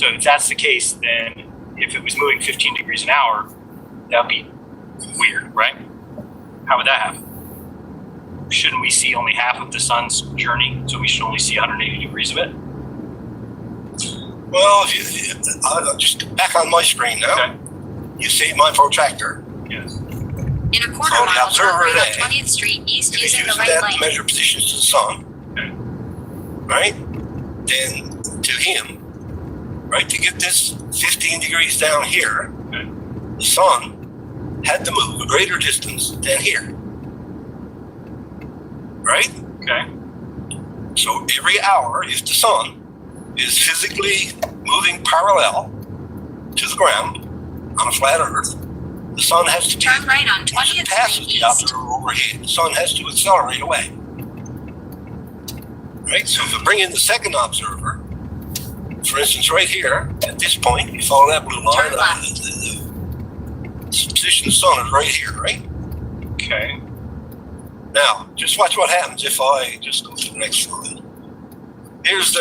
So if that's the case, then if it was moving 15 degrees an hour, that would be weird, right? How would that happen? Shouldn't we see only half of the sun's journey? So we should only see 180 degrees of it? Well, I'll just back on my screen now. Okay. You see my protractor. Yes. In a quarter So the mile, turn observer right today, on 20th Street East if using you the use right that to lane. measure positions to the sun, Okay. right? Then to him, right, to get this 15 degrees down here, Okay. the sun had to move a greater distance than here. Right? Okay. So every hour, if the sun is physically moving parallel to the ground on a flat earth, the sun has to Turn right on once it 20th passes Street the East. observer overhead, the sun has to accelerate away. Right? So if we bring in the second observer, for instance, right here, at this point, you follow that blue line, Turn left. the position of the sun is right here, right? Okay. Now, just watch what happens if I just go to the next slide. Here's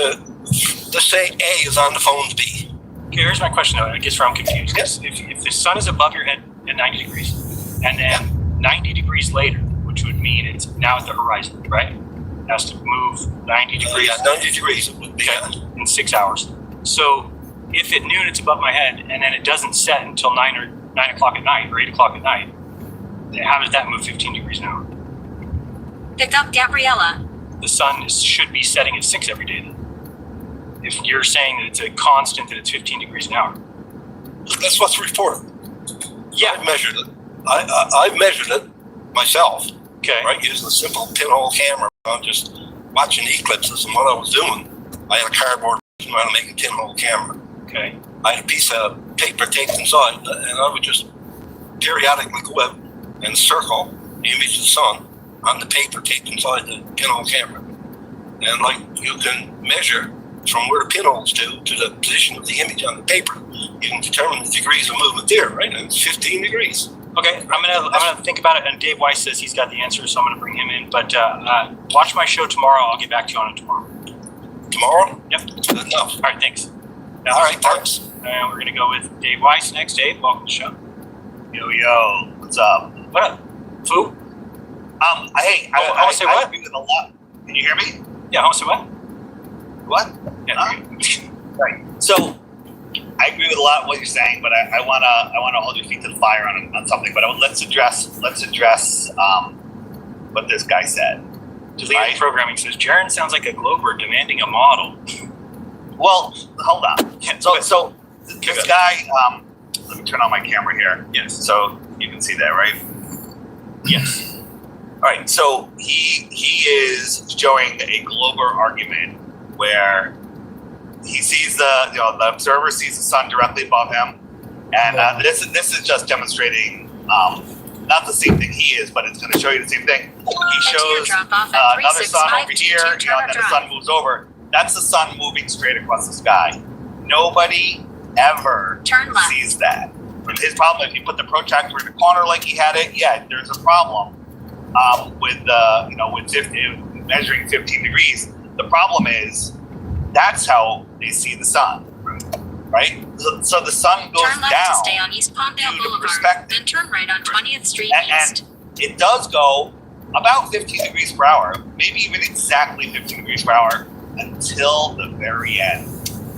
let's say A is on the phone to B. Okay, here's my question though. I guess where I'm confused. Yes. If the sun is above your head at 90 degrees, and then 90 degrees later, which would mean it's now at the horizon, right? It has to move 90 degrees Yeah, 90 degrees it would be on. in 6 hours. So if at noon it's above my head, and then it doesn't set until 9 o'clock at night or 8 o'clock at night, then how does that move 15 degrees an hour? Pick up Gabriella. The sun should be setting at 6 every day then. If you're saying that it's a constant that it's 15 degrees an hour. That's what's reported. Yeah. I've measured it. I've measured it myself, Okay. right? Using a simple pinhole camera. I'm just watching the eclipses, and what I was doing, I had a cardboard trying to make a pinhole camera. Okay. I had a piece of paper taped inside, and I would just periodically go out and circle the image of the sun on the paper taped inside the pinhole camera. And like you can measure from where the pinholes to the position of the image on the paper. You can determine the degrees of movement there, right? And it's 15 degrees. Okay, I'm gonna think about it. And Dave Weiss says he's got the answer, so I'm gonna bring him in. But watch my show tomorrow. I'll get back to you on it tomorrow. Tomorrow? Yep. Good enough. All right. Thanks. Now, All right, thanks. And we're gonna go with Dave Weiss next. Dave, welcome to the show. Yo, what's up? What up, Foo? Hey, I wanna say what? agree with a lot. Can you hear me? Yeah, I want to say what? What? Yeah. Right. So, I agree with a lot of what you're saying, but I wanna hold your feet to the fire on something. But let's address what this guy said. Deleted Right. programming says Jaron sounds like a Glober demanding a model. Well, hold on. Yeah, So Okay, this good. guy, let me turn on my camera here, Yes. so you can see that, right? Yes. All right, so he is showing a Glober argument where he sees the observer sees the sun directly above him, and this is just demonstrating not the same thing he is, but it's going to show you the same thing. He shows drop off at another sun over 36522 here, and then Turner the Drive. sun moves over. That's the sun moving straight across the sky. Nobody ever Turn left. sees that. But his problem, if you put the protractor in the corner like he had it, yeah, there's a problem with measuring 15 degrees. The problem is that's how they see the sun, right? So the sun goes Turn left down, to stay on East Palmdale due to Boulevard. perspective. Then turn right on 20th Street and East. it does go about 15 degrees per hour, maybe even exactly 15 degrees per hour until the very end.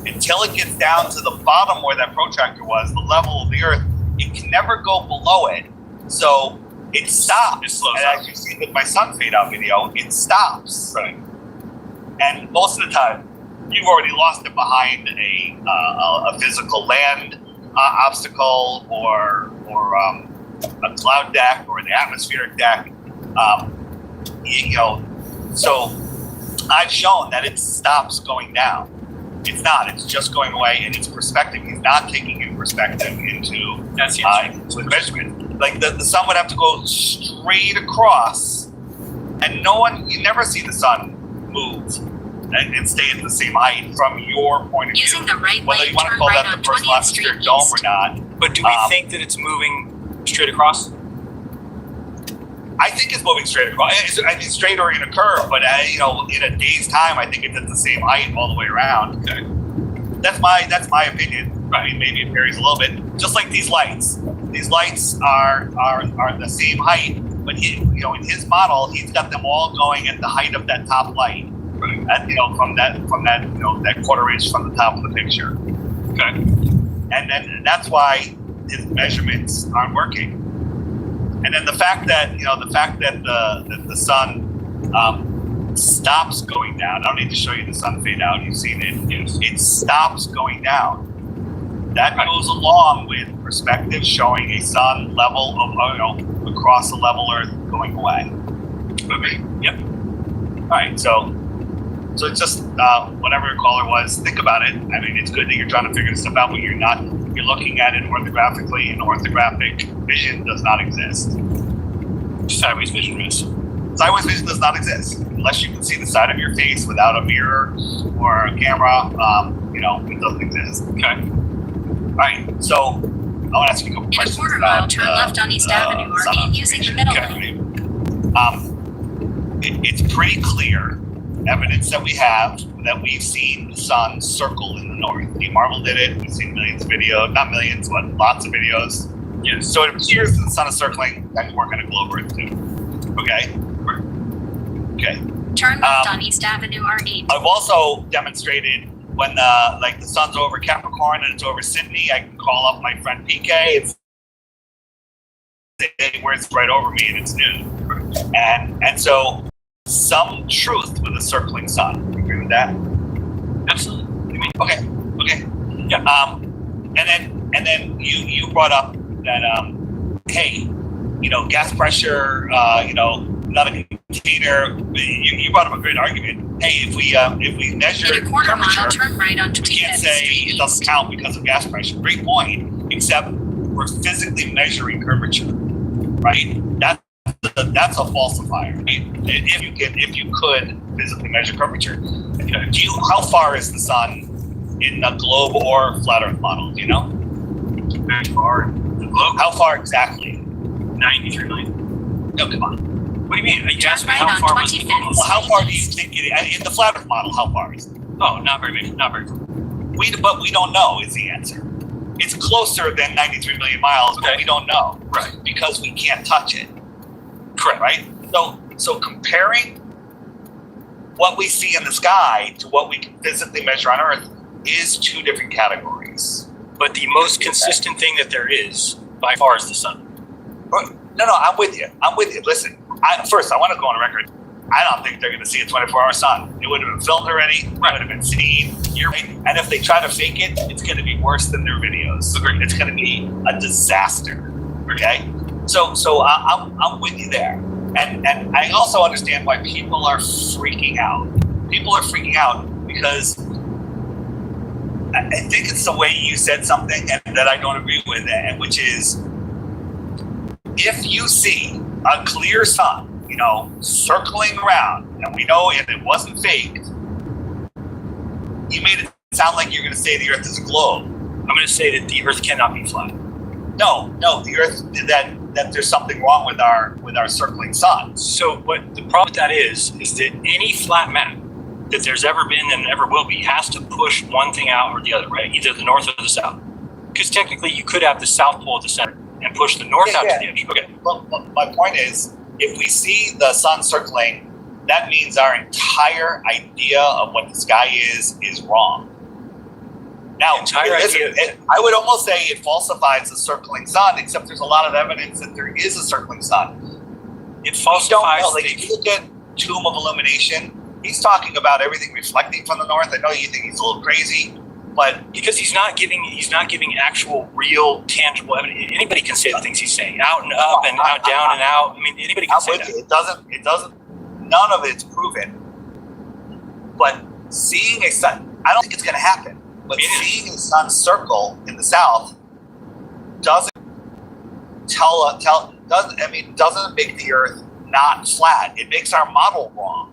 Until it gets down to the bottom where that protractor was, the level of the Earth, it can never go below it. So it stops. It slows and down. as you see with my sun fade out video, it stops. Right. And most of the time, you've already lost it behind a physical land obstacle or a cloud deck or an atmospheric deck. So I've shown that it stops going down. It's not. It's just going away, and it's perspective. He's not taking in perspective into That's the answer. with measurement. Like the sun would have to go straight across, and you never see the sun move and stay at the same height from your point of view. Using the right Whether lane, you want to turn call right that on the personal 20th Street atmospheric dome or East. not, But do we think that it's moving straight across? I think it's moving straight across. I mean, straight or in a curve, but in a day's time, I think it's at the same height all the way around. Okay. That's my opinion. I mean, maybe it varies a little bit. Just like these lights. These lights are the same height, but in his model, he's got them all going at the height of that top light. Right. At, from that that quarter inch from the top of the picture. Okay. And then that's why his measurements aren't working. And then the fact that the sun stops going down. I don't need to show you the sun fade out. You've seen it. Yes. It stops going down. That goes along with perspective showing a sun level of across the level Earth going away. Okay. Yep. All right. So it's just whatever your caller was. Think about it. I mean, it's good that you're trying to figure this stuff out, but you're looking at it orthographically, and orthographic vision does not exist. Sideways vision is. Sideways vision does not exist unless you can see the side of your face without a mirror or a camera. It doesn't exist. Okay. All right. So I'll ask you a couple In a questions. quarter mile, turn left on East Avenue or sun using the middle lane. It's pretty clear evidence that we have that we've seen the sun circle in the north. Lee Marvel did it. We've seen millions of videos, not millions, but lots of videos. Yes. So it appears that the sun is circling and we're going to globe Earth too. Okay? Okay. Turn left on East Avenue R8. I've also demonstrated when the sun's over Capricorn and it's over Sydney, I can call up my friend PK and say where it's right over me and it's noon. And so some truth with a circling sun. You agree with that? Absolutely. Okay. Yeah. And then you brought up that hey, gas pressure, not a container. You brought up a great argument. Hey, if we measure In a quarter mile, temperature, turn right on you 25th can't say Street it doesn't East. count because of gas pressure. Great point. Except we're physically measuring curvature, right? That's a falsifier. Right? If you could physically measure curvature, how far is the sun in a globe or flat Earth model? Do you know? Very far. The globe. How far exactly? 93 million. No, come on. What do you mean? You asked me Right how on far was the 25th. globe? Well, how far do you think in the flat Earth model? How far is it? Oh, not very far. But we don't know is the answer. It's closer than 93 million miles, but Okay. we don't know. Right. Because we can't touch it. Correct. Right? So comparing what we see in the sky to what we can physically measure on Earth is two different categories. But the most consistent thing that there is, by far, is the sun. No, I'm with you. Listen, first, I want to go on record. I don't think they're going to see a 24-hour sun. It would have been filmed already. It would have been seen. You're right. And if they try to fake it, it's going to be worse than their videos. Agreed. It's going to be a disaster. Okay? So I'm with you there. And I also understand why people are freaking out. People are freaking out because I think it's the way you said something and that I don't agree with, and which is if you see a clear sun, circling around, and we know if it wasn't faked, you made it sound like you're going to say the Earth is a globe. I'm going to say that the Earth cannot be flat. No, the Earth that there's something wrong with our circling sun. So what the problem with that is that any flat map that there's ever been and ever will be has to push one thing out or the other, right? Either the north or the south. Because technically you could have the south pole at the center and push the north out to the edge. Okay. Well, my point is, if we see the sun circling, that means our entire idea of what the sky is wrong. Now, I would almost say it falsifies the circling sun, except there's a lot of evidence that there is a circling sun. It falsifies if you look at Tomb of Illumination, he's talking about everything reflecting from the north. I know you think he's a little crazy, but because he's not giving actual, real, tangible evidence. Anybody can say the things he's saying, out and up and out, down and out. I mean, anybody can say that. It doesn't. None of it's proven. But seeing a sun, I don't think it's going to happen. But seeing the sun circle in the south doesn't make the Earth not flat. It makes our model wrong.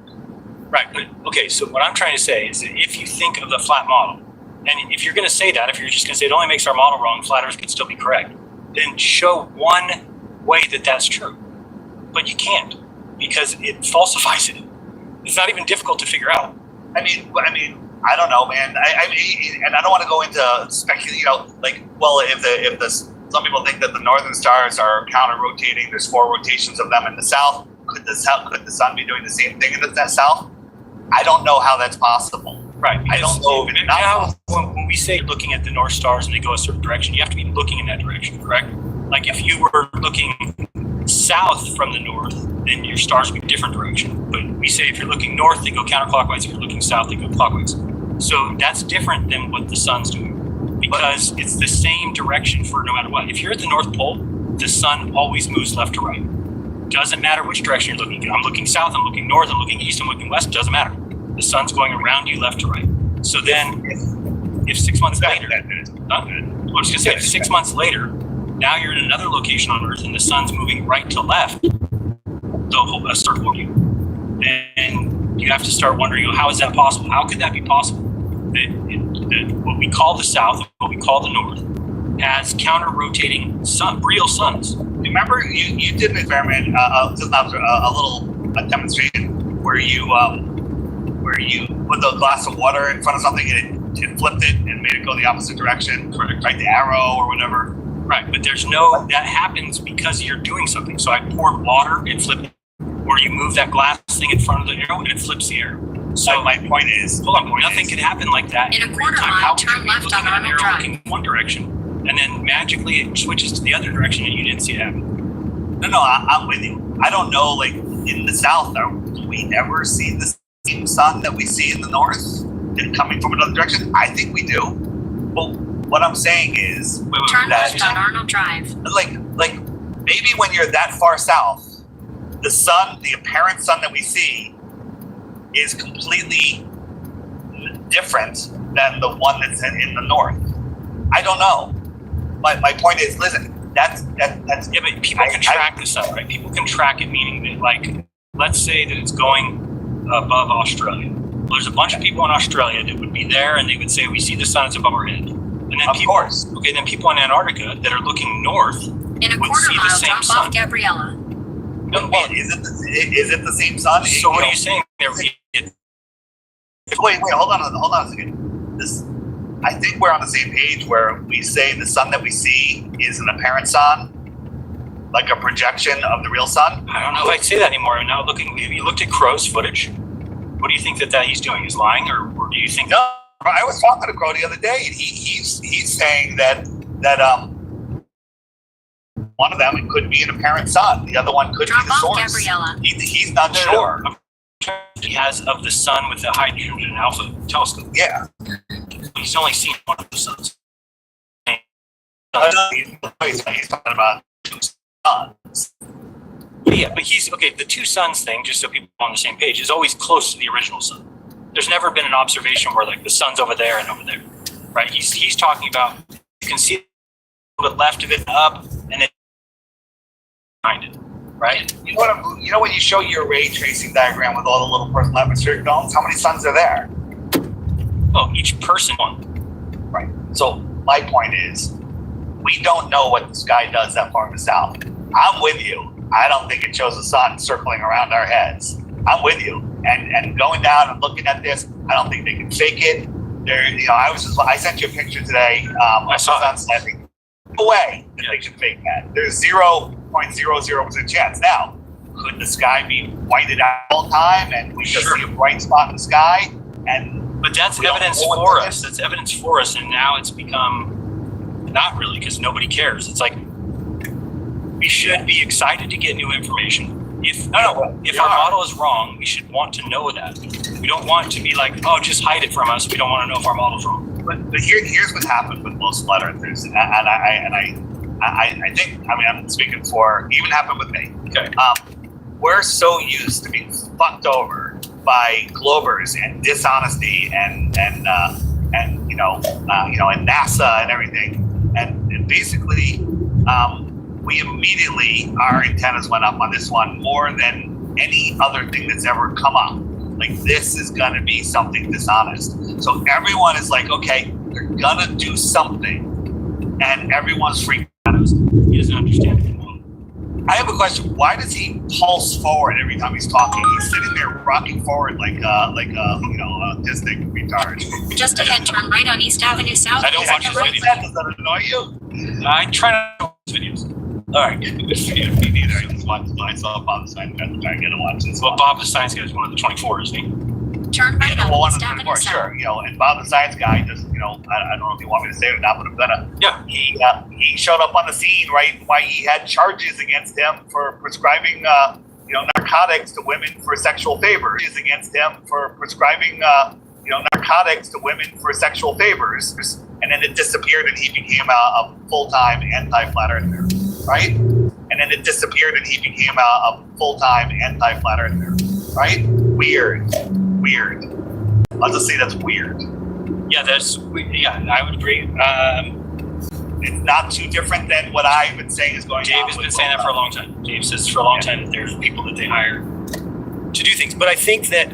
Right, but okay, so what I'm trying to say is that if you think of the flat model, and if you're going to say that, if you're just going to say it only makes our model wrong, flat Earth can still be correct, then show one way that that's true. But you can't, because it falsifies it. It's not even difficult to figure out. I mean, I don't know, man. I mean, and I don't want to go into speculation. Well, if the some people think that the northern stars are counter-rotating. There's 4 rotations of them in the south. Could the sun be doing the same thing in the south? I don't know how that's possible. Right. I don't know if it's not Now, possible. when we say looking at the North Stars and they go a certain direction, you have to be looking in that direction, correct? Like if you were looking south from the north, then your stars would be a different direction. But we say if you're looking north, they go counterclockwise. If you're looking south, they go clockwise. So that's different than what the sun's doing because it's the same direction for no matter what. If you're at the North Pole, the sun always moves left to right. Doesn't matter which direction you're looking. I'm looking south, I'm looking north, I'm looking east, I'm looking west. Doesn't matter. The sun's going around you left to right. So then, if 6 months later, I was just gonna say, 6 months later, now you're in another location on Earth and the sun's moving right to left, the whole circle of you, and you have to start wondering, how is that possible? How could that be possible? That what we call the South, what we call the North, has counter-rotating real suns. Remember, you did an experiment, a little demonstration where you put a glass of water in front of something and it flipped it and made it go the opposite direction. Correct. Right, the arrow or whatever. Right, but that happens because you're doing something. So I poured water, it flipped, or you move that glass thing in front of the arrow and it flips the arrow. So my point is, nothing could happen like that In a real quarter time. mile, How would turn you be left looking on at an Arnold arrow Drive. looking one direction, and then magically it switches to the other direction and you didn't see it happen? No, I'm with you. I don't know, like in the south, do we ever see the same sun that we see in the north and coming from another direction? I think we do. But what I'm saying is, Turn that left on Arnold Drive. like maybe when you're that far south, the sun, the apparent sun that we see, is completely different than the one that's in the north. I don't know. My point is, listen, that's Yeah, but people can track the sun, right? People can track it, meaning that, like, let's say that it's going above Australia. Well, there's a bunch of people in Australia that would be there, and they would say, "We see the sun; it's above our head." And then Of people, course. okay, then people in Antarctica that are looking north. In a Would quarter see the mile, same drop sun. off Gabriella. Well, is it the same sun? So what are you saying there? Wait, hold on a second. I think we're on the same page where we say the sun that we see is an apparent sun, like a projection of the real sun. I don't know if I'd say that anymore. I'm now looking. Have you looked at Crow's footage? What do you think that he's doing? Is lying, or do you think? No, I was talking to Crow the other day, and he's saying that one of them, it could be an apparent sun. The other one could Drop be the off source. Gabriella. He's not sure. He has of the sun with the hydrogen and alpha telescope. Yeah. He's only seen one of the suns. He's talking about two suns. Yeah, but he's okay. The two suns thing, just so people are on the same page, is always close to the original sun. There's never been an observation where like the sun's over there and over there, right? He's talking about you can see a little bit left of it, up, and then behind it, right? You know when you show your ray tracing diagram with all the little personal atmospheric domes, how many suns are there? Oh, each person one. Right. So my point is, we don't know what the sky does that far in the south. I'm with you. I don't think it shows the sun circling around our heads. I'm with you. And going down and looking at this, I don't think they can fake it. I sent you a picture today. I saw the sun setting. No way that they can fake that. There's 0.00% chance. Now, could the sky be whited out all the time and we just see a bright spot in the sky? But that's We don't evidence know what for that us. is. That's evidence for us, and now it's become not really because nobody cares. It's like we should be excited to get new information. If our model is wrong, we should want to know that. We don't want to be like, oh, just hide it from us. We don't want to know if our model's wrong. But here's what happened with most flat earthers, and I think, I'm speaking for, even happened with me. Okay. We're so used to being fucked over by Globers and dishonesty and NASA and everything, and basically, we immediately, our antennas went up on this one more than any other thing that's ever come up. Like, this is going to be something dishonest. So everyone is like, okay, they're going to do something. And everyone's freaking out. He doesn't understand it. I have a question. Why does he pulse forward every time he's talking? He's sitting there rocking forward like a autistic retard. Just ahead, turn right on East Avenue South. I don't watch his Does videos. that annoy you? I try not to watch his videos. All right. Yeah, me neither. I just watched when I saw Bob Stein. I gotta watch this. Well, Bob the Science Guy is one of the 24, isn't he? Turn right Yeah, on well, one of East the Avenue before, South. sure, and Bob the Science Guy just, I don't know if you want me to say it or not, but I'm gonna. Yeah. He showed up on the scene, right? Why he had charges against him for prescribing, narcotics to women for sexual favors. Against him for prescribing, narcotics to women for sexual favors, and then it disappeared, and he became a full-time anti-flat earther, right? And then it disappeared, and he became a full-time anti-flat earther, right? Weird. I'll just say that's weird. Yeah, I would agree. It's not too different than what I've been saying is going on. Dave has been saying that for a long time. Dave says for a long time that there's people that they hire to do things. But I think that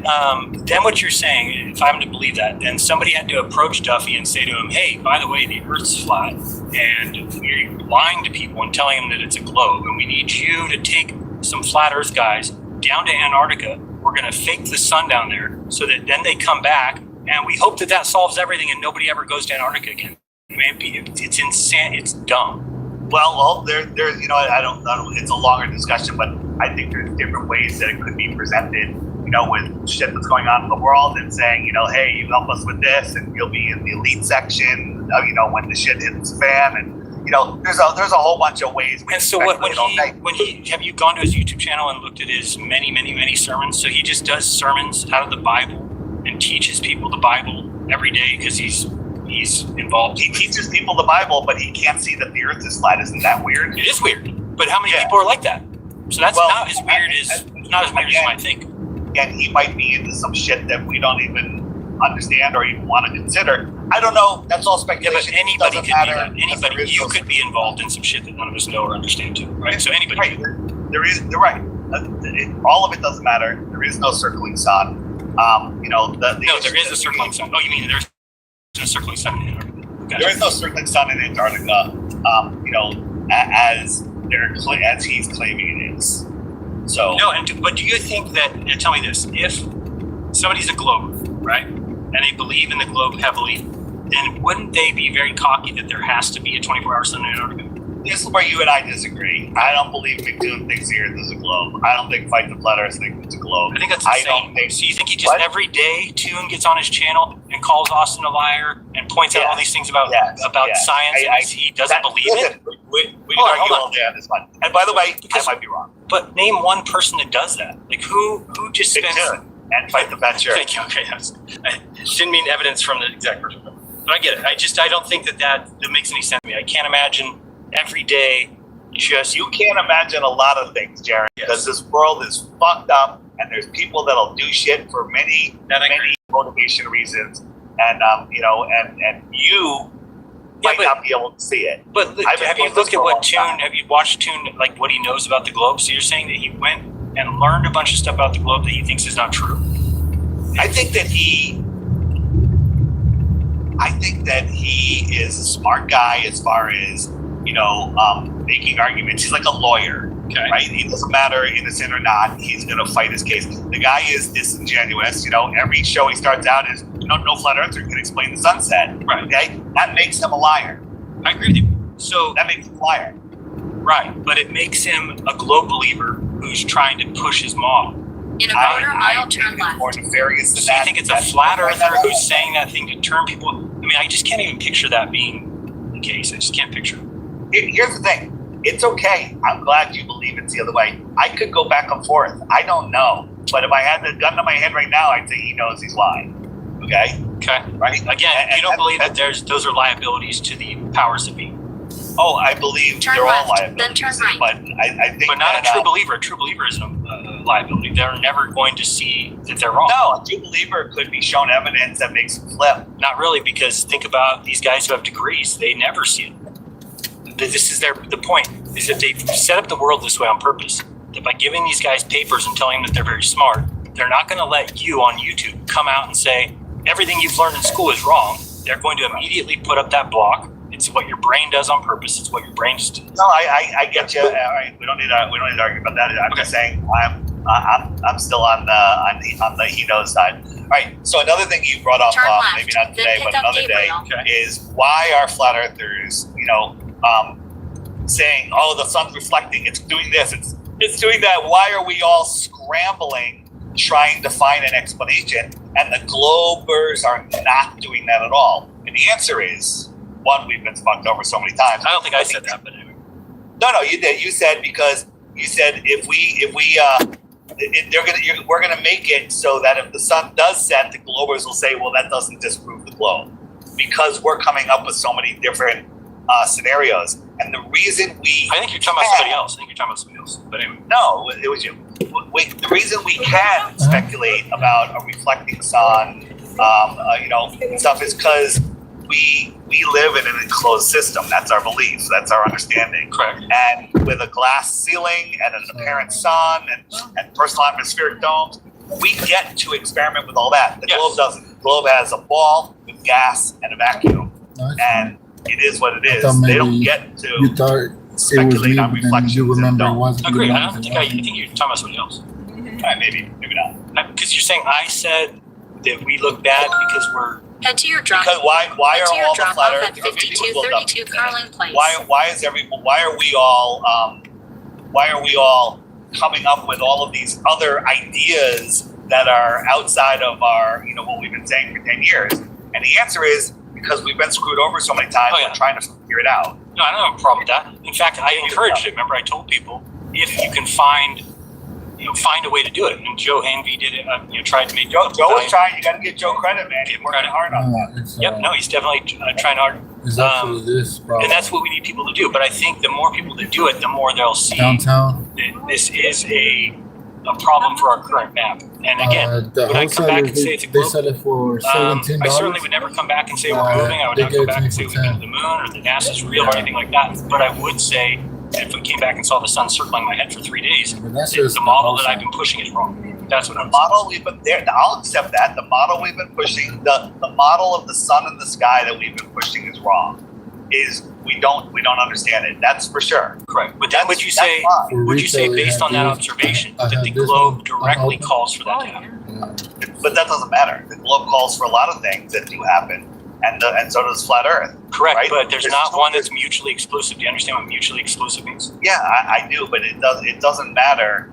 then what you're saying, if I'm to believe that, then somebody had to approach Duffy and say to him, hey, by the way, the Earth's flat, and you're lying to people and telling them that it's a globe, and we need you to take some flat Earth guys down to Antarctica. We're going to fake the sun down there so that then they come back, and we hope that solves everything and nobody ever goes to Antarctica again. I mean, it's insane. It's dumb. Well, there, I don't. It's a longer discussion, but I think there's different ways that it could be presented. With shit that's going on in the world, and saying, hey, you help us with this, and you'll be in the elite section. When the shit hits the fan, and there's a whole bunch of ways. And so when he have you gone to his YouTube channel and looked at his many sermons? So he just does sermons out of the Bible and teaches people the Bible every day because he's involved. He teaches people the Bible, but he can't see that the Earth is flat. Isn't that weird? It is weird, but how many people are like that? So that's not as weird as you might think. And he might be into some shit that we don't even understand or even want to consider. I don't know. That's all speculation. Yeah, but anybody could be that. Anybody, you could be involved in some shit that none of us know or understand too, right? So anybody. Right. You're right. All of it doesn't matter. There is no circling sun. No, there is a circling sun. Oh, you mean there's a circling sun in Antarctica? Okay. There is no circling sun in Antarctica. As he's claiming it is. So no, but do you think that? Tell me this: if somebody's a globe, right, and they believe in the globe heavily, then wouldn't they be very cocky that there has to be a 24-hour sun in Antarctica? this is where you and I disagree. I don't believe McDoon thinks the Earth is a globe. I don't think Fight the Flat Earth thinks it's a globe. I think that's insane. So you think he just every day Toon gets on his channel and calls Austin a liar and points out all these things about science and he doesn't believe it? We can argue all day on this one. And by the way, I might be wrong. But name one person that does that. Like who just spends... And Fight the Fat Shirt. Thank you. Okay, I didn't mean evidence from the exact person. But I get it. I don't think that makes any sense to me. I can't imagine every day you can't imagine a lot of things, Jared, because this world is fucked up and there's people that'll do shit for many motivation reasons. And and you might not be able to see it. But have you looked at what Toon, have you watched Toon, like what he knows about the globe? So you're saying that he went and learned a bunch of stuff about the globe that he thinks is not true? I think that he is a smart guy as far as, making arguments. He's like a lawyer, right? It doesn't matter innocent or not, he's going to fight his case. The guy is disingenuous. Every show he starts out is, no flat earther can explain the sunset. Right. Okay? That makes him a liar. I agree with you. So that makes him a liar. Right. But it makes him a globe believer who's trying to push his model. In a quarter mile, turn left. More nefarious than so that. You think it's a flat earther who's saying that thing to turn people? I mean, I just can't even picture that being the case. I just can't picture it. Here's the thing. It's okay. I'm glad you believe it's the other way. I could go back and forth. I don't know. But if I had the gun to my head right now, I'd say he knows he's lying. Okay? Okay. Right? Again, you don't believe that those are liabilities to the powers that be? Oh, I believe turn they're left, all liabilities. then turn right. But I think but not a true believer. A true believer isn't a liability. They're never going to see that they're wrong. No, a true believer could be shown evidence that makes them flip. Not really, because think about these guys who have degrees. They never see it. This is the point, is that they've set up the world this way on purpose. That by giving these guys papers and telling them that they're very smart, they're not going to let you on YouTube come out and say, everything you've learned in school is wrong. They're going to immediately put up that block and It's what your brain does on purpose. It's what your brain just does. No, I get you. All right, we don't need to argue about that. I'm just saying I'm still on the he knows side. All right. So another thing you brought up, Turn left, maybe not then today, pick but up another day, Gabriel. is why are flat earthers, saying, "Oh, the sun's reflecting. It's doing this. It's doing that." Why are we all scrambling, trying to find an explanation, and the globers are not doing that at all? And the answer is one: we've been spunked over so many times. I don't think I said that, but anyway. No, you did. You said because you said we're gonna make it so that if the sun does set, the globers will say, well, that doesn't disprove the globe, because we're coming up with so many different scenarios. And the reason I think you're talking about somebody else. But anyway. no, it was you. The reason we can speculate about a reflecting sun, stuff is because we live in an enclosed system. That's our belief. That's our understanding. Correct. And with a glass ceiling and an apparent sun and personal atmospheric domes, we get to experiment with all that. The Yes. globe doesn't. The globe has a ball with gas and a vacuum, No, it's and it is what it I is. thought They don't maybe get to. you thought it was speculate me, on but then reflections you and remember it don't. wasn't. Agreed. you I know, don't think it I wasn't. think you're talking about somebody else. All right, maybe not. Because you're saying I said that we look bad because we're Head to your drop. Because why Head to are your all the drop flat off earth? at 5232 Carlin Place. Why are we all coming up with all of these other ideas that are outside of our, what we've been saying for 10 years? And the answer is because we've been screwed over so many times. Oh, yeah. We're trying to figure it out. no, I don't have a problem with that. In fact, I encouraged it. Remember, I told people if you can find a way to do it. And Joe Hanvey did it. Tried to make Joe was trying. You got to give Joe credit, man. He's working hard on that. No, it's, Yep. No, he's definitely trying hard, it's actually this problem. and that's what we need people to do. But I think the more people that do it, the more they'll see downtown. that this is a problem for our current map. And again, The would I come back and say it's a they globe? sell it for $17. I certainly would never come back and say we're moving. I would they not gave come it back to me and say for we moved 10. the moon or the NASA's real or anything like that. But I would say that if we came back and saw the sun circling my head for 3 days, But that's the just model that also- I've been pushing is wrong. That's what The I'm saying. model we've been there. I'll accept that. The model we've been pushing, the model of the sun in the sky that we've been pushing is wrong. We don't understand it. That's for sure. Correct. But then would you That's say, fine. For would you say retail, they based have on that these- observation I that have the this globe one directly unopened. calls for that to happen? But that doesn't matter. The globe calls for a lot of things that do happen, and so does flat Earth. Correct, Right? but there's There's not two- one that's mutually exclusive. Do you understand what mutually exclusive means? Yeah, I do, but it doesn't matter.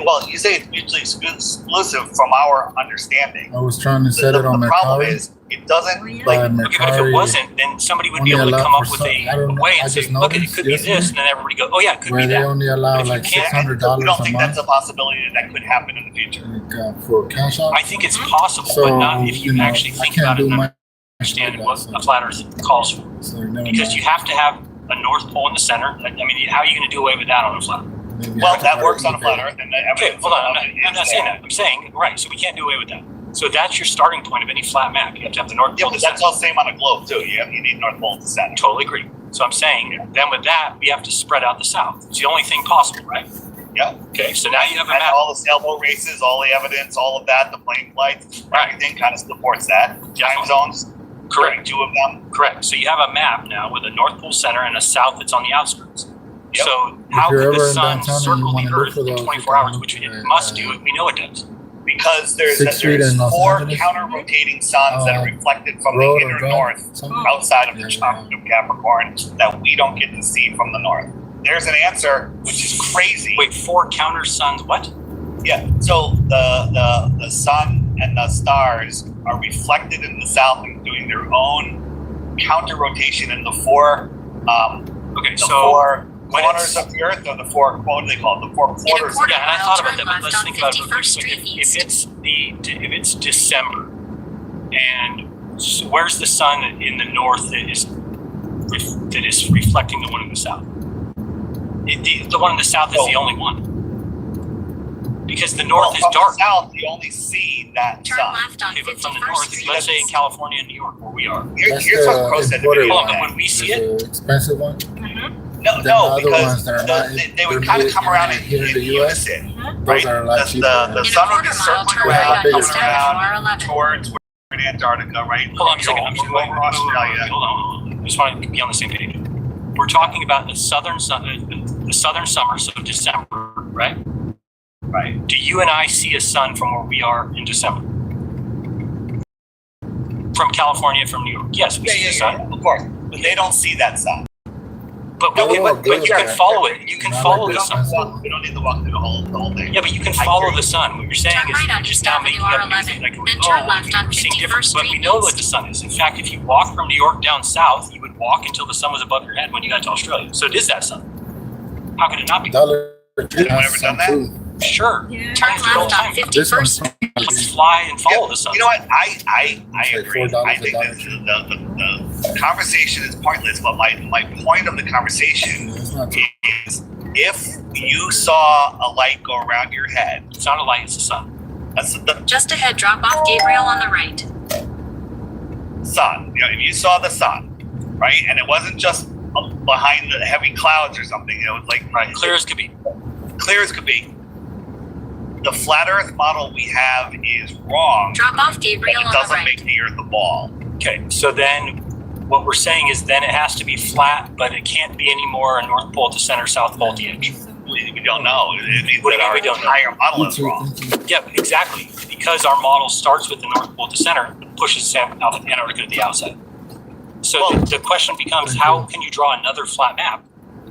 Well, you say it's mutually exclusive from our understanding. I was trying to set it on the my problem car. is it doesn't. But Okay, but if it Mercari wasn't, then somebody would be only able to allow come up for with some- I don't a know, way I and say, just look, it noticed could be this, yesterday and then everybody go, oh yeah, it could where be they that. only allow But if you like can't- $600 We don't a think that's month a possibility that could happen in the future. for cash out. I think it's possible, So but not if you know, actually I think can't about it do and my understand what a flat Earth calls for. So never Because mind. you have to have a North Pole in the center. I mean, how are you going to do away with that on a flat Earth? Maybe Well, I that can works on a eBay. flat Earth, and the Okay, evidence hold on. of it I'm not is saying there. that. I'm saying, right, so we can't do away with that. So that's your starting point of any flat map. You have to have the North Yeah, Pole in but the that's center. all same on a globe too. You need North Pole to center. Totally agree. So I'm saying, then with that, we have to spread out the South. It's the only thing possible, right? Yeah. Okay, so now you have a And map. all the sailboat races, all the evidence, all of that, the plane flights, everything kind of supports that. Time zones, Correct. 32 of them. Correct. So you have a map now with a North Pole center and a South that's on the outskirts. Yep. So how you're could the ever in sun downtown and you circle wanna the look Earth for in those, 24 you can hours, look which it at, must do? We know it does. Because there's 6th Street in Los 4 Angeles. counter-rotating suns that are reflected from the Road or inner drive, north something. outside of the Yeah, tropic of Capricorn that we don't get to see from the north. There's an answer, which is crazy. Wait, 4 counter suns? What? Yeah. So the sun and the stars are reflected in the south and doing their own counter rotation in the four Okay, the so four when corners it's- of the earth, or the four, what do they call it? The four quarters. quarter yeah, and I mile, thought about turn that, but left let's on think about it. 51st Street If it's December, and where's the sun in the north that is reflecting the one in the south? The one in the south is the only one. Because the north is from dark. the south, you only see that Turn sun. left on Okay, but from the 51st north, Street. let's say in California and New York, where we are. That's Here's what Crow the said to imported me. Hold on, one. but when we see There's it, an expensive one. No, The no, other because ones that are not- they would they're kind of made come around in here in the US. unison, Those right? are a lot The cheaper. sun In a would be quarter mile, circling turn We have around, a bigger coming sky. around R11. towards Antarctica, right? hold on a second. I'm Over Australia. Hold on. I just want to be on the same page. We're talking about the southern summer, so December, right? Right. Do you and I see a sun from where we are in December? From California, from New York? Yes, we see the sun. Of course. But they don't see that sun. But Oh, you can good. follow it. You can Not follow like the this. sun. We don't need to walk through the whole thing. Yeah, but you can follow the sun. What you're saying Turn is right you're on just East now Avenue making up R11, things like, then turn left on we're seeing 51st different, but we Street know East. what the sun is. In fact, if you walk from New York down south, you would walk until the sun was above your head when you got to Australia. So it is that sun. How could it not be? Dollar Tree Anyone has ever some done that? too. Sure. Turn I do it all left the on time. This 51st one's Street Let's East. fly and follow the sun. You know what? I It's like agree. $4 I a think dollar. that the conversation is pointless, but my point of the conversation It's not too. is if you saw a light go around your head, It's not a light, it's the sun. that's the Just ahead, drop off Gabriel on the right. sun. You know, if you saw the sun, right, and it wasn't just behind the heavy clouds or something, you know, it's like Clear as could be. clear as could be. The flat Earth model we have is wrong. Drop off But Gabriel it on the doesn't right. make the Earth a ball. Okay, so then what we're saying is then it has to be flat, but it can't be any more a North Pole to center, South Pole to edge. We don't know. It means What do that you mean our we don't know? entire model Me is too, wrong. thank you. Yeah, exactly. Because our model starts with the North Pole to center, it pushes Antarctica to the outside. So Well- the question becomes, how can you draw another flat map?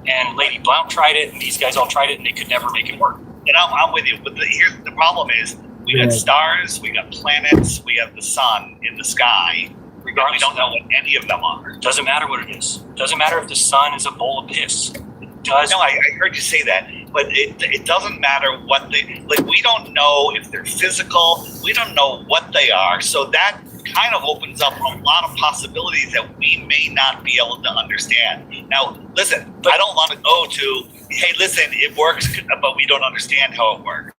And Lady Blount tried it, and these guys all tried it, and they could never make it work. And I'm with you. But here's the problem is we got Yeah. stars, we got planets, we have the sun in the sky. We don't know what any of them are. Doesn't matter what it is. Doesn't matter if the sun is a bowl of piss. It does. No, I heard you say that, but it doesn't matter what they like. We don't know if they're physical. We don't know what they are. So that kind of opens up a lot of possibilities that we may not be able to understand. Now, listen, I don't want to go to, hey, listen, it works, but we don't understand how it works.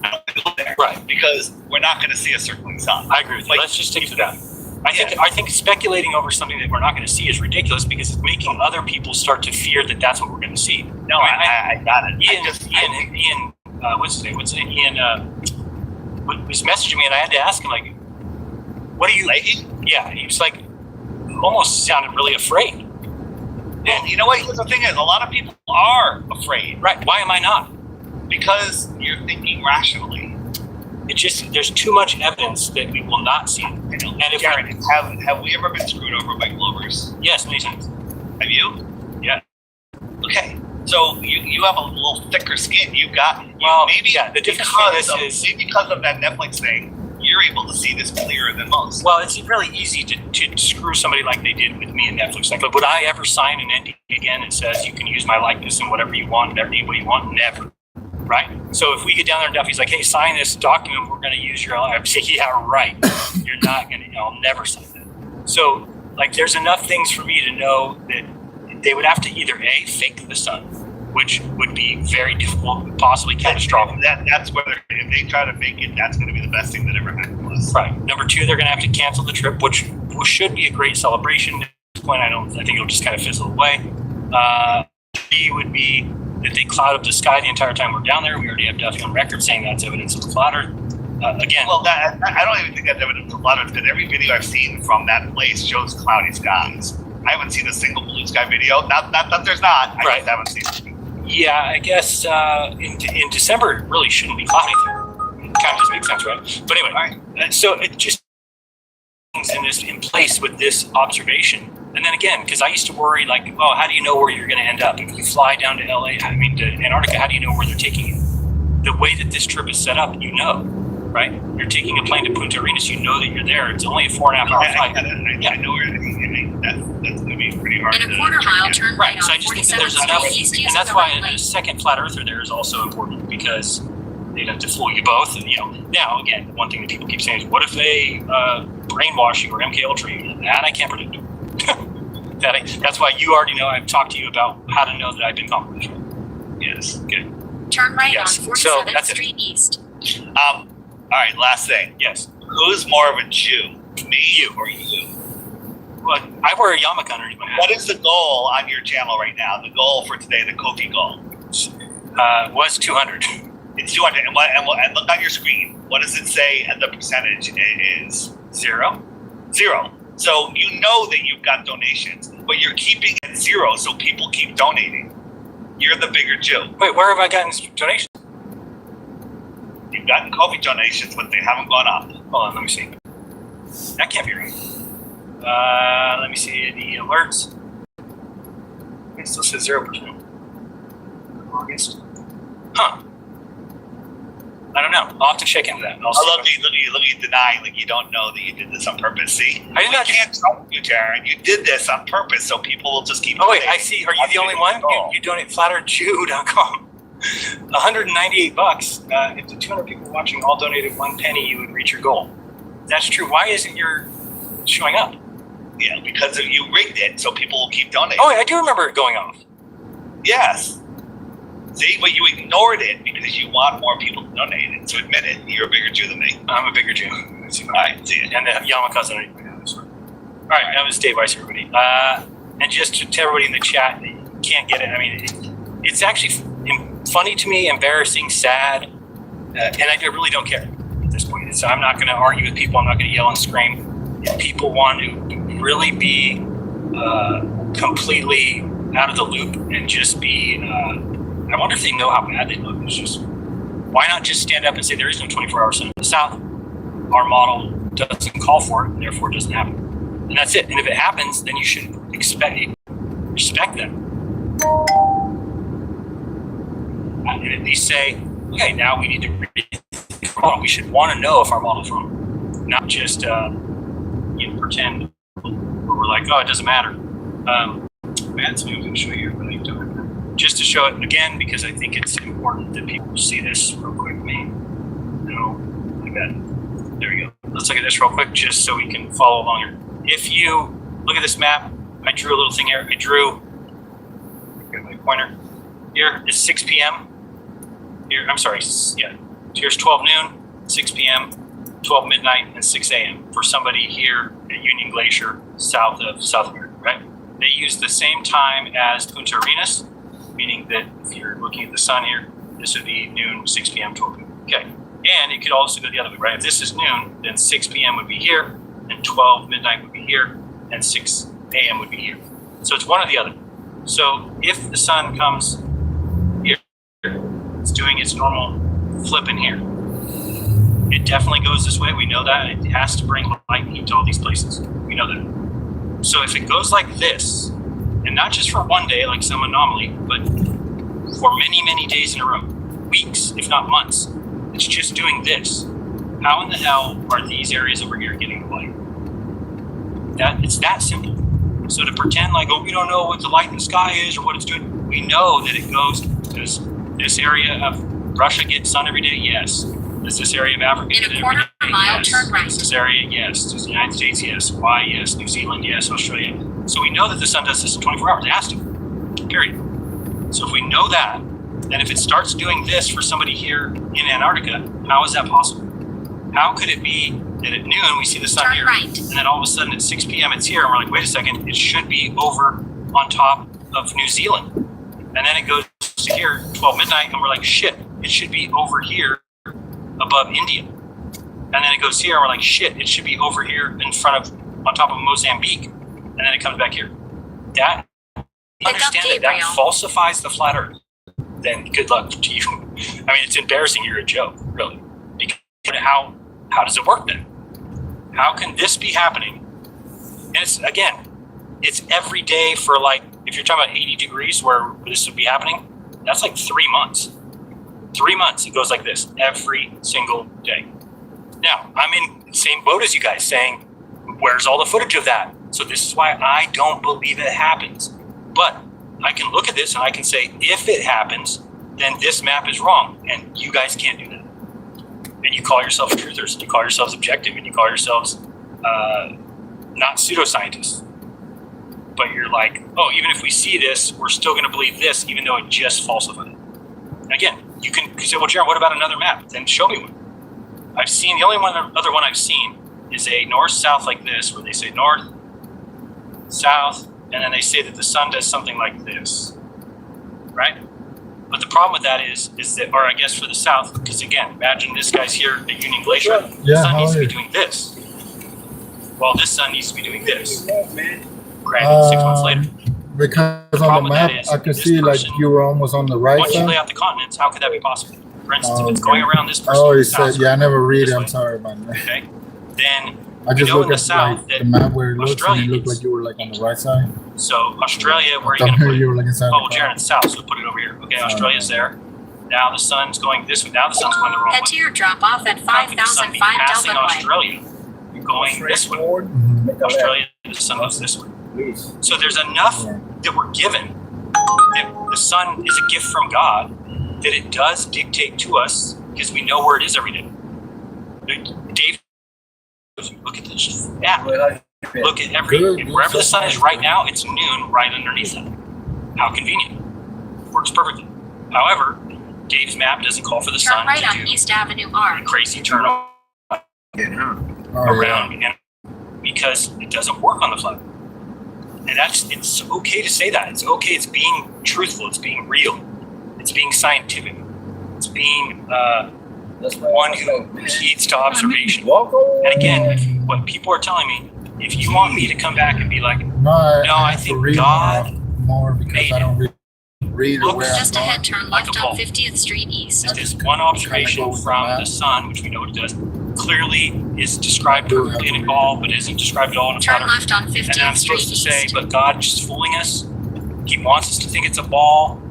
I don't want to go there, Right. because we're not going to see a circling sun. I agree with you. Like- Let's just stick to that. I think speculating over something that we're not going to see is ridiculous because it's making other people start to fear that that's what we're going to see. No, I got it. Ian, what's his name? Ian was messaging me, and I had to ask him, like, what are you? Leahy? Yeah, he was like, almost sounded really afraid. And you know what? Here's the thing is, a lot of people are afraid Right? Why am I not? because you're thinking rationally. It's just there's too much evidence that we will not see. And if Jared, have we ever been screwed over by Glovers? yes, many times. Have you? Yeah. Okay. So you have a little thicker skin. Well, maybe yeah, the difference between because this is- maybe because of that Netflix thing, you're able to see this clearer than most. Well, it's really easy to screw somebody like they did with me and Netflix. Like, would I ever sign an NDA again and says you can use my likeness and whatever you want, whatever you want? Never. Right? So if we get down there and Duffy's like, hey, sign this document, we're going to use your, I'm saying, yeah, right. You're not going to, I'll never sign that. So, like, there's enough things for me to know that they would have to either A, fake the sun, which would be very difficult, possibly catastrophic. That's whether if they try to fake it, that's going to be the best thing that ever happened to us. Right. Number two, they're going to have to cancel the trip, which should be a great celebration. At this point, I think it'll just kind of fizzle away. B would be that they cloud up the sky the entire time we're down there. We already have Duffy on record saying that's evidence of the cloud Earth. Again, Well, I don't even think that's evidence of a lot of because every video I've seen from that place shows cloudy skies. I haven't seen a single blue sky video. Not that there's not. I Right. just haven't seen it. yeah, I guess in December it really shouldn't be cloudy there. It kind of doesn't make sense, right? But anyway, so it just things in place with this observation. And then again, because I used to worry, like, oh, how do you know where you're going to end up? If you fly down to to Antarctica, how do you know where they're taking you? The way that this trip is set up, you know, right? You're taking a plane to Punta Arenas, you know that you're there. It's only a 4.5 hour flight. I know where that's going to be pretty hard. In a quarter mile, turn Right, right so I on just think that 47th there's Street enough, East and using that's the why right a lane. second flat earther there is also important because they'd have to fool you both. And, now again, one thing that people keep saying is, what if they brainwash you or MK Ultra you? That I can't predict. That's why you already know. I've talked to you about how to know that I've been compromised. Yes. Good. Turn right Yes. on So, 47th that's it. Street East. All right. Last thing. Yes. Who's more of a Jew, me You. or you? Well, I wear a yarmulke underneath my hat. What is the goal on your channel right now? The goal for today, the Kofi goal. Was 200. It's 200. And look on your screen. What does it say? And the percentage is 0. 0. So you know that you've got donations, but you're keeping it zero so people keep donating. You're the bigger Jew. Wait, where have I gotten donations? You've gotten coffee donations, but they haven't gone up. Hold on, let me see. That can't be right. Let me see the alerts. It still says 0%. August. Huh. I don't know. I'll have to check into that. I love you. Look at you denying like you don't know that you did this on purpose. See, I did not. can't trust you, Jared. You did this on purpose so people will just keep. Oh wait, I donating. see. Are you the only one? You donate flatterjew.com. $198. If the 200 people watching all donated 1 penny, you would reach your goal. That's true. Why isn't your showing up? Yeah, because of you rigged it so people will keep donating. Oh, I do remember it going off. Yes. See, but you ignored it because you want more people to donate it. So admit it. You're a bigger Jew than me. I'm a bigger Jew. All right, see it. And the Yamaka's on it. All right, that was Dave Weiss, everybody. And just to everybody in the chat, you can't get it. I mean, it's actually funny to me, embarrassing, sad, and I really don't care at this point. So I'm not going to argue with people. I'm not going to yell and scream. If people want to really be completely out of the loop and just be, I wonder if they know how bad they look. It's just, why not just stand up and say there is no 24-hour sun in the South? Our model doesn't call for it, and therefore it doesn't happen. And that's it. And if it happens, then you should respect them. And at least say, okay, now we need to we should want to know if our model's wrong, not just pretend where we're like, oh, it doesn't matter. Matt, so I'm going to show you really just to show it again because I think it's important that people see this real quick. There we go. Let's look at this real quick just so we can follow along here. If you look at this map, I drew a little thing here. Get my pointer. Here is 6 p.m. Here, I'm sorry, yeah. Here's 12 noon, 6 p.m., 12 midnight, and 6 a.m. for somebody here at Union Glacier, south of South America, right? They use the same time as Punta Arenas, meaning that if you're looking at the sun here, this would be noon, 6 p.m., 12 p.m. Okay, and it could also go the other way, right? If this is noon, then 6 p.m. would be here, and 12 midnight would be here, and 6 a.m. would be here. So it's one or the other. So if the sun comes here, it's doing its normal flip in here. It definitely goes this way. We know that. It has to bring light and heat to all these places. We know that. So if it goes like this, and not just for one day, like some anomaly, but for many, many days in a row, weeks, if not months, it's just doing this. How in the hell are these areas over here getting the light? It's that simple. So to pretend like, oh, we don't know what the light in the sky is or what it's doing, we know that it goes, does this area of Russia get sun every day? Yes. Does this area of Africa In get a it quarter every day? mile, Yes. turn right. Does this area? Yes. Does the United States? Yes. Why? Yes. New Zealand? Yes. Australia? So we know that the sun does this in 24 hours. It has to. Period. So if we know that, then if it starts doing this for somebody here in Antarctica, how is that possible? How could it be that at noon we see the sun Turn here, right. and then all of a sudden at 6 p.m. it's here, and we're like, wait a second, it should be over on top of New Zealand. And then it goes to here, 12 midnight, and we're like, shit, it should be over here above India. And then it goes here, and we're like, shit, it should be over here in front of, on top of Mozambique. And then it comes back here. That, understand that Gabriel. falsifies the flat earth. Then good luck to you. I mean, it's embarrassing. You're a joke, really. Because how does it work then? How can this be happening? And it's, again, it's every day for like, if you're talking about 80 degrees where this would be happening, that's like 3 months. 3 months, it goes like this every single day. Now, I'm in the same boat as you guys saying, where's all the footage of that? So this is why I don't believe it happens. But I can look at this and I can say, if it happens, then this map is wrong. And you guys can't do that. And you call yourselves truthers, and you call yourselves objective, and you call yourselves not pseudoscientists. But you're like, oh, even if we see this, we're still going to believe this, even though it just falsified it. And again, you can say, well, Jared, what about another map? Then show me one. I've seen, the only other one I've seen is a north-south like this, where they say north, south, and then they say that the sun does something like this, right? But the problem with that is that, or I guess for the south, because again, imagine this guy's here at Union Glacier. The Yeah, sun how needs to are be you? doing this. well, this sun needs to be doing this. Granted, 6 months later. Because The on problem the with that map, is I could this see like person- you were almost on the right Once you lay side. out the continents, how could that be possible? For instance, if it's Okay. going around this person, Oh, it south said, yeah, I never read this it. way. I'm sorry about that. Okay, then I just know in looked the at south like that the map where it looks, and Australia it looked is- like you were like on the right side. so Australia, where are you Down going to here, put it? you were like inside. Oh, well, the Jared, car. it's south, so put it over here. Okay, Australia's there. Now the sun's going this way. Now the sun's going the wrong Head way. to your drop off at How could the sun be 5005 passing Delta Way. Australia? You're going this way. Mhm. Australia, the sun goes this way. So there's enough Yeah. that we're given that the sun is a gift from God that it does dictate to us because we know where it is every day. Dave, look at this app. Look at Good. wherever the sun is right now, it's noon right underneath that. How convenient. Works perfectly. However, Dave's map doesn't call for the Turn sun right to on do East Avenue a R. crazy turn Oh, yeah. around and because it doesn't work on the flag. And it's okay to say that. It's okay. It's being truthful. It's being real. It's being scientific. It's being one who heeds to observation. And again, what people are telling me, if you want me to come back and be like, No, I have to think read God more because made I don't read Look, it where Just I'm ahead, going. turn Like left a on ball. 50th Street East. just just this one kinda observation go with the from map. the sun, which we know it does, clearly is described perfectly in a ball, but isn't described at all in a Turn pattern. left on And then I'm 50th Street supposed to say, East. but God just fooling us. He wants us to think it's a ball.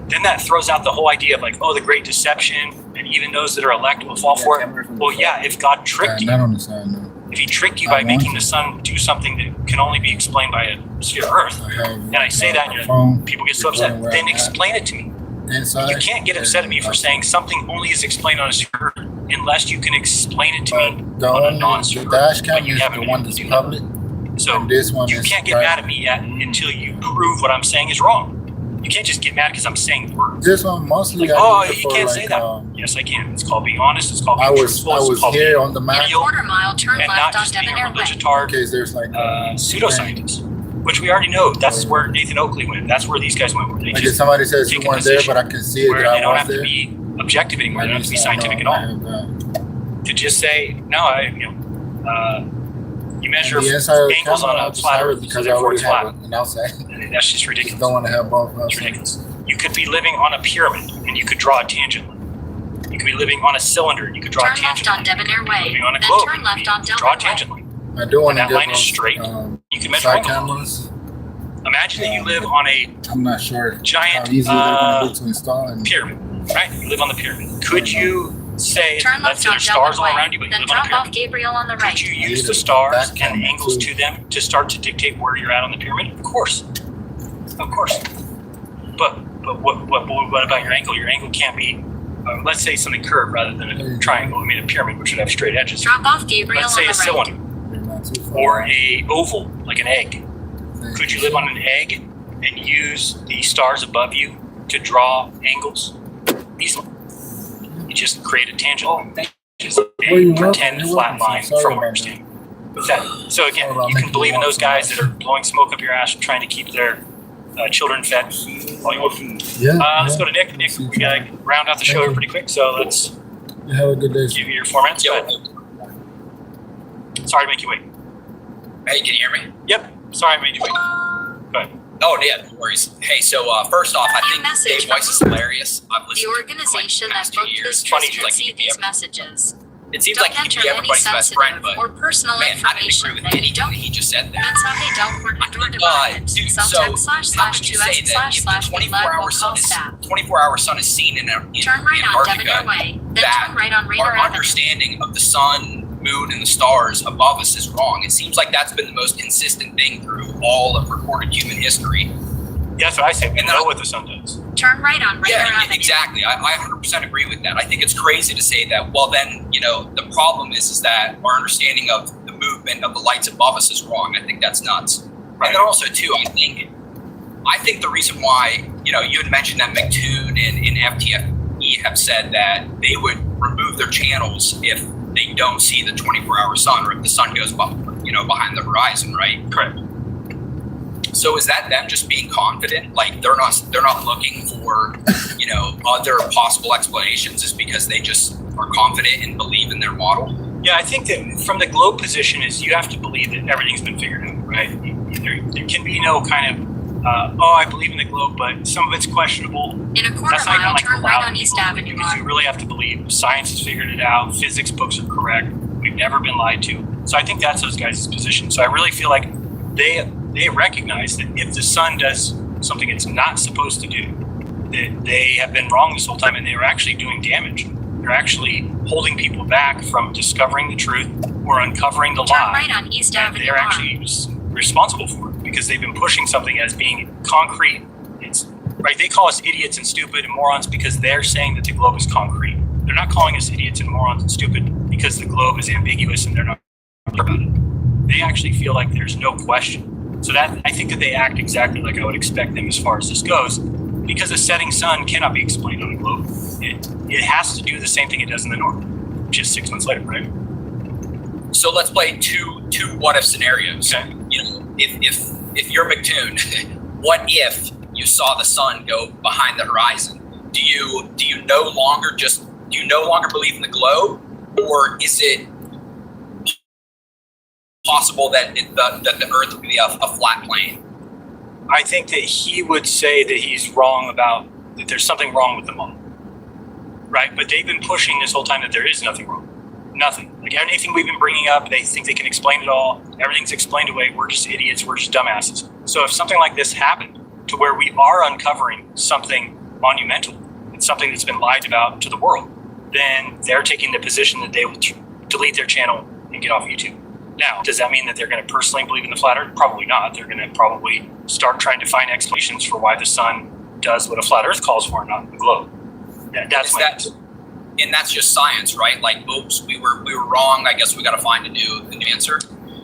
Then that throws out the whole idea of like, oh, the great deception, and even those that are elect will fall for it. Well, yeah, if God tricked Not you, on the side, no. if He tricked you I by want making to. the sun do something that can only be explained by a sphere of Earth, And I say that, and you're- phone people get so upset. Then explain it to me. inside. You can't get upset at me for saying something only is explained on a sphere of Earth unless you can explain it to me The on a only non-sphere. the dash but cam you is haven't the been one able that's to do that. public, So and this one you is can't get private. mad at me yet until you prove what I'm saying is wrong. You can't just get mad because I'm saying words. This one mostly Like, I oh, use it you for, can't like, say that. Yes, I can. It's called being honest. It's called I being was truthful. I It's was called here being on the In map a quarter mile, turn and not left on just being a Debonair Way. religitard in case there's like pseudoscientist, which we already know. That's where Nathan Oakley went. That's where these guys went. Where they Like if just somebody says you take a weren't there, position but I can see it where that they I don't was have to there. be objective anymore. They don't have to be least I scientific at know all. I have that. To just say no, you measure The inside of the angles camera, on I'll a just flat have Earth, it so because I therefore already it's have flat. it, and outside. That's just Just ridiculous. don't want to have both. It's ridiculous. You could be living on a pyramid and you could draw a tangent line. You could be living on a cylinder and you could draw a Turn left tangent on line. Debonair Way. Living on a Then globe, turn left you on could draw a Delta Way. tangent line. I do want to that get line is those, straight. You can measure side angles. cameras. Imagine that you live on a I'm not sure giant how easy they're going to be to install. And pyramid, right? You live on the pyramid. Could you say, Turn let's left say on there's stars Delta all Way. around you, but you Then live on a drop off pyramid? Gabriel on the Could right. you I use need the a stars back and camera, angles too. to them to start to dictate where you're at on the pyramid? Of course. Of course. But what about your angle? Your angle can't be, let's say something curved rather than a triangle. I mean, a pyramid, which would have straight edges. Drop off Gabriel Let's on say the a cylinder right. they're not too far. or a oval, like an egg. Could you live on an egg and use the stars above you to draw angles? Easily. You just create a tangent. Just Well, a you're pretend welcome. flat line Sorry from what about you're standing. What's that? So again, Sorry about you can making believe you in walk those so guys much. that are blowing smoke up your ass trying to keep their children fed. All you want. Yeah. Let's go to Nick. Nick, we gotta round out the show here pretty quick, so let's You have a good day. give you your 4 minutes. Go ahead. Sorry to make you wait. Hey, can you hear me? Yep. Sorry I made you wait. Go ahead. Oh, yeah, no worries. Hey, so first off, I New think message Dave Weiss is from hilarious. I've The listened to him organization for, like, that the past 2 booked years. this Funny, trip should like, see he'd be these every- messages. It seems Don't like he could enter be any everybody's best friend, sensitive but or personal man, I didn't agree information with that you anything don't. that he just said there. That's how they don't work the door Dude, department. so Self-text how could you say that if the 24-hour sun is staff. 24-hour sun is seen in Turn right on Debonair Antarctica, Way. Then that turn right on Radar our Avenue. understanding of the sun, moon, and the stars above us is wrong? It seems like that's been the most consistent thing through all of recorded human history. That's what I say. We And know then- what the sun does. Turn right on Radar Yeah, Avenue. exactly. I 100% agree with that. I think it's crazy to say that. Well, then, the problem is that our understanding of the movement of the lights above us is wrong. I think that's nuts. Right. And then also, too, I think the reason why, you had mentioned that McToon and FTFE have said that they would remove their channels if they don't see the 24-hour sun or if the sun goes behind the horizon, right? Correct. So is that them just being confident? Like they're not looking for, other possible explanations, is because they just are confident and believe in their model? Yeah, I think that from the globe position is you have to believe that everything's been figured out, right? There can be no kind of, I believe in the globe, but some of it's questionable. In a quarter That's not even mile, like turn right allowed on East people, Avenue because you really have to believe science has figured it out, physics books are correct, we've never been lied to. So I think that's those guys' position. So I really feel like they recognize that if the sun does something it's not supposed to do, that they have been wrong this whole time and they're actually doing damage. They're actually holding people back from discovering the truth or uncovering the Turn lie. right on East And Avenue they're North. actually responsible for it because they've been pushing something as being concrete. It's right. They call us idiots and stupid and morons because they're saying that the globe is concrete. They're not calling us idiots and morons and stupid because the globe is ambiguous and they're not sure about it. They actually feel like there's no question. So that I think that they act exactly like I would expect them as far as this goes, because a setting sun cannot be explained on a globe. It has to do the same thing it does in the north, just 6 months later, right? So let's play two what if scenarios. Okay. You know, if you're McToon, what if you saw the sun go behind the horizon? Do you no longer believe in the globe, or is it possible that that the Earth would be a flat plane? I think that he would say that he's wrong about that. There's something wrong with the model, right? But they've been pushing this whole time that there is nothing wrong. Nothing. Like anything we've been bringing up, they think they can explain it all. Everything's explained away. We're just idiots. We're just dumbasses. So if something like this happened to where we are uncovering something monumental, it's something that's been lied about to the world, then they're taking the position that they will delete their channel and get off YouTube. Now, does that mean that they're going to personally believe in the flat earth? Probably not. They're going to probably start trying to find explanations for why the sun does what a flat earth calls for, not the globe. That's my guess. And that's just science, right? Like, oops, we were wrong. I guess we got to find a new answer.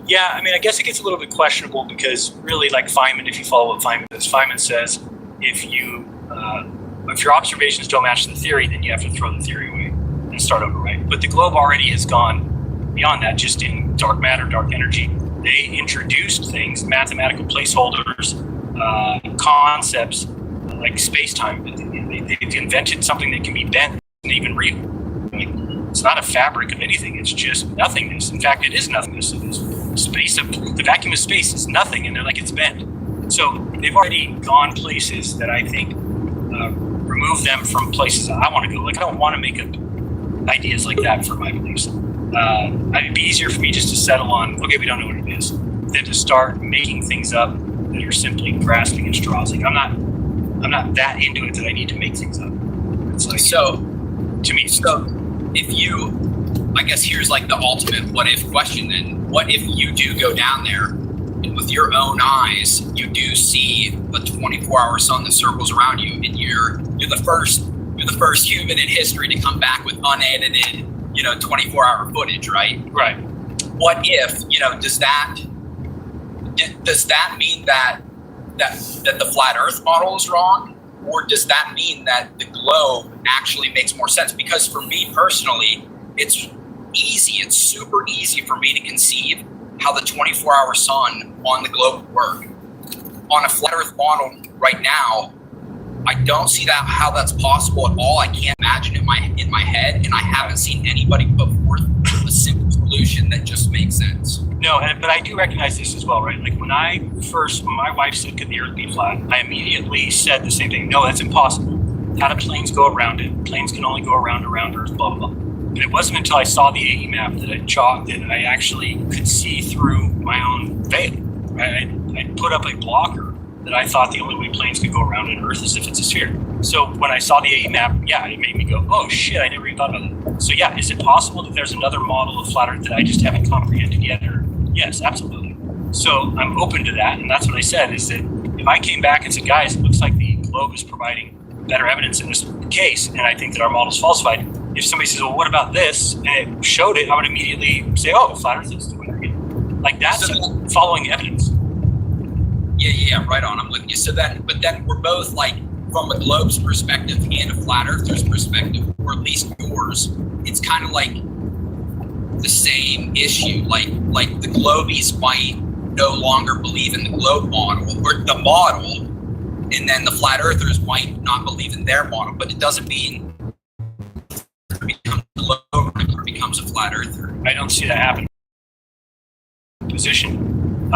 Yeah, I mean, I guess it gets a little bit questionable because really, like Feynman, if you follow what Feynman says, if your observations don't match the theory, then you have to throw the theory away and start over, right? But the globe already has gone beyond that. Just in dark matter, dark energy, they introduced things, mathematical placeholders, concepts like space-time. They've invented something that can be bent and even real. I mean, it's not a fabric of anything. It's just nothingness. In fact, it is nothingness. It is space. The vacuum of space is nothing, and they're like it's bent. So they've already gone places that I think remove them from places I want to go. Like I don't want to make up ideas like that for my beliefs. It'd be easier for me just to settle on, okay, we don't know what it is, than to start making things up that are simply grasping at straws. Like I'm not that into it that I need to make things up. It's like to me. So if you, I guess here's like the ultimate what if question then. What if you do go down there and with your own eyes, you do see a 24-hour sun that circles around you and you're the first human in history to come back with unedited, 24-hour footage, right? Right. What if, does that mean that the flat earth model is wrong? Or does that mean that the globe actually makes more sense? Because for me personally, it's super easy for me to conceive how the 24-hour sun on the globe would work. On a flat earth model right now, I don't see how that's possible at all. I can't imagine it in my head, and I haven't seen anybody put forth a simple solution that just makes sense. No, but I do recognize this as well, right? Like when my wife said, could the earth be flat? I immediately said the same thing. No, that's impossible. How do planes go around it? Planes can only go around Earth, blah, blah, blah. And it wasn't until I saw the AE map that I actually could see through my own veil. Right? I put up a blocker that I thought the only way planes could go around an Earth is if it's a sphere. So when I saw the AE map, it made me go, oh shit, I never even thought about that. So yeah, is it possible that there's another model of flat Earth that I just haven't comprehended yet? Yes, absolutely. So I'm open to that, and that's what I said, is that if I came back and said, guys, it looks like the globe is providing better evidence in this case, and I think that our model's falsified, if somebody says, well, what about this? And it showed it, I would immediately say, oh, flat Earth is the winner again. Like that's following evidence. Yeah, right on. I'm with you. But then we're both like, from a globe's perspective and a flat earther's perspective, or at least yours, it's kind of like the same issue. Like the globies might no longer believe in the globe model or the model, and then the flat earthers might not believe in their model. But it doesn't mean it becomes a globe or it becomes a flat earther. I don't see that happening. Position.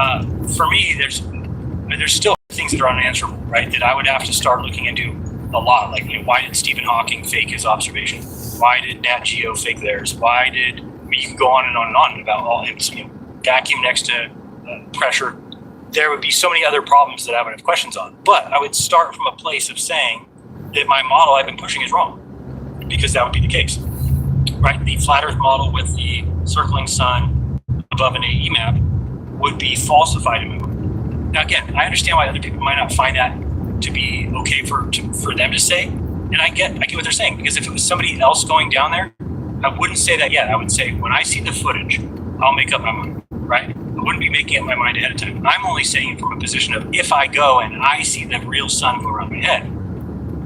For me, there's still things that are unanswerable, right? That I would have to start looking into a lot. Like, why did Stephen Hawking fake his observation? Why did Nat Geo fake theirs? Why did, you can go on and on and on about all vacuum next to pressure. There would be so many other problems that I would have questions on. But I would start from a place of saying that my model I've been pushing is wrong, because that would be the case, right? The flat Earth model with the circling sun above an AE map would be falsified in my mind. Now, again, I understand why other people might not find that to be okay for them to say, and I get what they're saying, because if it was somebody else going down there, I wouldn't say that yet. I would say, when I see the footage, I'll make up my mind, right? I wouldn't be making up my mind ahead of time. I'm only saying from a position of, if I go and I see the real sun go around my head,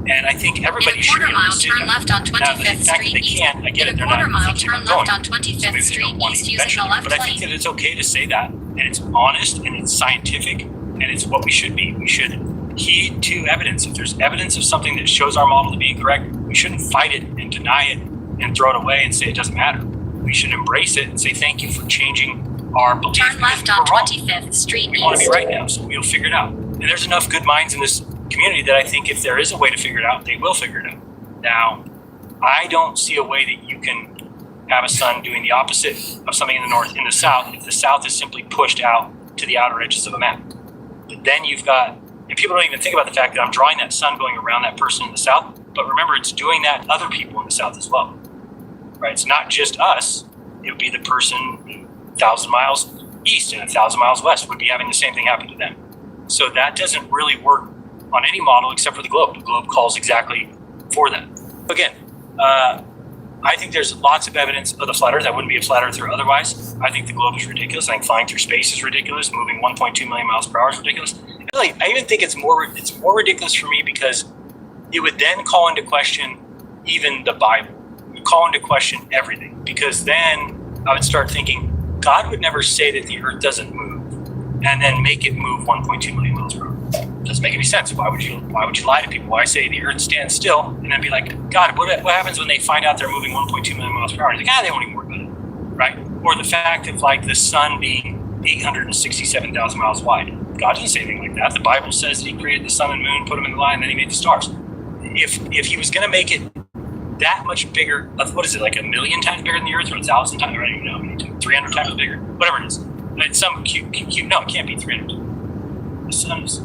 and I think everybody should be able to see turn that. left on Now, the 25th fact that Street they East. can't, I get it, In a they're quarter not mile, thinking turn about left going. on So 25th maybe they Street don't want East to using mention the it. left But I think lane. that it's okay to say that, and it's honest, and it's scientific, and it's what we should be. We should heed to evidence. If there's evidence of something that shows our model to be incorrect, we shouldn't fight it and deny it and throw it away and say it doesn't matter. We should embrace it and say thank you for changing our belief. Turn left on We're wrong. 25th Street We want to be East. right now, so we'll figure it out. And there's enough good minds in this community that I think if there is a way to figure it out, they will figure it out. Now, I don't see a way that you can have a sun doing the opposite of something in the north, in the south, if the south is simply pushed out to the outer edges of a map. But then you've got, and people don't even think about the fact that I'm drawing that sun going around that person in the south, but remember, it's doing that other people in the south as well, right? It's not just us. It would be the person 1,000 miles east and 1,000 miles west would be having the same thing happen to them. So that doesn't really work on any model except for the globe. The globe calls exactly for that. Again, I think there's lots of evidence of the flat Earth. I wouldn't be a flat earther otherwise. I think the globe is ridiculous. I think flying through space is ridiculous. Moving 1.2 million miles per hour is ridiculous. Really, I even think it's more ridiculous for me because it would then call into question even the Bible. It would call into question everything, because then I would start thinking God would never say that the Earth doesn't move and then make it move 1.2 million miles per hour. Doesn't make any sense. Why would you lie to people? Why say the Earth stands still and then be like, God, what happens when they find out they're moving 1.2 million miles per hour? They're like, they won't even worry about it, right? Or the fact of like the sun being 867,000 miles wide. God doesn't say anything like that. The Bible says that He created the sun and moon, put them in the line, and then He made the stars. If He was going to make it that much bigger, what is it, like 1,000,000 times bigger than the Earth, or 1,000 times? I don't even know. 300 times bigger, whatever it is. But it's some cube. No, it can't be 300. The sun is.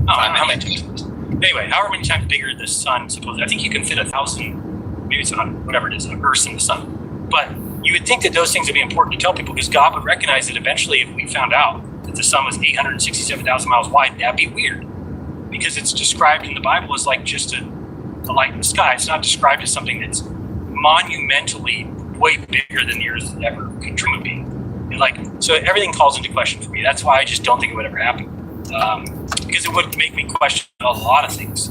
Oh, how many times? Anyway, however many times bigger the sun supposedly. I think you can fit 1,000, maybe it's 100, whatever it is, of Earths in the sun. But you would think that those things would be important to tell people, because God would recognize that eventually, if we found out that the sun was 867,000 miles wide, that'd be weird, because it's described in the Bible as like just a light in the sky. It's not described as something that's monumentally way bigger than the Earth ever could dream of being. And so everything calls into question for me. That's why I just don't think it would ever happen, because it would make me question a lot of things.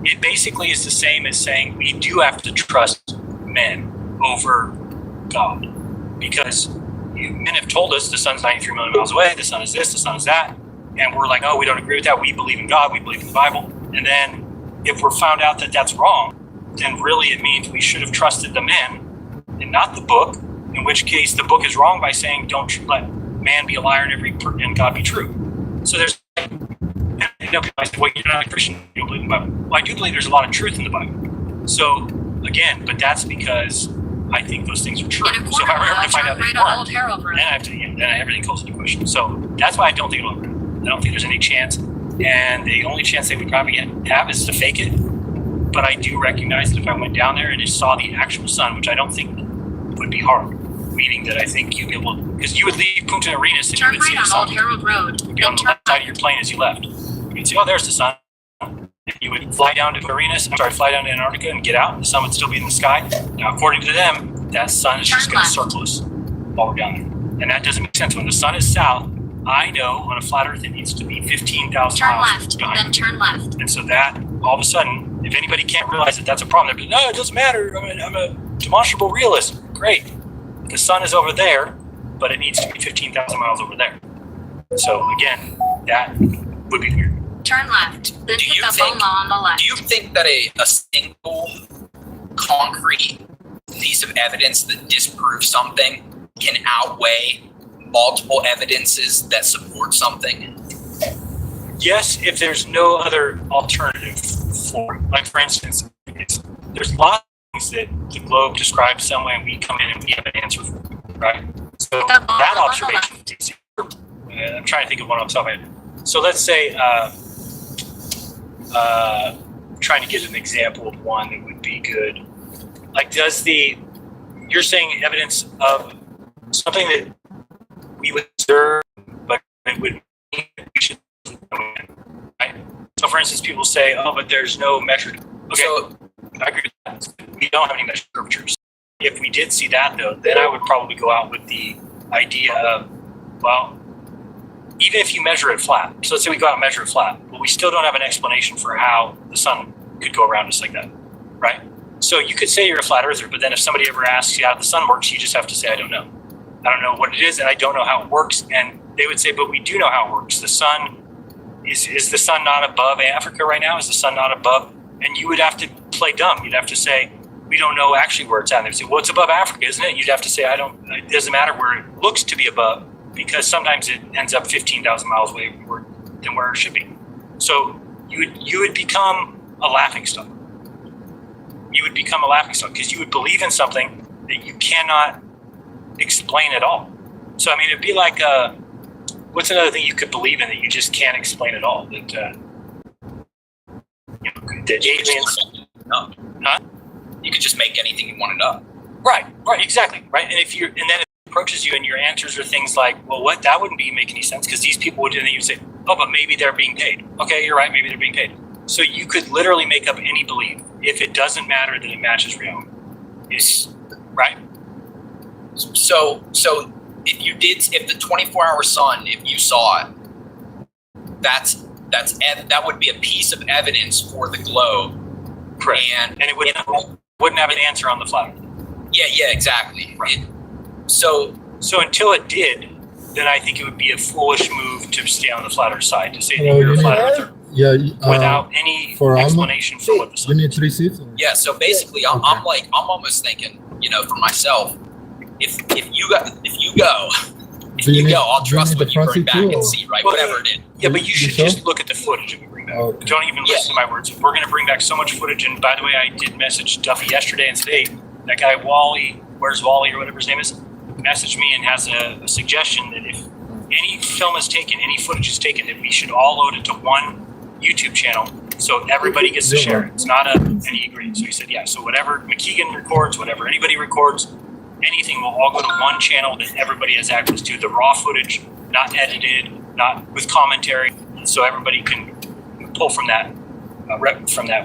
It basically is the same as saying we do have to trust men over God, because men have told us the sun's 93 million miles away, the sun is this, the sun is that, and we're like, oh, we don't agree with that. We believe in God, we believe in the Bible. And then if we're found out that that's wrong, then really it means we should have trusted the men and not the book, in which case the book is wrong by saying don't let man be a liar and God be true. So there's, people say, well, you're not a Christian, you don't believe in the Bible. Well, I do believe there's a lot of truth in the Bible. So again, but that's because I think those things are true. In a So if quarter I were ever mile, to find out turn they right on weren't, Old Harold Road. then I have to, then everything calls into question. So that's why I don't think it'll ever happen. I don't think there's any chance. And the only chance they would probably have is to fake it. But I do recognize that if I went down there and just saw the actual sun, which I don't think would be hard, meaning that I think you'd be able to, because you would leave Punta Arenas and Turn you would see right the on Old sun. Harold Road. You'd be on the left side of your plane as you left. You'd see, oh, there's the sun. And you would fly down to fly down to Antarctica and get out, and the sun would still be in the sky. Now, according to them, that sun is just going to circle us while we're down there. And that doesn't make sense. When the sun is south, I know on a flat Earth it needs to be 15,000 Turn miles left, behind. then turn left. And so that, all of a sudden, if anybody can't realize that that's a problem, they're like, no, it doesn't matter. I'm a demonstrable realist. Great. The sun is over there, but it needs to be 15,000 miles over there. So again, that would be weird. Turn left, then Do pick you up think- Oma on the left. Do you think that a single concrete piece of evidence that disproves something can outweigh multiple evidences that support something? Yes, if there's no other alternative for it. Like, for instance, there's lots of things that the globe describes some way and we come in and we have an answer for it, right? So that observation is easy. I'm trying to think of one off the top of my head. So let's say, trying to get an example of one that would be good. Like, you're saying evidence of something that we would observe, but it would mean that we should, right? So, for instance, people say, "Oh, but there's no measured." Okay, So, I agree with that. We don't have any measured curvatures. If we did see that, though, then I would probably go out with the idea of, well, even if you measure it flat. So let's say we go out and measure it flat, but we still don't have an explanation for how the sun could go around us like that, right? So you could say you're a flat earther, but then if somebody ever asks you how the sun works, you just have to say, I don't know. I don't know what it is, and I don't know how it works. And they would say, but we do know how it works. The sun, is the sun not above Africa right now? Is the sun not above? And you would have to play dumb. You'd have to say, we don't know actually where it's at. And they'd say, well, it's above Africa, isn't it? You'd have to say, it doesn't matter where it looks to be above, because sometimes it ends up 15,000 miles away than where it should be. So you would become a laughingstock. You would become a laughingstock because you would believe in something that you cannot explain at all. So, I mean, it'd be like, what's another thing you could believe in that you just can't explain at all? That, that aliens... No. Huh? You could just make anything you wanted up. Right, exactly, right. And then it approaches you and your answers are things like, well, what? That wouldn't make any sense because these people would, and then you say, oh, but maybe they're being paid. Okay, you're right, maybe they're being paid. So you could literally make up any belief if it doesn't matter that it matches reality. Right? So if the 24-hour sun, if you saw it, that would be a piece of evidence for the globe. Correct. And it wouldn't have an answer on the flat earth. Yeah, exactly. Right. So until it did, then I think it would be a foolish move to stay on the flat earth side, to say that Hello, you're a you flat need- earther Yeah. without any for explanation for what the You sun need is. 3 seats? Or? yeah, so basically, I'm almost thinking, for myself, if you go, Do you need- I'll do trust you need what the you front bring seat back too, and or- see, right? Well, Whatever it is. Yeah, but you You should sure? just look at the footage that we bring back. Okay. Don't even listen to my words. We're going to bring back so much footage. And by the way, I did message Duffy yesterday and today. That guy Wally, where's Wally or whatever his name is, messaged me and has a suggestion that if any film is taken, any footage is taken, that we should all load it to one YouTube channel so everybody gets to share it. It's not any agreement. So he said, yeah. So whatever McKeegan records, whatever anybody records, anything will all go to one channel that everybody has access to. The raw footage, not edited, not with commentary, so everybody can pull from that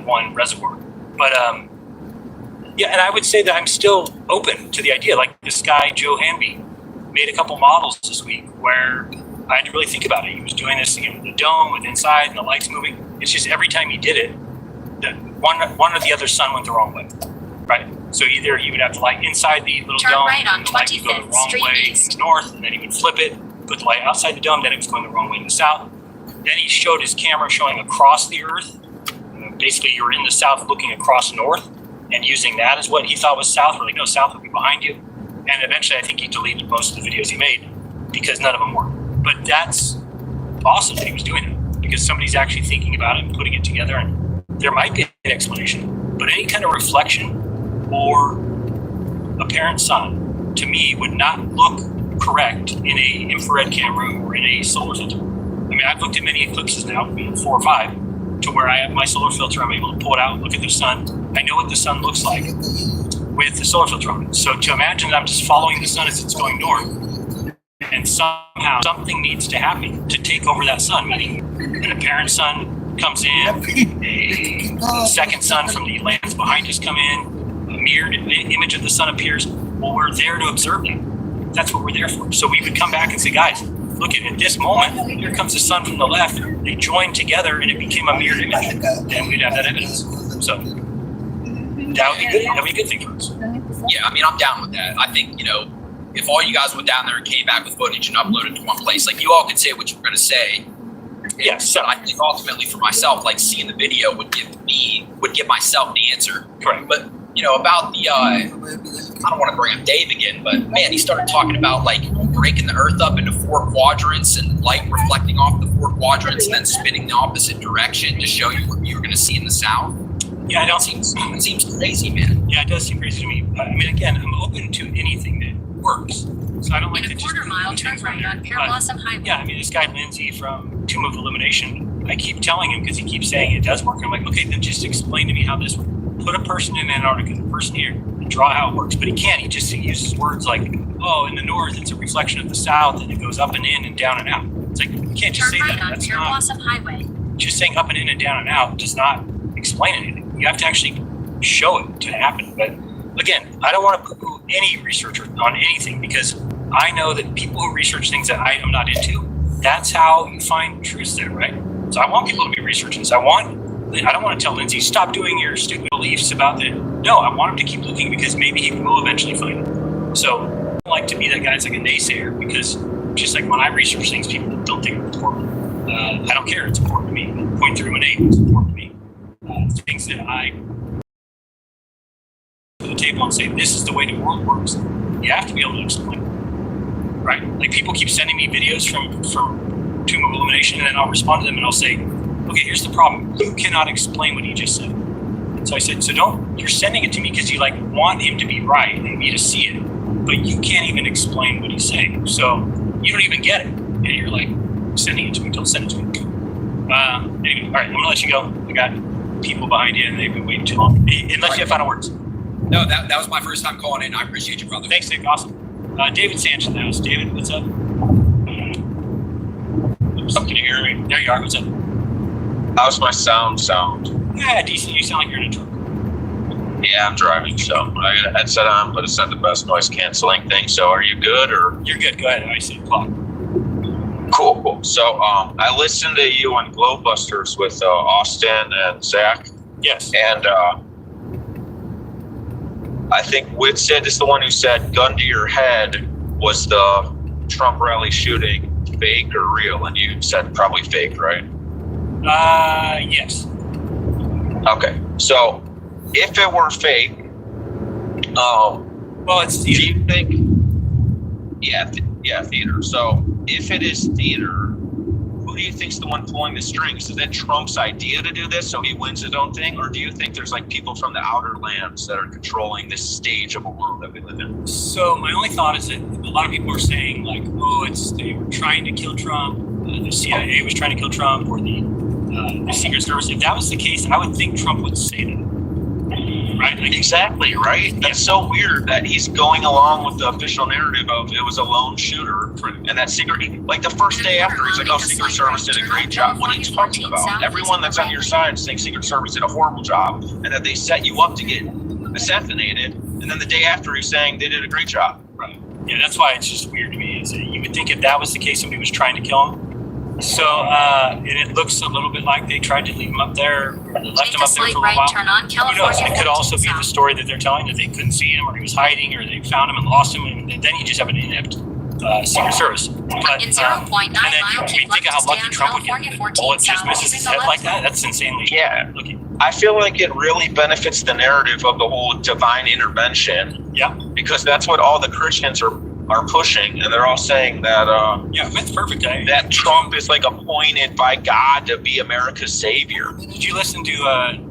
one reservoir. But yeah, and I would say that I'm still open to the idea. Like this guy Joe Hanby made a couple models this week where I had to really think about it. He was doing this, the dome with inside and the lights moving. It's just every time he did it, one or the other sun went the wrong way, right? So either he would have the light inside the little Turn dome, right on and the light would go the 25th wrong Street way East. north, and then he would flip it, put the light outside the dome, then it was going the wrong way in the south. Then he showed his camera showing across the Earth. Basically, you're in the south looking across north and using that as what he thought was south. We're like, no, south would be behind you. And eventually, I think he deleted most of the videos he made because none of them worked. But that's awesome that he was doing it because somebody's actually thinking about it and putting it together. And there might be an explanation, but any kind of reflection or apparent sun, to me, would not look correct in a infrared camera or in a solar filter. I mean, I've looked at many eclipses now, 4 or 5, to where I have my solar filter. I'm able to pull it out, look at the sun. I know what the sun looks like with the solar filter on it. So to imagine that I'm just following the sun as it's going north, and somehow something needs to happen to take over that sun, meaning an apparent sun comes in, a second sun from the lands behind us come in, a mirrored image of the sun appears. Well, we're there to observe that. That's what we're there for. So we would come back and say, guys, look at this moment, here comes the sun from the left. They joined together and it became a mirrored image. And we'd have that evidence. So that would be good. That would be a good thing for us. Yeah, I mean, I'm down with that. I think, if all you guys went down there and came back with footage and uploaded to one place, like you all could say what you were going to say. Yes. But I think ultimately for myself, like seeing the video would give myself the answer. Correct. But, about the I don't want to bring up Dave again, but man, he started talking about like breaking the Earth up into 4 quadrants and light reflecting off the 4 quadrants and then spinning the opposite direction to show you what you were going to see in the south. Yeah, I don't. It seems crazy, man. Yeah, it does seem crazy to me. I mean, again, I'm open to anything that works. So I don't like In to a just quarter mile, turn right on Pear Blossom Highway. yeah, I mean, this guy Lindsay from Tomb of Illumination, I keep telling him because he keeps saying it does work. I'm like, okay, then just explain to me how this works. Put a person in Antarctica, a person here, and draw how it works. But he can't. He just uses words like, oh, in the north, it's a reflection of the south, and it goes up and in and down and out. It's like, you can't just Turn say right that. on That's Pear not, Blossom Highway. just saying up and in and down and out does not explain anything. You have to actually show it to happen. But again, I don't want to poo-poo any researcher on anything because I know that people who research things that I am not into, that's how you find truths there, right? So I want people to be researching this. I don't want to tell Lindsay, stop doing your stupid beliefs about it. No, I want him to keep looking because maybe he will eventually find it. So I don't like to be that guy that's like a naysayer because just like when I research things, people don't think it's important. I don't care. It's important to me. 0.318 is important to me. Things that I to the table and say, this is the way the world works. You have to be able to explain it. Right? Like people keep sending me videos from Tomb of Illumination and then I'll respond to them and I'll say, okay, here's the problem. You cannot explain what he just said. So I said, you're sending it to me because you like want him to be right and me to see it, but you can't even explain what he's saying. So you don't even get it. And you're like sending it to me. Don't send it to me. Anyway, all right, I'm gonna let you go. I got people behind you and they've been waiting too long. Unless you have final words. No, that was my first time calling in. I appreciate you, brother. Thanks, Nick. Awesome. David Sanchez in the house. David, what's up? Oops, can you hear me? There you are. What's up? How's my sound? Yeah, decent. You sound like you're in a truck. Yeah, I'm driving, so I got a headset on, but it's not the best noise canceling thing. So are you good or? You're good. Go ahead. I see the clock. Cool. So I listened to you on Globebusters with Austin and Zach, Yes. and I think Whitsitt is the one who said gun to your head was the Trump rally shooting fake or real, and you said probably fake, right? Yes. Okay. So if it were fake, Well, it's do you think? Yeah, theater. So if it is theater, who do you think's the one pulling the strings? Is it Trump's idea to do this so he wins his own thing, or do you think there's like people from the outer lands that are controlling this stage of a world that we live in? So my only thought is that a lot of people are saying like, oh, they were trying to kill Trump. The CIA was trying to kill Trump, or the Secret Service. If that was the case, I would think Trump would say that. Right? Like, Exactly, right? That's so weird that he's going along with the official narrative of it was a lone shooter, and that secret, like the first day after, he's like, oh, Secret Service did a great job. What are you talking about? Everyone that's on your side is saying Secret Service did a horrible job, and that they set you up to get assassinated, and then the day after he's saying they did a great job. Right. Yeah, that's why it's just weird to me. Is that you would think if that was the case, somebody was trying to kill him. So, and it looks a little bit like they tried to leave him up there, or they left him Take a up there slight for a right while. turn on Who knows? California It could also be 14 the South. story that they're telling, that they couldn't see him, or he was hiding, or they found him and lost him, and then you just have an inept Secret Service. But, In 0.9 and then mile, I keep mean, think left of how to stay lucky on Trump would get. California The 14 bullet just South. misses his Using the head left like that. That's insanely Yeah. looking. I feel like it really benefits the narrative of the whole divine intervention, Yeah. because that's what all the Christians are pushing, and they're all saying that Yeah, that's perfect. that Trump is like appointed by God to be America's savior. Did you listen to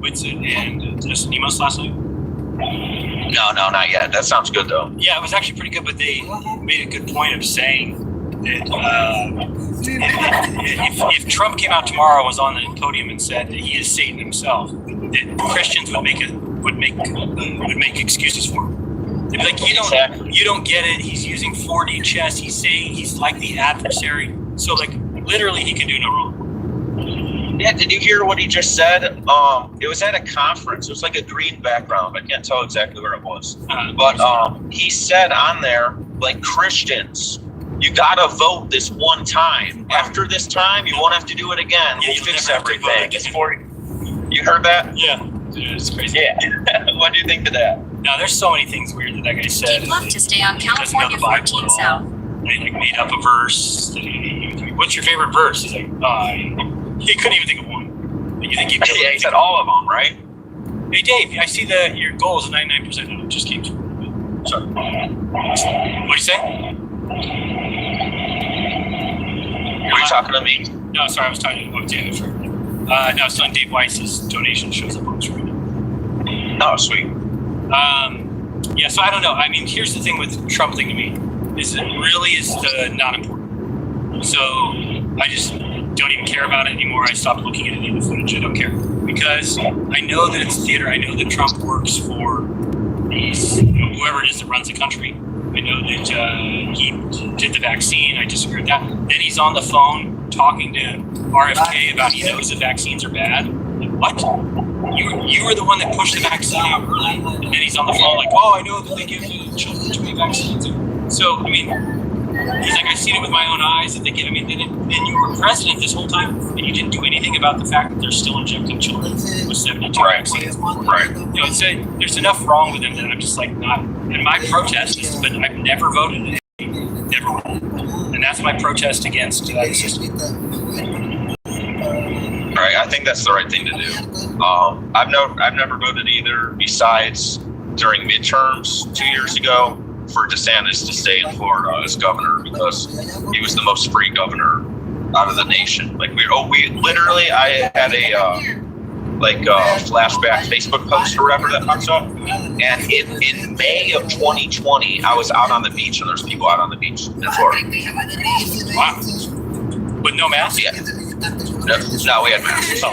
Whitsitt and Justin Emos last night? No, not yet. That sounds good though. Yeah, it was actually pretty good, but they made a good point of saying that if Trump came out tomorrow, was on the podium and said that he is Satan himself, that Christians would make excuses for him. They'd be like, you don't get it. He's using 4D chess. He's saying he's like the adversary. So like literally, he can do no wrong. Yeah, did you hear what he just said? It was at a conference. It was like a green background. I can't tell exactly where it was. But he said on there, like, Christians, you gotta vote this one time. After this time, you won't have to do it again. Yeah, We'll you'll fix never have to vote everything. again. It's for you heard that? Yeah, it's crazy. Yeah. What do you think of that? Now, there's so many things weird that guy said. Keep left to stay on He doesn't know California the Bible at 14 all. South. He like made up a verse. What's your favorite verse? He's like, he couldn't even think of one. You think he'd be able to Yeah, he think said of- all of them, right? Hey Dave, I see that your goal is 99%. No, it just came through. Sorry. What'd you say? Were you talking to me? No, sorry, I was talking to no, I was telling Dave Weiss's donation shows up on the screen. Oh, sweet. Yeah, so I don't know. I mean, here's the thing with Trump thing to me is it really is not important. So I just don't even care about it anymore. I stopped looking at any of the footage. I don't care because I know that it's theater. I know that Trump works for whoever it is that runs the country. I know that he did the vaccine. I disagree with that. Then he's on the phone talking to RFK about he knows the vaccines are bad. Like, what? You were the one that pushed the vaccine out early, and then he's on the phone like, oh, I know that they give the children too many vaccines. So, I mean, he's like, I've seen it with my own eyes that they give. I mean, then you were president this whole time, and you didn't do anything about the fact that they're still injecting children with 72 vaccines. Right. You know, there's enough wrong with him that I'm just like not. And my protest is, but I've never voted, never will, and that's my protest against the system. Right, I think that's the right thing to do. I've never voted either. Besides, during midterms 2 years ago, for DeSantis to stay in Florida as governor because he was the most free governor out of the nation. Like I had a flashback Facebook post or whatever that pops up. And in May of 2020, I was out on the beach, and there's people out on the beach in Florida. Wow. With no mask? Yeah. No, we had masks.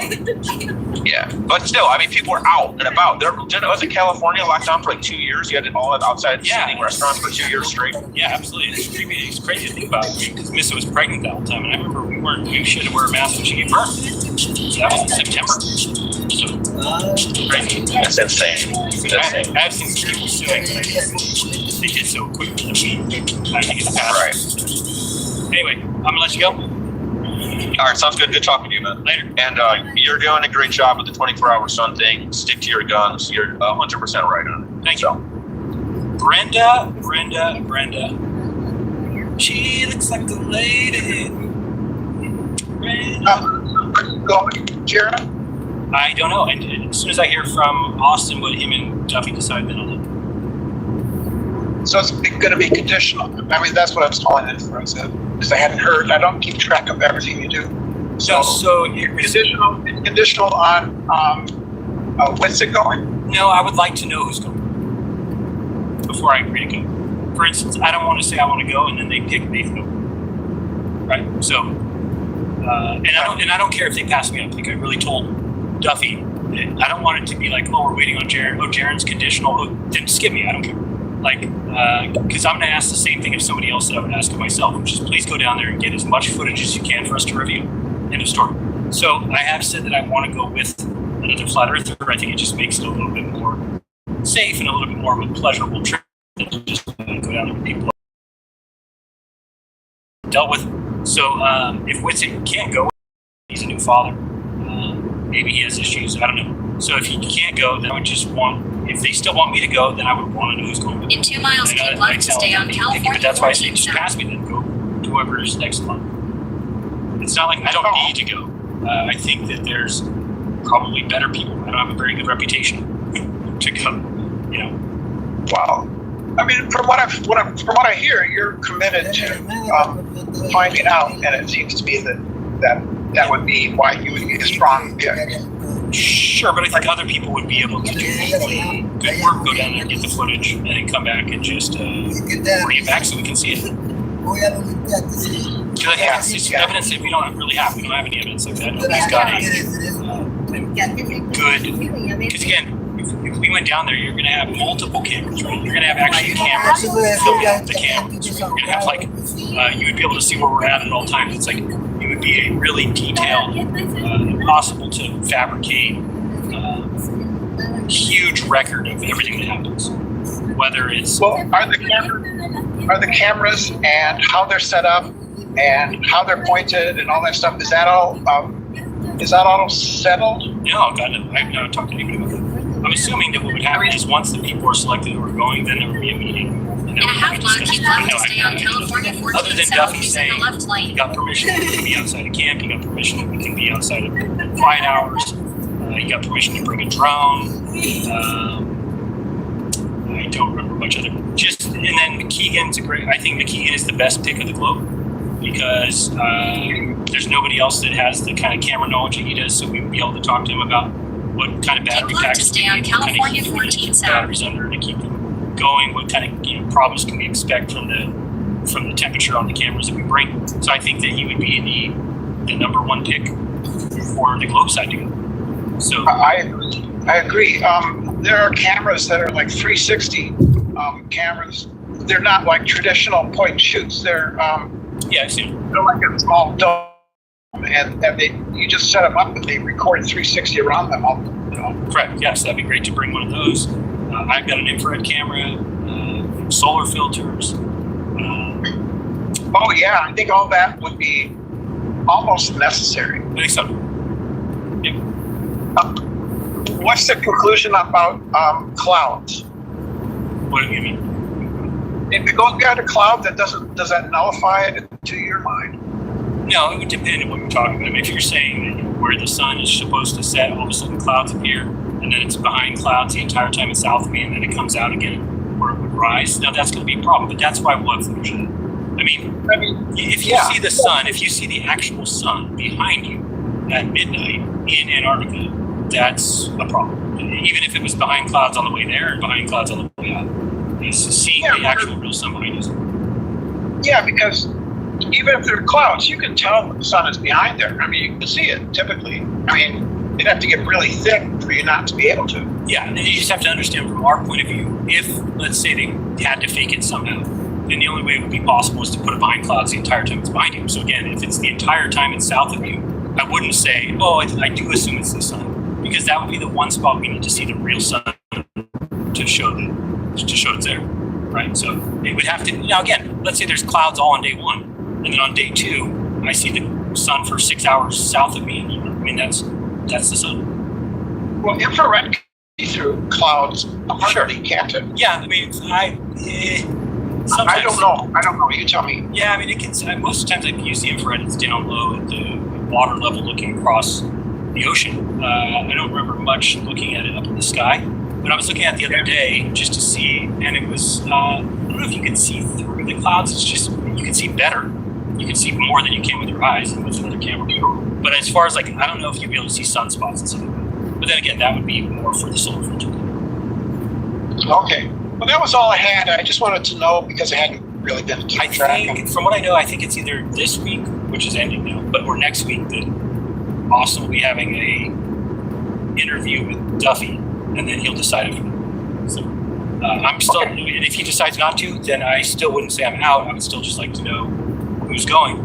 Yeah, but still, I mean, people were out and about. Was it California locked down for like 2 years? You had all outside seating restaurants for 2 years straight. Yeah, absolutely. It's crazy to think about because Missa was pregnant that whole time, and I remember we should have wear a mask when she gave birth. So that was in September. So crazy. That's insane. I've seen some people suing, but they did so quickly. I think it's past. Right. Anyway, I'm gonna let you go. All right, sounds good. Good talking to you, man. Later. And you're doing a great job with the 24-hour sun thing. Stick to your guns. You're 100% right on it. Thank you. Brenda. She looks like a lady. Jared? I don't know. And as soon as I hear from Austin what him and Duffy decide, then I'll know. So it's going to be conditional. I mean, that's what I was calling it for. Because I hadn't heard. I don't keep track of everything you do. So conditional on when's it going? No, I would like to know who's going before I agree to go. For instance, I don't want to say I want to go and then they pick Nathan over. Right? So, and I don't care if they pass me up. Like I really told Duffy, I don't want it to be like, oh, we're waiting on Jaron. Oh, Jaron's conditional. Oh, then skip me. I don't care. Like, because I'm going to ask the same thing of somebody else that I would ask of myself, which is please go down there and get as much footage as you can for us to review. End of story. So I have said that I want to go with another flat earther. I think it just makes it a little bit more safe and a little bit more of a pleasurable trip than just go down there with people dealt with. So if Whitsitt can't go, he's a new father. Maybe he has issues. I don't know. So if he can't go, then I would just want. If they still want me to go, then I would want to know who's going with me. In 2 miles, And, keep I left to tell stay them, on but California. that's why I say 14 just south. pass me, then go to whoever's next month. It's not like I don't need to go. I think that there's probably better people. I don't have a very good reputation to go. You know. Wow. I mean, from what I hear, you're committed to finding out, and it seems to me that would be why you would be a strong pick. Sure, but I think other people would be able to do good work, go down there, get the footage, and then come back and just bring it back so we can see it. Because I think it's evidence that we don't really have. We don't have any evidence like that. Nobody's got a good. Because again, if we went down there, you're going to have multiple cameras, right? You're going to have actually cameras filming the cameras. You're going to have like you would be able to see where we're at all times. It's like it would be a really detailed, impossible to fabricate, huge record of everything that happens. Whether it's Well, are the cameras and how they're set up and how they're pointed and all that stuff? Is that all settled? no, I've not talked to anybody about that. I'm assuming that what would happen is once the people are selected who are going, then there would be a meeting. And In then a we half would mile, discuss. keep left No, to stay on California 14 Other than south. Duffy Use saying the left you lane. got permission to be outside of camp, you got permission that we can be outside of flight hours, you got permission to bring a drone. I don't remember much other. And then McKeegan's I think McKeegan is the best pick of the globe because there's nobody else that has the kind of camera knowledge that he does, so we would be able to talk to him about what kind of battery Keep left packs to stay on California 14 South. batteries under to keep them going. What kind of problems can we expect from the temperature on the cameras that we bring? So I think that he would be the number one pick for the globe side to go. So I agree. There are cameras that are like 360 cameras. They're not like traditional point and shoots. They're yeah, I've seen they're like a small dome, and you just set them up and they record 360 around them. correct. Yes, that'd be great to bring one of those. I've got an infrared camera, solar filters. Oh yeah, I think all that would be almost necessary. I think so. Yep. What's the conclusion about clouds? What do you mean? If you go get a cloud, does that nullify it to your mind? No, it would depend on what you're talking about. I mean, if you're saying that where the sun is supposed to set, all of a sudden clouds appear, and then it's behind clouds the entire time it's south of me, and then it comes out again where it would rise. Now that's going to be a problem, but that's why we'll have fusion. I mean, if you see the sun, if you see the actual sun behind you at midnight in Antarctica, that's a problem. Even if it was behind clouds on the way there and behind clouds on the way out, it's seeing the actual real sun behind us. Yeah, because even if there are clouds, you can tell the sun is behind there. I mean, you can see it typically. I mean, it'd have to get really thick for you not to be able to. Yeah, and you just have to understand from our point of view, if, let's say, they had to fake it somehow, then the only way it would be possible is to put it behind clouds the entire time it's behind you. So again, if it's the entire time it's south of you, I wouldn't say, oh, I do assume it's the sun, because that would be the one spot we need to see the real sun to show it's there, right? So it would have to, now again, let's say there's clouds all on day one, and then on day two, I see the sun for 6 hours south of me. I mean, that's the sun. Well, infrared can see through clouds hardly, can't it? Yeah, I mean, sometimes, I don't know. You tell me. Yeah, I mean, it can. Most times I use the infrared. It's down low at the water level, looking across the ocean. I don't remember much looking at it up in the sky, but I was looking at it the other day just to see, and it was. I don't know if you can see through the clouds. It's just you can see better. You can see more than you can with your eyes and with another camera. But as far as like, I don't know if you'd be able to see sunspots and stuff like that. But then again, that would be more for the solar filter. Okay. Well, that was all I had. I just wanted to know because I hadn't really been keeping track. I think, from what I know, I think it's either this week, which is ending now, or next week that Austin will be having a interview with Duffy, and then he'll decide if. So I'm still, and if he decides not to, then I still wouldn't say I'm out. I would still just like to know who's going,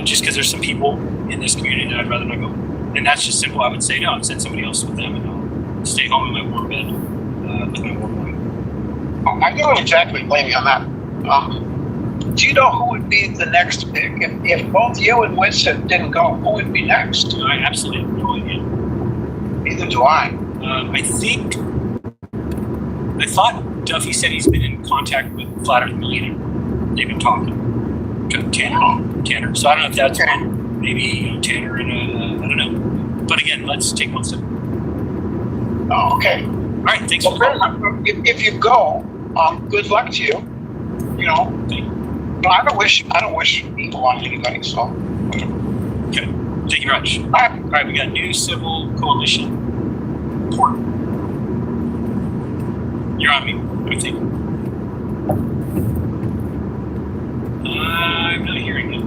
just because there's some people in this community that I'd rather not go. And that's just simple. I would say no, I'd send somebody else with them, and I'll stay home in my warm bed with my warm wine. I don't exactly blame you on that. Do you know who would be the next pick? If both you and Winston didn't go, who would be next? I absolutely have no idea. Neither do I. I thought Duffy said he's been in contact with Flat Earth Millionaire. They've been talking to Tanner. So I don't know if that's one. Maybe Tanner and I don't know. But again, let's take one step. Oh, okay. All right, thanks Well, for calling. if you go, good luck to you. You know, but I don't wish evil on anybody. So. Okay, thank you very much. All right. All right, we got New Civil Coalition report. You're on mute, I think. I'm not hearing it.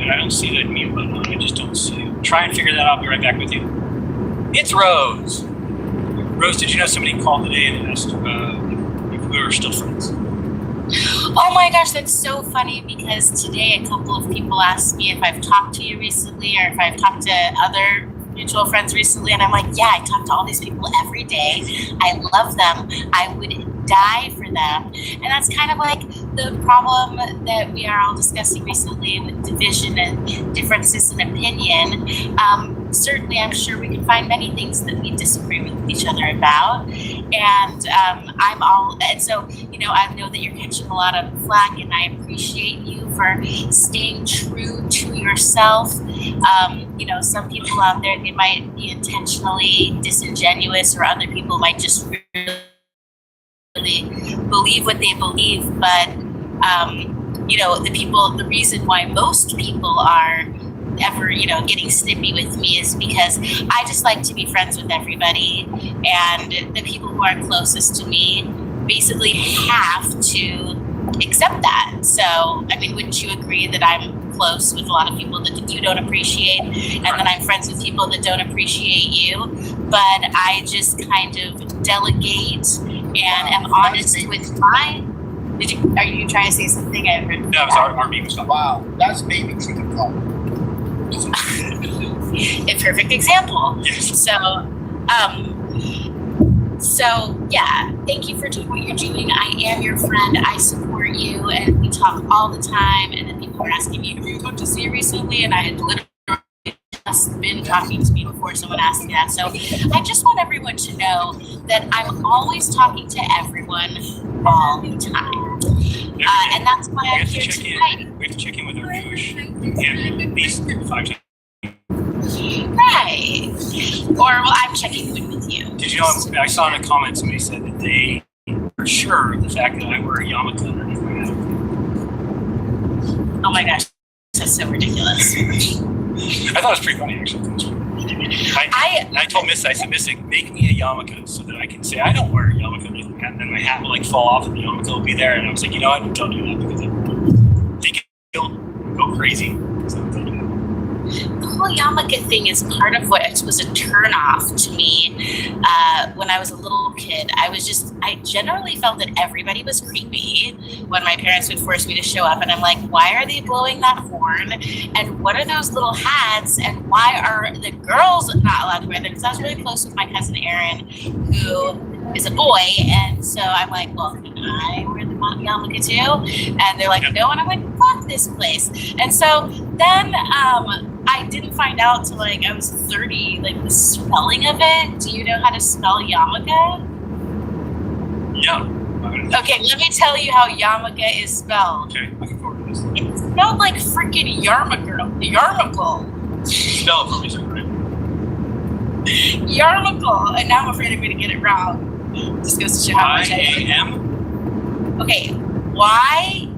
And I don't see the mute button on. I just don't see it. Try and figure that out. I'll be right back with you. It's Rose. Rose, did you know somebody called today and asked if we were still friends? Oh my gosh, that's so funny because today a couple of people asked me if I've talked to you recently or if I've talked to other mutual friends recently, and I'm like, yeah, I talk to all these people every day. I love them. I would die for them. And that's kind of like the problem that we are all discussing recently with division and differences in opinion. Certainly, I'm sure we can find many things that we disagree with each other about. And so, I know that you're catching a lot of flack, and I appreciate you for staying true to yourself. Some people out there, they might be intentionally disingenuous, or other people might just really believe what they believe, but the reason why most people are ever, getting snippy with me is because I just like to be friends with everybody, and the people who are closest to me basically have to accept that. So, I mean, wouldn't you agree that I'm close with a lot of people that you don't appreciate, and then I'm friends with people that don't appreciate you, but I just kind of delegate and am honest with my. Are you trying to say something? I heard. No, it was our meeting was Wow, that's baby chicken call. A perfect example. Yes. So yeah, thank you for doing what you're doing. I am your friend. I support you, and we talk all the time. And then people were asking me, "Have you talked to C recently?" And I had literally just been talking to me before someone asked me that. So I just want everyone to know that I'm always talking to everyone all the time, and that's why I'm here tonight. We have to check in with our Jewish family at least 5 times. Right. Or, well, I'm checking in with you. Did you know, I saw in a comment somebody said that they are sure of the fact that I wear a yarmulke underneath my hat. Oh my gosh, that's so ridiculous. I thought it was pretty funny, actually. I told Miss, I said, Miss, make me a yarmulke so that I can say I don't wear a yarmulke underneath my hat, and then my hat will fall off and the yarmulke will be there. And I was like, you know what, don't do that because I think it'll go crazy. So don't do that. The whole yarmulke thing is part of what was a turnoff to me when I was a little kid. I generally felt that everybody was creepy when my parents would force me to show up, and I'm like, why are they blowing that horn? And what are those little hats? And why are the girls not allowed to wear them? Because I was really close with my cousin Aaron, who is a boy, and so I'm like, well, can I wear the yarmulke too? And they're like, no, and I'm like, fuck this place. And so then I didn't find out till like I was 30, like the spelling of it. Do you know how to spell yarmulke? Yeah. Okay, let me tell you how yarmulke is spelled. Okay, looking forward to this. It's spelled like freaking yarmulke. Spell it for me, sir. Yarmulke, and now I'm afraid I'm going to get it wrong. Just goes to show how much I Y-A-M? Okay, Y-A-R-M.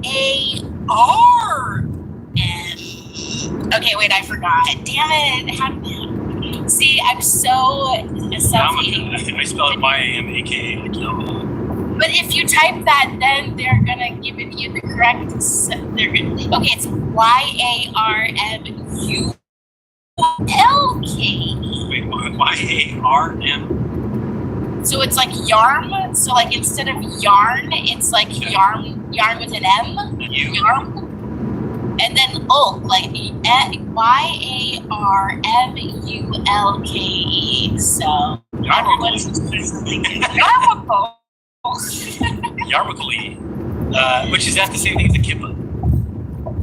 Okay, wait, I forgot. Damn it. See, I'm so self-hating. Yarmulke. I spell it Y-A-M-A-K-A, like Yamaha. But if you type that, then they're going to give it you the correct. Okay, it's Y-A-R-M-U-L-K. Wait, Y-A-R-M? So it's like yarm. So like instead of yarn, it's like yarn with an M. Yarm. And then like Y-A-R-M-U-L-K-E. So everyone's yarmulke. Yarmulke. Which is that the same thing as a kippah?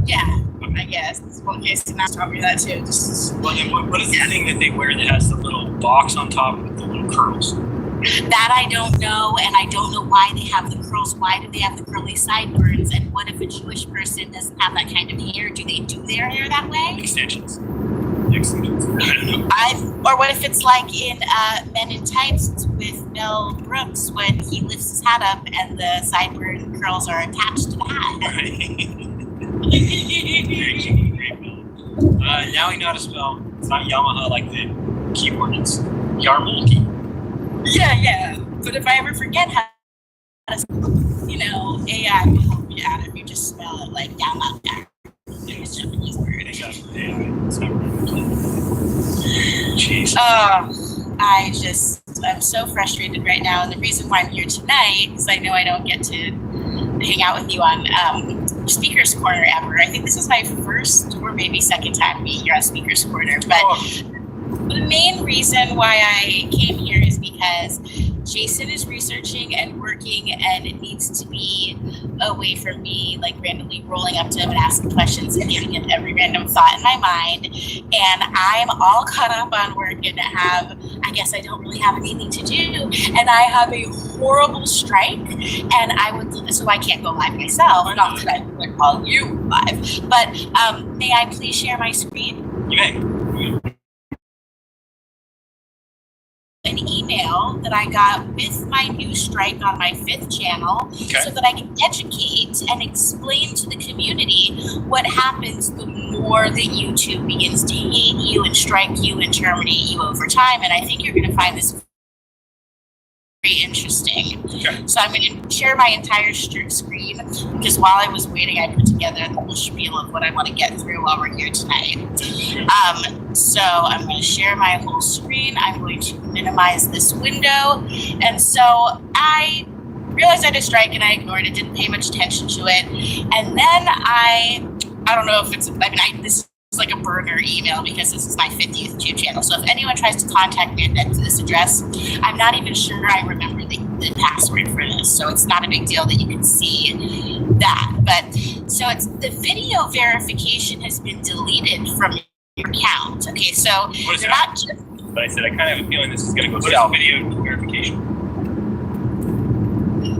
Yeah, I guess. One case did not taught me that too. Well, then what is the thing that they wear that has the little box on top with the little curls? That I don't know, and I don't know why they have the curls. Why do they have the curly sideburns? And what if a Jewish person doesn't have that kind of hair? Do they do their hair that way? Extensions. I don't know. Or what if it's like in Men in Tights with Mel Brooks when he lifts his hat up and the sideburn curls are attached to the hat? Now we know how to spell. It's not Yamaha like the keyboard. It's Yarmulke. Yeah. But if I ever forget how to spell, AI will help me out if you just spell it like down that there. It's a Japanese word. Exactly. It's not really. Jeez. I'm so frustrated right now, and the reason why I'm here tonight is I know I don't get to hang out with you on Speaker's Corner ever. I think this is my first or maybe second time being here on Speaker's Corner, but the main reason why I came here is because Jason is researching and working, and it needs to be away from me like randomly rolling up to him and asking questions and giving him every random thought in my mind. And I'm all caught up on work and I guess I don't really have anything to do. And I have a horrible strike, and so I can't go live myself. Not that I would call you live, but may I please share my screen? You may. An email email that I got with my new strike on my 5th channel so that I can educate and explain to the community what happens the more that YouTube begins to hate you and strike you and terminate you over time. And I think you're going to find this very interesting. Okay. So I'm going to share my entire screen because while I was waiting, I put together the whole spiel of what I want to get through while we're here tonight. So I'm going to share my whole screen. I'm going to minimize this window. And so I realized I had a strike and I ignored it, didn't pay much attention to it. And then I don't know if it's, this is like a burner email because this is my 5th YouTube channel. So if anyone tries to contact me at this address, I'm not even sure I remember the password for this. So it's not a big deal that you can see that. But so it's the video verification has been deleted from your account. Okay, so What is you're that? not just But I said I kind of have a feeling this is going to go south. Video verification.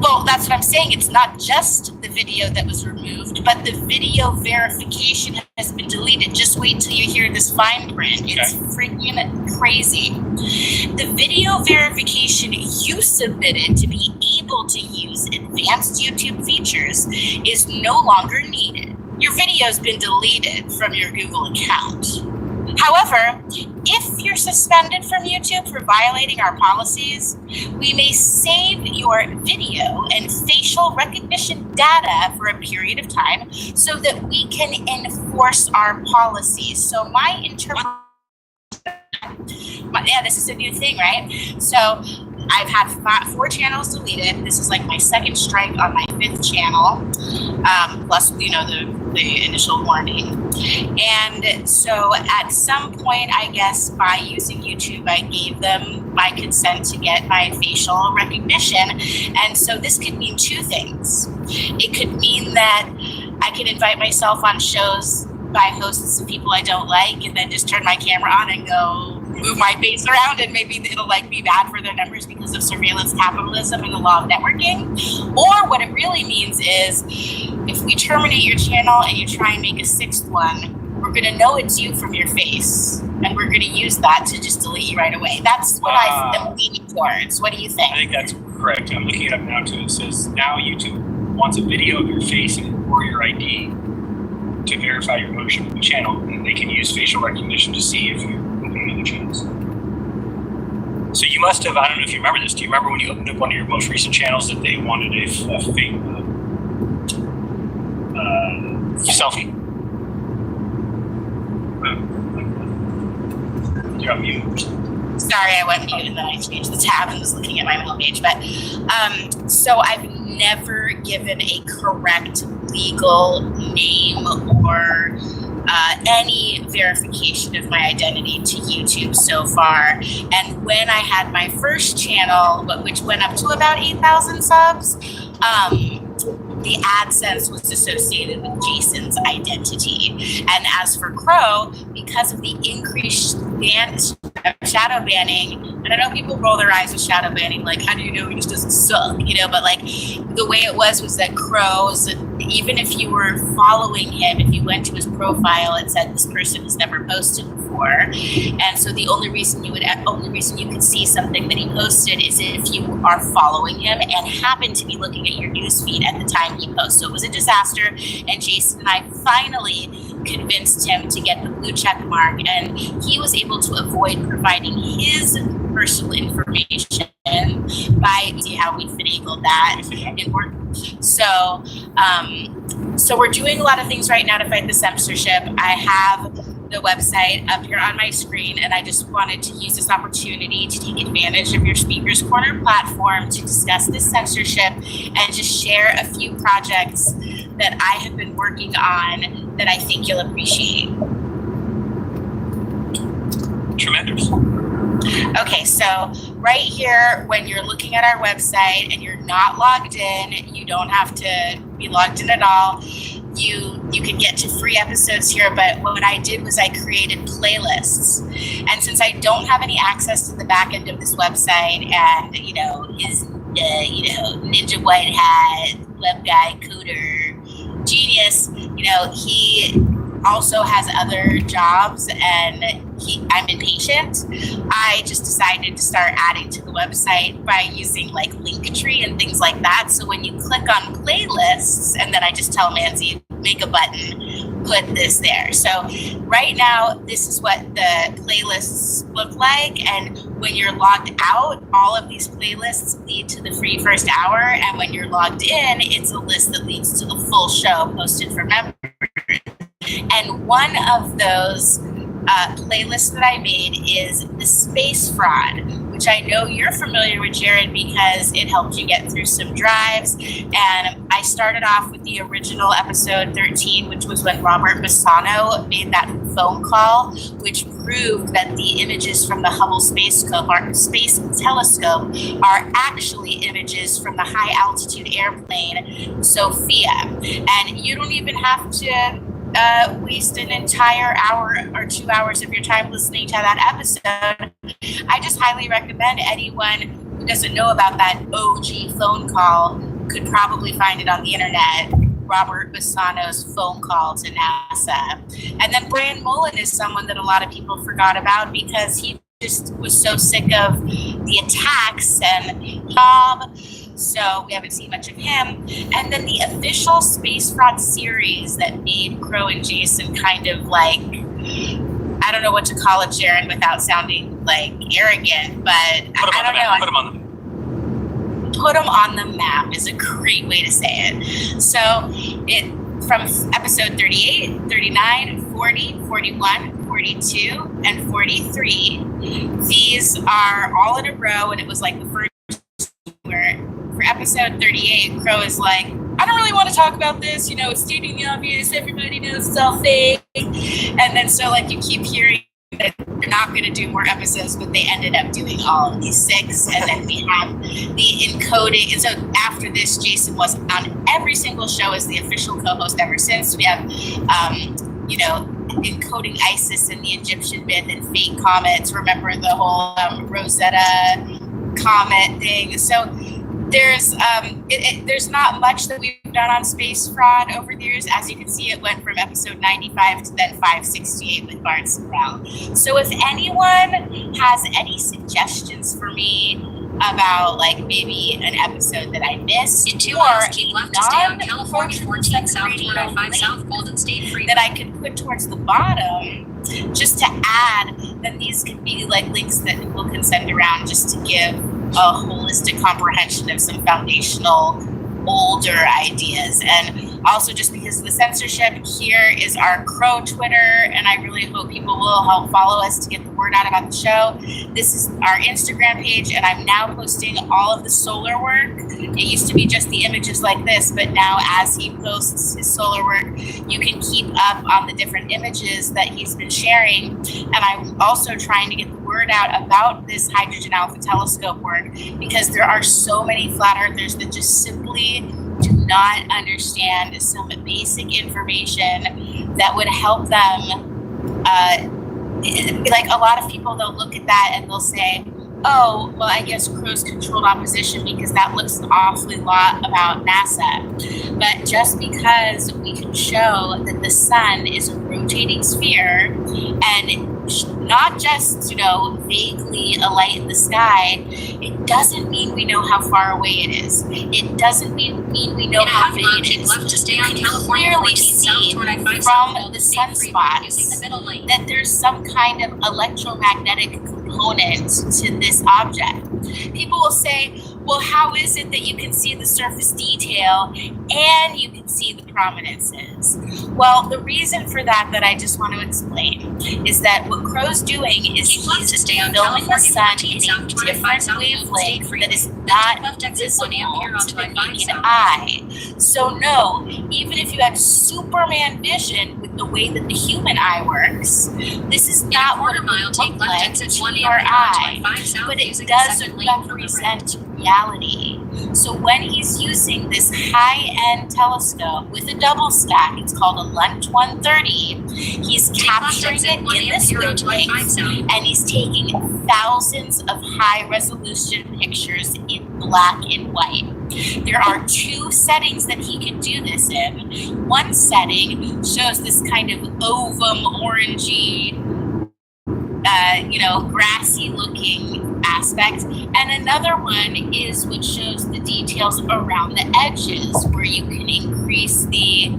Well, that's what I'm saying. It's not just the video that was removed, but the video verification has been deleted. Just wait till you hear this fine print. It's freaking crazy. The video verification you submitted to be able to use advanced YouTube features is no longer needed. Your video's been deleted from your Google account. However, if you're suspended from YouTube for violating our policies, we may save your video and facial recognition data for a period of time so that we can enforce our policies. So my this is a new thing, right? So I've had 4 channels deleted. This is like my 2nd strike on my 5th channel, plus, the initial warning. And so at some point, I guess, by using YouTube, I gave them my consent to get my facial recognition. And so this could mean 2 things. It could mean that I can invite myself on shows by hosts of people I don't like and then just turn my camera on and go move my face around, and maybe it'll be bad for their numbers because of surveillance capitalism and the law of networking. Or what it really means is if we terminate your channel and you try and make a 6th one, we're going to know it's you from your face, and we're going to use that to just delete you right away. That's what I am leaning towards. What do you think? I think that's correct. I'm looking it up now too. It says now YouTube wants a video of your face or your ID to verify your ownership of the channel, and they can use facial recognition to see if you're opening other channels. So you must have, I don't know if you remember this, do you remember when you opened up one of your most recent channels that they wanted a fake selfie? You're on mute. Sorry, I went mute and then I changed the tab and was looking at my homepage. But so I've never given a correct legal name or any verification of my identity to YouTube so far. And when I had my first channel, which went up to about 8,000 subs, the AdSense was associated with Jason's identity. And as for Crow, because of the increased shadow banning, and I know people roll their eyes with shadow banning, like, how do you know he just doesn't suck, but like the way it was that Crow's, even if you were following him, if you went to his profile, it said this person has never posted before. And so the only reason you could see something that he posted is if you are following him and happen to be looking at your newsfeed at the time he posts. So it was a disaster, and Jason and I finally convinced him to get the blue check mark, and he was able to avoid providing his personal information by see how we finagled that. So we're doing a lot of things right now to fight the censorship. I have the website up here on my screen, and I just wanted to use this opportunity to take advantage of your Speakers Corner platform to discuss this censorship and just share a few projects that I have been working on that I think you'll appreciate. Tremendous. Okay, so right here, when you're looking at our website and you're not logged in, you don't have to be logged in at all. You can get to free episodes here, but what I did was I created playlists. And since I don't have any access to the back end of this website, and his Ninja White Hat, web guy, coder, genius, he also has other jobs and I'm impatient, I just decided to start adding to the website by using like Linktree and things like that. So when you click on playlists, and then I just tell Manzi, make a button, put this there. So right now, this is what the playlists look like. And when you're logged out, all of these playlists lead to the free first hour. And when you're logged in, it's a list that leads to the full show posted for members. And one of those playlists that I made is the Space Fraud, which I know you're familiar with, Jared, because it helped you get through some drives. And I started off with the original episode 13, which was when Robert Bassano made that phone call, which proved that the images from the Hubble Space Telescope are actually images from the high altitude airplane Sophia. And you don't even have to waste an entire hour or 2 hours of your time listening to that episode. I just highly recommend anyone who doesn't know about that OG phone call could probably find it on the internet. Robert Bassano's phone call to NASA. And then Brian Mullen is someone that a lot of people forgot about because he just was so sick of the attacks and Bob. So we haven't seen much of him. And then the official Space Fraud series that made Crow and Jason kind of like, I don't know what to call it, Jaron, without sounding like arrogant, but I don't know. Put them on the Put them on the map is a great way to say it. So it from episode 38, 39, 40, 41, 42, and 43. These are all in a row, and it was like the first where for episode 38, Crow is like, I don't really want to talk about this, it's stating the obvious, everybody knows it's all fake. And then so like you keep hearing that they're not going to do more episodes, but they ended up doing all of these 6. And then we have the encoding. And so after this, Jason was on every single show as the official co-host ever since. We have, encoding Isis and the Egyptian myth and fake comets. Remember the whole Rosetta comet thing. So there's not much that we've done on Space Fraud over the years. As you can see, it went from episode 95 to then 568 with Bart Sorrell. So if anyone has any suggestions for me about like maybe an episode that I missed, In 2 or miles, keep left to stay on non- California 14 South 405 South Golden State Freeway. that I could put towards the bottom just to add, then these could be like links that people can send around just to give a holistic comprehension of some foundational older ideas. And also just because of the censorship, here is our Crow Twitter, and I really hope people will help follow us to get the word out about the show. This is our Instagram page, and I'm now posting all of the solar work. It used to be just the images like this, but now as he posts his solar work, you can keep up on the different images that he's been sharing. And I'm also trying to get the word out about this hydrogen alpha telescope work, because there are so many flat earthers that just simply do not understand some basic information that would help them. Like a lot of people, they'll look at that and they'll say, oh, well, I guess Crow's controlled opposition because that looks an awfully lot about NASA. But just because we can show that the sun is a rotating sphere and not just, vaguely a light in the sky, it doesn't mean we know how far away it is. It doesn't mean we know how big it is. Left to stay You on can California clearly 14 see South 495 South from Golden the State Freeway using the sunspots middle lane. that there's some kind of electromagnetic component to this object. People will say, well, how is it that you can see the surface detail and you can see the prominences? Well, the reason for that I just want to explain is that what Crow's doing is Keep left to he's stay on filming the California sun 14 in South a 405 different South Golden State wavelength Freeway. that is Left not exit 1 visible Ampere to onto the I-5 naked South. eye. So no, even if you have Superman vision with the way that the human eye works, this is In a not what quarter it mile, would take look left like exit to 1 our Ampere eye. onto I-5 South But it using the does second lane from the right. represent reality. So when he's using this high-end telescope with a double stack, it's called a Lunt 130, he's capturing it in this wavelength, and he's taking thousands of high-resolution pictures in black and white. There are two settings that he can do this in. One setting shows this kind of ovum orangey, grassy looking aspect. And another one is what shows the details around the edges where you can increase the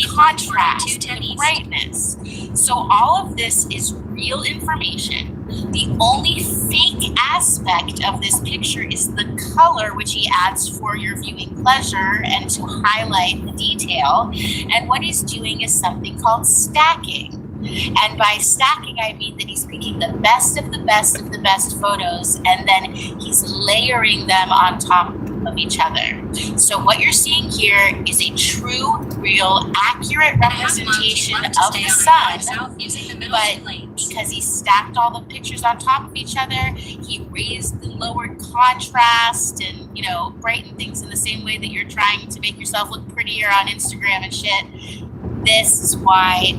contrast and brightness. So all of this is real information. The only fake aspect of this picture is the color, which he adds for your viewing pleasure and to highlight the detail. And what he's doing is something called stacking. And by stacking, I mean that he's picking the best of the best of the best photos, and then he's layering them on top of each other. So what you're seeing here is a true, real, accurate representation of the sun, but because he stacked all the pictures on top of each other, he raised the lowered contrast and, brightened things in the same way that you're trying to make yourself look prettier on Instagram and shit. This is why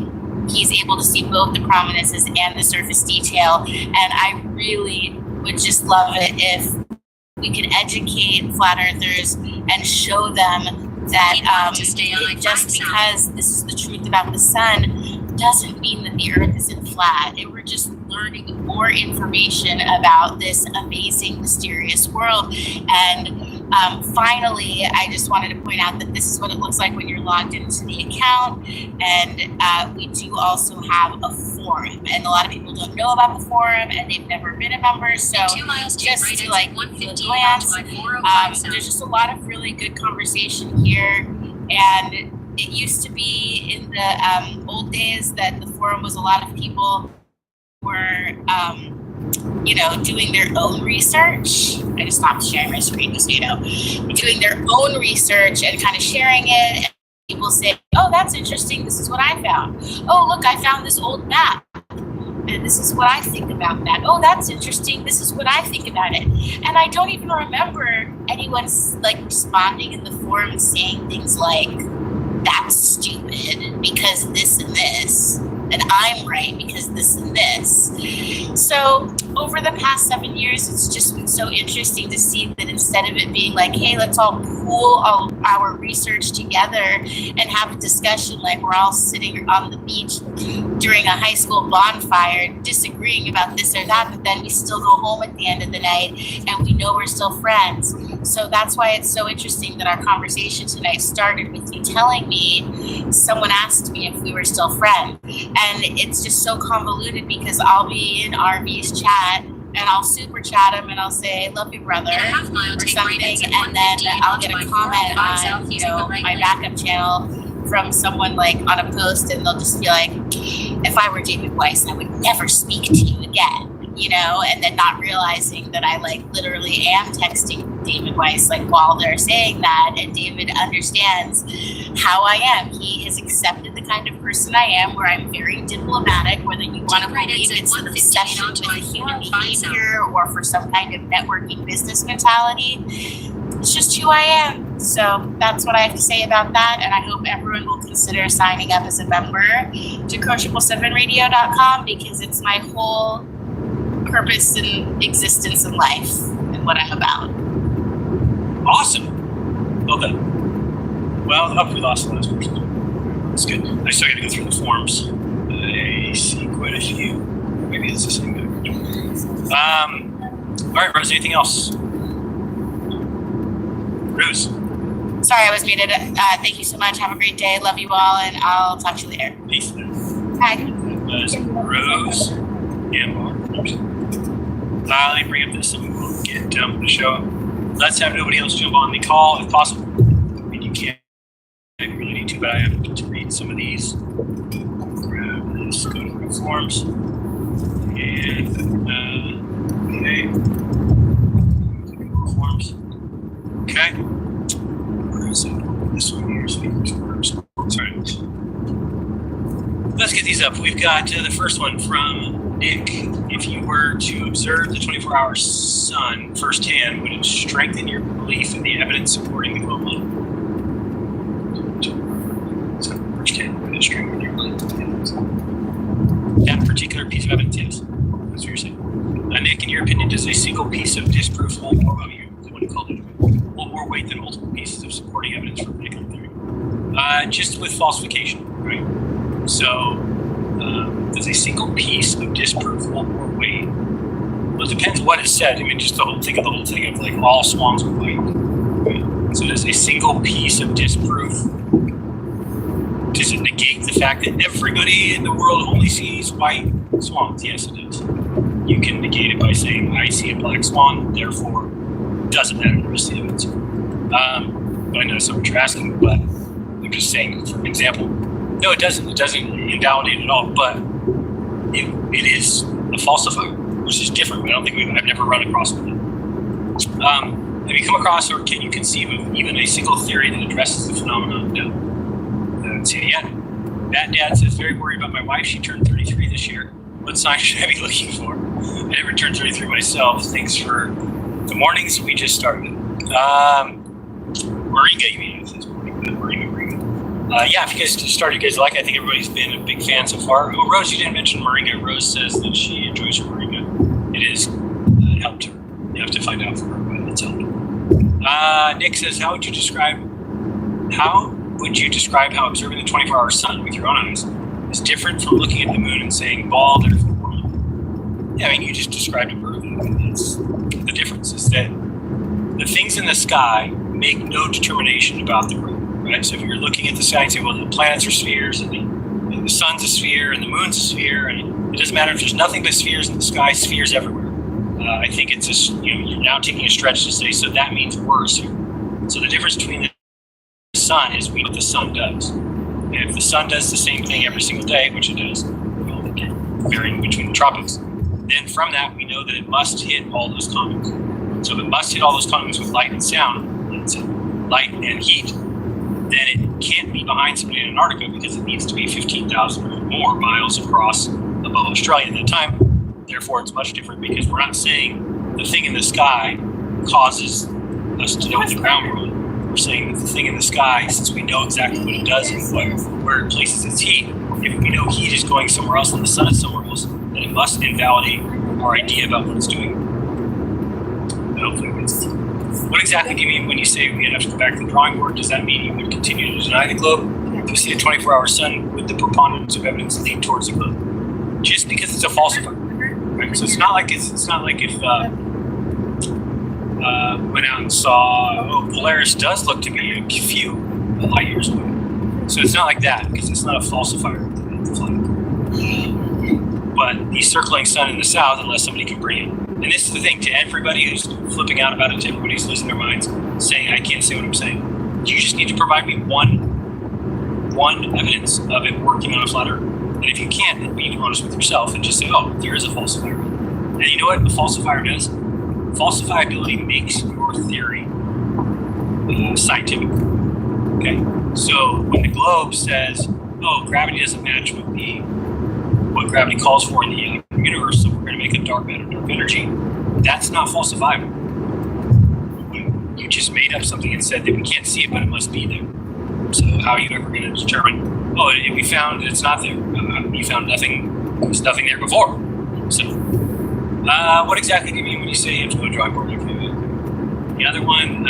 he's able to see both the prominences and the surface detail. And I really would just love it if we could educate flat earthers and show them that just because this is the truth about the sun doesn't mean that the earth isn't flat. We're just learning more information about this amazing, mysterious world. And finally, I just wanted to point out that this is what it looks like when you're logged into the account. And we do also have a forum. And a lot of people don't know about the forum and they've never been a member. So just to glance, there's just a lot of really good conversation here. And it used to be in the old days that the forum was a lot of people were, doing their own research. I just stopped sharing my screen just so you know. Doing their own research and kind of sharing it. And people say, oh, that's interesting. This is what I found. Oh, look, I found this old map. And this is what I think about that. Oh, that's interesting. This is what I think about it. And I don't even remember anyone responding in the forum saying things like, that's stupid because this and this, and I'm right because this and this. So over the past 7 years, it's just been so interesting to see that instead of it being like, hey, let's all pool all our research together and have a discussion like we're all sitting on the beach during a high school bonfire disagreeing about this or that, but then we still go home at the end of the night and we know we're still friends. So that's why it's so interesting that our conversation tonight started with you telling me someone asked me if we were still friends. And it's just so convoluted because I'll be in RV's chat and I'll super chat him and I'll say, love you, brother, or something. And then I'll get a comment on, my backup channel from someone on a post, and they'll just be like, if I were David Weiss, I would never speak to you again. And then not realizing that I literally am texting David Weiss while they're saying that, and David understands how I am. He has accepted the kind of person I am, where I'm very diplomatic, whether you want to believe it's an obsession with a human behavior or for some kind of networking business mentality. It's just who I am. So that's what I have to say about that, and I hope everyone will consider signing up as a member to Crucible7radio.com, because it's my whole purpose and existence in life and what I'm about. Awesome. Well done. Well, hopefully lost the last person. That's good. I still got to go through the forms. I see quite a few. Maybe it's the same guy. All right, Rose, anything else? Rose. Sorry, I was muted. Thank you so much. Have a great day. Love you all, and I'll talk to you later. Peace. Bye. Rose and Mark. Let me bring up this and we'll get the show up. Let's have nobody else jump on the call if possible. I mean, you can't really need to, but I have to read some of these. Grab this, go to the forms. And, okay. Forms. Okay. Where is it? This one here. Sorry. Let's get these up. We've got the first one from Nick. If you were to observe the 24-hour sun firsthand, would it strengthen your belief in the evidence supporting the global? So firsthand, would it strengthen your belief in the evidence? That particular piece of evidence, yes. That's what you're saying. Nick, in your opinion, does a single piece of disproof hold more value? The one who called it hold more weight than multiple pieces of supporting evidence for a particular theory. Just with falsification, right? So, does a single piece of disproof hold more weight? Well, it depends what is said. I mean, just think of the whole thing of like all swans are white. Right? So, does a single piece of disproof, does it negate the fact that everybody in the world only sees white swans? Yes, it does. You can negate it by saying, I see a black swan, therefore, it doesn't matter the rest of the evidence. But I know that's not what you're asking, but I'm just saying, for example, no, it doesn't. It doesn't invalidate at all, but it is a falsifier, which is different. I don't think I've never run across one. Have you come across, or can you conceive of even a single theory that addresses the phenomenon? No. I haven't seen it yet. That dad says, very worried about my wife. She turned 33 this year. What sign should I be looking for? I never turned 33 myself. Thanks for the mornings. We just started. Moringa, you mean? Moringa. Yeah, if you guys started, you guys like. I think everybody's been a big fan so far. Oh, Rose, you didn't mention Moringa. Rose says that she enjoys her Moringa. It is helped her. You have to find out for her, but it's helped her. Nick says, how would you describe how observing the 24-hour sun with your own eyes is different from looking at the moon and saying ball, therefore world? Yeah, I mean, you just described it perfectly. That's the difference, is that the things in the sky make no determination about the room, right? So if you're looking at the sky and say, well, the planets are spheres, and the sun's a sphere, and the moon's a sphere, and it doesn't matter if there's nothing but spheres in the sky, spheres everywhere. I think it's just, you're now taking a stretch to say, so that means we're a sphere. So the difference between the sun is what the sun does. And if the sun does the same thing every single day, which it does, varying between the tropics, then from that we know that it must hit all those condoms. So if it must hit all those condoms with light and sound, light and heat, then it can't be behind somebody in Antarctica because it needs to be 15,000 or more miles across above Australia at that time. Therefore, it's much different because we're not saying the thing in the sky causes us to know the ground world. We're saying that the thing in the sky, since we know exactly what it does and where it places its heat, if we know heat is going somewhere else and the sun is somewhere else, then it must invalidate our idea about what it's doing. I don't think it's... What exactly do you mean when you say we'd have to go back to the drawing board? Does that mean you would continue to deny the globe? If you see a 24-hour sun, with the preponderance of evidence lead towards the globe? Just because it's a falsifier, right? So it's not like if went out and saw, Polaris does look to be a few light years away. So it's not like that, because it's not a falsifier at the flight. But the circling sun in the south, unless somebody can bring it. And this is the thing, to everybody who's flipping out about it, to everybody who's losing their minds, saying, I can't say what I'm saying. You just need to provide me one evidence of it working on a flat Earth. And if you can't, then be honest with yourself and just say, there is a falsifier. And you know what a falsifier does? Falsifiability makes your theory scientific. Okay? So when the globe says, gravity doesn't match what gravity calls for in the universe, so we're going to make a dark matter, dark energy, that's not falsifiable. You just made up something and said that we can't see it, but it must be there. So how are you ever going to determine, we found that it's not there. You found nothing, there was nothing there before. So what exactly do you mean when you say you have to go to a drawing board? The other one,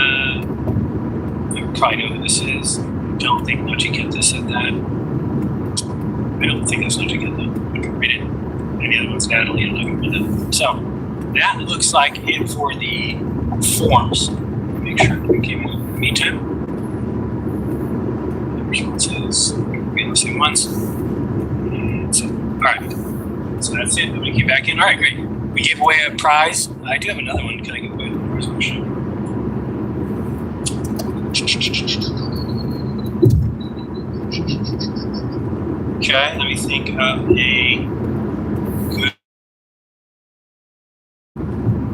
you probably know who this is. Don't think Nachiketa said that. I don't think that's Nachiketa. I can read it. And the other one's Natalie. I'm not going to read that. So that looks like it for the forms. Make sure that we came in. Me too. Which one says, read the same ones. All right. So that's it. I'm going to get back in. All right, great. We gave away a prize. I do have another one. Can I give away a prize? Okay, let me think of a good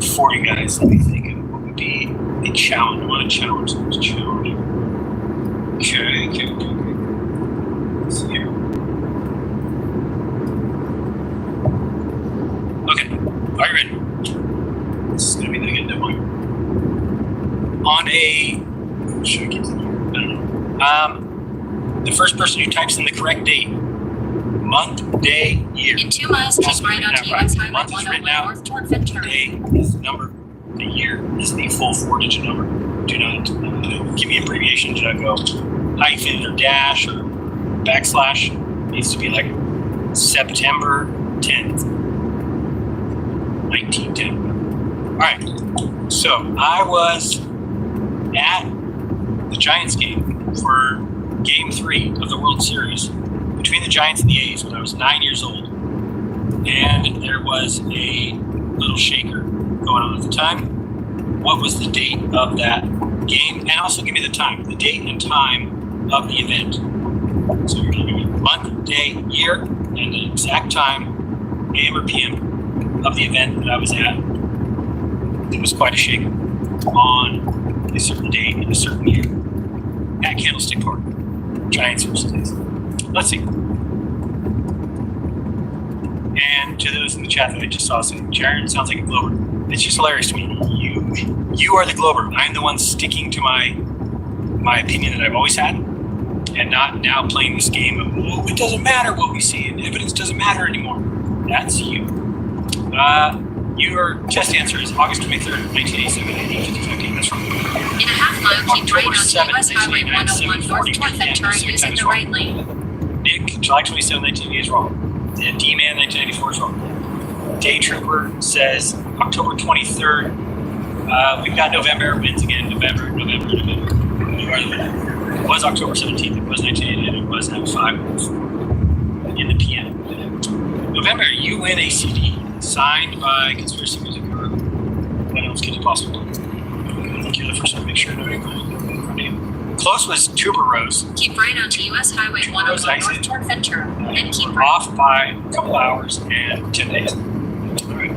for you guys. Let me think of what would be a challenge. I want to challenge. Okay. Let's see here. Okay, are you ready? This is going to be the good one. On should I get to here? I don't know. The first person who types in the correct date, month, day, year. In 2 miles, keep right onto US Highway Month is written 101 out. north toward Ventura. Day is the number. The year is the full 4-digit number. Do not give me abbreviation. Do not go hyphen or dash or backslash. It needs to be like September 10th, 1910. All right. So I was at the Giants game for Game 3 of the World Series between the Giants and the A's when I was 9 years old. And there was a little shaker going on at the time. What was the date of that game? And also give me the time, the date and time of the event. So you're going to give me month, day, year, and the exact time, AM or PM, of the event that I was at. It was quite a shaker on a certain date in a certain year at Candlestick Park. Giants versus A's. Let's see. And to those in the chat that I just saw saying, Jared sounds like a Glober. It's just hilarious to me. You are the Glober. I'm the one sticking to my opinion that I've always had, and not now playing this game of, oh, it doesn't matter what we see, and evidence doesn't matter anymore. That's you. Your test answer is August 23rd, 1987 at 8:55. That's from In a half mile, keep right October onto 7th, US Highway 101 North 1989, North Ventura using the right lane. Nick, July 27, 1988 is wrong. And D-Man, 1994 is wrong. Day Trooper says October 23rd. We've got November wins again. November. You are the winner. It was October 17th. It was 1988. It was at 5 in the PM. November, you win a CD signed by Conspiracy Music Guru. What else could you possibly do? I think you're the first one to make sure nobody put Close was Tuber Rose. Keep right onto US Highway 101 North North Ventura. Then keep right. Off by a couple hours and 10 days. All right.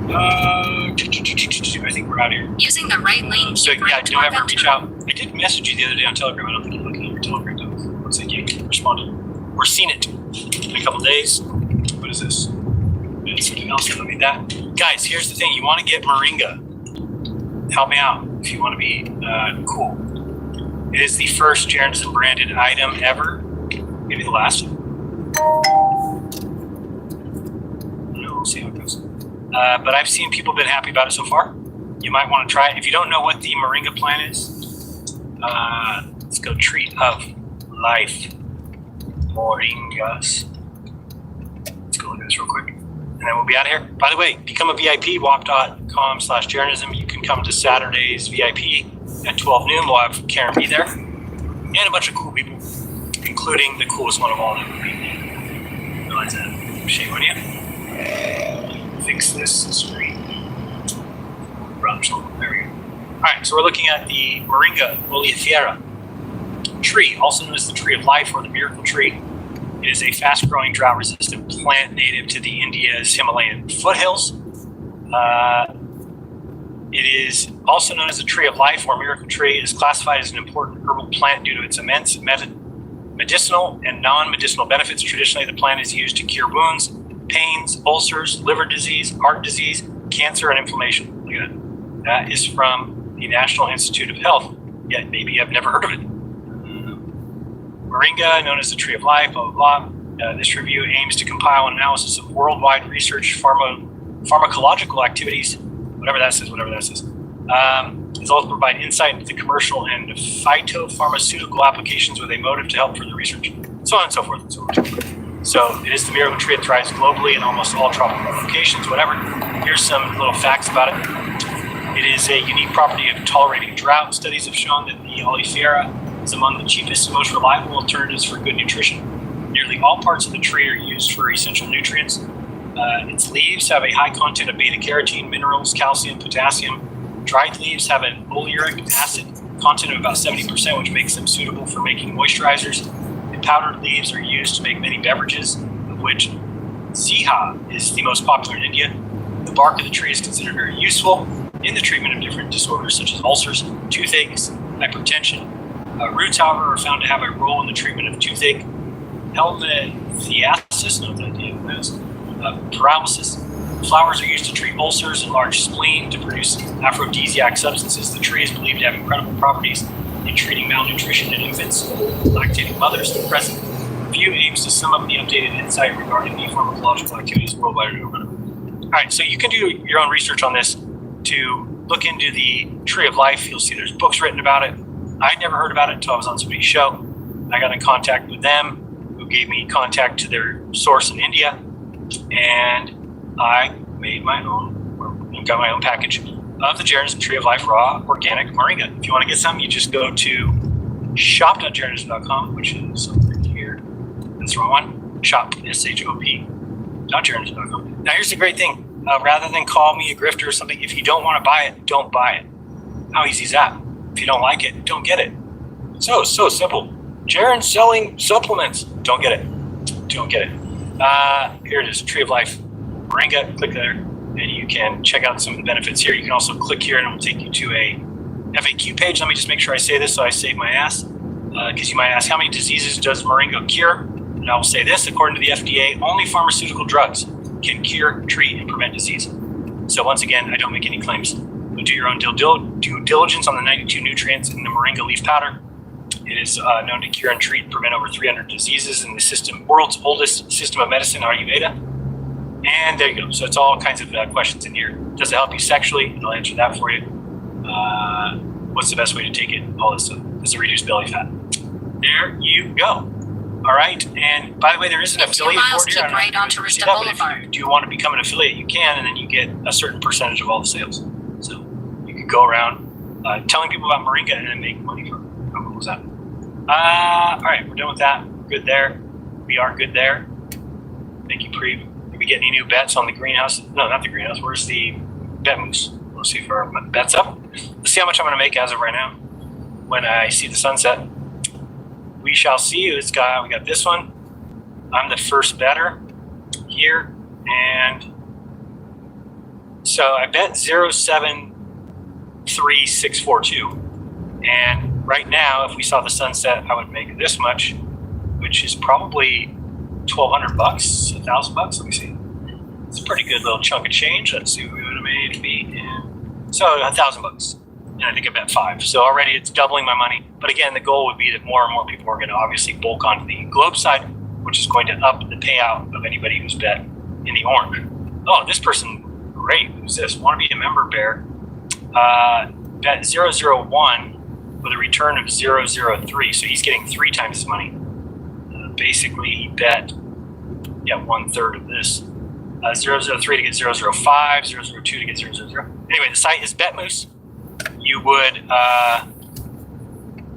I think we're out here. Using the right lane, So keep yeah, right don't toward ever reach Ventura. out. I did message you the other day on Telegram. I don't think you're looking at your Telegram though. Looks like you responded or seen it in a couple days. What is this? It's something else. I don't need that. Guys, here's the thing. You want to get Moringa. Help me out if you want to be cool. It is the first Jarenson branded item ever. Maybe the last. We'll see how it goes. But I've seen people been happy about it so far. You might want to try it. If you don't know what the Moringa plan is, let's go Tree of Life. Moringas. Let's go look at this real quick. And then we'll be out of here. By the way, become a VIP, wap.com/Jarenism. You can come to Saturday's VIP at 12 noon. We'll have Karen be there. And a bunch of cool people, including the coolest one of all. Realize that. Shame on you. Fix this screen. There we go. All right, so we're looking at the Moringa oleifera tree, also known as the tree of life or the miracle tree. It is a fast-growing, drought-resistant plant native to the India's Himalayan foothills. It is also known as the tree of life or miracle tree. It is classified as an important herbal plant due to its immense medicinal and non-medicinal benefits. Traditionally, the plant is used to cure wounds, pains, ulcers, liver disease, heart disease, cancer, and inflammation. Look at that. That is from the National Institute of Health. Yet maybe you've never heard of it. Moringa, known as the tree of life, blah, blah, blah. This review aims to compile an analysis of worldwide research, pharmacological activities, whatever that says. It's also provide insight into the commercial and phytopharmaceutical applications with a motive to help further research, so on and so forth. So it is the miracle tree that thrives globally in almost all tropical locations, whatever. Here's some little facts about it. It is a unique property of tolerating drought. Studies have shown that the oleifera is among the cheapest and most reliable alternatives for good nutrition. Nearly all parts of the tree are used for essential nutrients. Its leaves have a high content of beta-carotene, minerals, calcium, potassium. Dried leaves have an oleic acid content of about 70%, which makes them suitable for making moisturizers. The powdered leaves are used to make many beverages, of which Ziha is the most popular in India. The bark of the tree is considered very useful in the treatment of different disorders such as ulcers, toothaches, hypertension. Roots, however, are found to have a role in the treatment of toothache, helminthiasis, no idea what that is, paralysis. Flowers are used to treat ulcers, enlarge spleen, to produce aphrodisiac substances. The tree is believed to have incredible properties in treating malnutrition in infants, lactating mothers. The present review aims to sum up the updated insight regarding the pharmacological activities worldwide. All right, so you can do your own research on this. to look into the Tree of Life. You'll see there's books written about it. I'd never heard about it until I was on somebody's show. I got in contact with them, who gave me contact to their source in India, and I made my own, or got my own package of the Jeranism Tree of Life Raw Organic Moringa. If you want to get some, you just go to shop.jeranism.com, which is over here. That's the wrong one. Shop, shop.jeranism.com. Now, here's the great thing. Rather than call me a grifter or something, if you don't want to buy it, don't buy it. How easy is that? If you don't like it, don't get it. So simple. Jaren's selling supplements. Don't get it. Don't get it. Here it is, Tree of Life Moringa. Click there, and you can check out some of the benefits here. You can also click here, and it will take you to a FAQ page. Let me just make sure I say this so I save my ass. Because you might ask, how many diseases does Moringa cure? And I will say this, according to the FDA, only pharmaceutical drugs can cure, treat, and prevent disease. So once again, I don't make any claims. But do your own due diligence on the 92 nutrients in the Moringa leaf powder. It is known to cure and treat and prevent over 300 diseases in the world's oldest system of medicine, Ayurveda. And there you go. So it's all kinds of questions in here. Does it help you sexually? I'll answer that for you. What's the best way to take it? All this stuff. Does it reduce belly fat? There you go. All right. And by the way, there is an In 2 affiliate miles, board here. keep right onto Arista If Boulevard. you do want to become an affiliate, you can, and then you get a certain percentage of all the sales. So you could go around telling people about Moringa and then make money from it. How cool was that? All right, we're done with that. Good there. We are good there. Thank you, Preeb. Did we get any new bets on the greenhouse? No, not the greenhouse. Where's the bet moose? Let's see if our bet's up. Let's see how much I'm going to make as of right now when I see the sunset. We shall see. We got this one. I'm the first better here. And so I bet 0.73642. And right now, if we saw the sunset, I would make this much, which is probably $1,200, $1,000. Let me see. It's a pretty good little chunk of change. Let's see what we would have made to be in. So $1,000. And I think I bet 5. So already it's doubling my money. But again, the goal would be that more and more people are going to obviously bulk onto the Globe side, which is going to up the payout of anybody who's bet in the orange. Oh, this person, great. Who's this? Want to be a member, Bear? Bet 001 with a return of 003. So he's getting 3 times his money. Basically, he bet, 1/3 of this. 003 to get 005, 002 to get 000. Anyway, the site is BetMoose. You would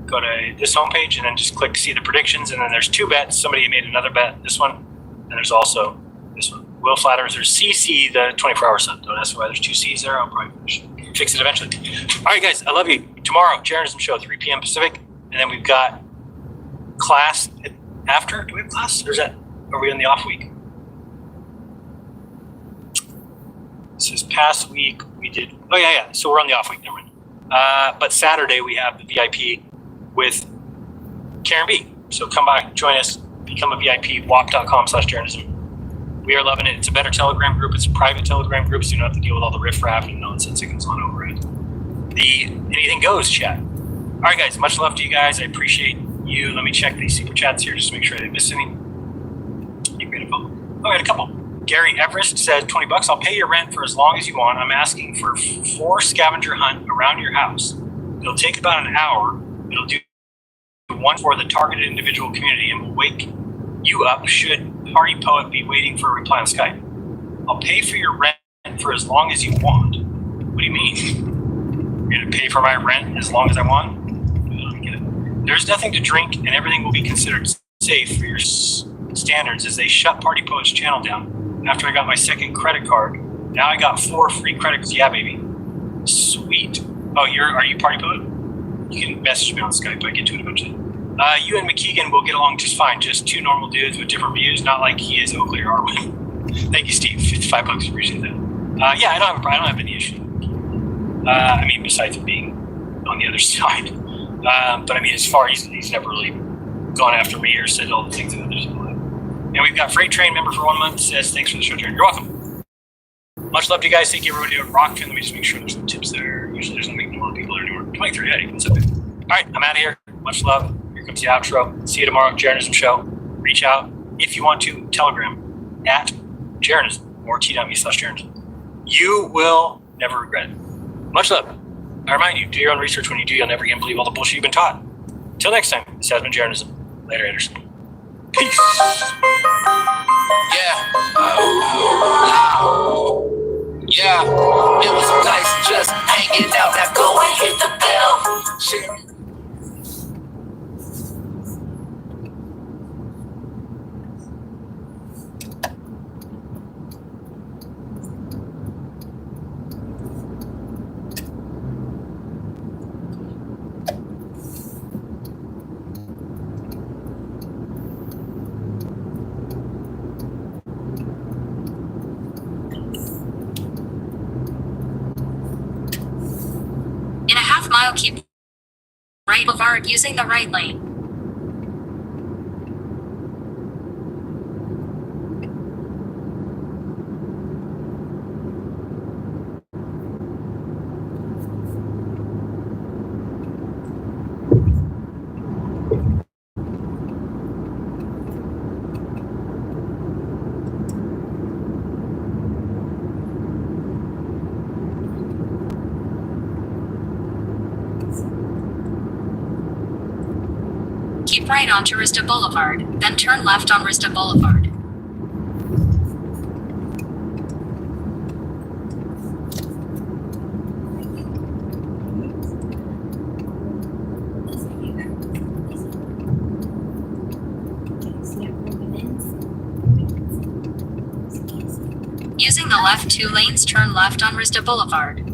go to this homepage and then just click see the predictions. And then there's 2 bets. Somebody made another bet, this one. And there's also this one. Will Flat Earth, there's CC, the 24-hour sun. Don't ask why there's 2 C's there. I'll probably fix it eventually. All right, guys, I love you. Tomorrow, Jeranism Show, 3 p.m. Pacific. And then we've got class after. Do we have class? Or are we in the off week? This past week we did. Oh yeah. So we're on the off week. Never mind. But Saturday we have the VIP with Karen B. So come by, join us, become a VIP. WAP.com/Jeranism. We are loving it. It's a better Telegram group. It's a private Telegram group, so you don't have to deal with all the riffraff and nonsense that goes on over it. The anything goes chat. All right, guys. Much love to you guys. I appreciate you. Let me check these super chats here just to make sure I didn't miss any. You got a couple. Oh, I got a couple. Gary Everest said, $20. I'll pay your rent for as long as you want. I'm asking for 4 scavenger hunt around your house. It'll take about an hour. It'll do one for the targeted individual community and will wake you up should Party Poet be waiting for a reply on Skype. I'll pay for your rent for as long as you want. What do you mean? You're going to pay for my rent as long as I want? I don't get it. There's nothing to drink and everything will be considered safe for your standards as they shut Party Poet's channel down. After I got my second credit card, now I got 4 free credits. Yeah, baby. Sweet. Oh, are you Party Poet? You can message me on Skype. I get to it eventually. You and McKeegan will get along just fine. Just 2 normal dudes with different views, not like he is Oakley or Arwen. Thank you, Steve. $55. Appreciate that. Yeah, I don't have any issue. I mean, besides it being on the other side. But I mean, as far as he's never really gone after me or said all the things that others have. And we've got Freight Train member for 1 month says, thanks for the show, Jared. You're welcome. Much love to you guys. Thank you, everybody at Rockfin. Let me just make sure there's some tips there. Usually there's not a lot of people there anymore. 23 Eddie. What's up, dude? All right, I'm out of here. Much love. Here comes the outro. See you tomorrow, Jeranism Show. Reach out if you want to. Telegram at Jeranism or t.me/Jeranism. You will never regret it. Much love. I remind you, do your own research when you do. You'll never again believe all the bullshit you've been taught. Till next time, this has been Jeranism. Later, Anderson. Peace. Yeah, it was nice just hanging out. Now go and hit the bell. Shit. In a half mile, keep right boulevard using the right lane. Keep right onto Rista Boulevard, then turn left on Rista Boulevard. Using the left 2 lanes, turn left on Rista Boulevard.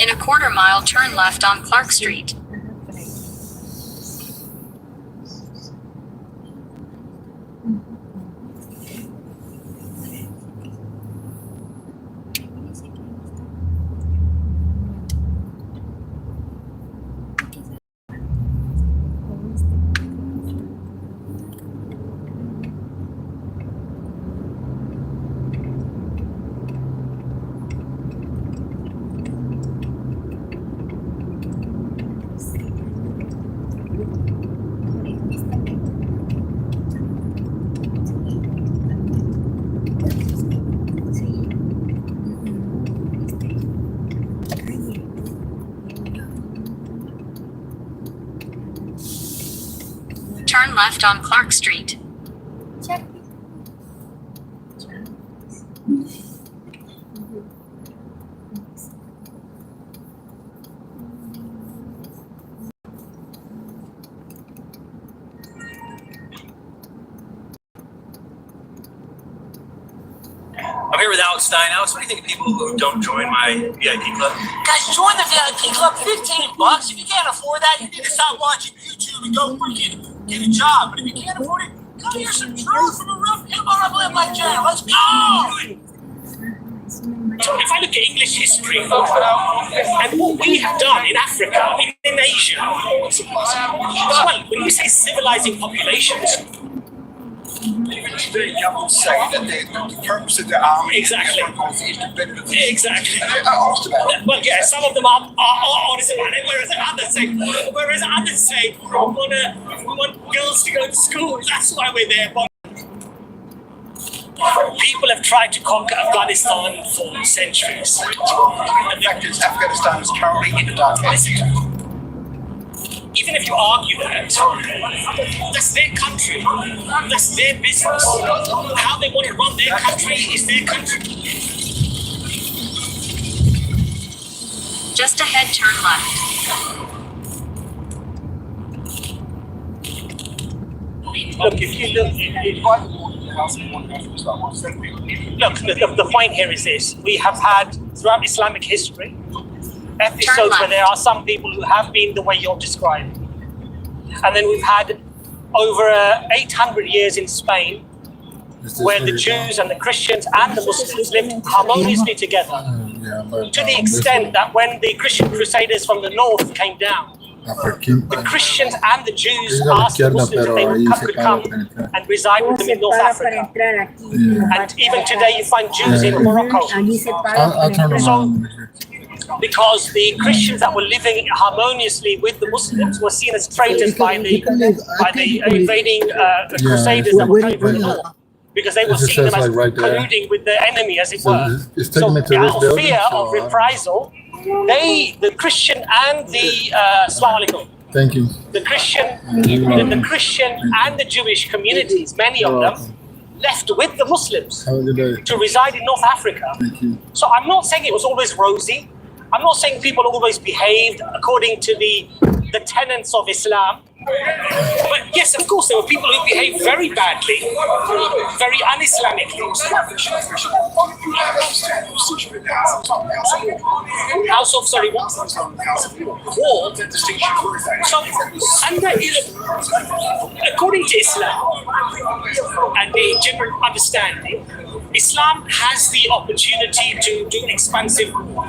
In a quarter mile, turn left on Clark Street. Turn left on Clark Street. I'm here with Alex Stein. Alex, what do you think of people who don't join my VIP club? Guys, join the VIP club. $15. If you can't afford that, you need to stop watching YouTube and go freaking get a job. But if you can't afford it, come hear some truth from a real hip-hop like Jen. Let's go! So if I look at English history and what we have done in Africa, in Asia, well, when we say civilizing populations, The young say that the purpose of the army Exactly. is to benefit. exactly. Asked about it. Well, yeah, some of them are honest about it, whereas others say we want girls to go to school. That's why we're there. But people have tried to conquer Afghanistan for centuries. The fact is, Afghanistan is currently in the dark ages. Even if you argue that, that's their country, that's their business. How they want to run their country is their country. Just ahead, turn left. Look, if you look, the point here is this: we have had throughout Islamic history episodes where there are some people who have been the way you're describing, and then we've had over 800 years in Spain where the Jews and the Christians and the Muslims lived harmoniously together, to the extent that when the Christian crusaders from the north came down, the Christians and the Jews asked the Muslims if they could come and reside with them in North Africa. And even today you find Jews in Morocco. I'll turn around. Because the Christians that were living harmoniously with the Muslims were seen as traitors by the invading crusaders that were coming from the north. because they were It just seeing them says, as like, right there. colluding with the enemy, as it So were. it's taking me to out this of building. fear So, of reprisal, the Christian and the Assalamu alaikum, thank you. the Christian and the Jewish communities, many of them, left with the Muslims Have a good day. to reside in North Africa. Thank you. So I'm not saying it was always rosy. I'm not saying people always behaved according to the tenets of Islam. But yes, of course, there were people who behaved very badly, very un-Islamically. House of, sorry, what? War. So, according to Islam and the general understanding, Islam has the opportunity to do expansive war.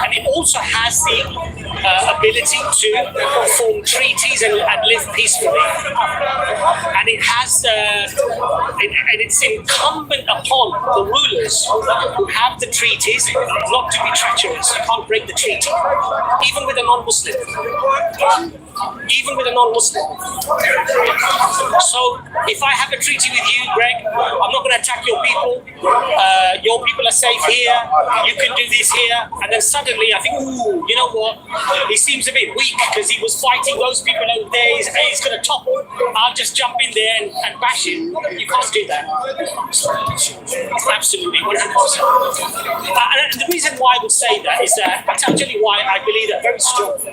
And it also has the ability to form treaties and live peacefully. And it has, and it's incumbent upon the rulers who have the treaties not to be treacherous. You can't break the treaty, even with a non-Muslim. Even with a non-Muslim. So if I have a treaty with you, Greg, I'm not going to attack your people. Your people are safe here. You can do this here. And then suddenly I think, ooh, you know what? He seems a bit weak because he was fighting those people over there. He's going to topple. I'll just jump in there and bash him. You can't do that. Absolutely, 100%. And the reason why I would say that is that, I'll tell you why I believe that very strongly,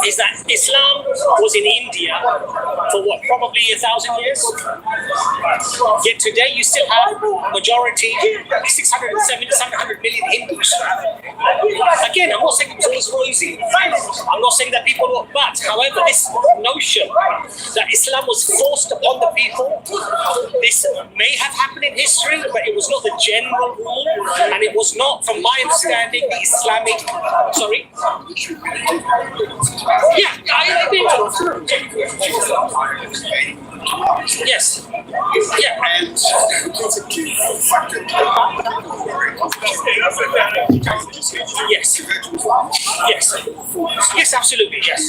is that Islam was in India for what, probably 1,000 years? Yet today you still have majority, 670, 700 million Hindus. Again, I'm not saying it was always rosy. I'm not saying that people were, but however, this notion that Islam was forced upon the people, this may have happened in history, but it was not the general rule, and it was not, from my understanding, the Islamic, sorry? Yeah, I think yes. Yeah. And yes. Yes. Yes, absolutely. Yes.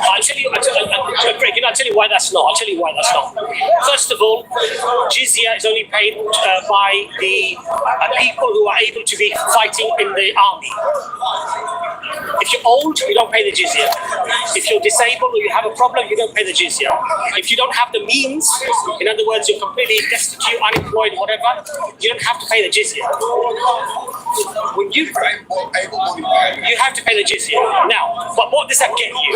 I'll tell you, Greg, I'll tell you why that's not. First of all, jizya is only paid by the people who are able to be fighting in the army. If you're old, you don't pay the jizya. If you're disabled or you have a problem, you don't pay the jizya. If you don't have the means, in other words, you're completely destitute, unemployed, whatever, you don't have to pay the jizya. When you have to pay the jizya. Now, but what does that get you?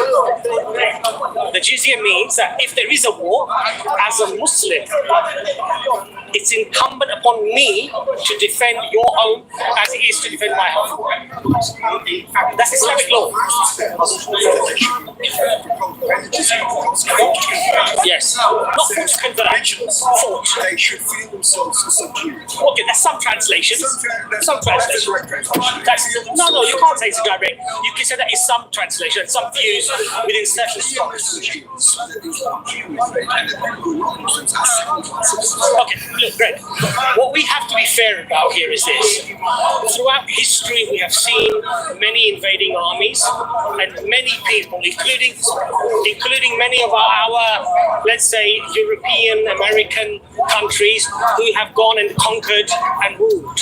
The jizya means that if there is a war, as a Muslim, it's incumbent upon me to defend your home as it is to defend my home. That's Islamic law. Yes. Not for to convert. They should feel themselves subdued. Okay, that's some translations. Some translations. No, you can't say it's direct. You can say that is some translation, some views within certain scholars. Okay, look, Greg. What we have to be fair about here is this. Throughout history, we have seen many invading armies and many people, including many of our, let's say, European, American countries who have gone and conquered and ruled.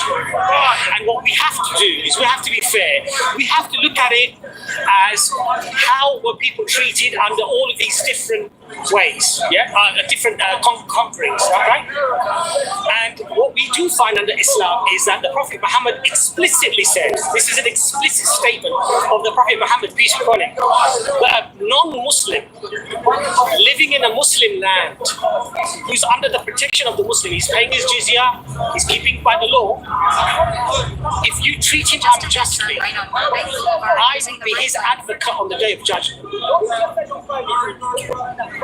And what we have to do is we have to be fair. We have to look at it as how were people treated under all of these different ways, different conquerings, right? And what we do find under Islam is that the Prophet Muhammad explicitly said, this is an explicit statement of the Prophet Muhammad, peace be upon him, that a non-Muslim living in a Muslim land who's under the protection of the Muslim, he's paying his jizya, he's keeping by the law, if you treat him unjustly, I will be his advocate on the day of judgment.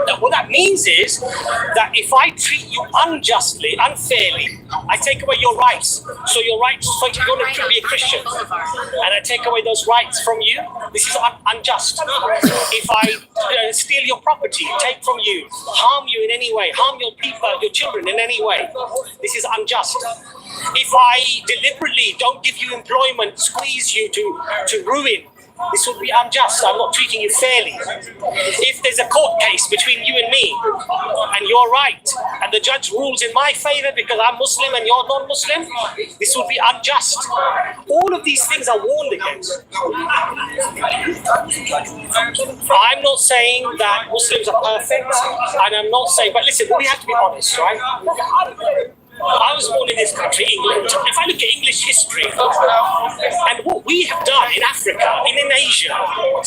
Now, what that means is that if I treat you unjustly, unfairly, I take away your rights. So your rights, so you're going to be a Christian, and I take away those rights from you, this is unjust. If I steal your property, take from you, harm you in any way, harm your people, your children in any way, this is unjust. If I deliberately don't give you employment, squeeze you to ruin, this would be unjust. I'm not treating you fairly. If there's a court case between you and me, and you're right, and the judge rules in my favor because I'm Muslim and you're non-Muslim, this would be unjust. All of these things are warned against. I'm not saying that Muslims are perfect, and I'm not saying, but listen, we have to be honest, right? I was born in this country, England. If I look at English history and what we have done in Africa, in Asia, well,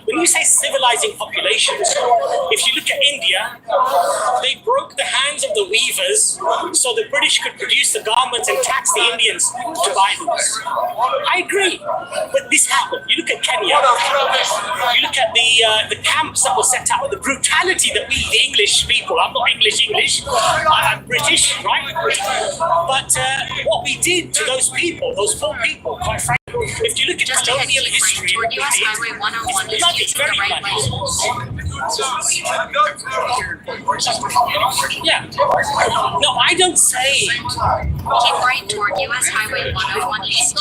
when you say civilizing populations, if you look at India, they broke the hands of the weavers so the British could produce the garments and tax the Indians to buy those. I agree, but this happened. You look at Kenya, you look at the camps that were set out, the brutality that we, the English people, I'm not English, I'm British, right? But what we did to those people, those poor people, quite frankly, if you look at Just ahead, colonial keep right history, toward US Highway 101 it's bloody, using the very right bloody. lane. Yeah. No, I don't say. Keep right toward US Highway 101 East.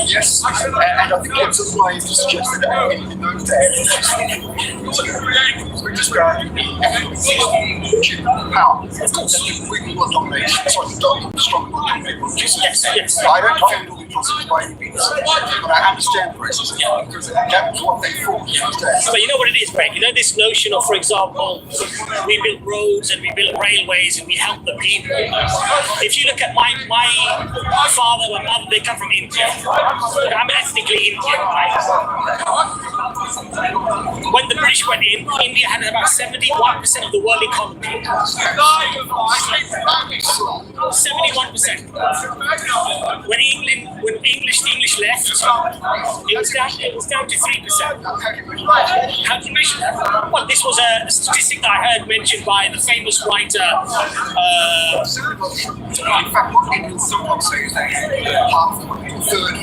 Yes, and I think it's a way to suggest that in those days, we just go power. We will dominate. Strong. Yes. I don't defend all the process by any means, but I understand racism because that was what they fought these days. But you know what it is, Greg? You know this notion of, for example, we build roads and we build railways and we help the people. If you look at my father, my mother, they come from India. I'm ethnically Indian, right? When the British went in, India had about 71% of the world economy. 71%. When the English left, it was down to 3%. How do you measure that? Well, this was a statistic that I heard mentioned by the famous writer. In fact, what Indians sometimes say is that half, third,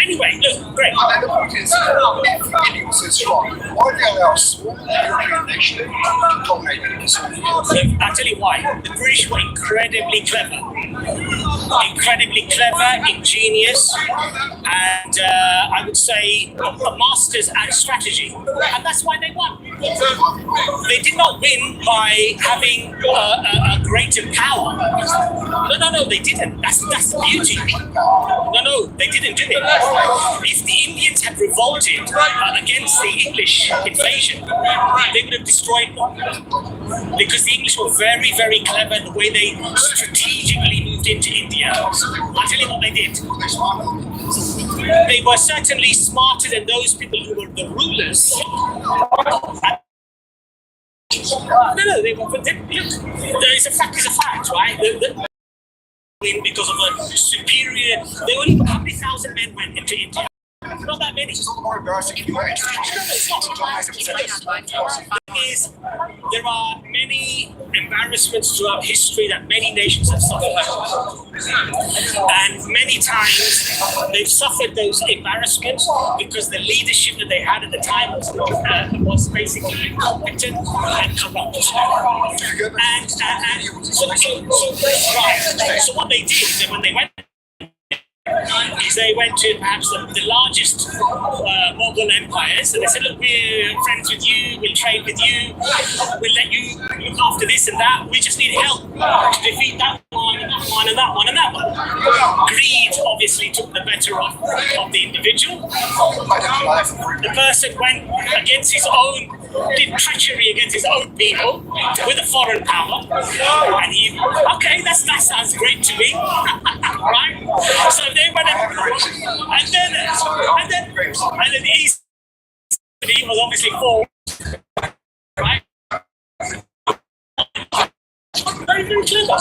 anyway, look, great. And the point is, if India was so strong, why do they allow a small European nation to dominate it? I'll tell you why. The British were incredibly clever, ingenious, and I would say masters at strategy, and that's why they won. They did not win by having a greater power. No, they didn't. That's the beauty. No, they didn't do it. If the Indians had revolted against the English invasion, they would have destroyed them. Because the English were very, very clever in the way they strategically moved into India. I'll tell you what they did. They were certainly smarter than those people who were the rulers. No, they were. Look, it's a fact, right? Because of a superior. They only how many thousand men went into India? Not that many. It's all the more embarrassing in way. There are many embarrassments throughout history that many nations have suffered. And many times they've suffered those embarrassments because the leadership that they had at the time was basically incompetent and corrupt. So what they did is that when they went to perhaps the largest Mughal empires, and they said, look, we're friends with you, we'll trade with you, we'll let you look after this and that, we just need help to defeat that one and that one and that one and that one. Greed obviously took the better of the individual. The person went against his own, did treachery against his own people with a foreign power, and that sounds great to me. Right? So they went and then the East was obviously formed, right? Very, very clever.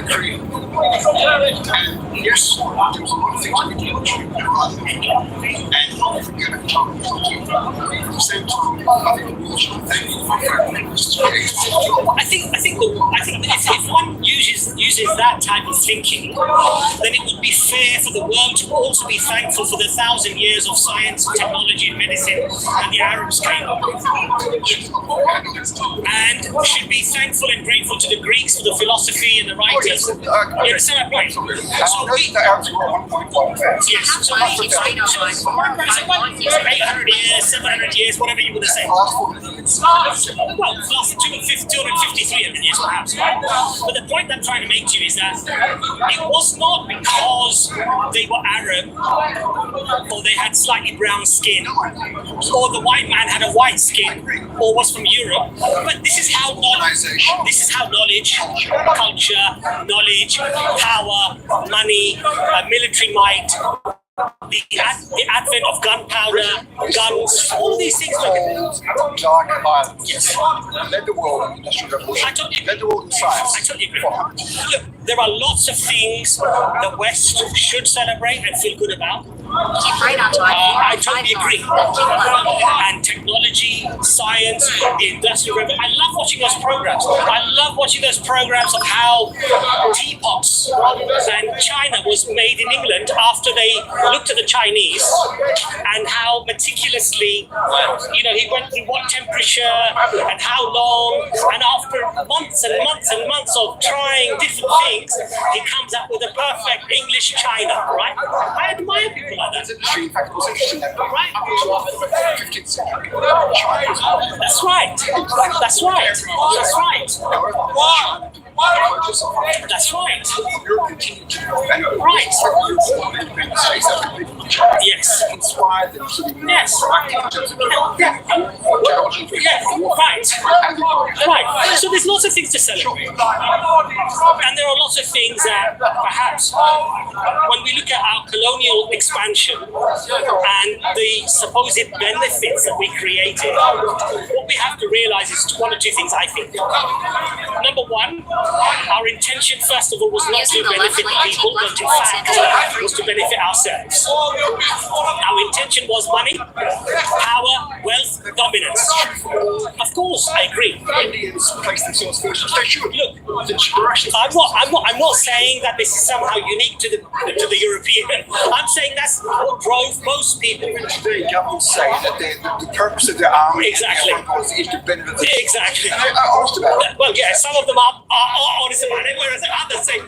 in Korea. And yes, there was a lot of things we did which we did right. And I'm forgetting China. At the same time, I think we should thank you for I think if one uses that type of thinking, then it would be fair for the world to also be thankful for the 1,000 years of science, technology, and medicine that the Arabs came up with, and should be thankful and grateful to the Greeks for the philosophy and the writers. You understand my point? So we, yes, so 800 years, 700 years, whatever you want to say. Well, last 253 years perhaps, right? But the point I'm trying to make to you is that it was not because they were Arab or they had slightly brown skin or the white man had a white skin or was from Europe, but this is how knowledge, culture, knowledge, power, money, military might, the advent of gunpowder, guns, all these things. Yes. Led the world in industrial revolution. Led the world in science. I totally agree. Look, there are lots of things the West should celebrate and feel good about. Keep right onto I totally agree. And technology, science, the industrial revolution. I love watching those programs. I love watching those programs of how teapots and China was made in England after they looked at the Chinese and how meticulously, he went through what temperature and how long, and after months and months and months of trying different things, he comes up with a perfect English China, right? I admire people like that. Right. That's right. That's right. That's right. That's right. Right. Yes. Yes. Right. So there's lots of things to celebrate. And there are lots of things that perhaps when we look at our colonial expansion and the supposed benefits that we created, what we have to realize is one or two things, I think. Number one, our intention, first of all, was not to benefit the people, but in fact, was to benefit ourselves. Our intention was money, power, wealth, dominance. Of course, I agree. Look, I'm not saying that this is somehow unique to the European. I'm saying that's what drove most people. Today, governments say that the purpose of their army is to benefit the Exactly. honest about it. Well, yeah, some of them are honest about it, whereas others say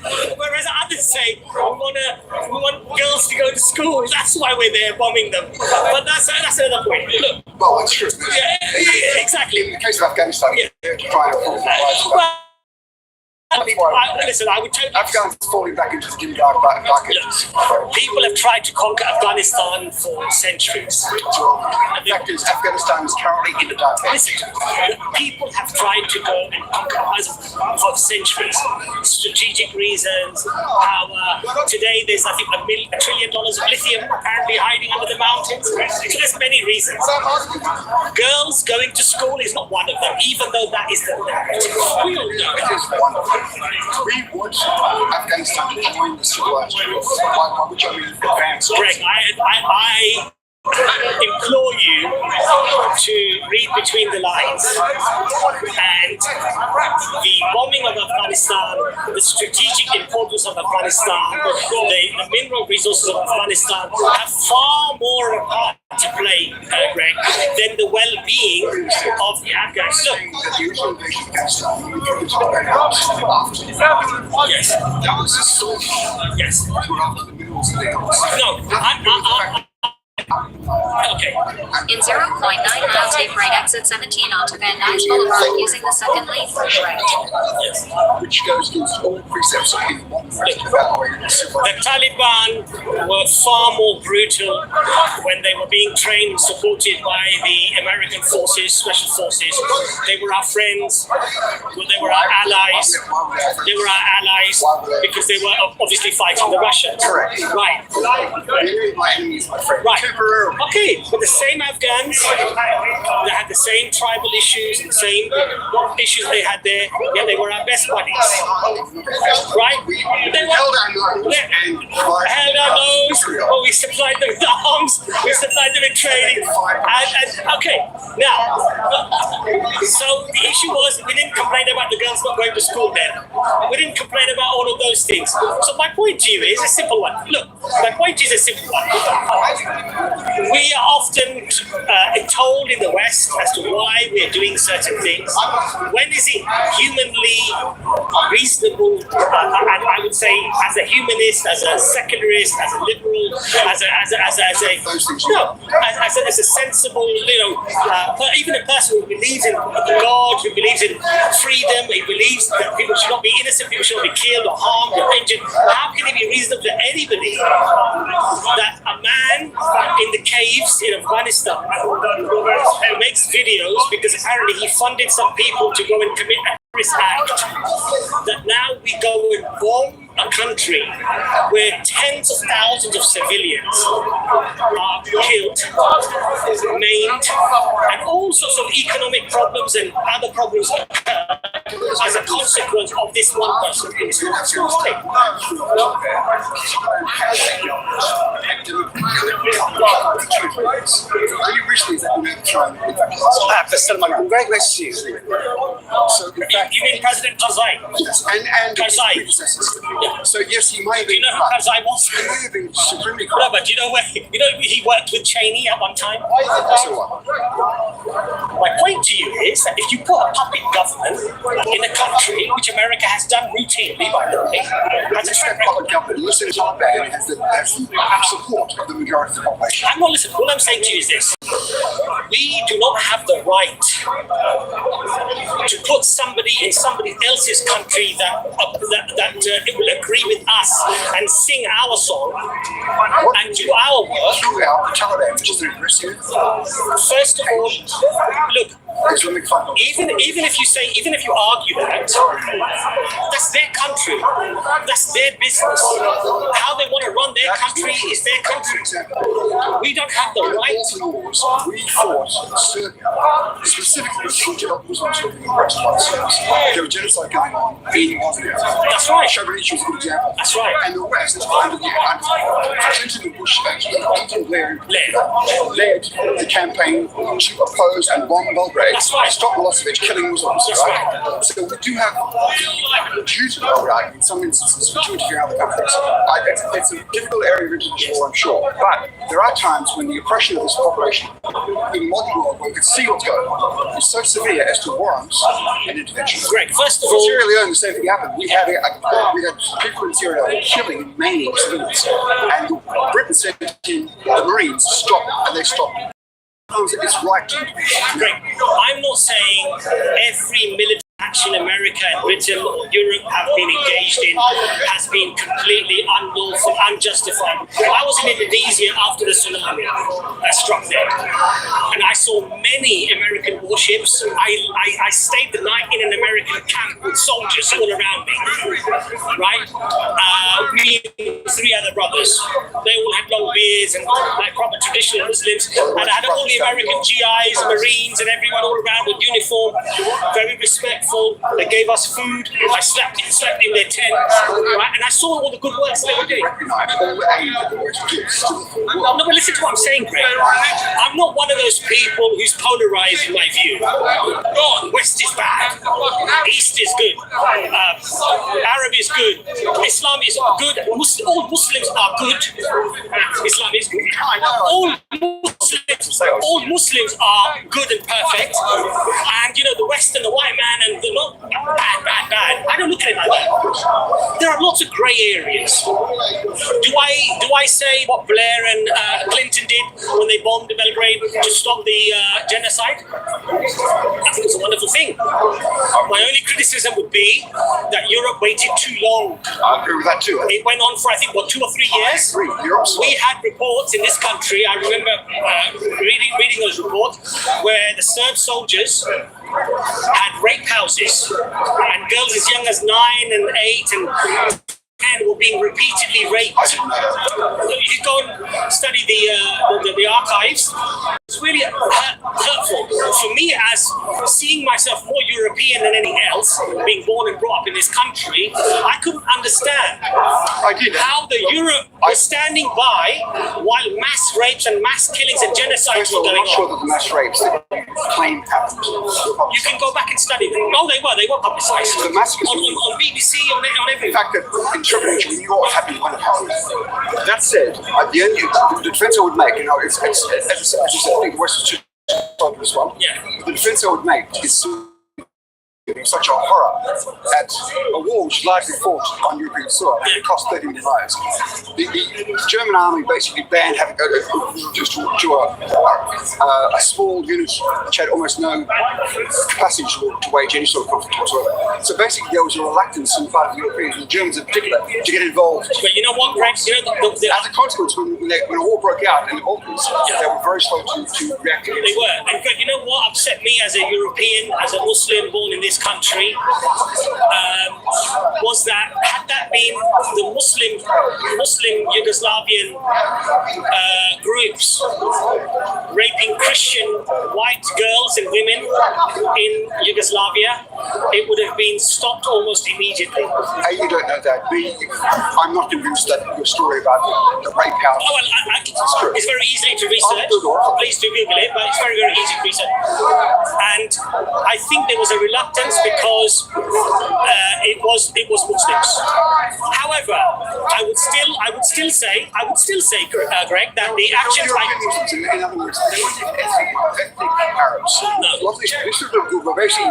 we want girls to go to school. That's why we're there bombing them. But that's another point. Look. Well, that's true. Yeah, exactly. In the case of Afghanistan, they're trying to prove listen, I would totally... Afghanistan's falling back into the dim dark bucket. People have tried to conquer Afghanistan for centuries. The fact is, Afghanistan is currently in the dark age. People have tried to go and conquer for centuries. Strategic reasons, power. Today, there's, I think, $1 trillion of lithium apparently hiding under the mountains. So there's many reasons. Girls going to school is not one of them, even though that is the narrative. We all know it is one of them. We want Afghanistan to join the civilized world, by which I mean advanced. Greg, I implore you to read between the lines. And the bombing of Afghanistan, the strategic importance of Afghanistan, the mineral resources of Afghanistan have far more of a part to play, Greg, than the well-being of the Afghans. Yes. That was a story. Yes. No, okay. In 0.9 miles, take right exit 17 onto Van Nuys Boulevard using the second lane for right. Yes. Which goes against all precepts of human The Taliban were far more brutal when they were being trained and supported by the American forces, special forces. They were our friends, they were our allies. They were our allies because they were obviously fighting the Russians. Correct. Right. My enemies, my friend. Right. Temporarily. Okay. did. But the same Afghans that had the same tribal issues and same issues they had there, yeah, they were our best buddies. Right? They were, held our nose, but we supplied them with arms, we supplied them with training. And okay, now, so the issue was we didn't complain about the girls not going to school then. We didn't complain about all of those things. So my point to you is a simple one. Look, my point is a simple one. We are often told in the West as to why we are doing certain things. When is it humanly reasonable? And I would say, as a humanist, as a secularist, as a liberal, as a sensible, even a person who believes in God, who believes in freedom, he believes that people should not be innocent, people should not be killed or harmed or injured. How can it be reasonable to anybody that a man in the caves in Afghanistan who makes videos because apparently he funded some people to go and commit a terrorist act, that now we go and bomb a country where tens of thousands of civilians are killed, maimed, and all sorts of economic problems and other problems occur as a consequence of this one person in this one state. Great question. So, in fact, you mean President Karzai? Yes, and Karzai. So yes, he might have Do been. you know who Karzai was? He may have been supremely No, but do you know where? He worked with Cheney at one time. So what? My point to you is that if you put a puppet government in a country, which America has done routinely, by the way, has a track record. Public government, listen to Taliban has the support of the majority of the population. I'm not listening. All I'm saying to you is this: we do not have the right to put somebody in somebody else's country that it will agree with us and sing our song and do our work. Throughout the Taliban, which is aggressive. First of all, look. Even if you argue that, that's their country, that's their business. How they want to run their country is their country. We don't have the right. We fought Serbia specifically to get up Muslims who were being oppressed by the Serbs. There was genocide going on in Bosnia. That's right. Srebrenica was a good example. That's right. And the West, under Clinton and Bush, Clinton Blair led the campaign to oppose and bomb Belgrade. That's right. Stop Milosevic killing Muslims. That's right. So we do have the duty, I would argue, in some instances, to interfere in other countries. It's a difficult area of international law, I'm sure. But there are times when the oppression of this population in the modern world, where we can see what's going on, is so severe as to warrant an intervention. Greg, first of all, Sierra Leone, the same thing happened. We had people in Sierra Leone killing and maiming civilians, and Britain sent in the Marines to stop, and they stopped. It's right to Greg, I'm not saying every military action America and Britain or Europe have been engaged in has been completely unlawful, unjustified. I was in Indonesia after the tsunami that struck there, and I saw many American warships. I stayed the night in an American camp with soldiers all around me, right? Me and three other brothers. They all had long beards and like proper traditional Muslims, and I had all the American GIs, Marines, and everyone all around with uniform, very respectful. They gave us food. I slept in their tent, right? And I saw all the good works they were doing. No, but listen to what I'm saying, Greg. I'm not one of those people who's polarized in my view. West is bad. East is good. Arab is good. Islam is good. All Muslims are good. Islam is good. All Muslims are good and perfect. And the West and the white man and the not bad. I don't look at it like that. There are lots of grey areas. Do I say what Blair and Clinton did when they bombed Belgrade to stop the genocide? I think it's a wonderful thing. My only criticism would be that Europe waited too long. I agree with that too. It went on for, I think, 2 or 3 years. We had reports in this country, I remember reading those reports, where the Serb soldiers had rape houses and girls as young as 9 and 8 and and were being repeatedly raped. I didn't know that. You go and study the archives. It's really hurtful for me as seeing myself more European than anything else, being born and brought up in this country. I couldn't understand how the Europe was standing by while mass rapes and mass killings and genocides were going I'm not sure on. that the mass rapes that claim happened. You can go back and study them. No, they were publicised The massacres on BBC, on everything. In fact, that in Triple New York happened when it happened. That said, at the end, the defense I would make, it's as I said, I think the West is too this one. Yeah. The defense I would make is such a horror at a war which largely fought on European soil. It cost 30 million lives. The German army basically banned having just to a small unit which had almost no capacity to wage any sort of conflict whatsoever. So basically, there was a reluctance on the part of the Europeans, and the Germans in particular, to get involved. But you know what, Greg? You know, As a consequence, when a war broke out in the Balkans, they were very slow to react. They were. And Greg, you know what upset me as a European, as a Muslim born in this country, was that had that been the Muslim Yugoslavian groups raping Christian white girls and women in Yugoslavia, it would have been stopped almost immediately. A, you don't know that. B, I'm not convinced that your story about the rape house is true. It's very easy to research. Please do Google it, but it's very, very easy to research. And I think there was a reluctance because it was Muslims. However, I would still say, Greg, that the actions by in other words, they weren't ethnic Arabs. No. This were basically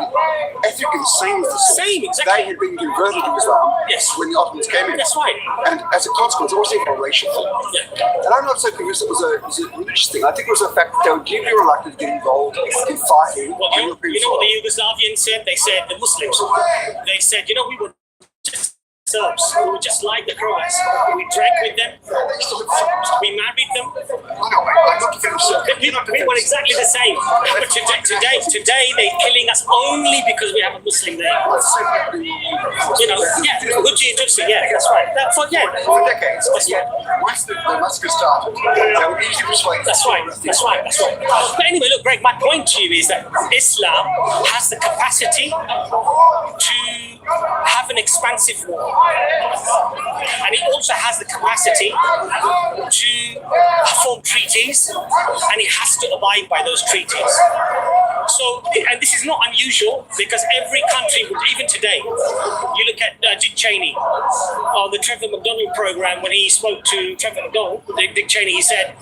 ethnic and same, exactly. They had been converted to Islam when the Ottomans came in. That's right. And as a consequence, it wasn't even a racial thing. Yeah. And I'm not so convinced it was a religious thing. I think it was the fact that they were deeply reluctant to get involved in fighting. Well, you know what the Yugoslavians said? They said, the Muslims, they said, we were just Serbs. We were just like the Croats. We drank with them. We married them. I'm not defensive. We were exactly the same. But today they're killing us only because we have a Muslim there. Tutsi, that's right. For decades. Once the massacre started, they were easily persuaded. That's right. But anyway, look, Greg, my point to you is that Islam has the capacity to have an expansive war. And it also has the capacity to form treaties, and it has to abide by those treaties. So, and this is not unusual because every country, even today, you look at Dick Cheney on the Trevor McDonald program when he spoke to Trevor McDonald, Dick Cheney, he said,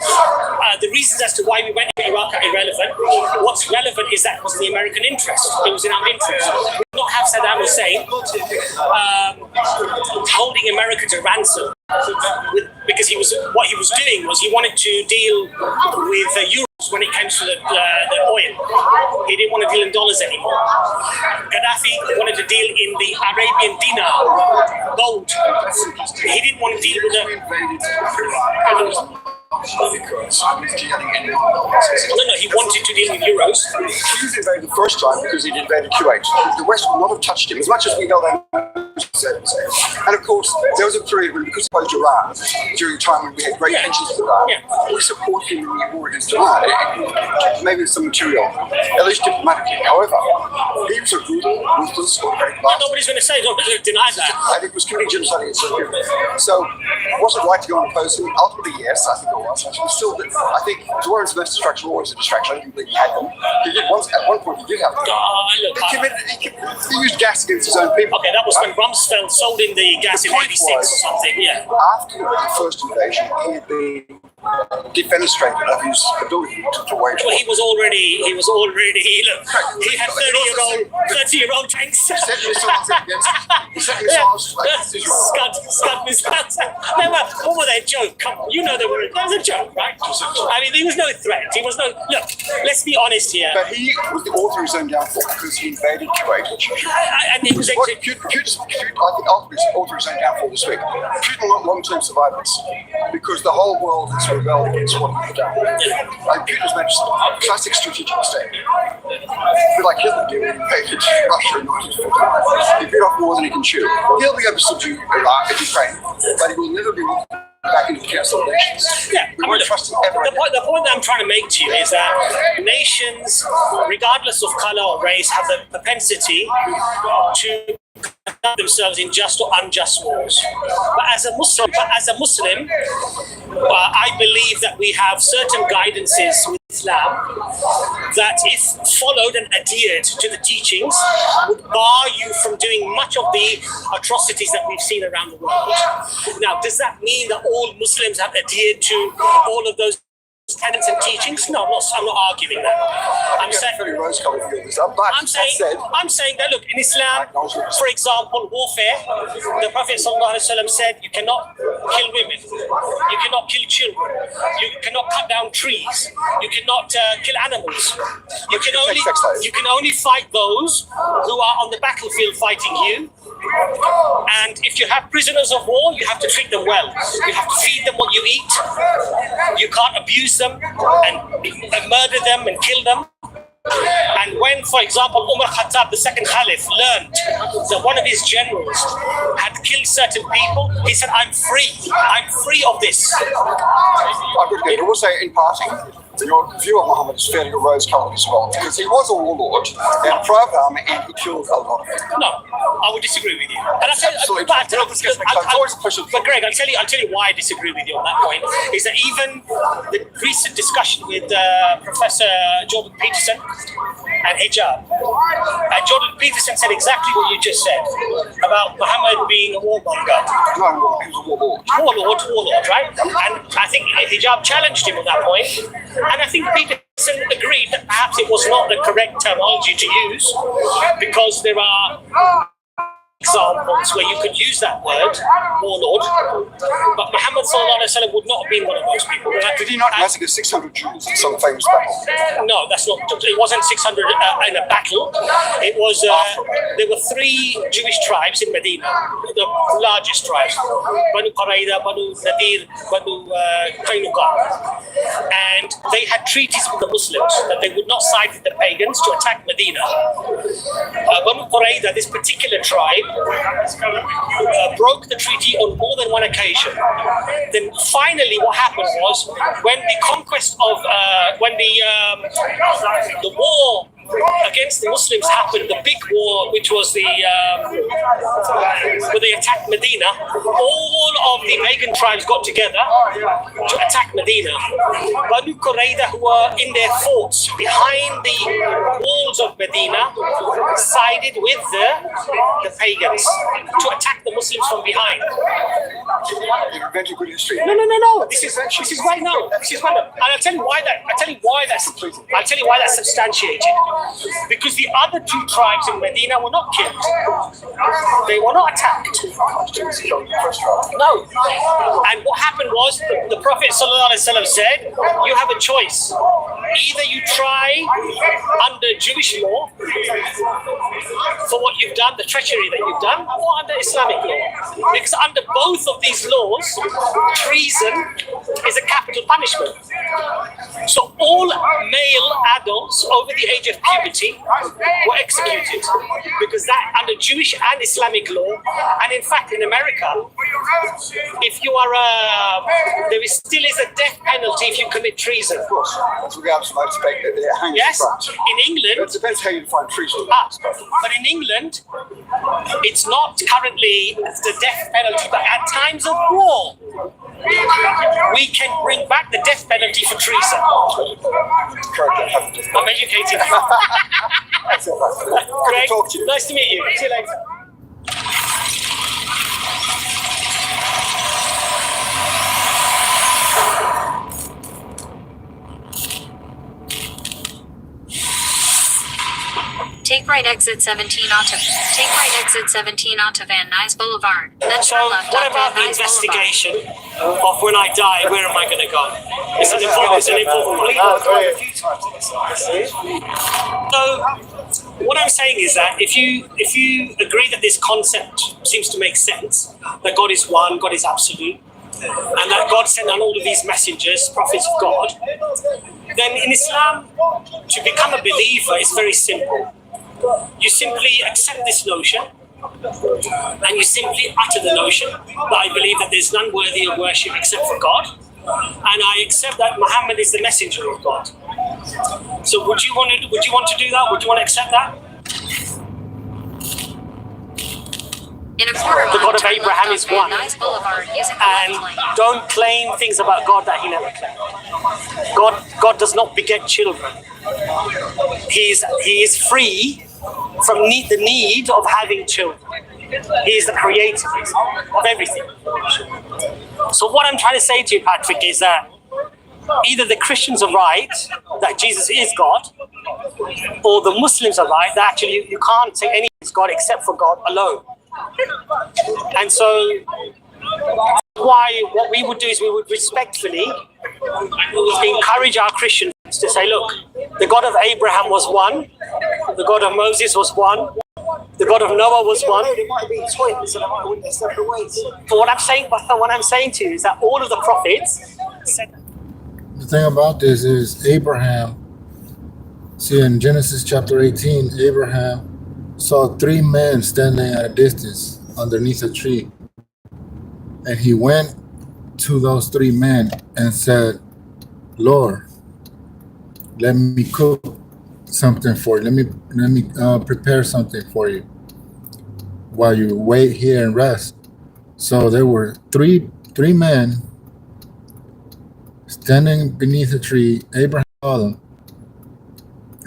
the reasons as to why we went to Iraq are irrelevant. What's relevant is that it was in the American interest. It was in our interest. We do not have Saddam Hussein holding America to ransom because what he was doing was he wanted to deal with euros when it came to the oil. He didn't want to deal in dollars anymore. Gaddafi wanted to deal in the Arabian dinar, gold. He didn't want to deal with No, he wanted to deal with euros. He was invaded the first time because he invaded Kuwait. The West would not have touched him, as much as we know that. And of course, there was a period when, because he opposed Iran, during a time when we had great tensions with Iran, we supported him in the war against Iran. Maybe some material, at least diplomatically. However, he was a brutal, ruthless, autocratic bastard. Nobody's going to say, don't deny that. I think it was committing genocide against certain people. So, was it right to go and oppose him? Ultimately, yes, I think it was. I think Zoran's mass destruction war was a distraction. I don't think he had them. At one point, he did have them. He used gas against his own people. Okay, that was when Rumsfeld sold in the gas in '86 or something. Yeah. After the first invasion, he had been defenestrated of his ability to wage war. Well, he was already. Look, he had 30-year-old tanks. He set missiles against. He set missiles against Israel. Scud missiles. What were they? A joke? Come on, you know they were. That was a joke, right? I mean, there was no threat. He was no. Look, let's be honest here. But he was the author of his own downfall because he invaded Kuwait. And he was. I think ultimately the author of his own downfall this week. Putin long-term survived this because the whole world has to rebel against what you've done. Like Putin's made a classic strategic mistake. Be like Hitler did when he invaded Russia in 1914. He bit off more than he can chew. He'll be able to subdue Iraq and Ukraine, but he will never be back into the Council of Nations. Yeah, We won't trust him ever. the point that I'm trying to make to you is that nations, regardless of color or race, have the propensity to conduct themselves in just or unjust wars. But as a Muslim, I believe that we have certain guidances with Islam that, if followed and adhered to the teachings, would bar you from doing much of the atrocities that we've seen around the world. Now, does that mean that all Muslims have adhered to all of those tenets and teachings? No, I'm not arguing that. I'm saying that, look, in Islam, for example, warfare, the Prophet ﷺ said you cannot kill women, you cannot kill children, you cannot cut down trees, you cannot kill animals. You can only fight those who are on the battlefield fighting you. And if you have prisoners of war, you have to treat them well. You have to feed them what you eat. You can't abuse them and murder them and kill them. And when, for example, Umar Khattab, the second Caliph, learned that one of his generals had killed certain people, he said, I'm free of this. I will say, in passing, your view of Muhammad is fairly rose-coloured as well, because he was a warlord and pro-Islam, and he killed a lot of people. No, I would disagree with you. And I said, So but Greg, I'll tell you why I disagree with you on that point. Is that even the recent discussion with Professor Jordan Peterson and hijab, and Jordan Peterson said exactly what you just said about Muhammad being a warmonger. No, he was a warlord. Warlord, right? And I think hijab challenged him at that point. And I think Peterson agreed that perhaps it was not the correct terminology to use, because there are examples where you could use that word, warlord, but Muhammad ﷺ would not have been one of those people. Did he not massacre 600 Jews in some famous battle? No, that's not. It wasn't 600 in a battle. It was. There were 3 Jewish tribes in Medina, the largest tribes: Banu Qurayza, Banu Nadir, Banu Qaynuqa, and they had treaties with the Muslims that they would not side with the pagans to attack Medina. Banu Qurayza, this particular tribe, broke the treaty on more than one occasion. Then finally what happened was, when the conquest of the war against the Muslims happened, the big war, which was the where they attacked Medina, all of the pagan tribes got together to attack Medina. Banu Qurayza, who were in their forts behind the walls of Medina, sided with the pagans to attack the Muslims from behind. You invented good history. No. This is right now. And I'll tell you why that's substantiated. Because the other 2 tribes in Medina were not killed. They were not attacked. No. And what happened was, the Prophet ﷺ said, you have a choice. Either you try under Jewish law for what you've done, the treachery that you've done, or under Islamic law. Because under both of these laws, treason is a capital punishment. So all male adults over the age of puberty were executed, because that under Jewish and Islamic law, and in fact in America, if you are still is a death penalty if you commit treason. Of course, that's regardless of motivation. Yes, in England. It depends how you define treason. But in England, it's not currently the death penalty, but at times of war, we can bring back the death penalty for treason. I'm educated. Greg, talk to you. Nice to meet you. See you later. Take right exit 17 onto Van Nuys Boulevard. Then So turn left what onto about Van the Nuys Boulevard. investigation of when I die, where am I going to go? It's an important So what I'm saying is that if you agree that this concept seems to make sense, that God is one, God is absolute, and that God sent down all of these messengers, prophets of God, then in Islam, to become a believer is very simple. You simply accept this notion, and you simply utter the notion that I believe that there's none worthy of worship except for God, and I accept that Muhammad is the messenger of God. So would you want to do that? Would you want to accept that? In a quarter The God mile, of turn Abraham left is on Van one. Nuys Boulevard using the And left lane. don't claim things about God that he never claimed. God does not beget children. He is free from the need of having children. He is the creator of everything. So what I'm trying to say to you, Patrick, is that either the Christians are right, that Jesus is God, or the Muslims are right, that actually you can't say anything is God except for God alone. And so why what we would do is we would respectfully encourage our Christians to say, look, the God of Abraham was one, the God of Moses was one, the God of Noah was one. It might be twins and it might have been separate ways. But what I'm saying to you is that all of the prophets said. The thing about this is Abraham, see in Genesis chapter 18, Abraham saw 3 men standing at a distance underneath a tree. And he went to those 3 men and said, Lord, let me cook something for you. Let me prepare something for you while you wait here and rest. So there were three men standing beneath a tree. Abraham saw them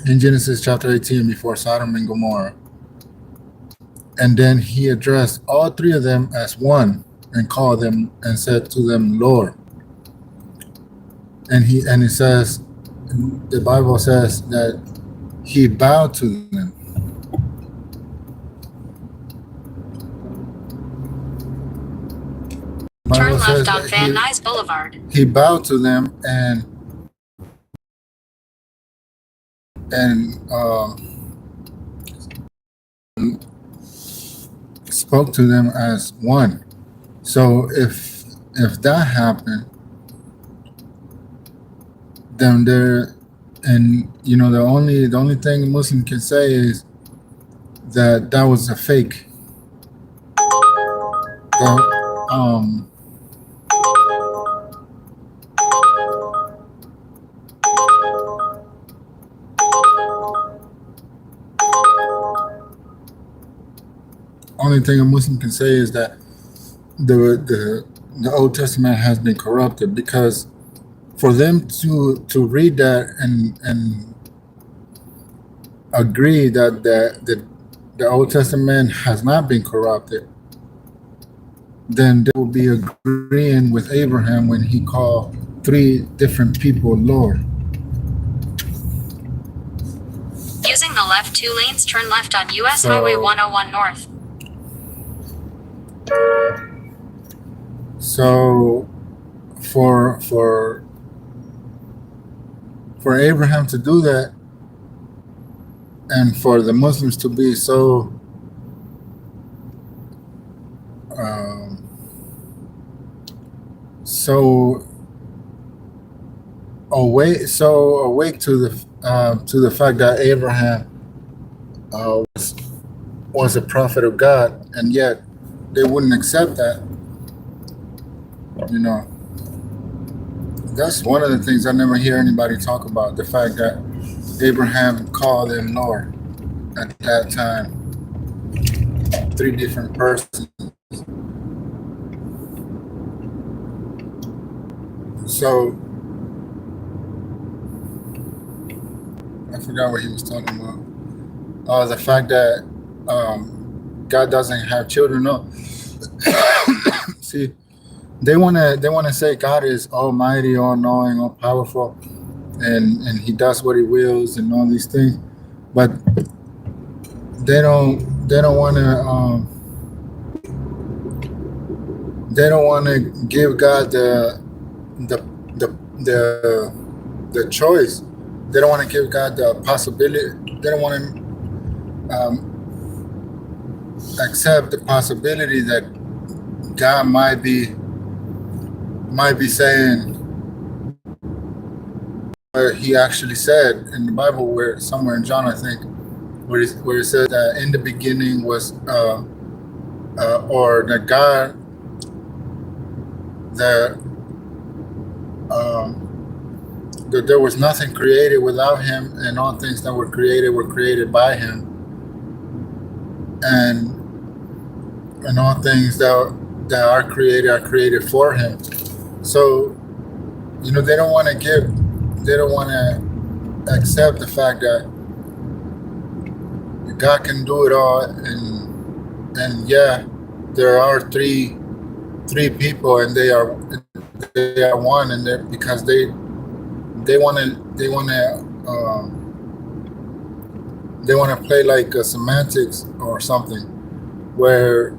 in Genesis chapter 18 before Sodom and Gomorrah. And then he addressed all 3 of them as one and called them and said to them, Lord. And it says, the Bible says that he bowed to them. Turn left on Van Nuys Boulevard. He bowed to them and spoke to them as one. So if that happened, then the only thing a Muslim can say is that was a fake. Only thing a Muslim can say is that the Old Testament has been corrupted, because for them to read that and agree that the Old Testament has not been corrupted, then they will be agreeing with Abraham when he called 3 different people Lord. Using the left 2 lanes, turn left on US Highway 101 North. So for Abraham to do that, and for the Muslims to be so awake to the fact that Abraham was a prophet of God, and yet they wouldn't accept that. That's one of the things I never hear anybody talk about, the fact that Abraham called him Lord at that time. 3 different persons. So I forgot what he was talking about. The fact that God doesn't have children. No. See, they wanna say God is almighty, all knowing, all powerful, and he does what he wills and all these things, but they don't wanna give God the choice. They don't want to give God the possibility. They don't want to accept the possibility that God might be might be saying what he actually said in the Bible, where somewhere in John, I think, where it said that in the beginning was, or that God, that there was nothing created without him, and all things that were created by him, and all things that are created for him. So, they don't want to accept the fact that God can do it all, and yeah, there are three people, and they are one, and they're, because they want to play like a semantics or something, where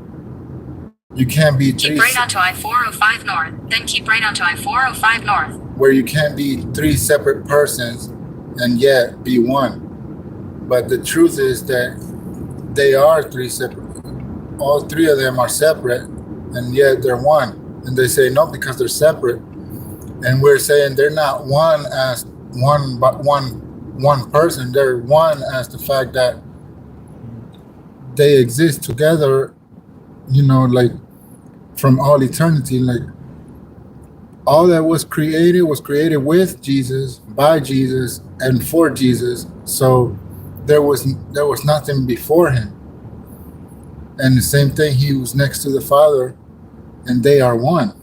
you can't be Keep right onto I-405 north, then keep right onto I-405 north. Where you can't be three separate persons and yet be one. But the truth is that they are three separate. All three of them are separate, and yet they're one. And they say no, because they're separate. And we're saying they're not one as one, but one person. They're one as the fact that they exist together, like from all eternity. Like all that was created with Jesus, by Jesus, and for Jesus. So there was nothing before him. And the same thing, he was next to the Father, and they are one.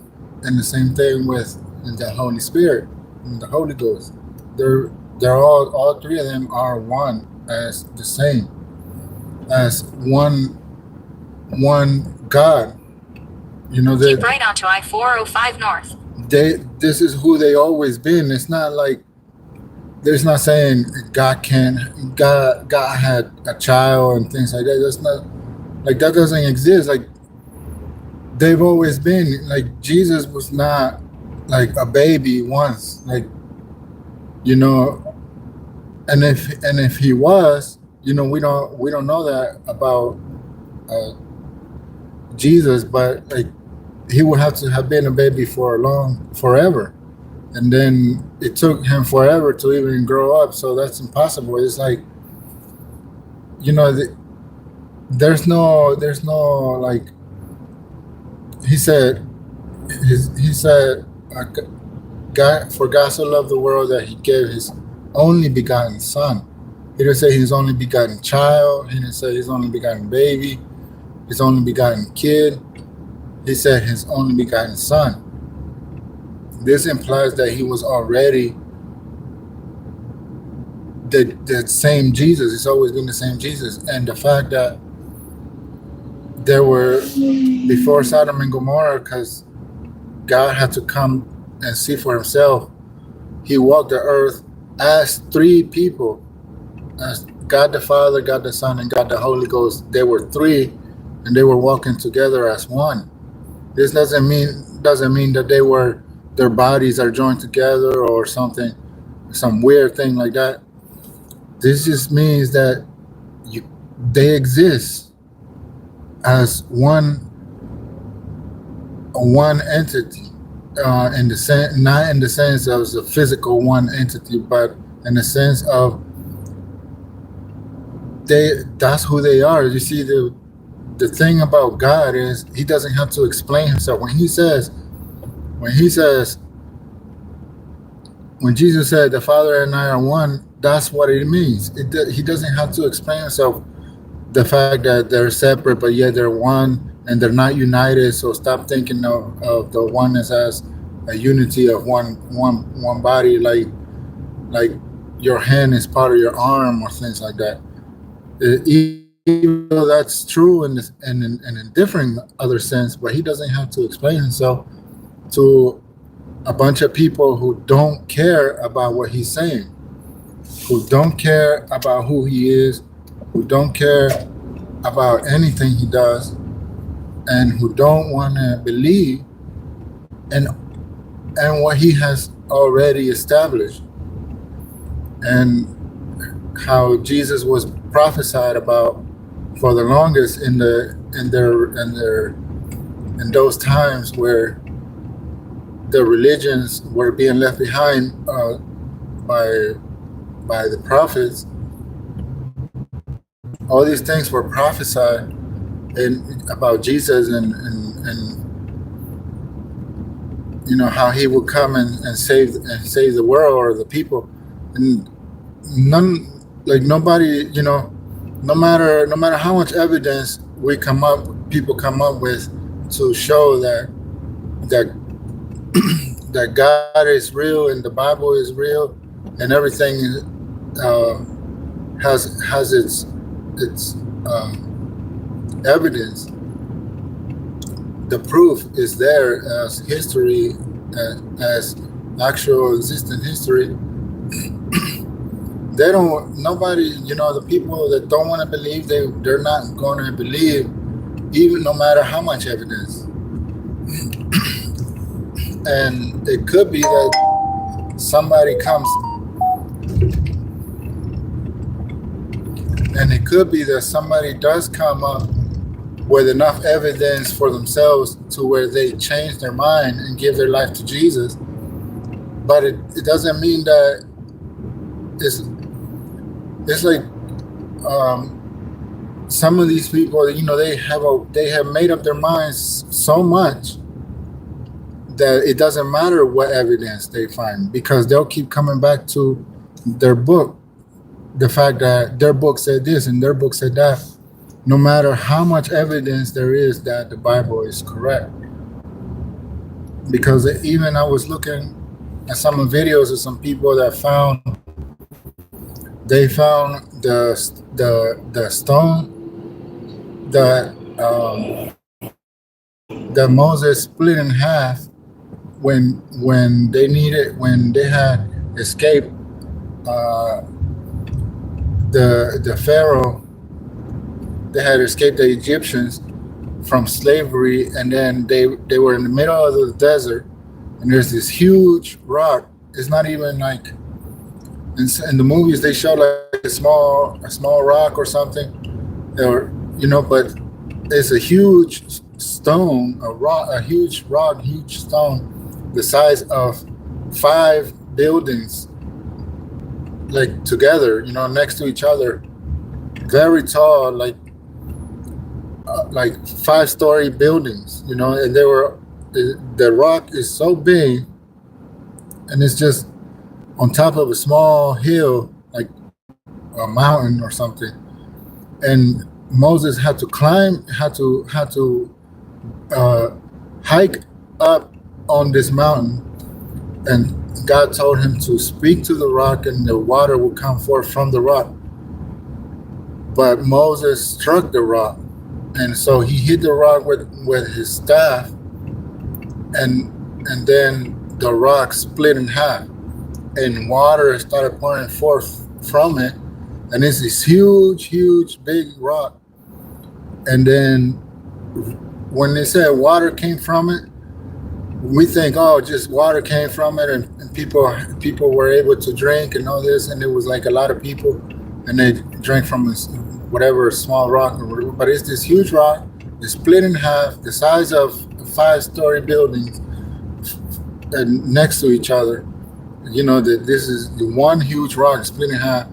And the same thing with the Holy Spirit and the Holy Ghost. They're all three of them are one, as the same, as one God. Keep right onto I-405 north. This is who they always been. It's not like there's not saying God had a child and things like that. That's not, like, that doesn't exist. Like, they've always been, like, Jesus was not like a baby once, like, and if he was, we don't know that about Jesus, but like he would have to have been a baby forever. And then it took him forever to even grow up. So that's impossible. It's like, there's no like, he said, God, for God so loved the world that he gave his only begotten son. He didn't say his only begotten child. He didn't say his only begotten baby, his only begotten kid. He said his only begotten son. This implies that he was already the same Jesus. It's always been the same Jesus. And the fact that there were, before Sodom and Gomorrah, because God had to come and see for himself, he walked the earth as three people, as God the Father, God the Son, and God the Holy Ghost. They were three, and they were walking together as one. This doesn't mean that their bodies are joined together or something, some weird thing like that. This just means that they exist as one entity, in the sense, not in the sense of the physical one entity, but in the sense of that's who they are. You see, the thing about God is he doesn't have to explain himself. When Jesus said the Father and I are one, that's what it means. He doesn't have to explain himself, the fact that they're separate but yet they're one and they're not united. So stop thinking of the oneness as a unity of one body, like your hand is part of your arm or things like that. Even though that's true in a different other sense, but he doesn't have to explain himself to a bunch of people who don't care about what he's saying, who don't care about who he is, who don't care about anything he does, and who don't want to believe in what he has already established, and how Jesus was prophesied about for the longest in those times where the religions were being left behind by the prophets. All these things were prophesied about Jesus and you know how he would come and save the world or the people, and nobody, you know, no matter how much evidence people come up with to show that that God is real and the Bible is real and everything has its evidence. The proof is there as history, as actual existing history. Nobody, you know, the people that don't want to believe, they're not going to believe, even no matter how much evidence. And it could be that somebody comes, and it could be that somebody does come up with enough evidence for themselves to where they change their mind and give their life to Jesus. But it doesn't mean that it's like some of these people, you know, they have made up their minds so much that it doesn't matter what evidence they find, because they'll keep coming back to their book, the fact that their book said this and their book said that, no matter how much evidence there is that the Bible is correct. Because even I was looking at some videos of some people that found the stone that Moses split in half when they had escaped the Pharaoh. They had escaped the Egyptians from slavery, and then they were in the middle of the desert, and there's this huge rock. It's not even like in the movies they show like a small rock or something, or you know, but it's a huge stone, a huge stone, the size of 5 buildings, like together, you know, next to each other, very tall, like 5-story buildings, you know, and the rock is so big, and it's just on top of a small hill, like a mountain or something. And Moses had to hike up on this mountain, and God told him to speak to the rock, and the water would come forth from the rock. But Moses struck the rock, and so he hit the rock with his staff, and then the rock split in half, and water started pouring forth from it, and it's this huge big rock. And then when they said water came from it, we think, oh, just water came from it, and people were able to drink and all this, and it was like a lot of people, and they drank from this whatever small rock or whatever. But it's this huge rock. It's split in half, the size of 5-story buildings, and next to each other. You know that this is the one huge rock split in half,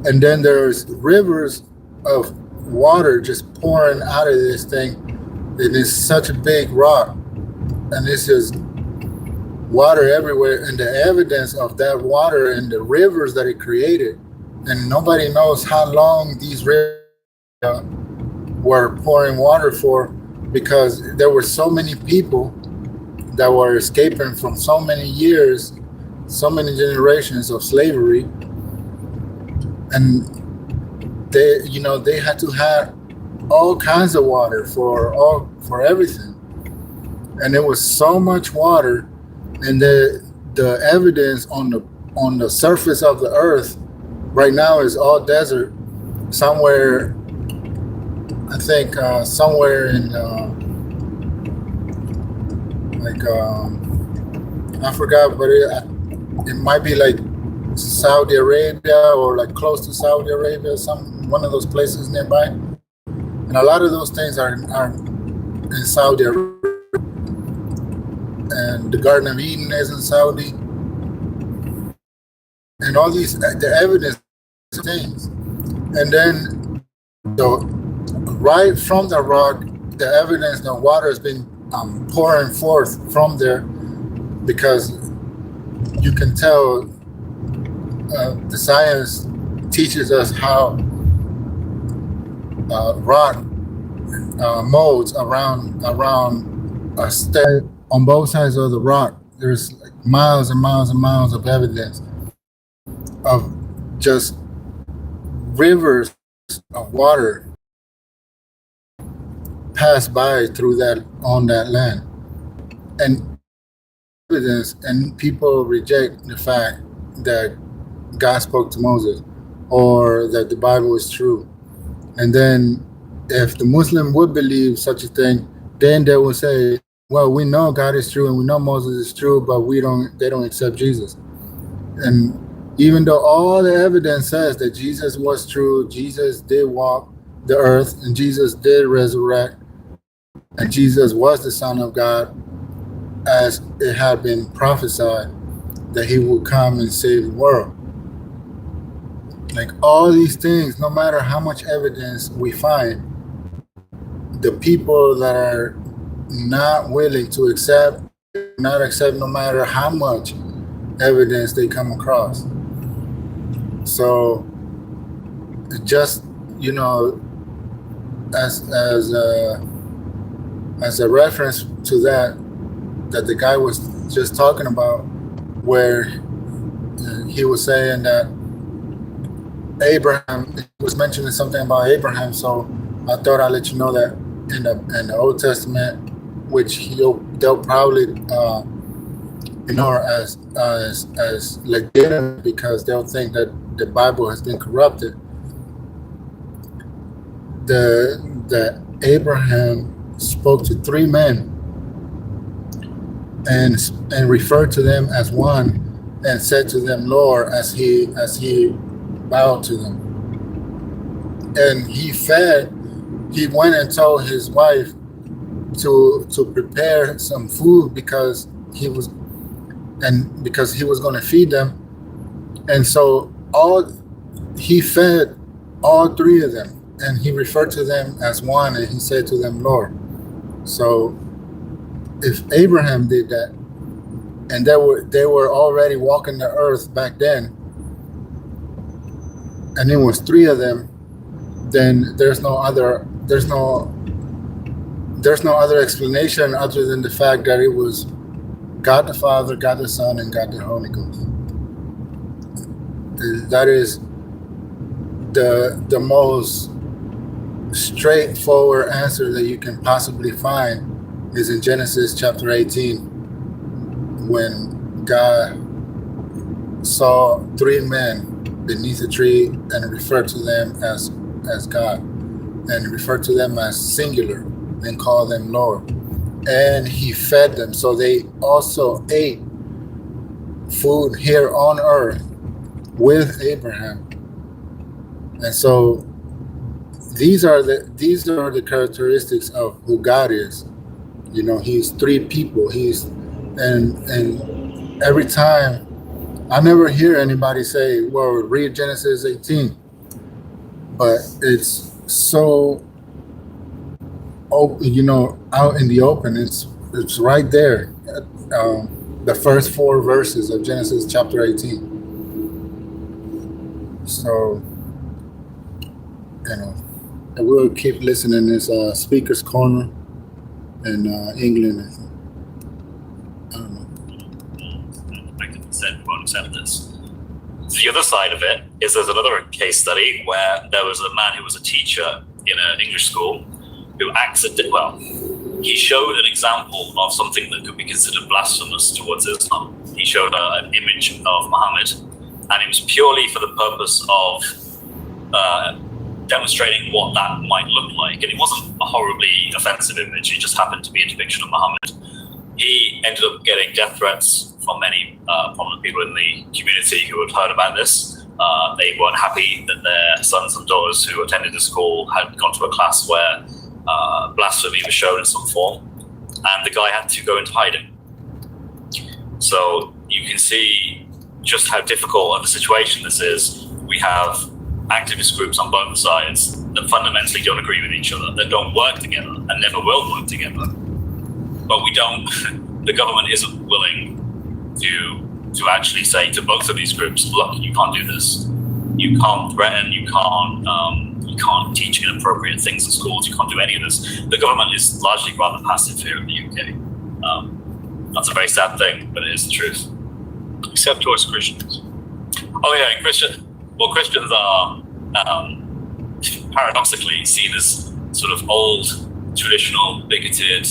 and then there's rivers of water just pouring out of this thing. It is such a big rock, and it's just water everywhere, and the evidence of that water and the rivers that it created. And nobody knows how long these rivers were pouring water for, because there were so many people that were escaping from so many years, so many generations of slavery, and they had to have all kinds of water for everything, and it was so much water, and the evidence on the surface of the earth right now is all desert. Somewhere, I think, somewhere in I forgot, but it might be like Saudi Arabia or like close to Saudi Arabia, one of those places nearby. And a lot of those things are in Saudi Arabia. and the Garden of Eden is in Saudi, and all these the evidence things, and then right from the rock, the evidence, the water has been pouring forth from there, because you can tell the science teaches us how rock molds around a step on both sides of the rock. There's like miles and miles and miles of evidence of just rivers of water pass by through that on that land, and evidence, and people reject the fact that God spoke to Moses or that the Bible is true. And then if the Muslim would believe such a thing, then they will say, well, we know God is true and we know Moses is true, but they don't accept Jesus. And even though all the evidence says that Jesus was true, Jesus did walk the earth, and Jesus did resurrect, and Jesus was the Son of God, as it had been prophesied that he would come and save the world. Like all these things, no matter how much evidence we find, the people that are not willing to accept, not accept no matter how much evidence they come across. So just, you know, as a reference to that the guy was just talking about, where he was saying that Abraham, was mentioning something about Abraham, so I thought I'd let you know that in the Old Testament, which they'll probably ignore as legitimate, because they'll think that the Bible has been corrupted. The Abraham spoke to three men and referred to them as one, and said to them, Lord, as he bowed to them. And he went and told his wife to prepare some food because he was going to feed them. And so he fed all three of them, and he referred to them as one, and he said to them, Lord. So if Abraham did that, and they were already walking the earth back then, and it was three of them, then there's no other explanation other than the fact that it was God the Father, God the Son, and God the Holy Ghost. That is the most straightforward answer that you can possibly find, is in Genesis chapter 18, when God saw three men beneath a tree and referred to them as God, and referred to them as singular and called them Lord. And he fed them. So they also ate food here on earth with Abraham. And so these are the characteristics of who God is. You know, he's three people. And every time, I never hear anybody say, well, read Genesis 18. But it's so, you know, out in the open. It's right there. The first 4 verses of Genesis chapter 18. So, you know, I will keep listening. This Speaker's Corner in England, I think. I don't know. Like I said, won't accept this. The other side of it is there's another case study where there was a man who was a teacher in an English school who he showed an example of something that could be considered blasphemous towards Islam. He showed an image of Muhammad, and it was purely for the purpose of demonstrating what that might look like. And it wasn't a horribly offensive image, it just happened to be a depiction of Muhammad. He ended up getting death threats from many prominent people in the community who had heard about this. They weren't happy that their sons and daughters who attended the school had gone to a class where blasphemy was shown in some form, and the guy had to go into hiding. So you can see just how difficult of a situation this is. We have activist groups on both sides that fundamentally don't agree with each other, that don't work together and never will work together. But the government isn't willing to actually say to both of these groups, look, you can't do this. You can't threaten, you can't teach inappropriate things in schools, you can't do any of this. The government is largely rather passive here in the UK. That's a very sad thing, but it is the truth. Except to us Christians. Oh yeah, Christians are paradoxically seen as sort of old, traditional, bigoted.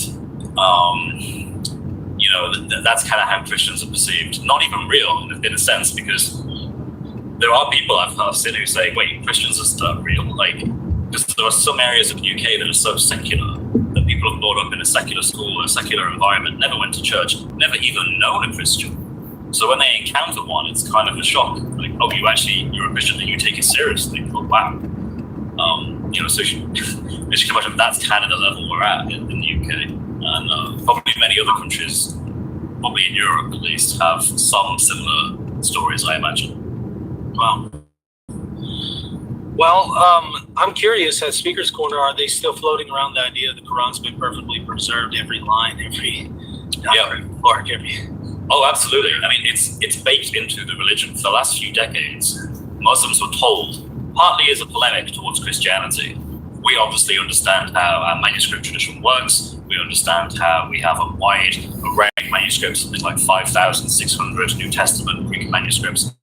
That's kind of how Christians are perceived. Not even real in a sense, because there are people I've seen who say, "Wait, Christians are still real." Like, because there are some areas of the UK that are so secular that people have brought up in a secular school or a secular environment, never went to church, never even known a Christian. So when they encounter one, it's kind of a shock. Like, oh, you're a Christian and you take it seriously. Oh, wow. So you can imagine that's kind of the level we're at in the UK. And probably many other countries, probably in Europe at least, have some similar stories, I imagine. Wow. Well, I'm curious, at Speaker's Corner, are they still floating around the idea the Quran's been perfectly preserved, every line, every mark, every... Oh, absolutely. I mean, it's baked into the religion. For the last few decades, Muslims were told, partly as a polemic towards Christianity, we obviously understand how our manuscript tradition works. We understand how we have a wide array of manuscripts, something like 5,600 New Testament Greek manuscripts.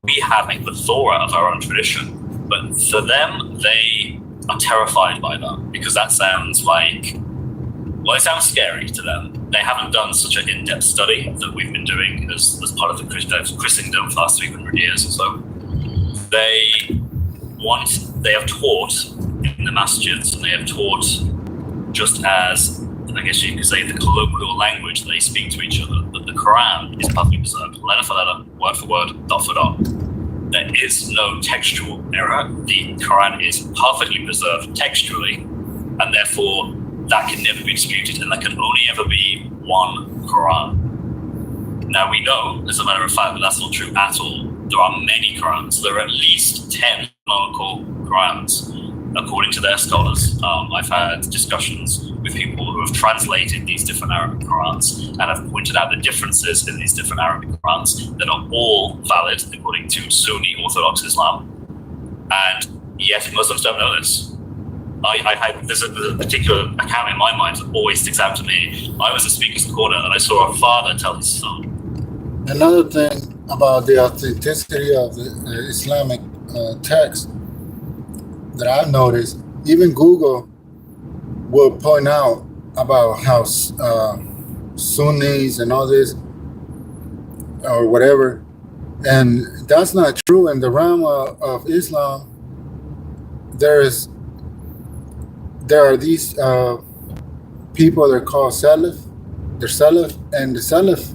We have a plethora of our own tradition. But for them, they are terrified by that, because that sounds like, well, it sounds scary to them. They haven't done such an in-depth study that we've been doing as part of the Christendom for the last 300 years or so. They have taught in the masjids, and they have taught just as, I guess you could say, the colloquial language they speak to each other, that the Quran is perfectly preserved, letter for letter, word for word, dot for dot. There is no textual error. The Quran is perfectly preserved textually, and therefore that can never be disputed, and there can only ever be one Quran. Now we know, as a matter of fact, that that's not true at all. There are many Qurans. There are at least 10 canonical Qurans, according to their scholars. I've had discussions with people who have translated these different Arabic Qurans and have pointed out the differences in these different Arabic Qurans that are all valid according to Sunni Orthodox Islam. And yet Muslims don't know this. There's a particular account in my mind that always sticks out to me. I was at Speaker's Corner and I saw a father tell his son. Another thing about the authenticity of the Islamic text that I've noticed, even Google will point out about how Sunnis and all this or whatever, and that's not true. In the realm of Islam, there are these people that are called Salaf. They're Salaf, and the Salaf,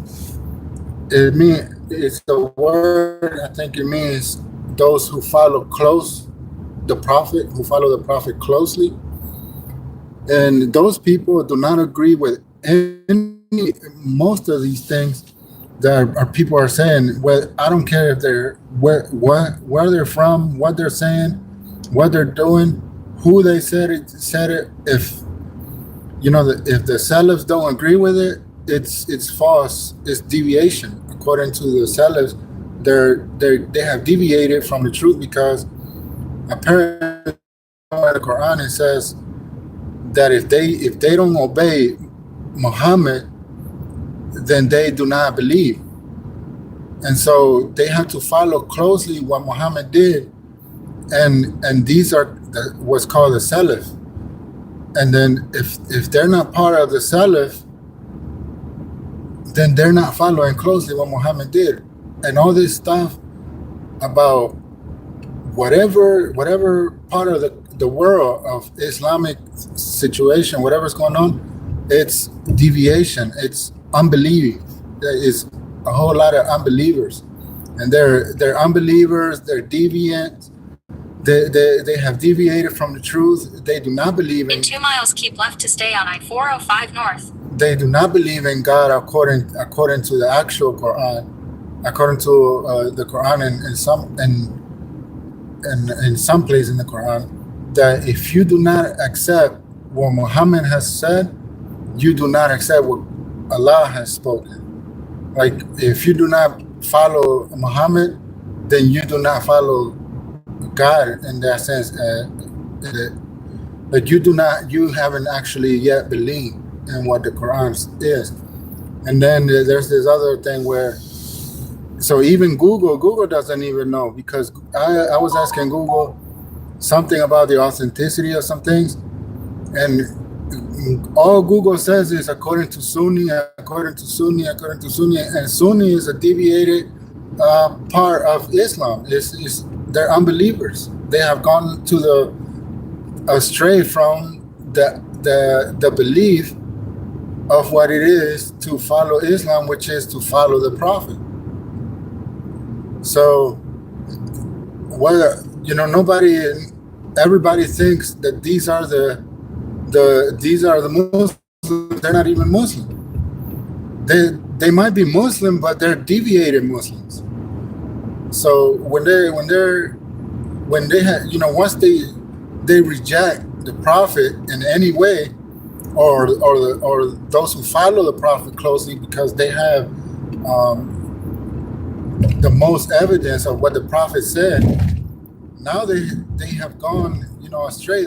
it's the word, I think it means those who follow the Prophet closely. And those people do not agree with most of these things that people are saying. Well, I don't care if they're where they're from, what they're saying, what they're doing, who they said it. If if the Salafs don't agree with it, it's false. It's deviation. According to the Salafs, they have deviated from the truth, because apparently in the Quran it says that if they don't obey Muhammad, then they do not believe. And so they have to follow closely what Muhammad did, and these are what's called the Salaf. And then if they're not part of the Salaf, then they're not following closely what Muhammad did. And all this stuff about whatever part of the world of Islamic situation, whatever's going on, it's deviation, it's unbelieving. There is a whole lot of unbelievers, and they're unbelievers, they're deviant, they have deviated from the truth. They do not believe in 2 miles, keep left to stay on I-405 north. they do not believe in God according to the actual Quran, according to the Quran in some place in the Quran, that if you do not accept what Muhammad has said, you do not accept what Allah has spoken. Like if you do not follow Muhammad, then you do not follow God in that sense. Like you haven't actually yet believed in what the Quran is. And then there's this other thing where, so even Google doesn't even know, because I was asking Google something about the authenticity of some things, and all Google says is according to Sunni, and Sunni is a deviated part of Islam. They're unbelievers. They have gone to astray from the belief of what it is to follow Islam, which is to follow the Prophet. So, whether everybody thinks that these are the Muslims. They're not even Muslim. They might be Muslim, but they're deviated Muslims. So when they have, once they reject the Prophet in any way, or those who follow the Prophet closely because they have the most evidence of what the Prophet said, now they have gone astray.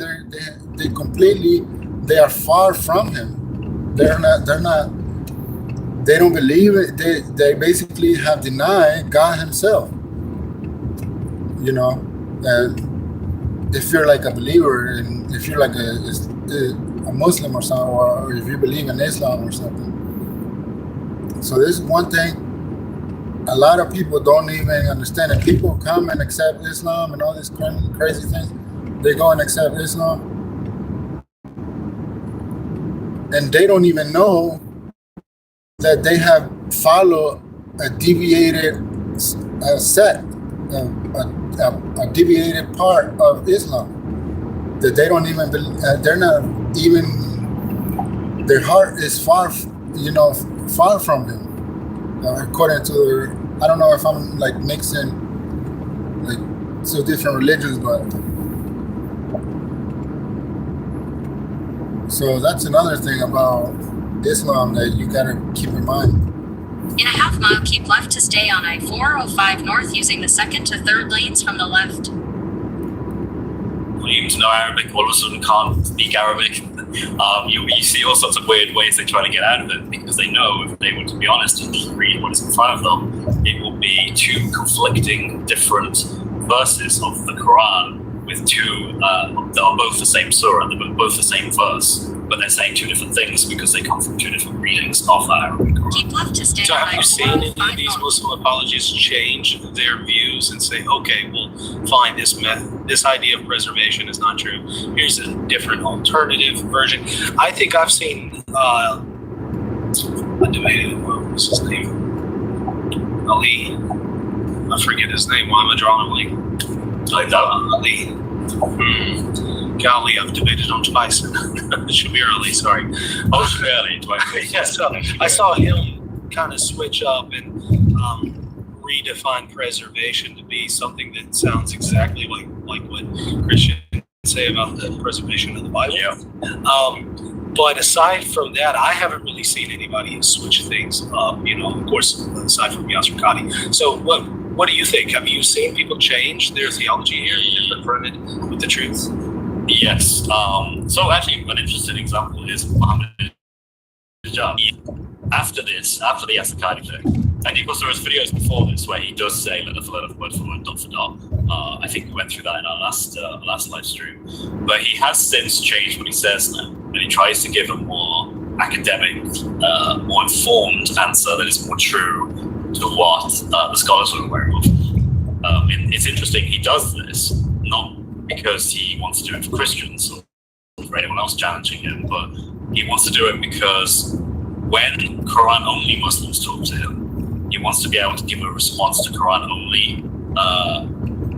They are far from him. They don't believe it. They basically have denied God himself. And if you're like a believer, and if you're like a Muslim or something, or if you believe in Islam or something. So this is one thing a lot of people don't even understand. And people come and accept Islam and all these crazy things. They go and accept Islam, and they don't even know that they have followed a deviated sect, a deviated part of Islam. That they don't even, they're not even, their heart is far from him. According to, I don't know if I'm like mixing like two different religions, but so that's another thing about Islam that you gotta keep in mind. In a half mile, keep left to stay on I-405 north using the second to third lanes from the left. Claim to know Arabic, all of a sudden can't speak Arabic. You see all sorts of weird ways they try to get out of it, because they know if they were to be honest and just read what is in front of them, it will be two conflicting different verses of the Quran with two that are both the same surah, they're both the same verse, but they're saying two different things because they come from two different readings of the Arabic Quran. Keep left to stay So on have you seen any of these Muslim apologists change their views and say, okay, well, fine, this idea of preservation is not true. Here's a different alternative version. I think I've seen a debate, what was his name? Ali. I forget his name. Why am I drawing a blank? Ali. Golly, I've debated him twice. Shabir Ali, sorry. Oh, Shabir Ali, twice. Yeah, so I saw him kind of switch up and redefine preservation to be something that sounds exactly like what Christians say about the preservation of the Bible. Yeah. But aside from that, I haven't really seen anybody switch things up, of course, aside from Yasser Qadi. So what do you think? Have you seen people change their theology here and confronted with the truth? Yes. So actually, an interesting example is Muhammad Hijab. After the Yasser Qadi thing, and of course there was videos before this where he does say letter for letter, word for word, dot for dot. I think we went through that in our last live stream. But he has since changed what he says now, and he tries to give a more academic, more informed answer that is more true to what the scholars are aware of. It's interesting, he does this not because he wants to do it for Christians or for anyone else challenging him, but he wants to do it because when Quran-only Muslims talk to him, he wants to be able to give a response to Quran-only,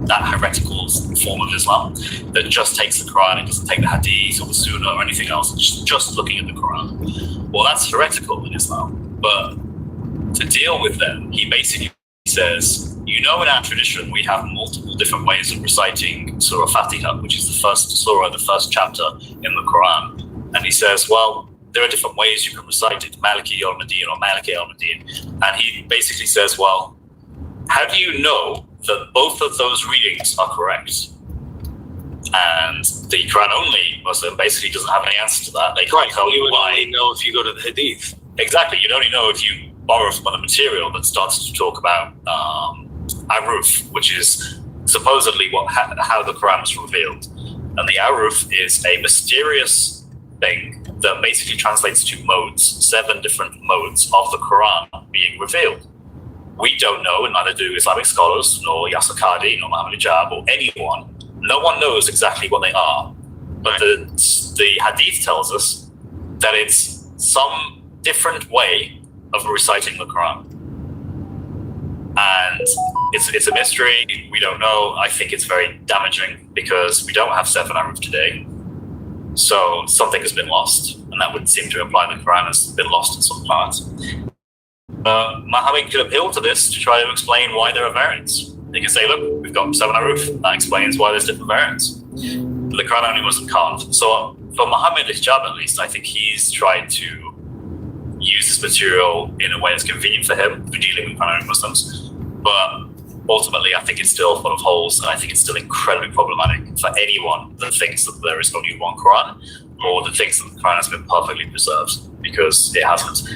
that heretical form of Islam that just takes the Quran and doesn't take the Hadith or the Sunnah or anything else, just looking at the Quran. well, that's heretical in Islam. But to deal with them, he basically says, you know, in our tradition, we have multiple different ways of reciting Surah Fatiha, which is the first surah, the first chapter in the Quran. And he says, well, there are different ways you can recite it, Maliki al-Madin or Maliki al-Madin. And he basically says, well, how do you know that both of those readings are correct? And the Quran-only Muslim basically doesn't have any answer to that. They can't tell you why. You know if you go to the Hadith. Exactly. You'd only know if you borrow from the material that starts to talk about Aruf, which is supposedly how the Quran was revealed. And the Aruf is a mysterious thing that basically translates to modes, 7 different modes of the Quran being revealed. We don't know, and neither do Islamic scholars, nor Yasser Qadhi, nor Muhammad Hijab, or anyone. No one knows exactly what they are. But the Hadith tells us that it's some different way of reciting the Quran. And it's a mystery. We don't know. I think it's very damaging because we don't have 7 Aruf today. So something has been lost. And that would seem to imply the Quran has been lost in some parts. Muhammad could appeal to this to try to explain why there are variants. They can say, look, we've got 7 Aruf. That explains why there's different variants. But the Quran only Muslim can't. So for Muhammad Hijab, at least, I think he's tried to use this material in a way that's convenient for him for dealing with Quran only Muslims. But ultimately, I think it's still full of holes, and I think it's still incredibly problematic for anyone that thinks that there is only one Quran, or that thinks that the Quran has been perfectly preserved, because it hasn't.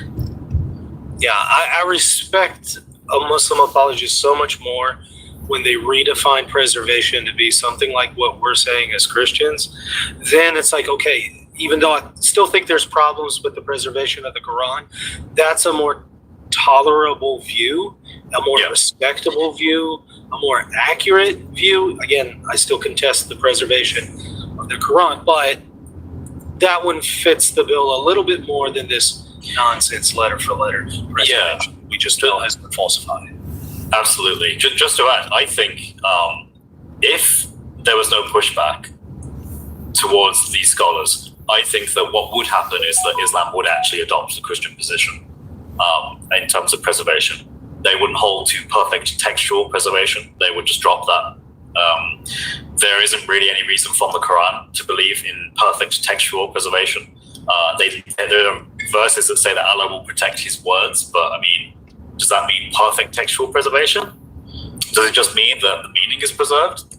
Yeah, I respect a Muslim apologist so much more when they redefine preservation to be something like what we're saying as Christians. Then it's like, okay, even though I still think there's problems with the preservation of the Quran, that's a more tolerable view, a more respectable view, a more accurate view. Again, I still contest the preservation of the Quran, but that one fits the bill a little bit more than this nonsense letter for letter preservation. We just know has been falsified. Absolutely. Just to add, I think if there was no pushback towards these scholars, I think that what would happen is that Islam would actually adopt the Christian position in terms of preservation. They wouldn't hold to perfect textual preservation. They would just drop that. There isn't really any reason from the Quran to believe in perfect textual preservation. There are verses that say that Allah will protect his words, but I mean, does that mean perfect textual preservation? Does it just mean that the meaning is preserved?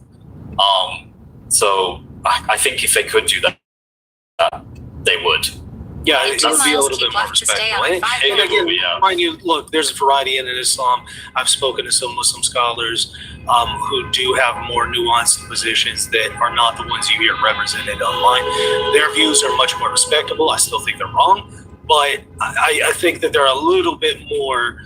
So I think if they could do that, they would. Yeah, it would be a little bit more respectful. And again, mind you, look, there's a variety in Islam. I've spoken to some Muslim scholars who do have more nuanced positions that are not the ones you hear represented online. Their views are much more respectable. I still think they're wrong, but I think that they're a little bit more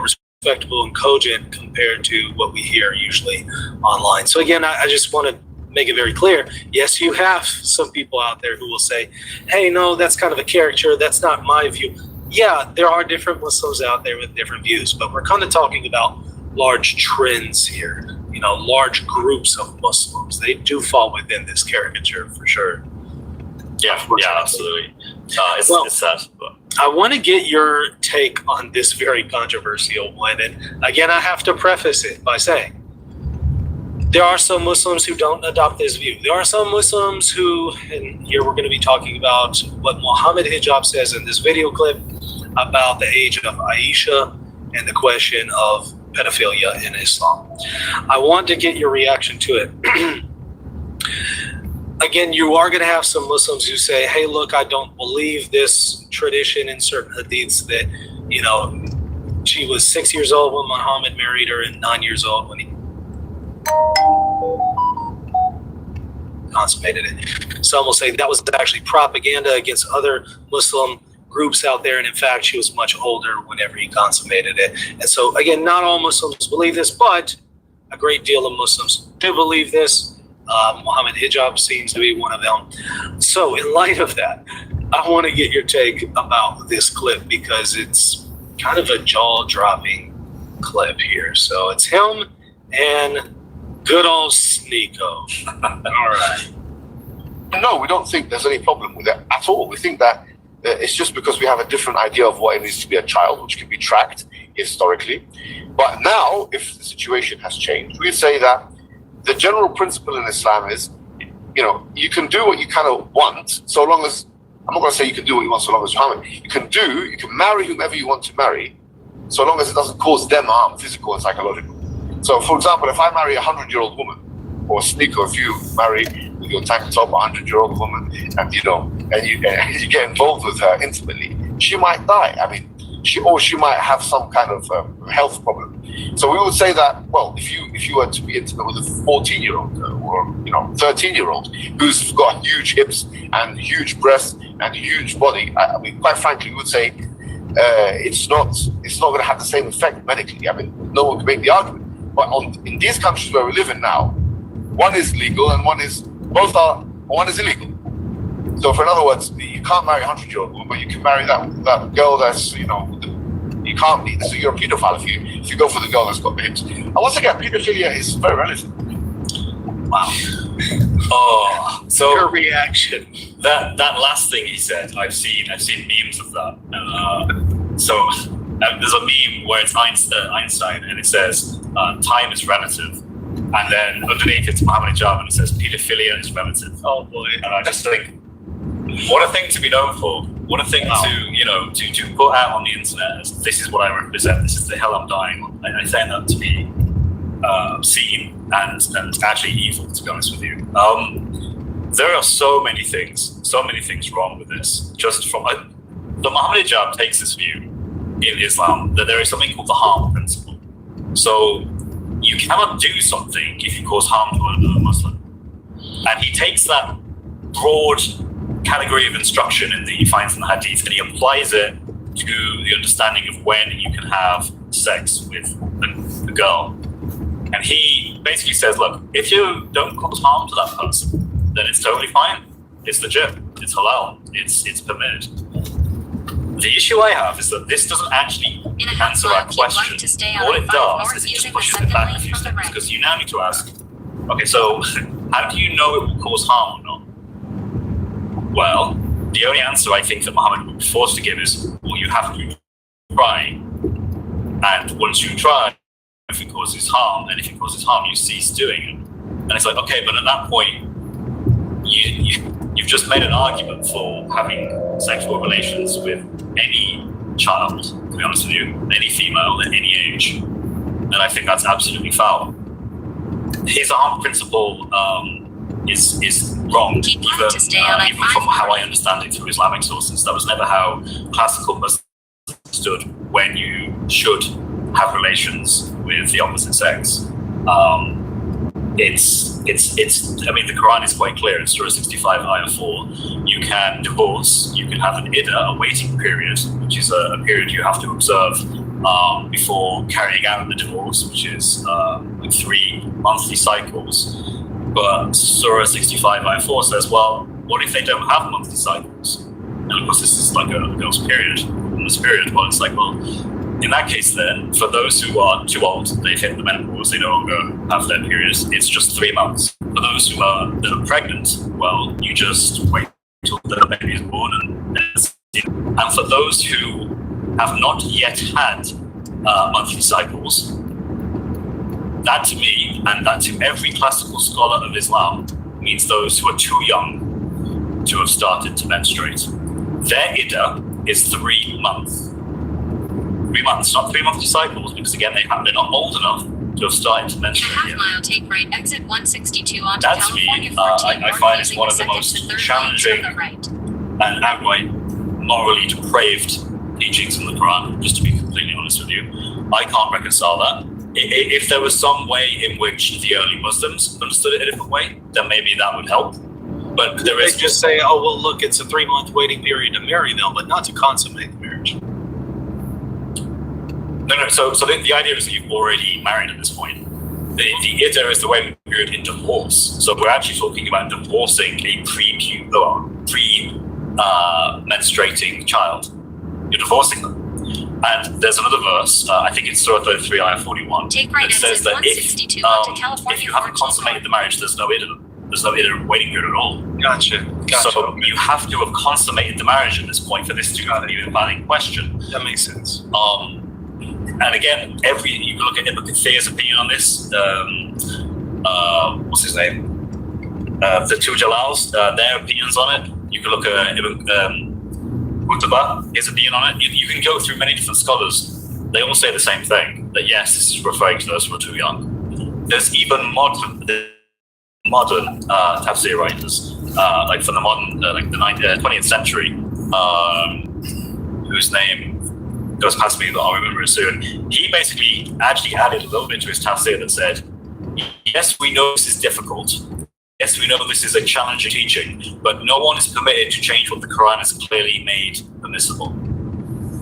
respectable and cogent compared to what we hear usually online. So again, I just want to make it very clear. Yes, you have some people out there who will say, hey, no, that's kind of a caricature. That's not my view. Yeah, there are different Muslims out there with different views, but we're kind of talking about large trends here, large groups of Muslims. They do fall within this caricature for sure. Yeah, absolutely. It's sad. But I want to get your take on this very controversial one. And again, I have to preface it by saying, there are some Muslims who don't adopt this view. There are some Muslims who, and here we're going to be talking about what Muhammad Hijab says in this video clip about the age of Aisha and the question of pedophilia in Islam. I want to get your reaction to it. Again, you are going to have some Muslims who say, hey, look, I don't believe this tradition in certain hadiths that, she was 6 years old when Muhammad married her and 9 years old when he consummated it. Some will say that was actually propaganda against other Muslim groups out there, and in fact, she was much older whenever he consummated it. And so, again, not all Muslims believe this, but a great deal of Muslims do believe this. Muhammad Hijab seems to be one of them. So, in light of that, I want to get your take about this clip because it's kind of a jaw-dropping clip here. So, it's him and good old Sneeko. All right. No, we don't think there's any problem with it at all. We think that it's just because we have a different idea of what it needs to be a child, which can be tracked historically. But now, if the situation has changed, we'd say that the general principle in Islam is, you can do what you kind of want, so long as, I'm not going to say you can do what you want so long as you harm it. You can marry whomever you want to marry, so long as it doesn't cause them harm, physical and psychological. So, for example, if I marry a 100-year-old woman, or sneaker, if you marry with your tank top a 100-year-old woman, and you get involved with her intimately, she might die. I mean, she might have some kind of health problem. So we would say that, well, if you were to be intimate with a 14-year-old or 13-year-old who's got huge hips and huge breasts and huge body, I mean, quite frankly, we would say it's not going to have the same effect medically. I mean, no one can make the argument. But in these countries where we live in now, one is legal and one is illegal. So, in other words, you can't marry a 100-year-old woman, but you can marry that girl that's, you can't be. So you're a paedophile if you go for the girl that's got the hips. And once again, pedophilia is very relative. Wow. Oh, so your reaction. That last thing he said, I've seen memes of that. There's a meme where it's Einstein and it says time is relative, and then underneath it's Ahmadinejad and it says pedophilia is relative. Oh boy! And I just think, what a thing to be known for. What a thing to put out on the internet as, this is what I represent, this is the hell I'm dying on. I find that to be obscene and actually evil, to be honest with you. There are so many things wrong with this. Just from the Ahmadinejad takes this view in Islam that there is something called the harm principle. So you cannot do something if you cause harm to another Muslim. And he takes that broad category of instruction that he finds in the hadith and he applies it to the understanding of when you can have sex with a girl. And he basically says, look, if you don't cause harm to that person, then it's totally fine. It's legit. It's halal. It's permitted. The issue I have is that this doesn't actually answer our question. All it does is it just pushes it back a few steps, because you now need to ask, okay, so how do you know it will cause harm or not? Well, the only answer I think that Muhammad would be forced to give is, well, you have to try. And once you try, if it causes harm, and if it causes harm, you cease doing it. And it's like, okay, but at that point, you've just made an argument for having sexual relations with any child, to be honest with you, any female at any age. And I think that's absolutely foul. His harm principle is wrong, even from how I understand it through Islamic sources. That was never how classical Muslims understood when you should have relations with the opposite sex. I mean, the Quran is quite clear in Surah 65, Ayah 4. You can divorce, you can have an iddah, a waiting period, which is a period you have to observe before carrying out the divorce, which is like 3 monthly cycles. But Surah 65, Ayah 4 says, well, what if they don't have monthly cycles? And of course, this is like a girl's period. In this period, well, it's like, well, in that case, then, for those who are too old, they've hit the menopause, they no longer have their periods, it's just 3 months. For those who are pregnant, well, you just wait until the baby is born. And for those who have not yet had monthly cycles, that to me, and that to every classical scholar of Islam, means those who are too young to have started to menstruate. Their iddah is 3 months. 3 months, not 3 monthly cycles, because again, they're not old enough to have started to menstruate yet. Mile, take right, exit 162 onto That to me, I find is one of the most challenging and outright morally depraved teachings in the Quran, just to be completely honest with you. I can't reconcile that. If there was some way in which the early Muslims understood it a different way, then maybe that would help. But there is just say, oh, well, look, it's a 3-month waiting period to marry them, but not to consummate the marriage. No. So the idea is that you've already married at this point. The iddah is the waiting period in divorce. So we're actually talking about divorcing a menstruating child. You're divorcing them. And there's another verse, I think it's Surah 33, Ayah 41, Take right, that says that if you haven't consummated the marriage, there's no iddah. There's no waiting period at all. Gotcha. So you have to have consummated the marriage at this point for this to be a valid question. That makes sense. And again, you can look at Thea's opinion on this. What's his name? The two Jalals, their opinions on it. You can look at Qutbah, his opinion on it. You can go through many different scholars. They all say the same thing, that yes, this is referring to those who are too young. There's even modern tafsir writers, like from the modern, like the 20th century, whose name goes past me, but I'll remember it soon. He basically actually added a little bit to his tafsir that said, yes, we know this is difficult. Yes, we know this is a challenging teaching, but no one is permitted to change what the Quran has clearly made permissible.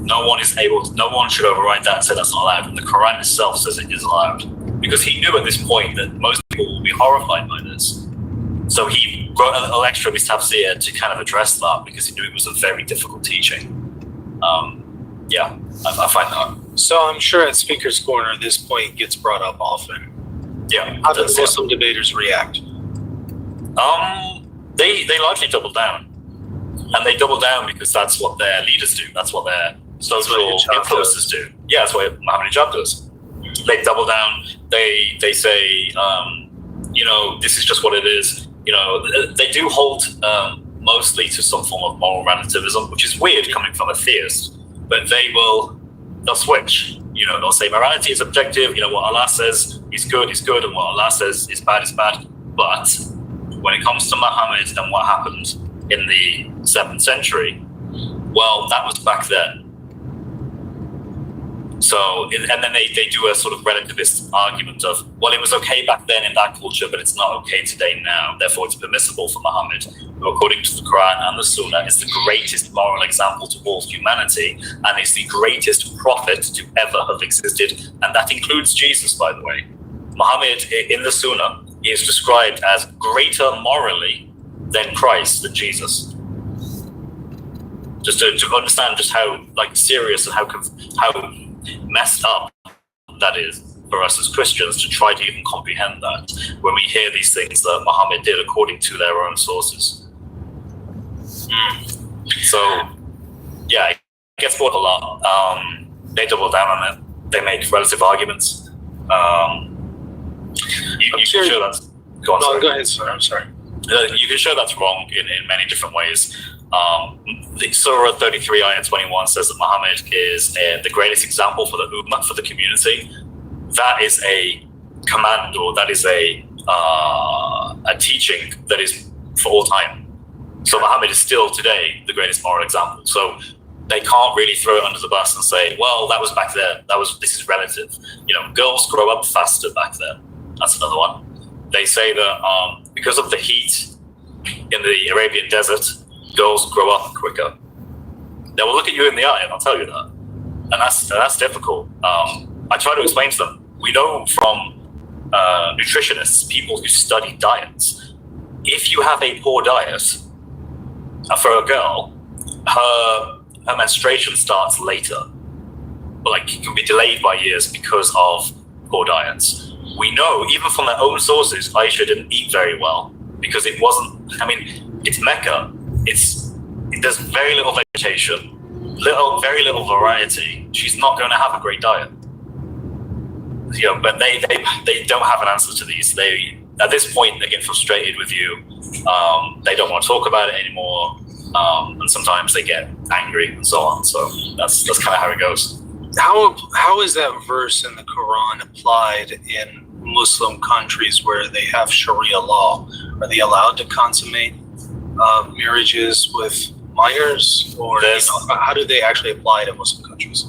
No one should override that and say that's not allowed. And the Quran itself says it is allowed. Because he knew at this point that most people will be horrified by this. So he wrote a little extra of his tafsir to kind of address that because he knew it was a very difficult teaching. I find that. So I'm sure at Speaker's Corner, this point gets brought up often. Yeah. How do Muslim debaters react? They largely double down. And they double down because that's what their leaders do. That's what their social influencers do. Yeah, that's what Ahmadinejad does. They double down. They say, this is just what it is. They do hold mostly to some form of moral relativism, which is weird coming from a theist. But they'll switch. They'll say morality is objective. What Allah says is good, and what Allah says is bad. But when it comes to Muhammad and what happened in the 7th century, well, that was back then. So, and then they do a sort of relativist argument of, well, it was okay back then in that culture, but it's not okay today now. Therefore, it's permissible for Muhammad, who, according to the Quran and the Sunnah, is the greatest moral example to all humanity and is the greatest prophet to ever have existed. And that includes Jesus, by the way. Muhammad, in the Sunnah, is described as greater morally than Christ, than Jesus. Just to understand just how serious and how messed up that is for us as Christians to try to even comprehend that when we hear these things that Muhammad did according to their own sources. So, yeah, it gets brought a lot. They double down on it. They make relative arguments. You can show that's... Go ahead, sir. I'm sorry. You can show that's wrong in many different ways. The Surah 33 ayah 21 says that Muhammad is the greatest example for the ummah, for the community. That is a command, or that is a teaching that is for all time. So Muhammad is still today the greatest moral example. So they can't really throw it under the bus and say, well, that was back then. This is relative. Girls grow up faster back then. That's another one. They say that because of the heat in the Arabian desert, girls grow up quicker. They will look at you in the eye and I'll tell you that. And that's difficult. I try to explain to them. We know from nutritionists, people who study diets, if you have a poor diet for a girl, her menstruation starts later. But it can be delayed by years because of poor diets. We know, even from their own sources, Aisha didn't eat very well because it wasn't, it's Mecca. There's very little vegetation, very little variety. She's not going to have a great diet. But they don't have an answer to these. At this point, they get frustrated with you. They don't want to talk about it anymore. And sometimes they get angry and so on. So that's kind of how it goes. How is that verse in the Quran applied in Muslim countries where they have Sharia law? Are they allowed to consummate marriages with minors, or how do they actually apply to Muslim countries?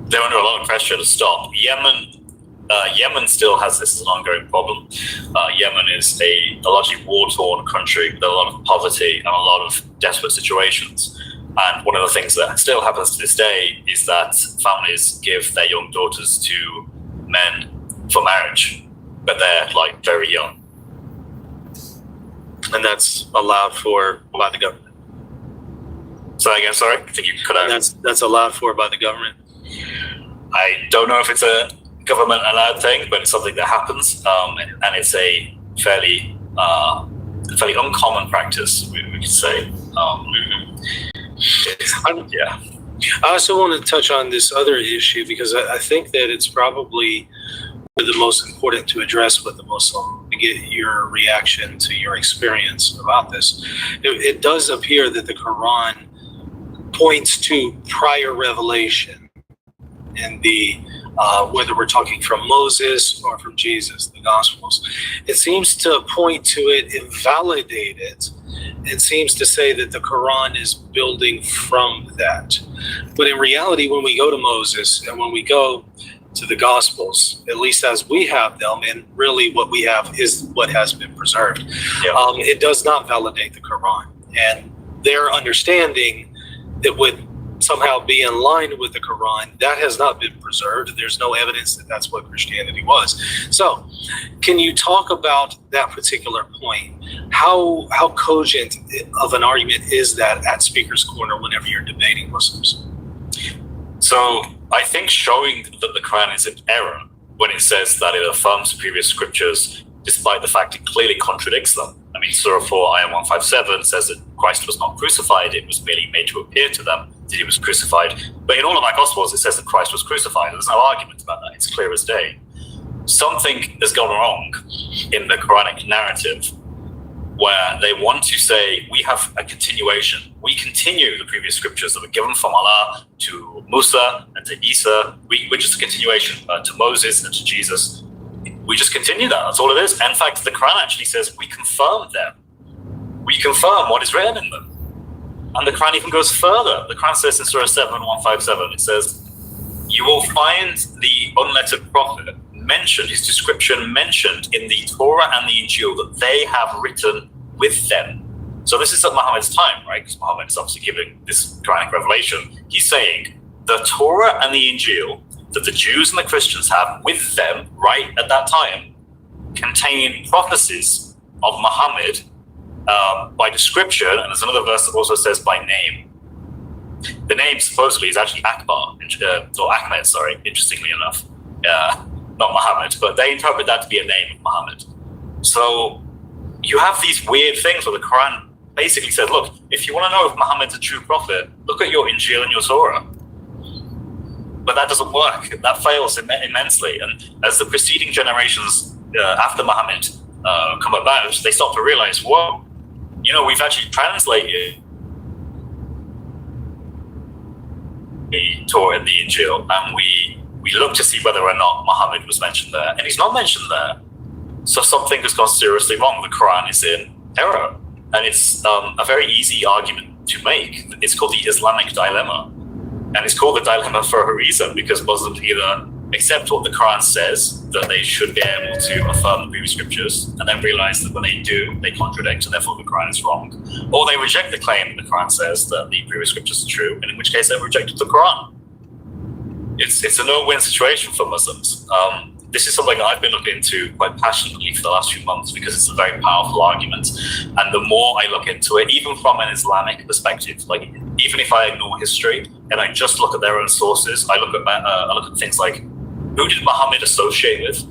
They're under a lot of pressure to stop. Yemen still has this as an ongoing problem. Yemen is a largely war-torn country with a lot of poverty and a lot of desperate situations. And one of the things that still happens to this day is that families give their young daughters to men for marriage, but they're very young. And that's allowed for by the government. So again, sorry, I think you cut out. That's allowed for by the government. I don't know if it's a government allowed thing, but it's something that happens, and it's a fairly fairly uncommon practice, we could say. Yeah. I also want to touch on this other issue because I think that it's probably the most important to address with the Muslim to get your reaction to your experience about this. It does appear that the Quran points to prior revelation in the whether we're talking from Moses or from Jesus, the Gospels. It seems to point to it, invalidate it. It seems to say that the Quran is building from that. But in reality, when we go to Moses and when we go to the Gospels, at least as we have them, and really what we have is what has been preserved. It does not validate the Quran. And their understanding that would somehow be in line with the Quran, that has not been preserved. There's no evidence that that's what Christianity was. So can you talk about that particular point? How cogent of an argument is that at Speaker's Corner whenever you're debating Muslims? So I think showing that the Quran is in error when it says that it affirms previous scriptures, despite the fact it clearly contradicts them. I mean, Surah 4, Ayah 157 says that Christ was not crucified, it was merely made to appear to them that he was crucified. But in all of our Gospels, it says that Christ was crucified. There's no argument about that. It's clear as day. Something has gone wrong in the Quranic narrative where they want to say, we have a continuation. We continue the previous scriptures that were given from Allah to Musa and to Isa. We're just a continuation to Moses and to Jesus. We just continue that. That's all it is. In fact, the Quran actually says we confirm them. We confirm what is written in them. And the Quran even goes further. The Quran says in Surah 7, 157, it says, you will find the unlettered prophet mentioned, his description mentioned in the Torah and the Injil that they have written with them. So this is at Muhammad's time, right? Because Muhammad is obviously giving this Quranic revelation. He's saying the Torah and the Injil that the Jews and the Christians have with them right at that time contain prophecies of Muhammad by description, and there's another verse that also says by name. The name supposedly is actually Akbar, or Ahmed, sorry, interestingly enough. Not Muhammad, but they interpret that to be a name of Muhammad. So you have these weird things where the Quran basically said, look, if you want to know if Muhammad's a true prophet, look at your Injil and your Torah. But that doesn't work. That fails immensely. And as the preceding generations after Muhammad come about, they start to realize, whoa, we've actually translated the Torah and the Injil, and we look to see whether or not Muhammad was mentioned there, and he's not mentioned there. So something has gone seriously wrong. The Quran is in error, and it's a very easy argument to make. It's called the Islamic dilemma, and it's called the dilemma for a reason, because Muslims either accept what the Quran says, that they should be able to affirm the previous scriptures, and then realize that when they do, they contradict, and therefore the Quran is wrong. Or they reject the claim that the Quran says that the previous scriptures are true, and in which case they've rejected the Quran. It's a no-win situation for Muslims. This is something I've been looking into quite passionately for the last few months because it's a very powerful argument. And the more I look into it, even from an Islamic perspective, like even if I ignore history and I just look at their own sources, I look at things like, who did Muhammad associate with?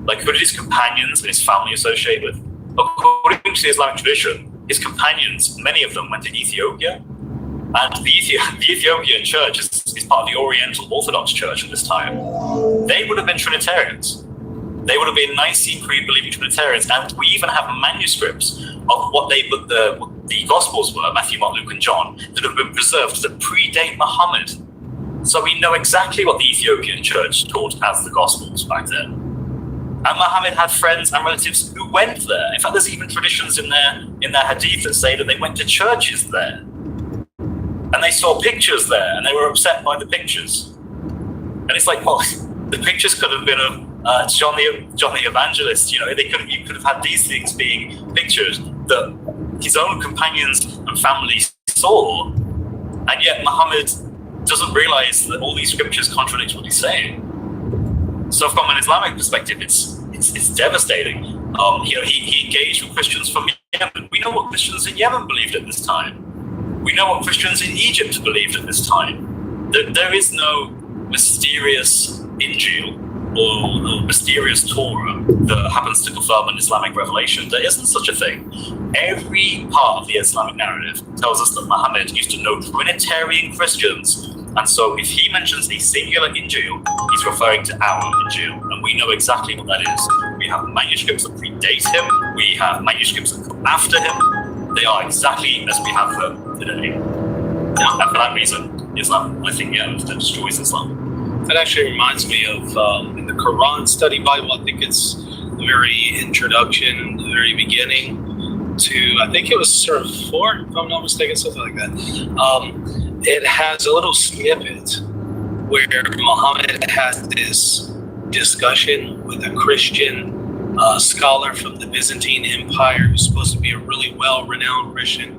Like, who did his companions and his family associate with? According to the Islamic tradition, his companions, many of them went to Ethiopia. And the Ethiopian church is part of the Oriental Orthodox Church at this time. They would have been Trinitarians. They would have been Nicene Creed-believing Trinitarians. And we even have manuscripts of what the Gospels were, Matthew, Mark, Luke, and John, that have been preserved that predate Muhammad. So we know exactly what the Ethiopian church taught as the Gospels back then. And Muhammad had friends and relatives who went there. In fact, there's even traditions in their hadith that say that they went to churches there. And they saw pictures there, and they were upset by the pictures. And it's like, well, the pictures could have been of John the Evangelist. You could have had these things being pictures that his own companions and family saw, and yet Muhammad doesn't realize that all these scriptures contradict what he's saying. So, from an Islamic perspective, it's devastating. He engaged with Christians from Yemen. We know what Christians in Yemen believed at this time. We know what Christians in Egypt believed at this time. There is no mysterious Injil. or mysterious Torah that happens to confirm an Islamic revelation. There isn't such a thing. Every part of the Islamic narrative tells us that Muhammad used to know Trinitarian Christians, and so if he mentions a singular Injil, he's referring to our Injil, and we know exactly what that is. We have manuscripts that predate him, we have manuscripts that come after him. They are exactly as we have them today. And for that reason, Islam, I think, that destroys Islam. That actually reminds me of in the Quran Study Bible. I think it's the very introduction, the very beginning to, I think it was Surah 4, if I'm not mistaken, something like that. It has a little snippet where Muhammad has this discussion with a Christian scholar from the Byzantine Empire who's supposed to be a really well-renowned Christian.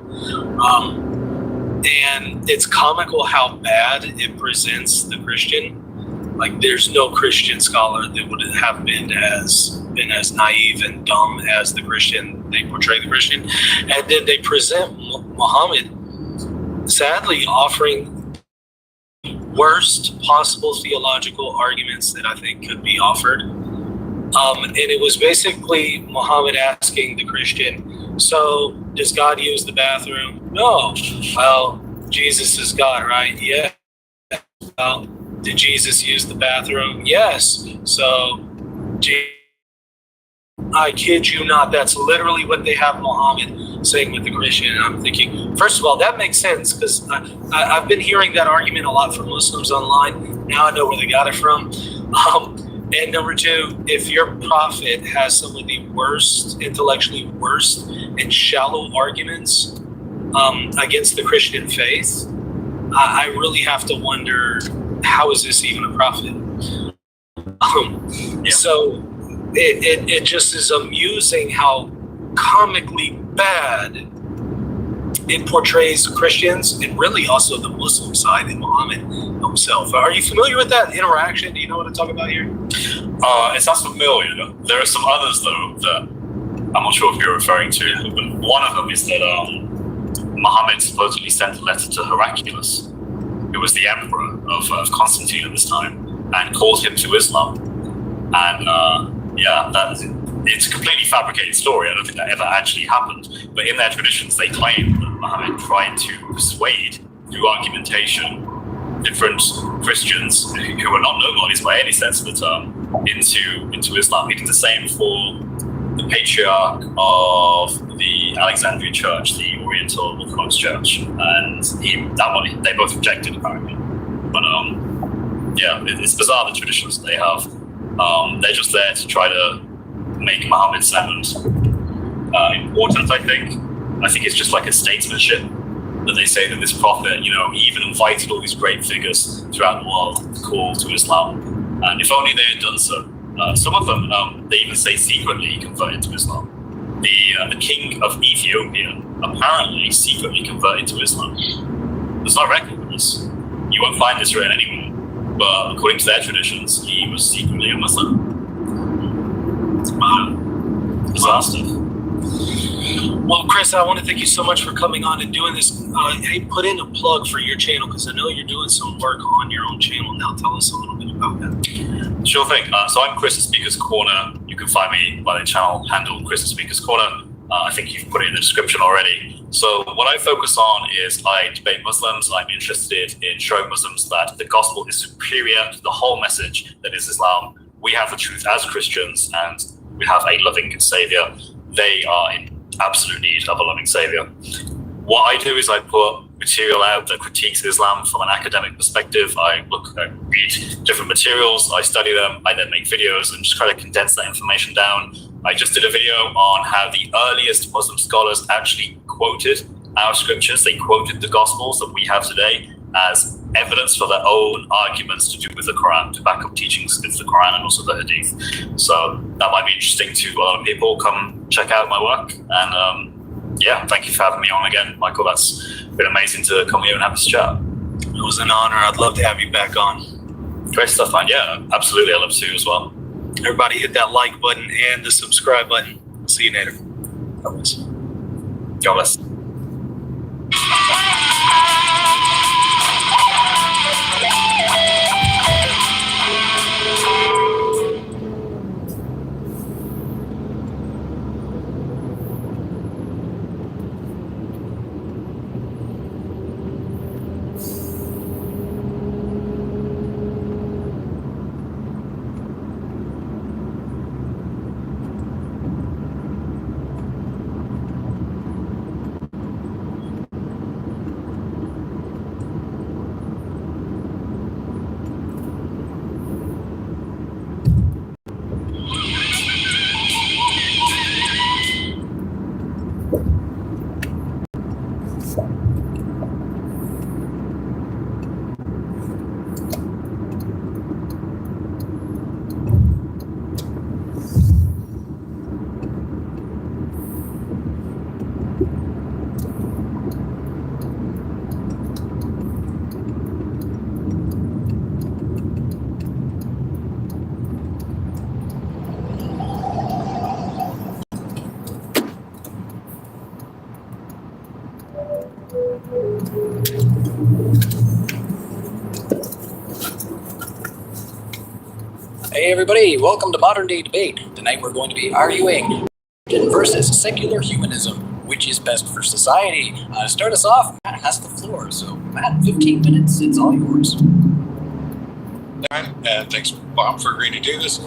And it's comical how bad it presents the Christian. Like, there's no Christian scholar that would have been as naive and dumb as the Christian. They portray the Christian, and then they present Muhammad, sadly, offering worst possible theological arguments that I think could be offered. And it was basically Muhammad asking the Christian, "So, does God use the bathroom?" "No." "Well, Jesus is God, right?" "Yeah." "Well, did Jesus use the bathroom?" "Yes." "So, I kid you not, that's literally what they have Muhammad saying with the Christian. And I'm thinking, first of all, that makes sense, because I've been hearing that argument a lot from Muslims online. Now I know where they got it from. And number two, if your prophet has some of the worst, intellectually worst and shallow arguments against the Christian faith, I really have to wonder, how is this even a prophet? So it just is amusing how comically bad it portrays Christians, and really also the Muslim side and Muhammad himself. Are you familiar with that interaction? Do you know what I'm talking about here? It's not familiar. There are some others, though, that I'm not sure if you're referring to. But one of them is that Muhammad supposedly sent a letter to Heraclius, who was the emperor of Constantine at this time, and called him to Islam. And it's a completely fabricated story. I don't think that ever actually happened. But in their traditions, they claim that Muhammad tried to persuade, through argumentation, different Christians who were not nobodies by any sense of the term into Islam. He did the same for the patriarch of the Alexandria Church, the Oriental Orthodox Church, and they both rejected, apparently. But it's bizarre, the traditions they have. They're just there to try to make Muhammad's sermons important, I think. I think it's just like a statesmanship that they say that this prophet, he even invited all these great figures throughout the world to call to Islam. And if only they had done so. Some of them, they even say secretly converted to Islam. The king of Ethiopia apparently secretly converted to Islam. There's no record of this. You won't find this written anywhere. But according to their traditions, he was secretly a Muslim. Bizarre stuff. Well, Chris, I want to thank you so much for coming on and doing this. Hey, put in a plug for your channel, because I know you're doing some work on your own channel now. Tell us a little bit about that. Sure thing. So I'm Chris at Speaker's Corner. You can find me by the channel handle Chris at Speaker's Corner. I think you've put it in the description already. So what I focus on is I debate Muslims. I'm interested in showing Muslims that the gospel is superior to the whole message that is Islam. We have the truth as Christians, and we have a loving Savior. They are in absolute need of a loving Savior. What I do is I put material out that critiques Islam from an academic perspective. I read different materials, I study them, I then make videos and just try to condense that information down. I just did a video on how the earliest Muslim scholars actually quoted our scriptures. They quoted the Gospels that we have today as evidence for their own arguments to do with the Quran, to back up teachings with the Quran and also the Hadith. So that might be interesting to a lot of people. Come check out my work. And thank you for having me on again, Michael. That's been amazing to come here and have this chat. It was an honor. I'd love to have you back on. Great stuff, man. Yeah, absolutely. I love to as well. Everybody hit that like button and the subscribe button. See you later. God bless. God bless. Hey everybody, welcome to Modern Day Debate. Tonight we're going to be arguing religion versus secular humanism. Which is best for society? Start us off, Matt has the floor. So Matt, 15 minutes, it's all yours. And thanks, Bob, for agreeing to do this.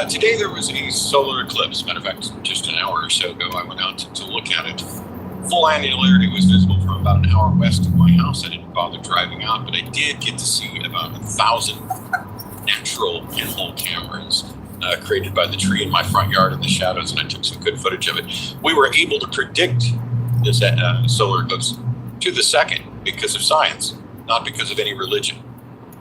Today there was a solar eclipse. Matter of fact, just an hour or so ago, I went out to look at it. Full annularity was visible from about an hour west of my house. I didn't bother driving out, but I did get to see about 1,000 natural pinhole cameras created by the tree in my front yard in the shadows, and I took some good footage of it. We were able to predict this solar eclipse to the second because of science, not because of any religion.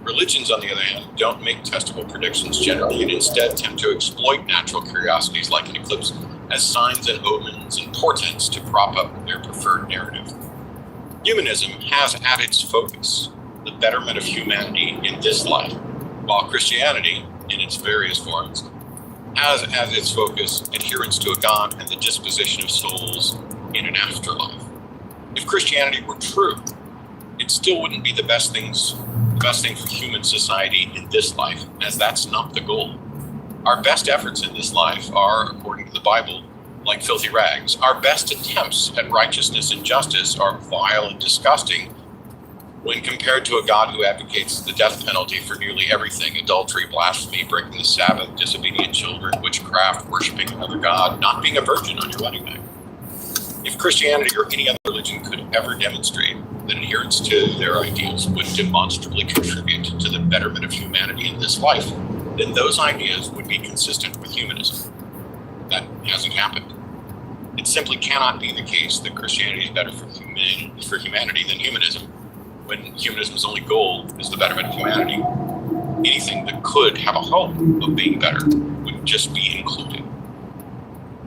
Religions, on the other hand, don't make testable predictions generally and instead tend to exploit natural curiosities like an eclipse as signs and omens and portents to prop up their preferred narrative. Humanism has at its focus the betterment of humanity in this life, while Christianity, in its various forms, has as its focus adherence to a God and the disposition of souls in an afterlife. If Christianity were true, it still wouldn't be the best thing for human society in this life, as that's not the goal. Our best efforts in this life are, according to the Bible, like filthy rags. Our best attempts at righteousness and justice are vile and disgusting when compared to a God who advocates the death penalty for nearly everything: adultery, blasphemy, breaking the Sabbath, disobedient children, witchcraft, worshiping another God, not being a virgin on your wedding night. If Christianity or any other religion could ever demonstrate that adherence to their ideals would demonstrably contribute to the betterment of humanity in this life, then those ideas would be consistent with humanism. That hasn't happened. It simply cannot be the case that Christianity is better for humanity than humanism, when humanism's only goal is the betterment of humanity. Anything that could have a hope of being better would just be included.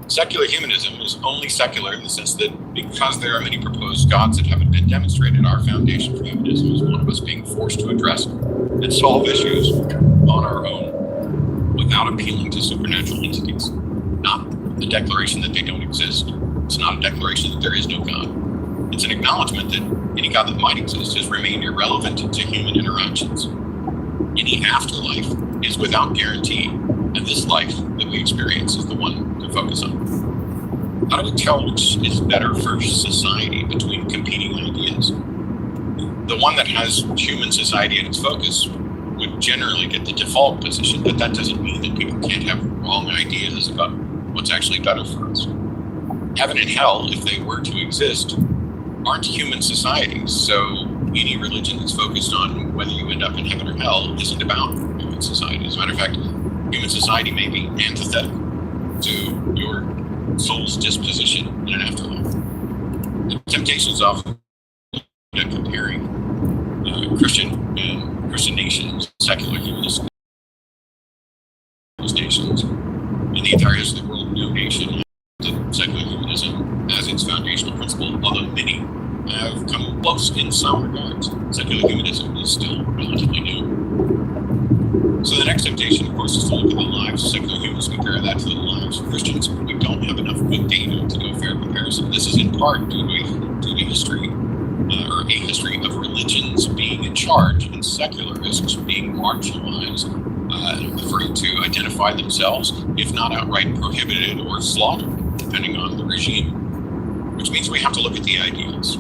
Secular humanism is only secular in the sense that because there are many proposed gods that haven't been demonstrated, our foundation for humanism is one of us being forced to address and solve issues on our own without appealing to supernatural entities. Not the declaration that they don't exist. It's not a declaration that there is no God. It's an acknowledgement that any God that might exist has remained irrelevant to human interactions. Any afterlife is without guarantee, and this life that we experience is the one to focus on. How do we tell which is better for society between competing ideas? The one that has human society at its focus would generally get the default position, but that doesn't mean that people can't have wrong ideas about what's actually better for us. Heaven and hell, if they were to exist, aren't human societies, so any religion that's focused on whether you end up in heaven or hell isn't about human society. As a matter of fact, human society may be antithetical to your soul's disposition in an afterlife. The temptations often comparing Christian nations, secular humanist nations, in the entire history of the world, no nation has secular humanism as its foundational principle, although many have come close in some regards. Secular humanism is still relatively new. So the next temptation, of course, is to look at the lives of secular humans, compare that to the lives of Christians. We don't have enough good data to do a fair comparison. This is in part due to history, or a history of religions being in charge and secularists being marginalized, free to identify themselves, if not outright prohibited or slaughtered, depending on the regime. Which means we have to look at the ideals.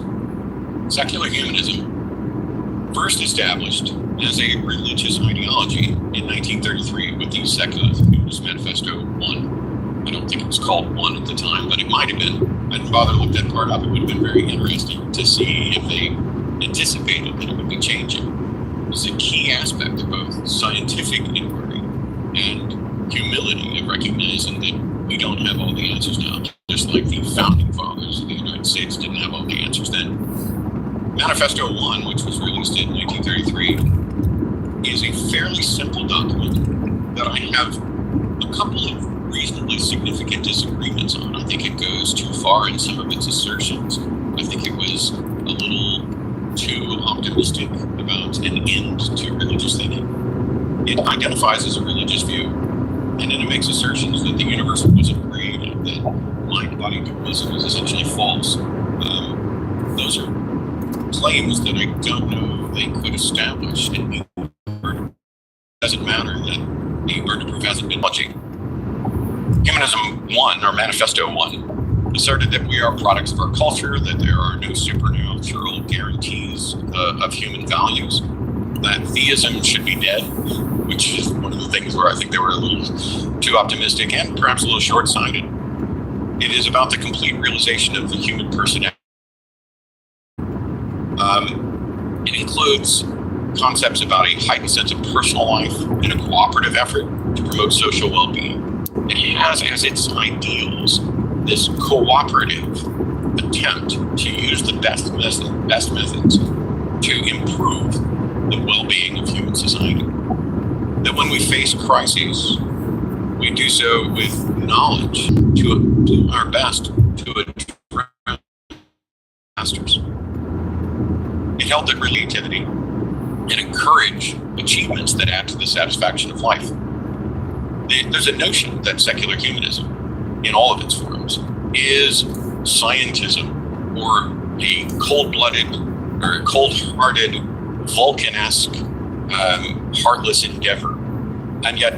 Secular humanism, first established as a religious ideology in 1933 with the Secular Humanist Manifesto 1. I don't think it was called 1 at the time, but it might have been. I didn't bother to look that part up. It would have been very interesting to see if they anticipated that it would be changing. It was a key aspect of both scientific inquiry and humility of recognizing that we don't have all the answers now, just like the founding fathers of the United States didn't have all the answers then. Manifesto 1, which was released in 1933, is a fairly simple document that I have a couple of reasonably significant disagreements on. I think it goes too far in some of its assertions. I think it was a little too optimistic about an end to religious thinking. It identifies as a religious view, and then it makes assertions that the universe wasn't created, that mind-body dualism is essentially false. Those are claims that I don't know they could establish. It doesn't matter that the burden of proof hasn't been much. Humanism 1, or Manifesto 1, asserted that we are products of our culture, that there are no supernatural guarantees of human values, that theism should be dead, which is one of the things where I think they were a little too optimistic and perhaps a little short-sighted. It is about the complete realization of the human personality. It includes concepts about a heightened sense of personal life and a cooperative effort to promote social well-being. It has as its ideals this cooperative attempt to use the best methods to improve the well-being of human society. That when we face crises, we do so with knowledge to do our best to address disasters. It held that creativity and encourage achievements that add to the satisfaction of life. There's a notion that secular humanism, in all of its forms, is scientism, or a cold-blooded or cold-hearted, Vulcan-esque, heartless endeavor. And yet,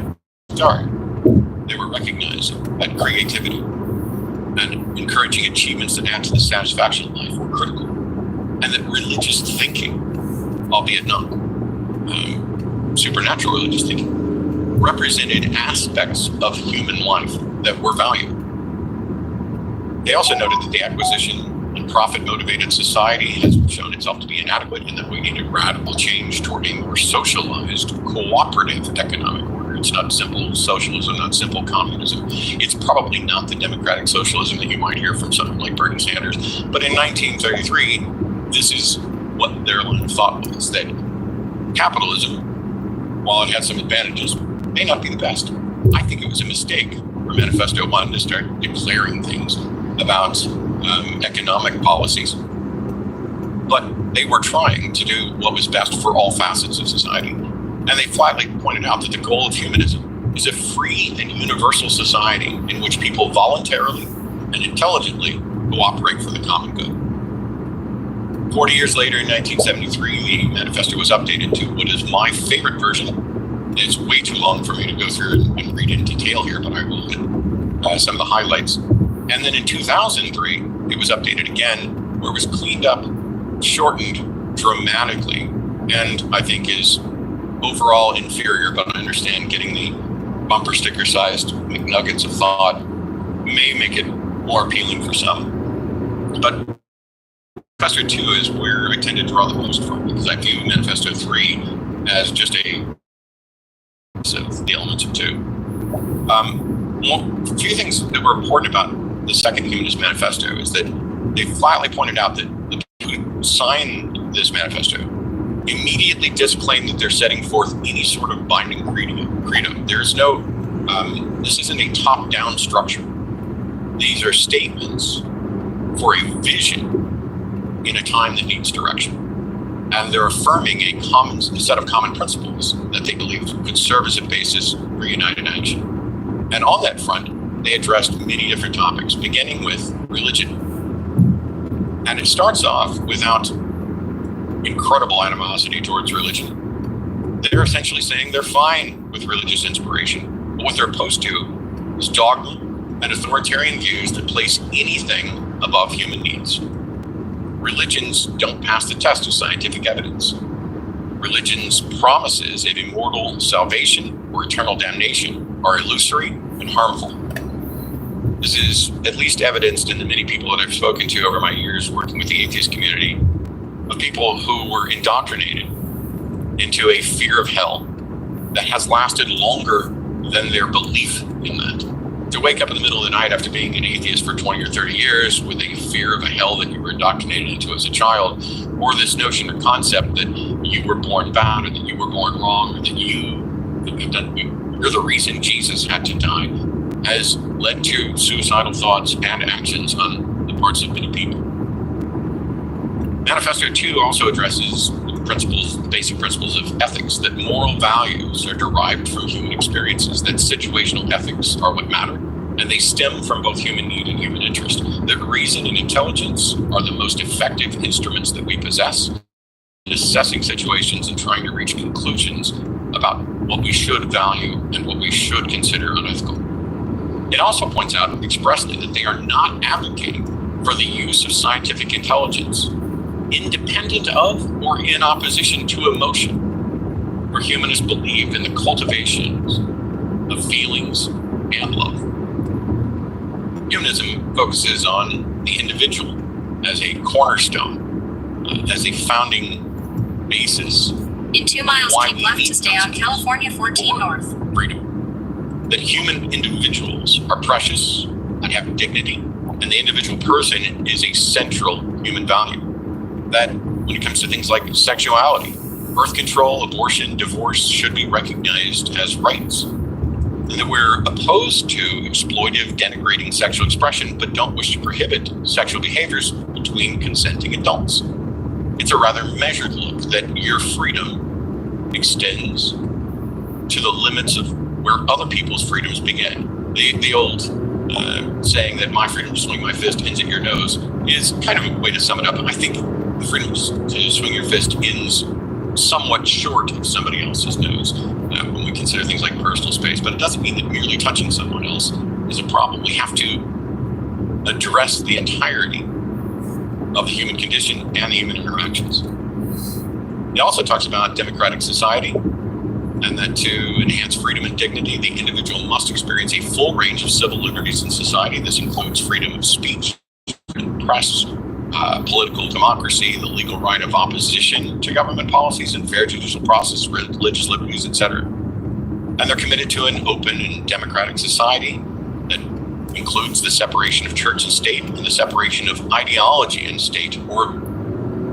they were recognizing that creativity and encouraging achievements that add to the satisfaction of life were critical. And that religious thinking, albeit not supernatural religious thinking, represented aspects of human life that were valued. They also noted that the acquisition and profit-motivated society has shown itself to be inadequate and that we need a radical change toward a more socialized, cooperative economic order. It's not simple socialism, not simple communism. It's probably not the democratic socialism that you might hear from someone like Bernie Sanders. But in 1933, this is what their line of thought was, that capitalism, while it had some advantages, may not be the best. I think it was a mistake for Manifesto 1 to start declaring things about economic policies. But they were trying to do what was best for all facets of society. And they flatly pointed out that the goal of humanism is a free and universal society in which people voluntarily and intelligently cooperate for the common good. 40 years later, in 1973, the manifesto was updated to what is my favorite version. It's way too long for me to go through and read in detail here, but I will hit some of the highlights. And then in 2003, it was updated again, where it was cleaned up, shortened dramatically, and I think is overall inferior, but I understand getting the bumper sticker-sized McNuggets of thought may make it more appealing for some. But Manifesto 2 is where I tend to draw the most from, because I view Manifesto 3 as just the elements of 2. A few things that were important about the second Humanist Manifesto is that they flatly pointed out that the people who signed this manifesto immediately disclaimed that they're setting forth any sort of binding credo. There's no, this isn't a top-down structure. These are statements for a vision in a time that needs direction. And they're affirming a set of common principles that they believe could serve as a basis for united action. And on that front, they addressed many different topics, beginning with religion. And it starts off without incredible animosity towards religion. They're essentially saying they're fine with religious inspiration, but what they're opposed to is dogma and authoritarian views that place anything above human needs. Religions don't pass the test of scientific evidence. Religion's promises of immortal salvation or eternal damnation are illusory and harmful. This is at least evidenced in the many people that I've spoken to over my years working with the atheist community, of people who were indoctrinated into a fear of hell that has lasted longer than their belief in that. To wake up in the middle of the night after being an atheist for 20 or 30 years with a fear of a hell that you were indoctrinated into as a child, or this notion or concept that you were born bad, or that you were born wrong, or that you're the reason Jesus had to die, has led to suicidal thoughts and actions on the parts of many people. Manifesto 2 also addresses the basic principles of ethics, that moral values are derived from human experiences, that situational ethics are what matter, and they stem from both human need and human interest, that reason and intelligence are the most effective instruments that we possess, assessing situations and trying to reach conclusions about what we should value and what we should consider unethical. It also points out expressly that they are not advocating for the use of scientific intelligence, independent of or in opposition to emotion, where humanists believe in the cultivation of feelings and love. Humanism focuses on the individual as a cornerstone, as a founding basis. In 2 miles, keep left to stay on California 14 North. Freedom. That human individuals are precious and have dignity, and the individual person is a central human value. That when it comes to things like sexuality, birth control, abortion, divorce should be recognized as rights. And that we're opposed to exploitive, denigrating sexual expression, but don't wish to prohibit sexual behaviors between consenting adults. It's a rather measured look that your freedom extends to the limits of where other people's freedoms begin. The old saying that my freedom to swing my fist ends at your nose is kind of a way to sum it up. I think the freedom to swing your fist ends somewhat short of somebody else's nose when we consider things like personal space, but it doesn't mean that merely touching someone else is a problem. We have to address the entirety of the human condition and the human interactions. It also talks about democratic society, and that to enhance freedom and dignity, the individual must experience a full range of civil liberties in society. This includes freedom of speech, freedom of press, political democracy, the legal right of opposition to government policies, and fair judicial process, religious liberties, etc. And they're committed to an open and democratic society that includes the separation of church and state, and the separation of ideology and state, or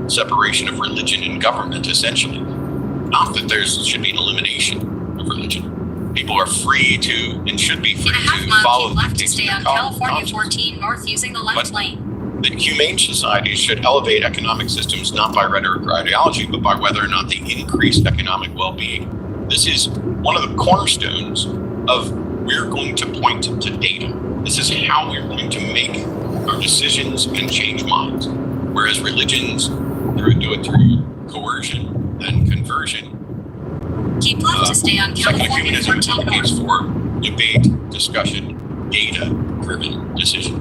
separation of religion and government, essentially. Not that there should be an elimination of religion. People are free to and should be free to follow the left to stay on California 14 North using the left lane. That humane societies should elevate economic systems not by rhetoric or ideology, but by whether or not they increase economic well-being. This is one of the cornerstones of we're going to point to data. This is how we're going to make our decisions and change minds. Whereas religions do it through coercion and conversion. Keep left to stay on Secular California humanism 14 advocates North. for debate, discussion, data-driven decision.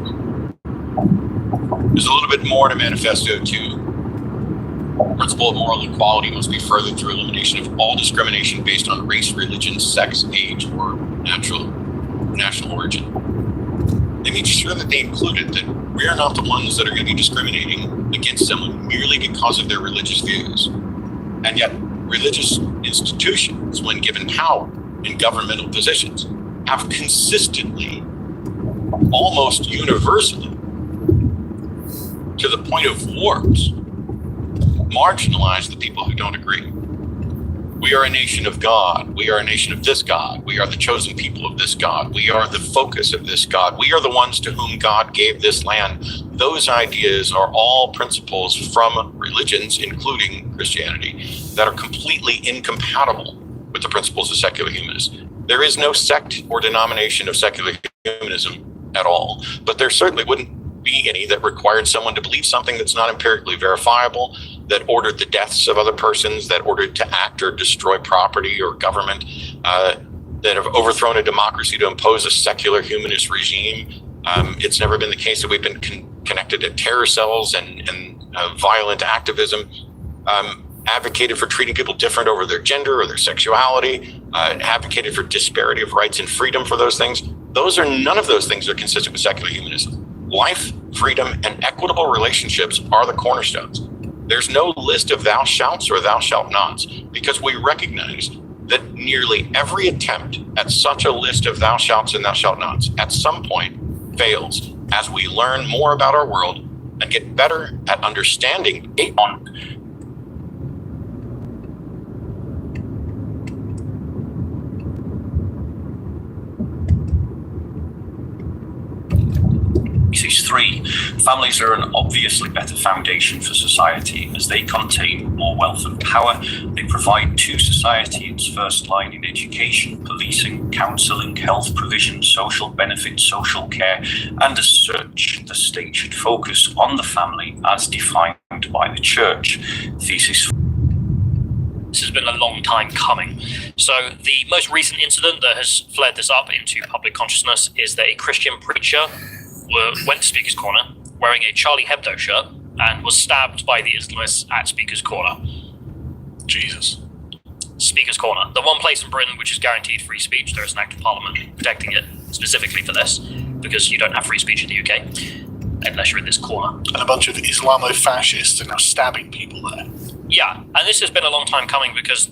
There's a little bit more to Manifesto 2. Principle of moral equality must be furthered through elimination of all discrimination based on race, religion, sex, age, or national origin. They made sure that they included that we are not the ones that are going to be discriminating against someone merely because of their religious views. And yet, religious institutions, when given power in governmental positions, have consistently, almost universally, to the point of wars, marginalize the people who don't agree. We are a nation of God. We are a nation of this God. We are the chosen people of this God. We are the focus of this God. We are the ones to whom God gave this land. Those ideas are all principles from religions, including Christianity, that are completely incompatible with the principles of secular humanism. There is no sect or denomination of secular humanism at all, but there certainly wouldn't be any that required someone to believe something that's not empirically verifiable, that ordered the deaths of other persons, that ordered to act or destroy property or government, that have overthrown a democracy to impose a secular humanist regime. It's never been the case that we've been connected to terror cells and violent activism, advocated for treating people different over their gender or their sexuality, advocated for disparity of rights and freedom for those things. None of those things are consistent with secular humanism. Life, freedom, and equitable relationships are the cornerstones. There's no list of thou shalts or thou shalt nots, because we recognize that nearly every attempt at such a list of thou shalts and thou shalt nots at some point fails as we learn more about our world and get better at understanding it. Thesis 3. Families are an obviously better foundation for society as they contain more wealth and power. They provide to society its first line in education, policing, counselling, health provision, social benefits, social care, and as such, the state should focus on the family as defined by the church. Thesis 4. This has been a long time coming. So the most recent incident that has flared this up into public consciousness is that a Christian preacher went to Speaker's Corner wearing a Charlie Hebdo shirt and was stabbed by the Islamists at Speaker's Corner. Jesus. Speaker's Corner, the one place in Britain which is guaranteed free speech. There is an act of parliament protecting it specifically for this, because you don't have free speech in the UK unless you're in this corner. And a bunch of Islamo-fascists are now stabbing people there. Yeah, and this has been a long time coming because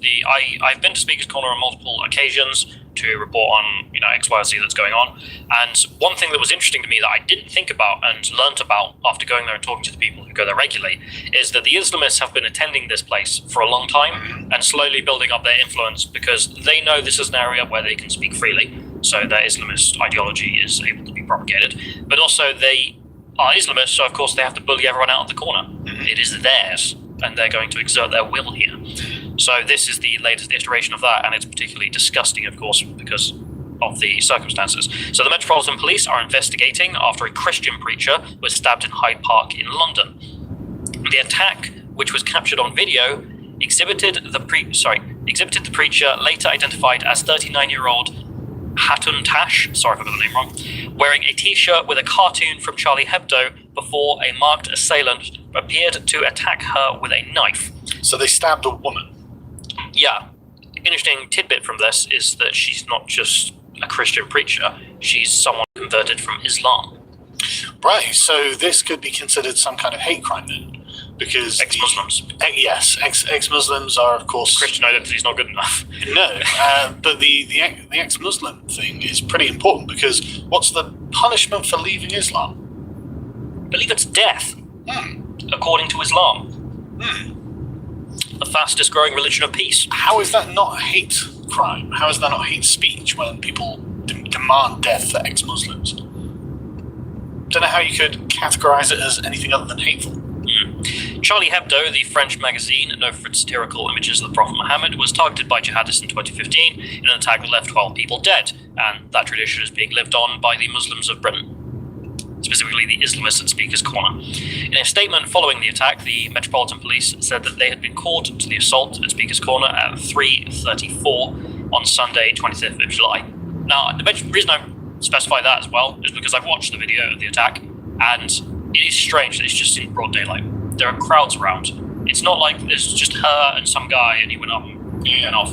I've been to Speaker's Corner on multiple occasions to report on X, Y, Z that's going on. And one thing that was interesting to me that I didn't think about and learnt about after going there and talking to the people who go there regularly is that the Islamists have been attending this place for a long time and slowly building up their influence because they know this is an area where they can speak freely. So their Islamist ideology is able to be propagated. But also they are Islamists, so of course they have to bully everyone out of the corner. It is theirs, and they're going to exert their will here. So this is the latest iteration of that, and it's particularly disgusting, of course, because of the circumstances. So the Metropolitan Police are investigating after a Christian preacher was stabbed in Hyde Park in London. The attack, which was captured on video, exhibited the preacher, later identified as 39-year-old Hatun Tash, sorry if I got the name wrong, wearing a t-shirt with a cartoon from Charlie Hebdo before a marked assailant appeared to attack her with a knife. So they stabbed a woman? Yeah. Interesting tidbit from this is that she's not just a Christian preacher, she's someone converted from Islam. Right, so this could be considered some kind of hate crime then? Because ex-Muslims. Yes, ex-Muslims are, of course... Christian identity is not good enough. No, but the ex-Muslim thing is pretty important because what's the punishment for leaving Islam? I believe it's death, according to Islam. The fastest growing religion of peace. How is that not a hate crime? How is that not hate speech when people demand death for ex-Muslims? Don't know how you could categorize it as anything other than hateful. Charlie Hebdo, the French magazine known for its satirical images of the Prophet Muhammad, was targeted by jihadists in 2015 in an attack that left 12 people dead, and that tradition is being lived on by the Muslims of Britain, specifically the Islamists at Speaker's Corner. In a statement following the attack, the Metropolitan Police said that they had been called to the assault at Speaker's Corner at 3:34 on Sunday, 25th of July. Now, the reason I specify that as well is because I've watched the video of the attack, and it is strange that it's just in broad daylight. There are crowds around. It's not like there's just her and some guy and he went up and went off.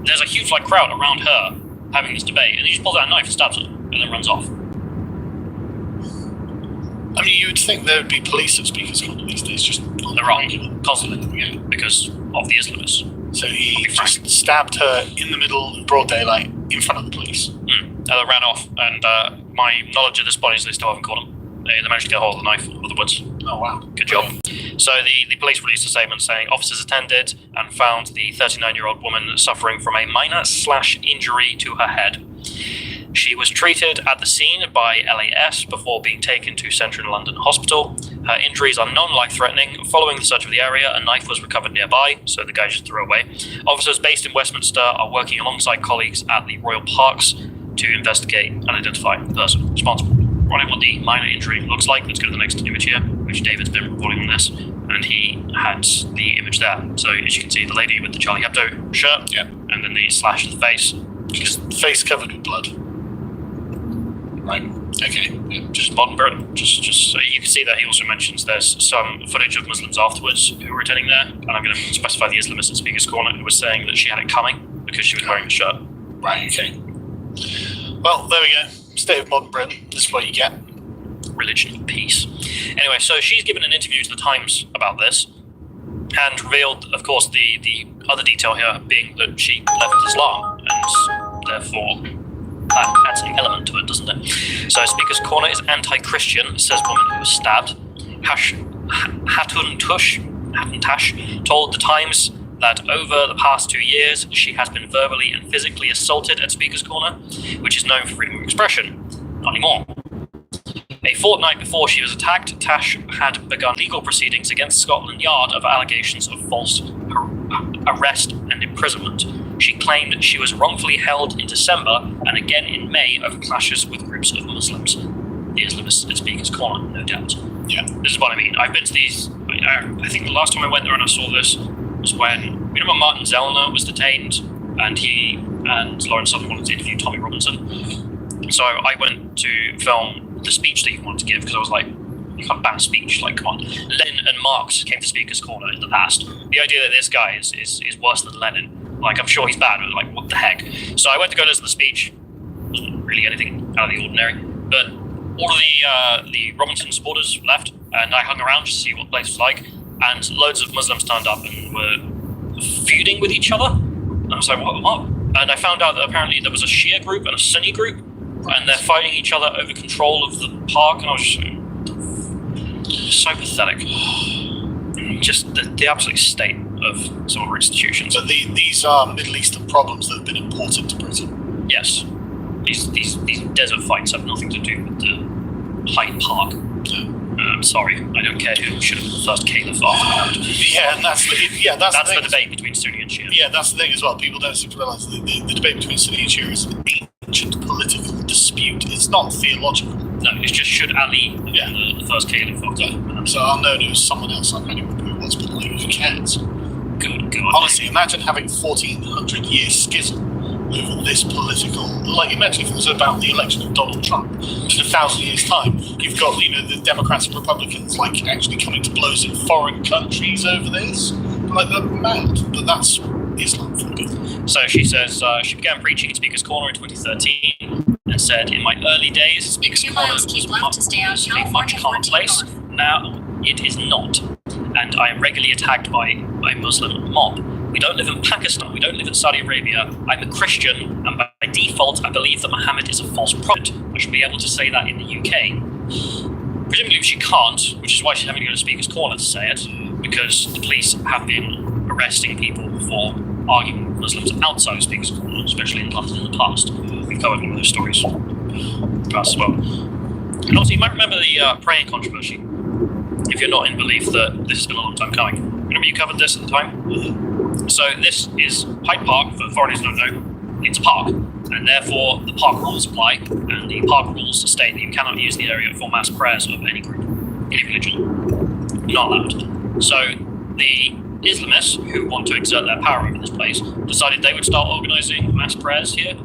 There's a huge crowd around her having this debate, and he just pulls out a knife and stabs her and then runs off. I mean, you would think there would be police at Speaker's Corner these days, just there are constantly, because of the Islamists. So he just stabbed her in the middle, in broad daylight, in front of the police. They ran off, and my knowledge of this body is they still haven't caught him. They managed to get hold of the knife out of the woods. Oh, wow. Good job. So the police released a statement saying officers attended and found the 39-year-old woman suffering from a minor slash injury to her head. She was treated at the scene by LAS before being taken to Central London Hospital. Her injuries are non-life-threatening. Following the search of the area, a knife was recovered nearby, so the guy just threw it away. Officers based in Westminster are working alongside colleagues at the Royal Parks to investigate and identify the person responsible. Running what the minor injury looks like. Let's go to the next image here, which David's been reporting on this, and he had the image there. So as you can see, the lady with the Charlie Hebdo shirt, and then the slash in the face. Just face covered with blood. Right. Okay. Just modern Britain. Just so you can see that he also mentions there's some footage of Muslims afterwards who were attending there, and I'm going to specify the Islamist at Speaker's Corner who was saying that she had it coming because she was wearing the shirt. Right. Okay. Well, there we go. State of modern Britain. This is what you get. Religion of peace. Anyway, so she's given an interview to the Times about this and revealed, of course, the other detail here being that she left Islam, and therefore that adds an element to it, doesn't it? So Speaker's Corner is anti-Christian, says woman who was stabbed. Hatun Tash told the Times that over the past 2 years, she has been verbally and physically assaulted at Speaker's Corner, which is known for freedom of expression. Not anymore. A fortnight before she was attacked, Tash had begun legal proceedings against Scotland Yard of allegations of false arrest and imprisonment. She claimed she was wrongfully held in December and again in May over clashes with groups of Muslims. The Islamists at Speaker's Corner, no doubt. Yeah, this is what I mean. I've been to these. I think the last time I went there and I saw this was when remember Martin Zellner was detained, and he and Lawrence Southern wanted to interview Tommy Robinson. So I went to film the speech that he wanted to give, because I was like, you can't ban speech, like, come on. Lenin and Marx came to Speaker's Corner in the past. The idea that this guy is worse than Lenin, like, I'm sure he's bad, but like, what the heck? So I went to go listen to the speech. Wasn't really anything out of the ordinary, but all of the Robinson supporters left, and I hung around just to see what the place was like, and loads of Muslims turned up and were feuding with each other. And I was like, what? And I found out that apparently there was a Shia group and a Sunni group, and they're fighting each other over control of the park, and I was just so pathetic. Just the absolute state of some of our institutions. So these are Middle Eastern problems that have been imported to Britain? Yes. These desert fights have nothing to do with the Hyde Park. I'm sorry, I don't care who should have been the first caliph after Muhammad. Yeah, and that's the debate between Sunni and Shia. Yeah, that's the thing as well. People don't seem to realise the debate between Sunni and Shia is an ancient political dispute. It's not theological. No, it's just should Ali have been the first caliph after Muhammad. So I know it was someone else. I can't even remember who it was, but like, who cares? Good God. Honestly, imagine having 1400 year schism over this political. Like, imagine if it was about the election of Donald Trump. In 1,000 years' time, you've got the Democrats and Republicans like actually coming to blows in foreign countries over this. Like, they're mad, but that's Islam for good. So she says she began preaching at Speaker's Corner in 2013 and said, "In my early days, Speaker's Corner was a much calmer place. Now it is not, and I am regularly attacked by a Muslim mob. We don't live in Pakistan, we don't live in Saudi Arabia. I'm a Christian, and by default, I believe that Muhammad is a false prophet. I should be able to say that in the UK." Presumably she can't, which is why she's having to go to Speaker's Corner to say it, because the police have been arresting people for arguing with Muslims outside of Speaker's Corner, especially in London in the past. We've covered one of those stories in the past as well. And also, you might remember the praying controversy, if you're not in belief that this has been a long time coming. Remember you covered this at the time? So this is Hyde Park, for foreigners who don't know, it's a park, and therefore the park rules apply, and the park rules state that you cannot use the area for mass prayers of any group, any religion. Not allowed. So the Islamists, who want to exert their power over this place, decided they would start organising mass prayers here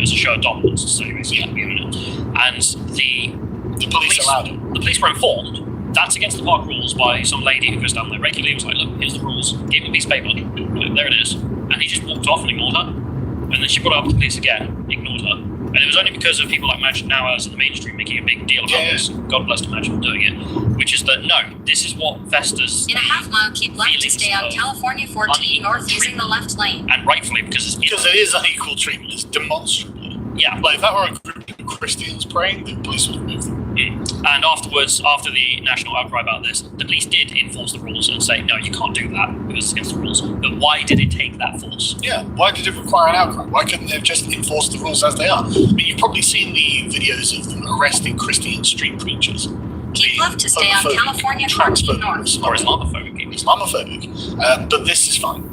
as a show of dominance, to say basically. And the police allowed it. The police were informed. That's against the park rules by some lady who goes down there regularly. Was like, look, here's the rules. Gave him a piece of paper. Look, there it is. And he just walked off and ignored her. And then she brought it up to the police again, ignored her. And it was only because of people like Majid Nawaz in the mainstream making a big deal about this. God bless Majid for doing it. Which is that, no, this is what festers. In a half mile, keep left to stay on California 14 north using the left lane. And rightfully, because it is unequal treatment. It's demonstrably. Yeah. Like, if that were a group of Christians praying, the police would move them. And afterwards, after the national outcry about this, the police did enforce the rules and say, no, you can't do that because it's against the rules. But why did it take that force? Yeah, why did it require an outcry? Why couldn't they have just enforced the rules as they are? I mean, you've probably seen the videos of them arresting Christian street preachers. Keep left to stay on California 14 north. Or Islamophobic. Islamophobic. But this is fine.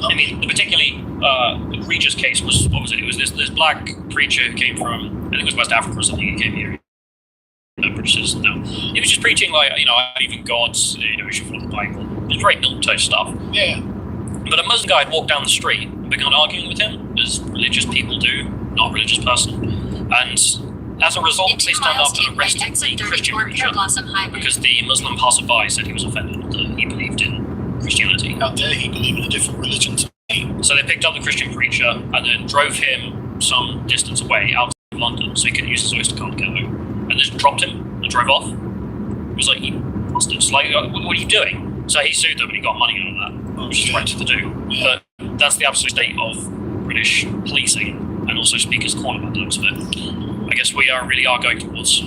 I mean, the particularly egregious case was, what was it? It was this black preacher who came from, I think it was West Africa or something, he came here. British citizen now. He was just preaching, like, I believe in God, we should follow the Bible. It was very milquetoast stuff. Yeah. But a Muslim guy had walked down the street and begun arguing with him, as religious people do, not a religious person. And as a result, the police turned up and arrested the Christian preacher because the Muslim passerby said he was offended that he believed in Christianity. How dare he believe in a different religion to me? So they picked up the Christian preacher and then drove him some distance away out of London so he couldn't use his Oyster card to go home. And just dropped him and drove off. It was like, you bastards, like, what are you doing? So he sued them and he got money out of that, which is right to do. Yeah. But that's the absolute state of British policing and also Speaker's Corner by the looks of it. I guess we really are going towards.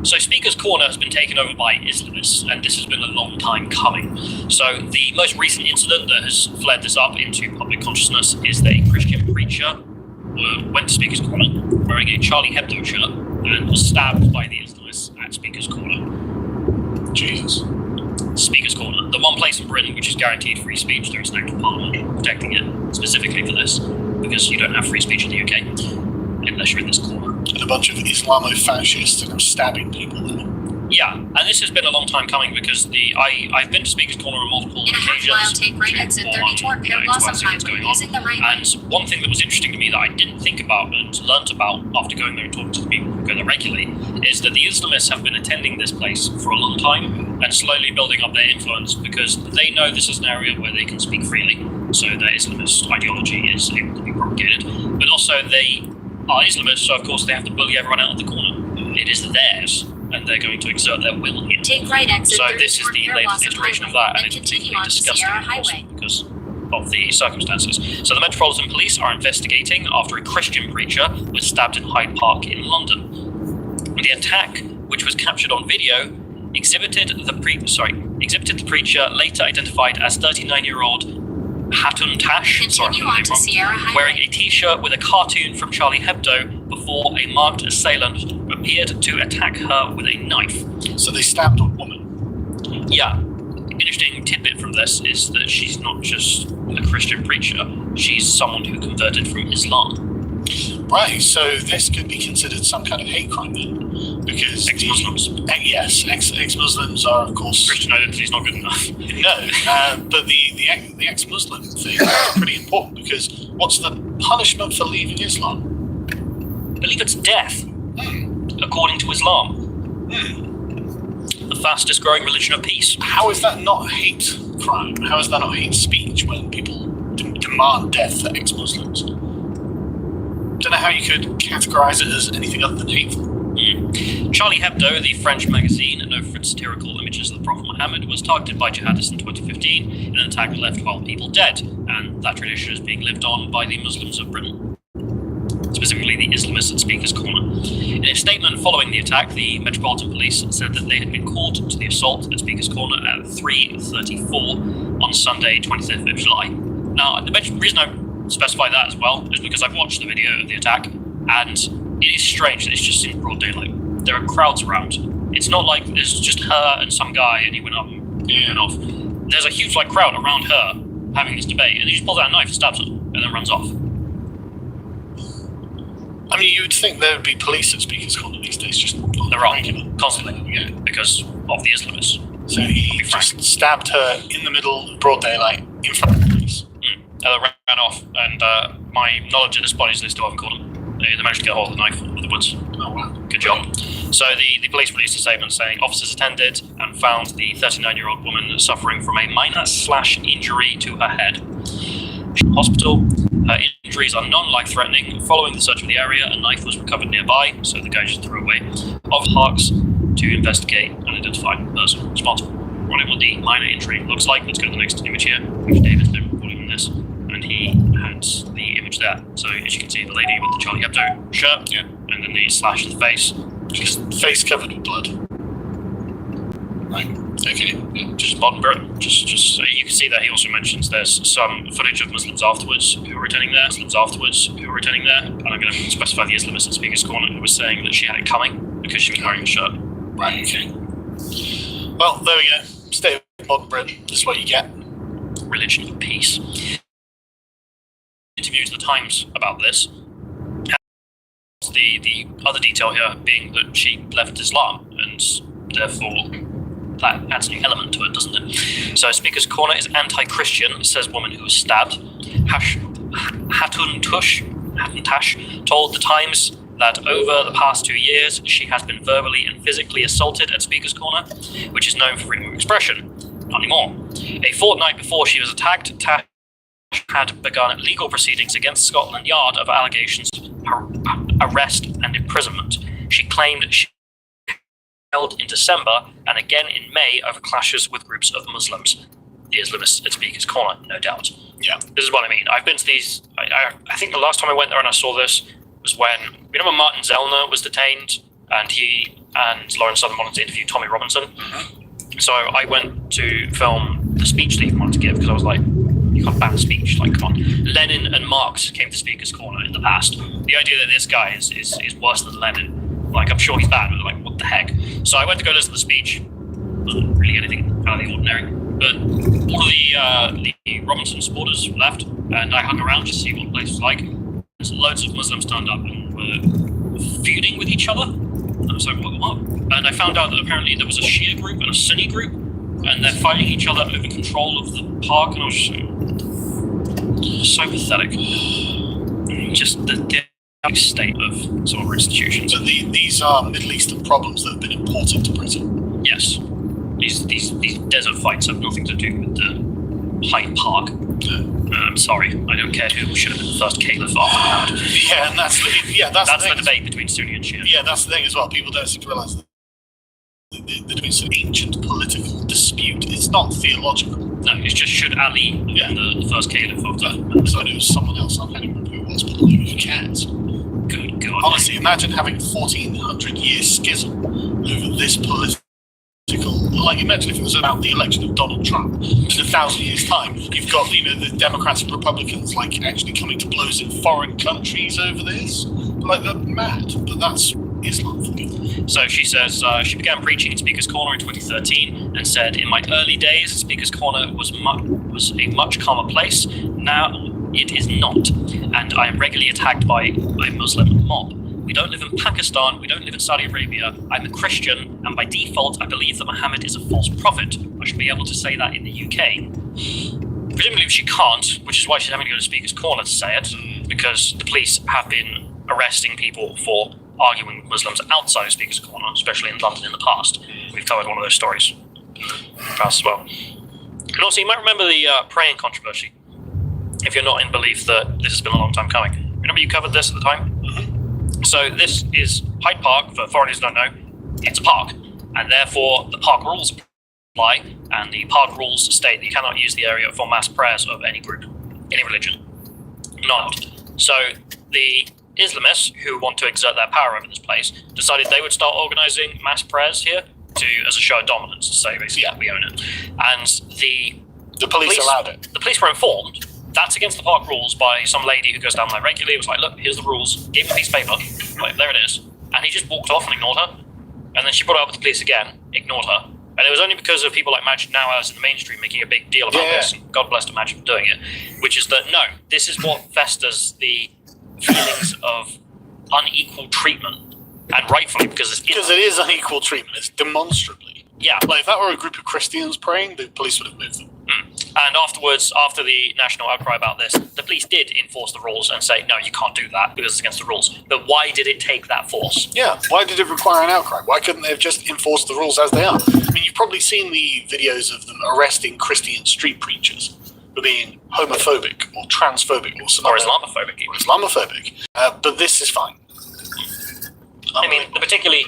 So Speaker's Corner has been taken over by Islamists, and this has been a long time coming. So the most recent incident that has flared this up into public consciousness is that a Christian preacher went to Speaker's Corner wearing a Charlie Hebdo shirt and was stabbed by the Islamists at Speaker's Corner. Jesus. Speaker's Corner, the one place in Britain which is guaranteed free speech. There is an act of Parliament protecting it specifically for this, because you don't have free speech in the UK unless you're in this corner. And a bunch of Islamo-fascists that are stabbing people there. Yeah, and this has been a long time coming because I've been to Speaker's Corner on multiple In a half occasions. mile, take right exit 30 toward Pier Blossom Highway using the right lane. And one thing that was interesting to me that I didn't think about and learnt about after going there and talking to the people who go there regularly is that the Islamists have been attending this place for a long time and slowly building up their influence because they know this is an area where they can speak freely. So their Islamist ideology is able to be propagated. But also they are Islamists, so of course they have to bully everyone out of the corner. It is theirs, and they're going to exert their will here. Take right exit So 30 this is toward the Pier latest Blossom iteration of Highway, that, and and it's continue completely on to disgusting, Sierra of course, Highway. because of the circumstances. So the Metropolitan Police are investigating after a Christian preacher was stabbed in Hyde Park in London. The attack, which was captured on video, exhibited the preacher, later identified as 39-year-old Hatun Tash, Continue on to Sierra Highway. wearing a t-shirt with a cartoon from Charlie Hebdo before a marked assailant appeared to attack her with a knife. So they stabbed a woman. Yeah. Interesting tidbit from this is that she's not just a Christian preacher, she's someone who converted from Islam. Right, so this could be considered some kind of hate crime then, because ex-Muslims. Yes, ex-Muslims are of course Christian identity is not good enough. No, but the ex-Muslim thing is pretty important because what's the punishment for leaving Islam? I believe it's death, according to Islam. The fastest growing religion of peace. How is that not hate crime? How is that not hate speech when people demand death for ex-Muslims? Don't know how you could categorize it as anything other than hateful. Charlie Hebdo, the French magazine known for its satirical images of the Prophet Muhammad, was targeted by jihadists in 2015 in an attack that left 12 people dead, and that tradition is being lived on by the Muslims of Britain, specifically the Islamists at Speaker's Corner. In a statement following the attack, the Metropolitan Police said that they had been called to the assault at Speaker's Corner at 3:34 on Sunday, 25th of July. Now, the reason I specify that as well is because I've watched the video of the attack, and it is strange that it's just in broad daylight. There are crowds around. It's not like there's just her and some guy and he went up and went off. There's a huge crowd around her having this debate, and he just pulls out a knife and stabs her and then runs off. I mean, you would think there would be police at Speaker's Corner these days, just There are constantly, yeah, because of the Islamists. So he just stabbed her in the middle of broad daylight in front of the police. They ran off, and my knowledge at this point is they still haven't caught him. They managed to get hold of the knife out of the woods. Oh, wow. Good job. So the police released a statement saying officers attended and found the 39-year-old woman suffering from a minor slash injury to her head. Hospital. Her injuries are non-life-threatening. Following the search of the area, a knife was recovered nearby, so the guy just threw away. Of Parks to investigate and identify the person responsible. Running what the minor injury looks like. Let's go to the next image here, which David's been reporting on this, and he had the image there. So as you can see, the lady with the Charlie Hebdo shirt, and then the slash in the face, just face covered with blood. Right. Okay. Just bottom bit. Just so you can see that he also mentions there's some footage of Muslims afterwards who were attending there. And I'm going to specify the Islamist at Speaker's Corner who was saying that she had it coming because she was wearing the shirt. Right. Okay. Well, there we go. Stay with modern Britain. This is what you get. Religion of peace. Interviews the Times about this. The other detail here being that she left Islam, and therefore that adds a new element to it, doesn't it? So Speaker's Corner is anti-Christian, says woman who was stabbed. Hatun Tash told the Times that over the past 2 years she has been verbally and physically assaulted at Speaker's Corner, which is known for freedom of expression. Not anymore. A fortnight before she was attacked, Tash had begun legal proceedings against Scotland Yard of allegations of arrest and imprisonment. She claimed she held in December and again in May over clashes with groups of Muslims. The Islamists at Speaker's Corner, no doubt. Yeah. This is what I mean. I've been to these. I think the last time I went there and I saw this was when Martin Zellner was detained, and he and Lauren Southern wanted to interview Tommy Robinson. So I went to film the speech that he wanted to give because I was like, you can't ban speech. Like, come on. Lenin and Marx came to Speaker's Corner in the past. The idea that this guy is worse than Lenin, like, I'm sure he's bad, but like, what the heck? So I went to go listen to the speech. Wasn't really anything out of the ordinary. But all of the Robinson supporters left, and I hung around just to see what the place was like. There's loads of Muslims turned up and were feuding with each other. I was like, what? And I found out that apparently there was a Shia group and a Sunni group, and they're fighting each other over control of the park, and I was just so pathetic. Just the state of some of our institutions. So these are Middle Eastern problems that have been imported to Britain. Yes. These desert fights have nothing to do with the Hyde Park. I'm sorry, I don't care who should have been the first caliph after Muhammad. Yeah, and that's the debate between Sunni and Shia. Yeah, that's the thing as well. People don't seem to realise that it's an ancient political dispute. It's not theological. No, it's just should Ali have been the first caliph after Muhammad. So it was someone else. I can't remember who it was, but who cares? Good God. Honestly, imagine having 1,400-year schism over this political. Like, imagine if it was about the election of Donald Trump. In 1,000 years' time, you've got the Democrats and Republicans like actually coming to blows in foreign countries over this. Like, they're mad. But that's Islam for you. So she says she began preaching in Speaker's Corner in 2013 and said, "In my early days, Speaker's Corner was a much calmer place. Now it is not, and I am regularly attacked by a Muslim mob. We don't live in Pakistan, we don't live in Saudi Arabia. I'm a Christian, and by default, I believe that Muhammad is a false prophet. I should be able to say that in the UK." Presumably she can't, which is why she's having to go to Speaker's Corner to say it, because the police have been arresting people for arguing with Muslims outside of Speaker's Corner, especially in London in the past. We've covered one of those stories in the past as well. And also, you might remember the praying controversy, if you're not in belief that this has been a long time coming. Remember you covered this at the time? So this is Hyde Park, for foreigners who don't know, it's a park, and therefore the park rules apply, and the park rules state that you cannot use the area for mass prayers of any group, any religion. Not. So the Islamists who want to exert their power over this place decided they would start organising mass prayers here as a show of dominance, to say basically we own it. And the police allowed it. The police were informed that's against the park rules by some lady who goes down there regularly. It was like, look, here's the rules. Gave him a piece of paper. Like, there it is. And he just walked off and ignored her. And then she brought it up with the police again, ignored her. And it was only because of people like Majid Nawaz in the mainstream making a big deal about this, and God bless Majid for doing it, which is that, no, this is what festers the feelings of unequal treatment. And rightfully, because it is unequal treatment. It's demonstrably. Yeah. Like, if that were a group of Christians praying, the police would have moved them. And afterwards, after the national outcry about this, the police did enforce the rules and say, no, you can't do that because it's against the rules. But why did it take that force? Yeah, why did it require an outcry? Why couldn't they have just enforced the rules as they are? I mean, you've probably seen the videos of them arresting Christian street preachers for being homophobic or transphobic or something. Or Islamophobic. Or Islamophobic. But this is fine. I mean, the particularly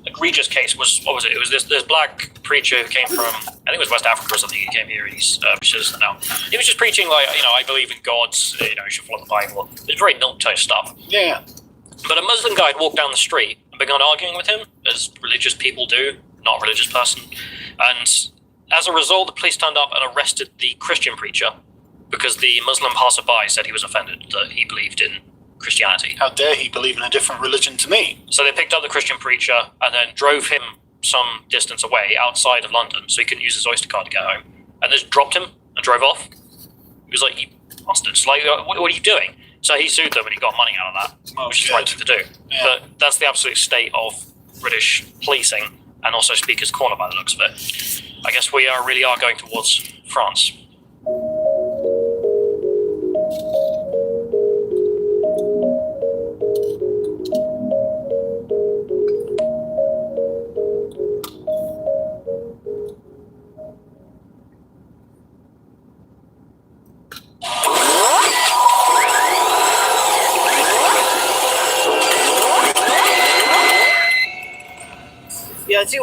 egregious case was, what was it? It was this black preacher who came from, I think it was West Africa or something. He came here and he was just preaching like, I believe in God, you should follow the Bible. It was very milquetoast stuff. Yeah. But a Muslim guy had walked down the street and begun arguing with him, as religious people do, not a religious person. And as a result, the police turned up and arrested the Christian preacher because the Muslim passerby said he was offended, that he believed in Christianity. How dare he believe in a different religion to me? So they picked up the Christian preacher and then drove him some distance away outside of London so he couldn't use his Oyster card to get home, and just dropped him and drove off. He was like, you bastards, like, what are you doing? So he sued them and he got money out of that, which is the right thing to do. Yeah. But that's the absolute state of British policing and also Speaker's Corner by the looks of it. I guess we really are going towards France.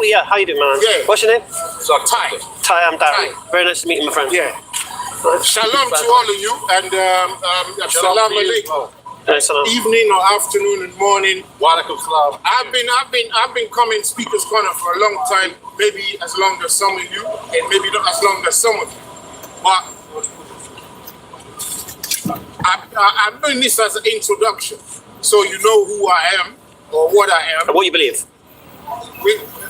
Yeah, how you doing, man? Yeah. What's your name? Ty. Ty, I'm Darren. Very nice to meet you, my friend. Yeah. Shalom to all of you, and salam alaikum. Evening or afternoon and morning. Walaikum salam. I've been coming Speaker's Corner for a long time, maybe as long as some of you, and maybe not as long as some of you. But I'm doing this as an introduction, so you know who I am or what I am. And what you believe?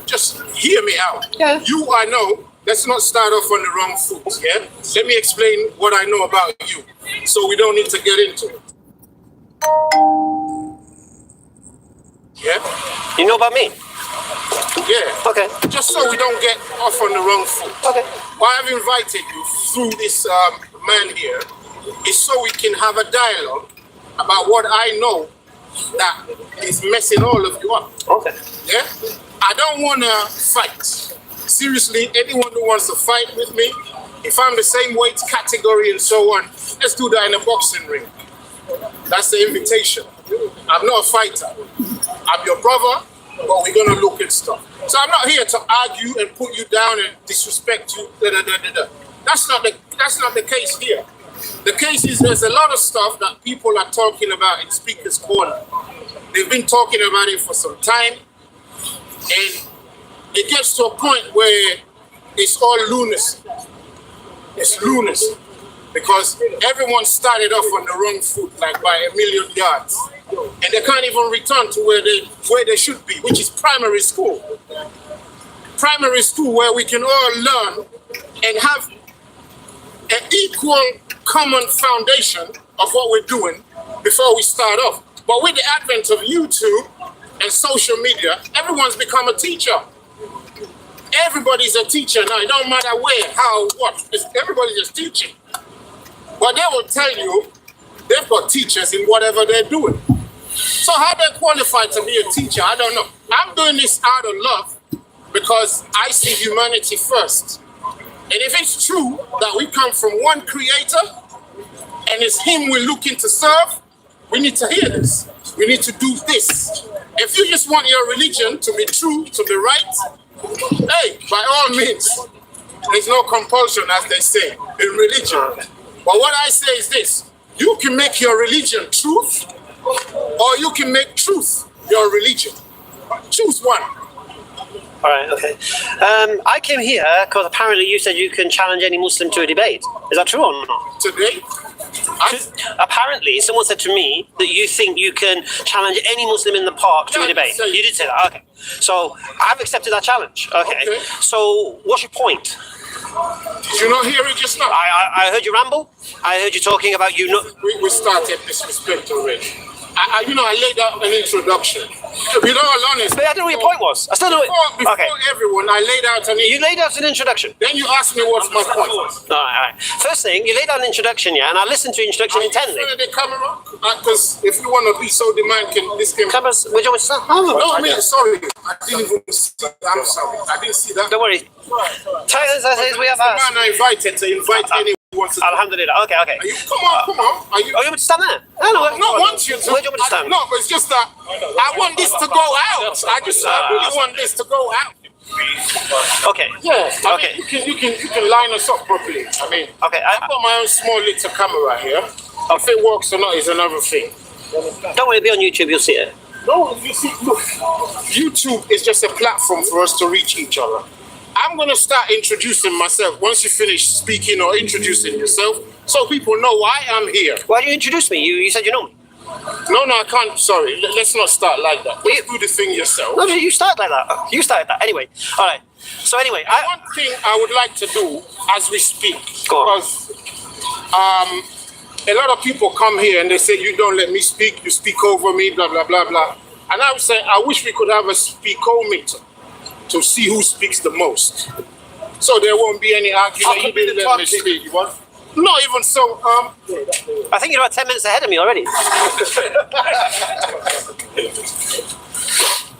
Just hear me out. Yeah. You, I know, let's not start off on the wrong foot, yeah? Let me explain what I know about you, so we don't need to get into it. Yeah? You know about me? Yeah. Okay. Just so we don't get off on the wrong foot. Okay. Why I've invited you through this man here is so we can have a dialogue about what I know that is messing all of you up. Okay. Yeah? I don't want to fight. Seriously, anyone who wants to fight with me, if I'm the same weight category and so on, let's do that in a boxing ring. That's the invitation. I'm not a fighter. I'm your brother, but we're going to look at stuff. So I'm not here to argue and put you down and disrespect you. That's not the case here. The case is there's a lot of stuff that people are talking about in Speaker's Corner. They've been talking about it for some time, and it gets to a point where it's all lunacy. It's lunacy. Because everyone started off on the wrong foot, like by 1,000,000 yards. And they can't even return to where they should be, which is primary school. Primary school where we can all learn and have an equal common foundation of what we're doing before we start off. But with the advent of YouTube and social media, everyone's become a teacher. Everybody's a teacher now. It don't matter where, how, what. Everybody's just teaching. But they will tell you they've got teachers in whatever they're doing. So how they qualify to be a teacher, I don't know. I'm doing this out of love because I see humanity first. And if it's true that we come from one creator and it's him we're looking to serve, we need to hear this. We need to do this. If you just want your religion to be true, to be right, hey, by all means, there's no compulsion, as they say, in religion. But what I say is this: you can make your religion truth, or you can make truth your religion. Choose one. All right, okay. I came here because apparently you said you can challenge any Muslim to a debate. Is that true or not? Today? Apparently, someone said to me that you think you can challenge any Muslim in the park to a debate. You did say that, okay. So I've accepted that challenge. Okay. So what's your point? Did you not hear it just now? I heard you ramble. I heard you talking about you not. We started disrespect already. I laid out an introduction. To be all honest. But I don't know what your point was. I still don't know. Before everyone, I laid out an You laid out an introduction. Then you asked me what's my point. All right. First thing, you laid out an introduction, yeah, and I listened to your introduction intently. Are you in front of the camera? Because if you want to be so demanding, this can... Cameras, would you want to start? No, I mean, sorry. I didn't even see that. I'm sorry. I didn't see that. Don't worry. Titans, I says we have us. The man I invited to invite anyone. Alhamdulillah. Okay. Come on. Are you? Oh, you want to stand there? I don't want you to. Where do you want me to stand? No, but it's just that I want this to go out. I really want this to go out. Okay. Yeah. I mean, you can line us up properly. I mean, okay. I've got my own small little camera here. If it works or not is another thing. Don't worry, it'll be on YouTube. You'll see it. No, you see, look, YouTube is just a platform for us to reach each other. I'm going to start introducing myself once you finish speaking or introducing yourself so people know why I'm here. Why do you introduce me? You said you know me. No, I can't. Sorry. Let's not start like that. Let's do the thing yourself. No, you start like that. You started that. Anyway. All right. So anyway. One thing I would like to do as we speak, because a lot of people come here and they say, you don't let me speak, you speak over me, blah, blah, blah, blah. And I would say, I wish we could have a speakometer to see who speaks the most. So there won't be any argument. You didn't let me speak. Not even so. I think you're about 10 minutes ahead of me already.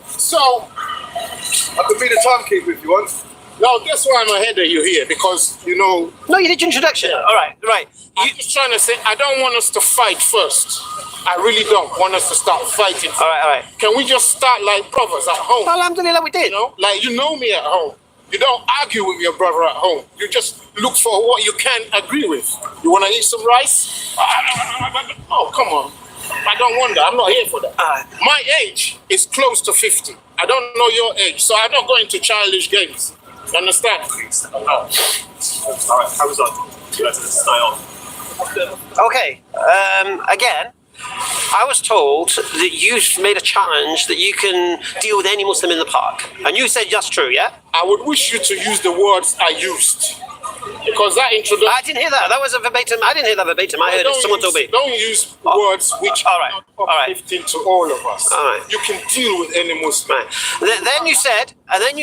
So, I could be the timekeeper if you want. No, guess why I'm ahead of you here? Because, you know... No, you did your introduction. All right. I'm just trying to say, I don't want us to fight first. I really don't want us to start fighting. All right. Can we just start like brothers at home? Alhamdulillah, we did. You know, like you know me at home. You don't argue with your brother at home. You just look for what you can agree with. You want to eat some rice? Oh, come on. I don't want that. I'm not here for that. My age is close to 50. I don't know your age, so I'm not going to childish games. You understand? All right, how was that? You guys stay on. Okay. Again, I was told that you made a challenge that you can deal with any Muslim in the park. And you said that's true, yeah? I would wish you to use the words I used. Because that introduction... I didn't hear that. That was a verbatim. I didn't hear that verbatim. I heard it. Someone told me. Don't use words which all right. are not uplifting to all of us. All right. You can deal with any Muslim. Right. Then you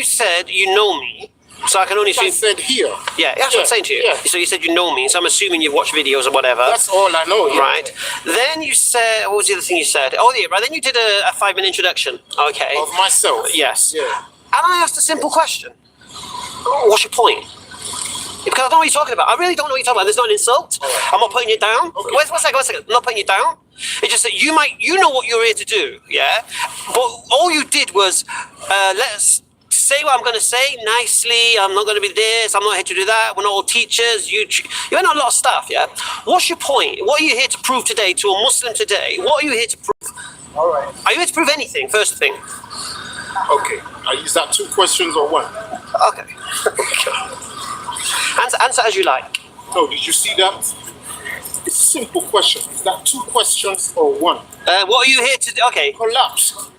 said, you know me. So I can only assume. I said here. Yeah, that's what I'm saying to you. Yeah. So you said you know me, so I'm assuming you've watched videos or whatever. That's all I know. Yeah. Right. Then you said, what was the other thing you said? Oh, yeah, right. Then you did a 5-minute introduction. Okay. Of myself. Yes. Yeah. And I asked a simple question. What's your point? Because I don't know what you're talking about. I really don't know what you're talking about. There's not an insult. Right. I'm not putting you down. Okay. Wait a second. I'm not putting you down. It's just that you know what you're here to do, yeah? But all you did was, let's say what I'm going to say nicely. I'm not going to be this. I'm not here to do that. We're not all teachers. You went on a lot of stuff, yeah? What's your point? What are you here to prove today to a Muslim today? What are you here to prove? All right. Are you here to prove anything, first thing? Okay. Is that 2 questions or 1? Okay. Answer as you like. Oh, did you see that? It's a simple question. Is that 2 questions or 1? What are you here to do? Okay. Collapsed.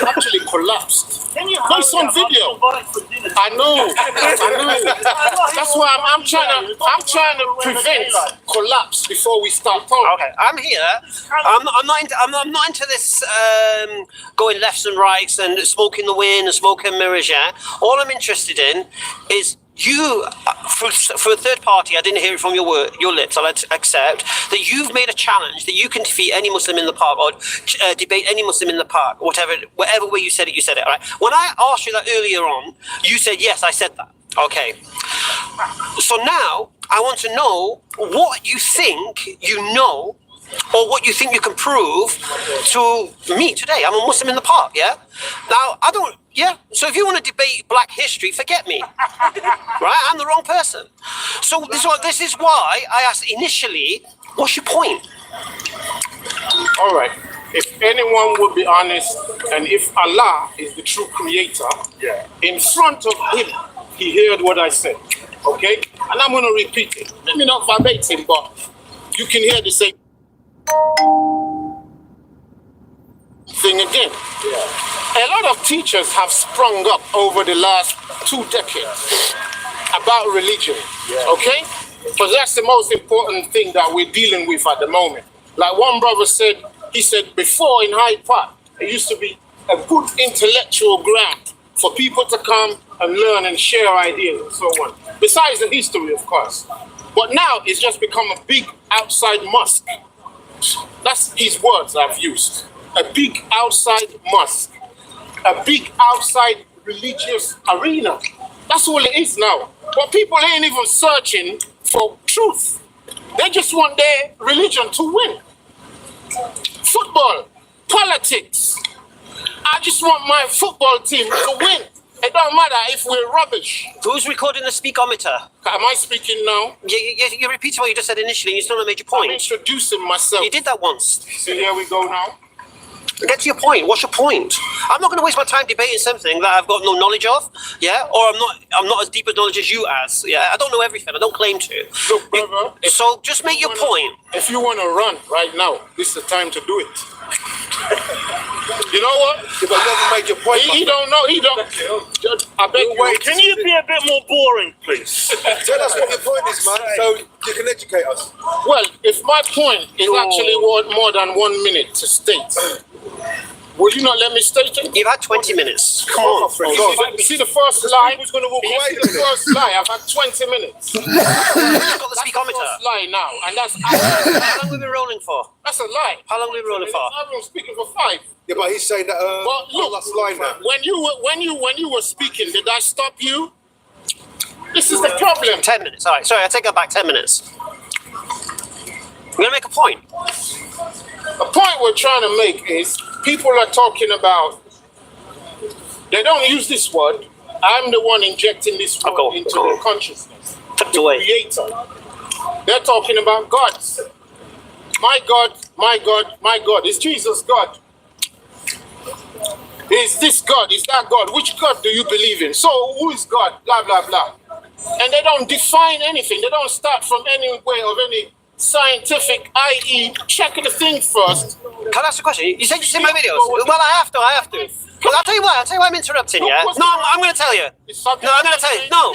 You actually collapsed. It's on video. I know. That's why I'm trying to prevent collapse before we start talking. Okay, I'm here. I'm not into this going lefts and rights and smoking the wind and smoking mirrors. Yeah. All I'm interested in is you, for a third party, I didn't hear it from your lips, I'll accept, that you've made a challenge that you can defeat any Muslim in the park or debate any Muslim in the park, whatever way you said it, all right? When I asked you that earlier on, you said, yes, I said that. Okay. So now, I want to know what you think you know or what you think you can prove to me today. I'm a Muslim in the park, yeah? Now, so if you want to debate black history, forget me, right? I'm the wrong person. So this is why I asked initially, what's your point? All right. If anyone would be honest, and if Allah is the true creator, in front of him, he heard what I said, okay? And I'm going to repeat it. Maybe not verbatim, but you can hear the same thing again. A lot of teachers have sprung up over the last 2 decades about religion, okay? Because that's the most important thing that we're dealing with at the moment. Like one brother said, he said before in Hyde Park, it used to be a good intellectual ground for people to come and learn and share ideas and so on. Besides the history, of course. But now it's just become a big outside mosque. That's his words I've used. A big outside mosque. A big outside religious arena. That's all it is now. But people ain't even searching for truth. They just want their religion to win. Football, politics. I just want my football team to win. It don't matter if we're rubbish. Who's recording the speakometer? Am I speaking now? You're repeating what you just said initially, and you still not made your point. I'm introducing myself. You did that once. So here we go now. Get to your point. What's your point? I'm not going to waste my time debating something that I've got no knowledge of, yeah? Or I'm not as deep a knowledge as you as, yeah? I don't know everything. I don't claim to. Look, brother. So just make your point. If you want to run right now, this is the time to do it. You know what? If I never made your point, he don't know. He don't. I beg you. Can you be a bit more boring, please? Tell us what your point is, man, so you can educate us. Well, if my point is actually more than 1 minute to state, will you not let me state it? You've had 20 minutes. Come on, friend. See the first lie? Who's going to walk away? The first lie. I've had 20 minutes. You've got the speakometer. That's the first lie now, and that's. How long have we been rolling for? That's a lie. How long have we been rolling for? I've been speaking for 5. Yeah, but he's saying that. But look, that's line now. When you were speaking, did I stop you? This is the problem. 10 minutes. All right. Sorry, I take that back. 10 minutes. We're gonna make a point. The point we're trying to make is people are talking about. They don't use this word. I'm the one injecting this word into their consciousness. The creator. They're talking about gods. My God, my God, my God. Is Jesus God? Is this God? Is that God? Which God do you believe in? So who is God? Blah, blah, blah. And they don't define anything. They don't start from any way of any scientific, i.e., check the thing first. Can I ask a question? You said you see my videos. Well, I have to. Well, I'll tell you why I'm interrupting you. No, I'm going to tell you. No, I'm going to tell you. No,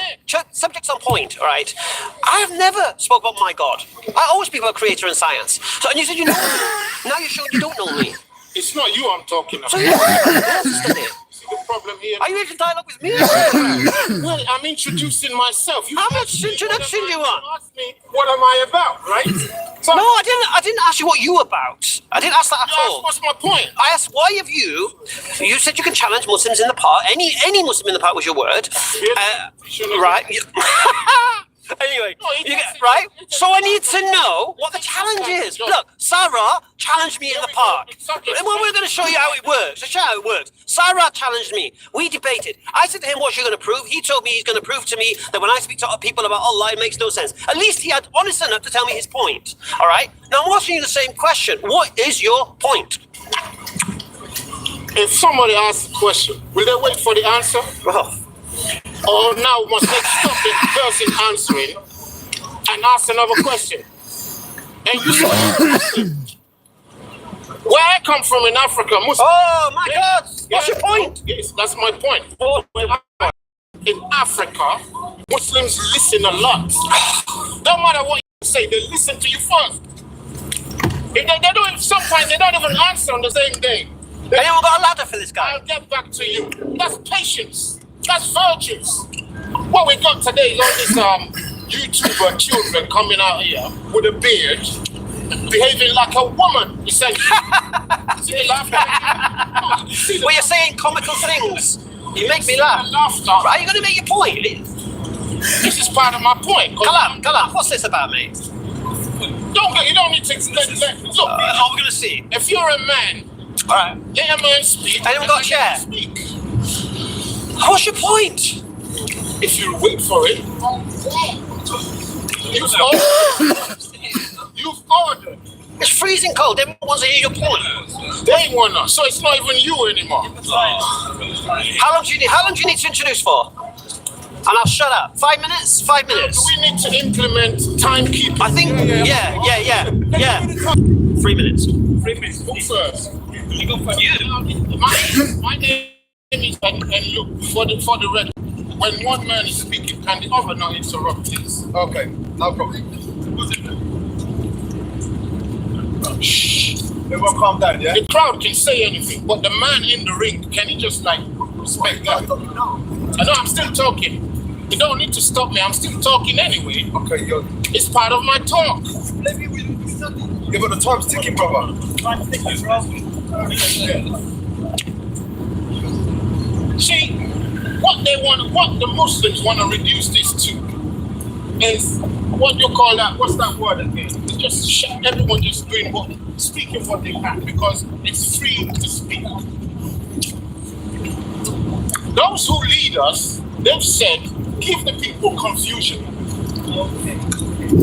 subject's on point, all right? I have never spoke about my God. I always speak about creator and science. So, and you said you know me. Now you're showing you don't know me. It's not you I'm talking about. So you understand it. The problem here. Are you even dialogue with me? Well, I'm introducing myself. How much introduction do you want? Ask me what am I about, right? So, no, I didn't ask you what you about. I didn't ask that at all. What's my point? I asked why have you said you can challenge Muslims in the park. Any Muslim in the park was your word. Right? Anyway, right? So I need to know what the challenge is. Look, Sarah challenged me in the park. Well, we're going to show you how it works. I'll show you how it works. Sarah challenged me. We debated. I said to him, what's you going to prove? He told me he's going to prove to me that when I speak to people about Allah, it makes no sense. At least he had honest enough to tell me his point. All right? Now I'm asking you the same question. What is your point? If somebody asks a question, will they wait for the answer? Or now must they stop the person answering and ask another question? And you say, where I come from in Africa, Muslims. Oh my God! What's your point? Yes, that's my point. In Africa, Muslims listen a lot. Don't matter what you say, they listen to you first. If they don't, sometimes they don't even answer on the same day. Anyone got a ladder for this guy? I'll get back to you. That's patience. That's virtues. What we got today is all these YouTuber children coming out here with a beard, behaving like a woman. You say, well, you're saying comical things. You make me laugh. Are you going to make your point? This is part of my point. Kalam, what's this about, mate? You don't need to explain that. Look, we're going to see. If you're a man, all right, let a man speak. Anyone got a chair? What's your point? If you wait for it, you've ordered. It's freezing cold. Everyone wants to hear your point. They ain't wanna. So it's not even you anymore. How long do you need to introduce for? And I'll shut up. 5 minutes? 5 minutes. Do we need to implement timekeeping? I think, yeah. 3 minutes. 3 minutes. Who first? You. My name is, and look, for the record, when one man is speaking, can the other not interrupt this? Okay, no problem. Shh. Everyone calm down, yeah? The crowd can say anything, but the man in the ring, can he just respect that? I know I'm still talking. You don't need to stop me, I'm still talking anyway. Okay, it's part of my talk. Yeah, but the time's ticking, brother. Time's ticking, bro. See, what the Muslims want to reduce this to is what you call that, what's that word again? It's just everyone just speaking what they can because it's free to speak. Those who lead us, they've said, give the people confusion.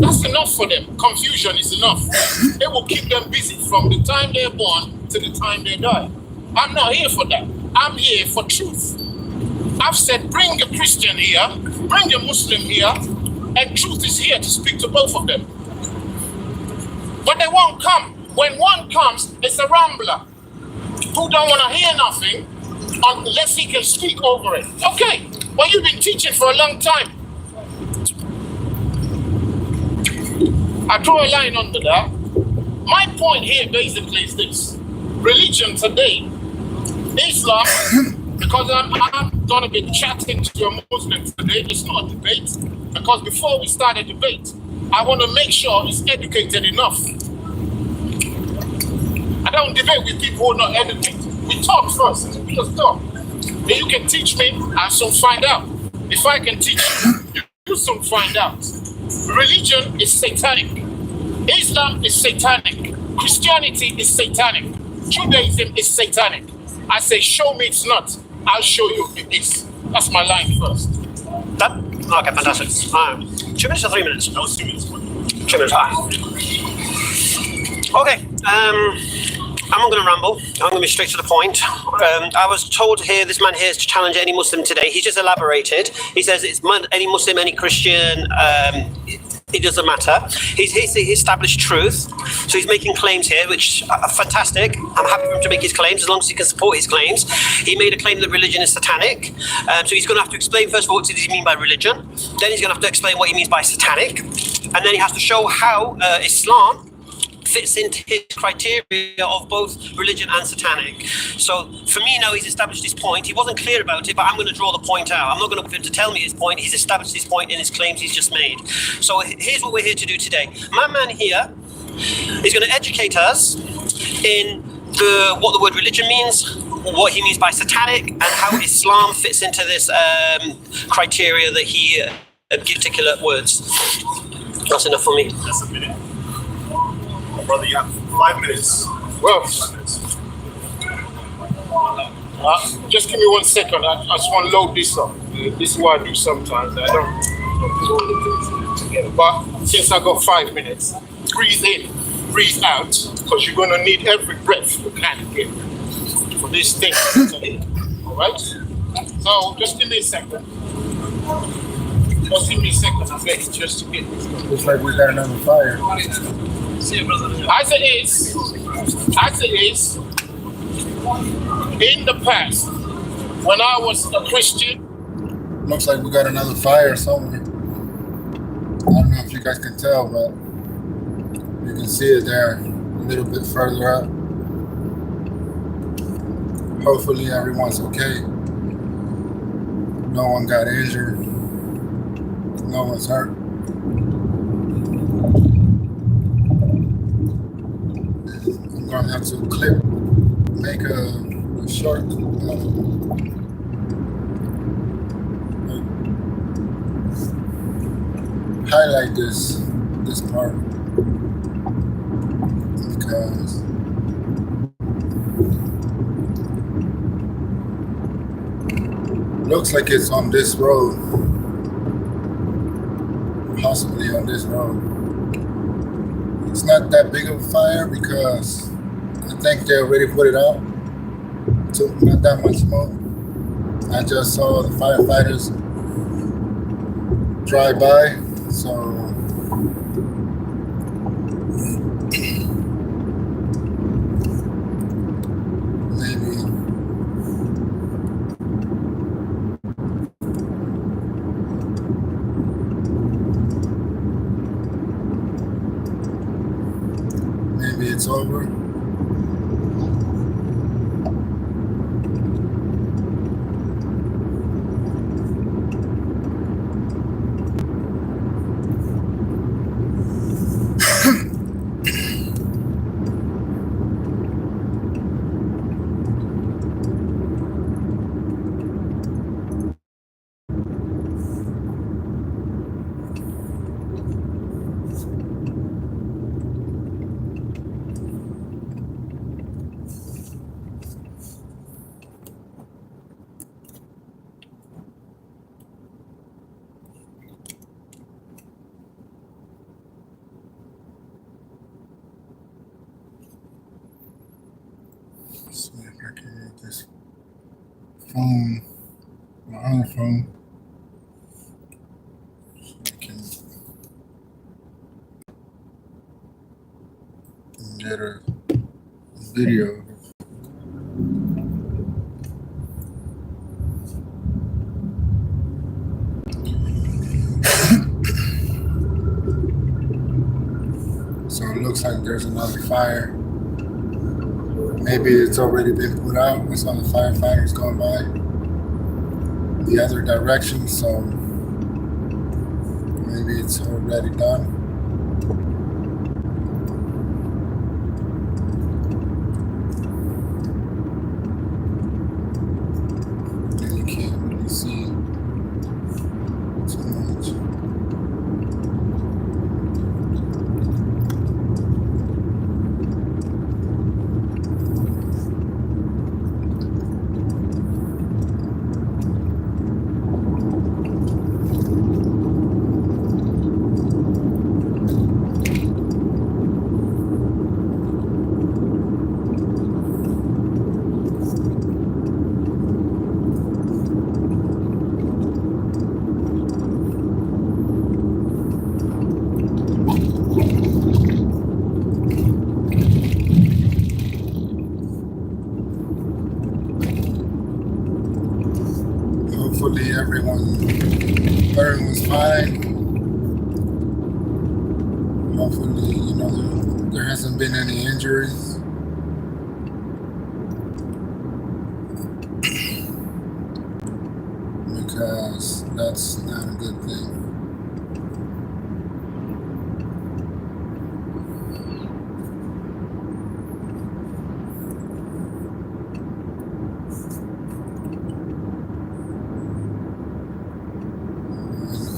That's enough for them. Confusion is enough. It will keep them busy from the time they're born to the time they die. I'm not here for that. I'm here for truth. I've said, bring a Christian here, bring a Muslim here, and truth is here to speak to both of them. But they won't come. When one comes, it's a rambler who don't want to hear nothing unless he can speak over it. Okay, well, you've been teaching for a long time. I draw a line under that. My point here basically is this. Religion today, Islam, because I'm going to be chatting to a Muslim today, it's not a debate. Because before we start a debate, I want to make sure it's educated enough. I don't debate with people who are not educated. We talk first. We just talk. If you can teach me, I'll soon find out. If I can teach you, you'll soon find out. Religion is satanic. Islam is satanic. Christianity is satanic. Judaism is satanic. I say, show me it's not. I'll show you it is. That's my line first. Done? Okay, fantastic. 2 minutes or 3 minutes? No, 2 minutes. 2 minutes. Okay. I'm not going to ramble. I'm going to be straight to the point. I was told here, this man here is to challenge any Muslim today. He just elaborated. He says it's any Muslim, any Christian. It doesn't matter. He's established truth. So he's making claims here, which are fantastic. I'm happy for him to make his claims as long as he can support his claims. He made a claim that religion is satanic. So he's going to have to explain, first of all, what does he mean by religion? Then he's going to have to explain what he means by satanic. And then he has to show how Islam fits into his criteria of both religion and satanic. So for me now, he's established his point. He wasn't clear about it, but I'm going to draw the point out. I'm not going to wait for him to tell me his point. He's established his point in his claims he's just made. So here's what we're here to do today. My man here is going to educate us in what the word religion means, what he means by satanic, and how Islam fits into this criteria that he gives particular words. That's enough for me. That's a minute. Brother, you have 5 minutes. Well, just give me 1 second. I just want to load this up. This is what I do sometimes. I don't put all the things together. But since I got 5 minutes, breathe in, breathe out, because you're going to need every breath you can get for this thing to hit. All right? So just give me a second. Just give me a second, I beg, just to get this going. Looks like we got another fire. As it is, in the past, when I was a Christian. Looks like we got another fire somewhere. I don't know if you guys can tell, but you can see it there a little bit further up. Hopefully everyone's okay. No one got injured. No one's hurt. I'm gonna have to make a short highlight this part because looks like it's on this road, possibly on this road. It's not that big of a fire because I think they already put it out, so not that much smoke. I just saw the firefighters drive by, so maybe it's over. Let's see if I can get this phone, my other phone, so I can get a video. So it looks like there's another fire. Maybe it's already been put out. I saw the firefighters going by the other direction, so maybe it's already done. And you can't really see too much. fine. Hopefully, there hasn't been any injuries. Because that's not a good thing.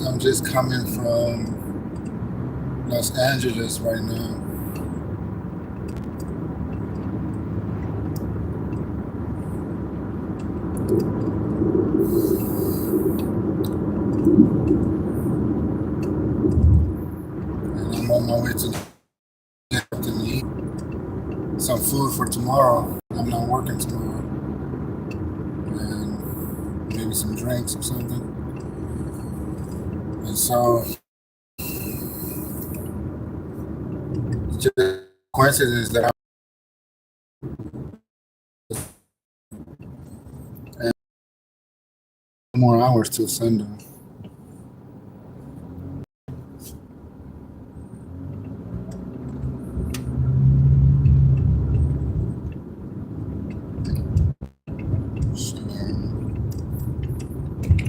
I'm just coming from Los Angeles right now. And I'm on my way to get to eat some food for tomorrow. I'm not working tomorrow. And maybe some drinks or something. And so, it's just a coincidence that and more hours till sundown. So,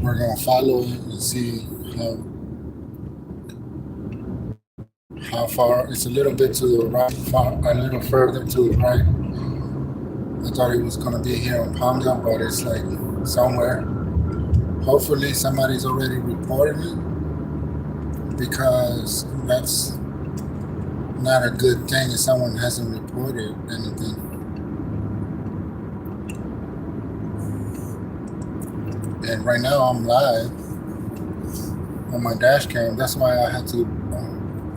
we're gonna follow it and see how far. It's a little bit to the right, a little further to the right. I thought it was gonna be here in Palmdale, but it's like somewhere. Hopefully somebody's already reported it, because that's not a good thing if someone hasn't reported anything. And right now I'm live on my dash cam. That's why I had to,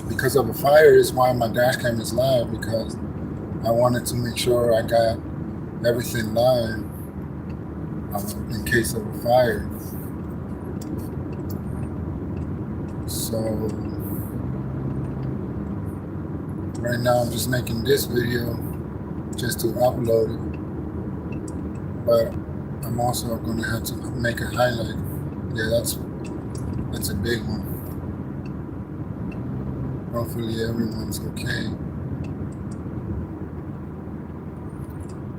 because of a fire is why my dash cam is live, because I wanted to make sure I got everything live in case of a fire. So right now I'm just making this video just to upload it, but I'm also going to have to make a highlight. Yeah, that's a big one. Hopefully everyone's okay.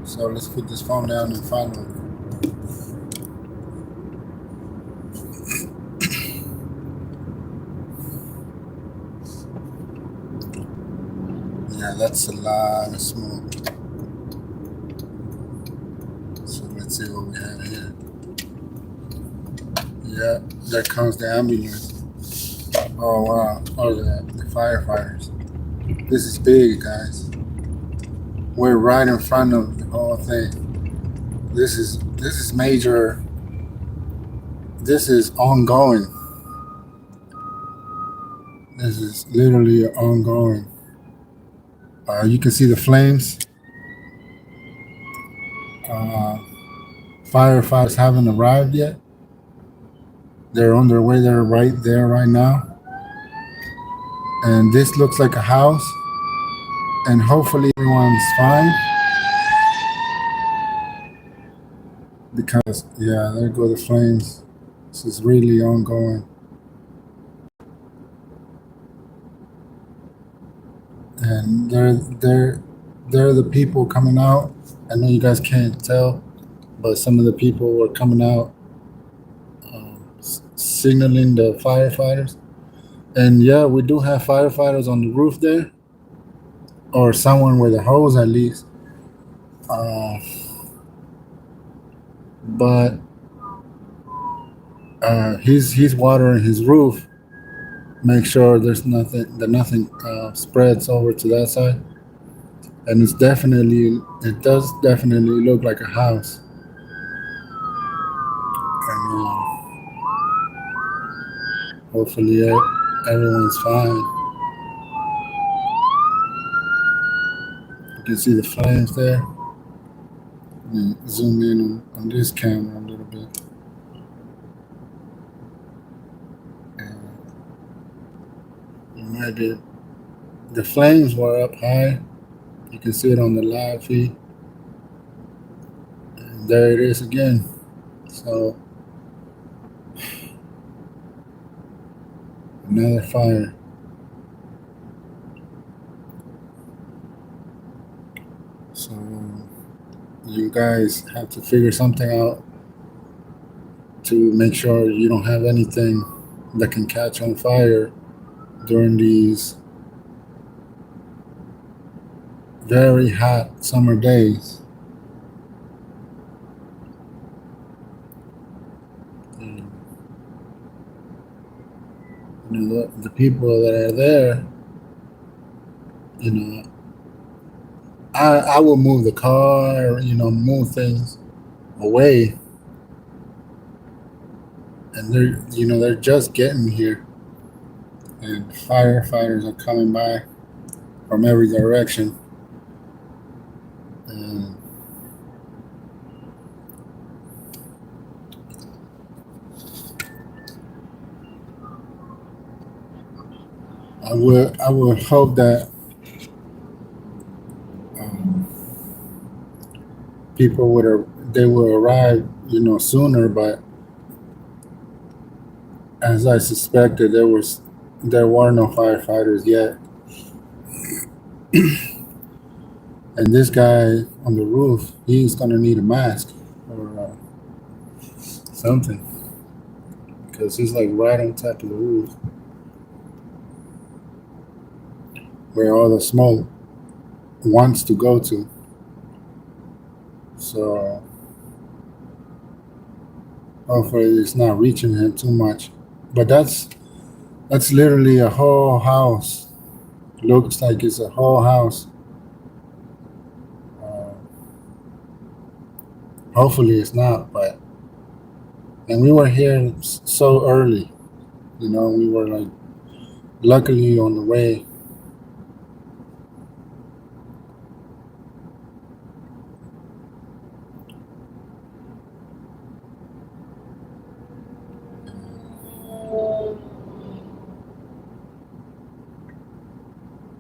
So let's put this phone down and follow. Yeah, that's a lot of smoke. So let's see what we have here. Yeah, there comes the ambulance. Oh wow, look at that, the firefighters. This is big, guys. We're right in front of the whole thing. This is major. This is ongoing. This is literally ongoing. You can see the flames. Firefighters haven't arrived yet. They're on their way. They're right there right now. And this looks like a house. And hopefully everyone's fine. Because, yeah, there go the flames. This is really ongoing. And they're the people coming out. I know you guys can't tell, but some of the people were coming out signaling the firefighters. And yeah, we do have firefighters on the roof there, or someone with a hose at least. But he's watering his roof. Make sure there's nothing, that nothing spreads over to that side. And it does definitely look like a house. And hopefully everyone's fine. You can see the flames there. Zoom in on this camera a little bit. Maybe the flames were up high. You can see it on the live feed. And there it is again. So Another fire. So you guys have to figure something out to make sure you don't have anything that can catch on fire during these very hot summer days. You know, the people that are there, you know, I will move the car, you know, move things away. And they're just getting here. And firefighters are coming by from every direction. And I would hope that people will arrive, you know, sooner. But as I suspected, there were no firefighters yet. And this guy on the roof, he's gonna need a mask or something, because he's like right on top of the roof, where all the smoke wants to go to. So hopefully it's not reaching him too much. But that's literally a whole house. Looks like it's a whole house. Hopefully it's not, but and we were here so early, you know, we were like luckily on the way.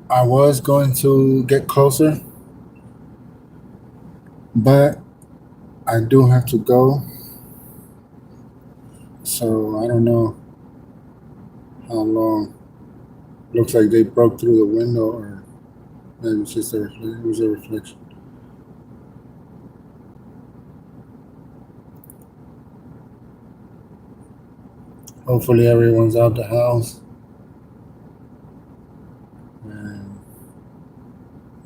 I was going to get closer, but I do have to go. So I don't know how long. Looks like they broke through the window, or maybe it's just it was a reflection. Hopefully everyone's out the house and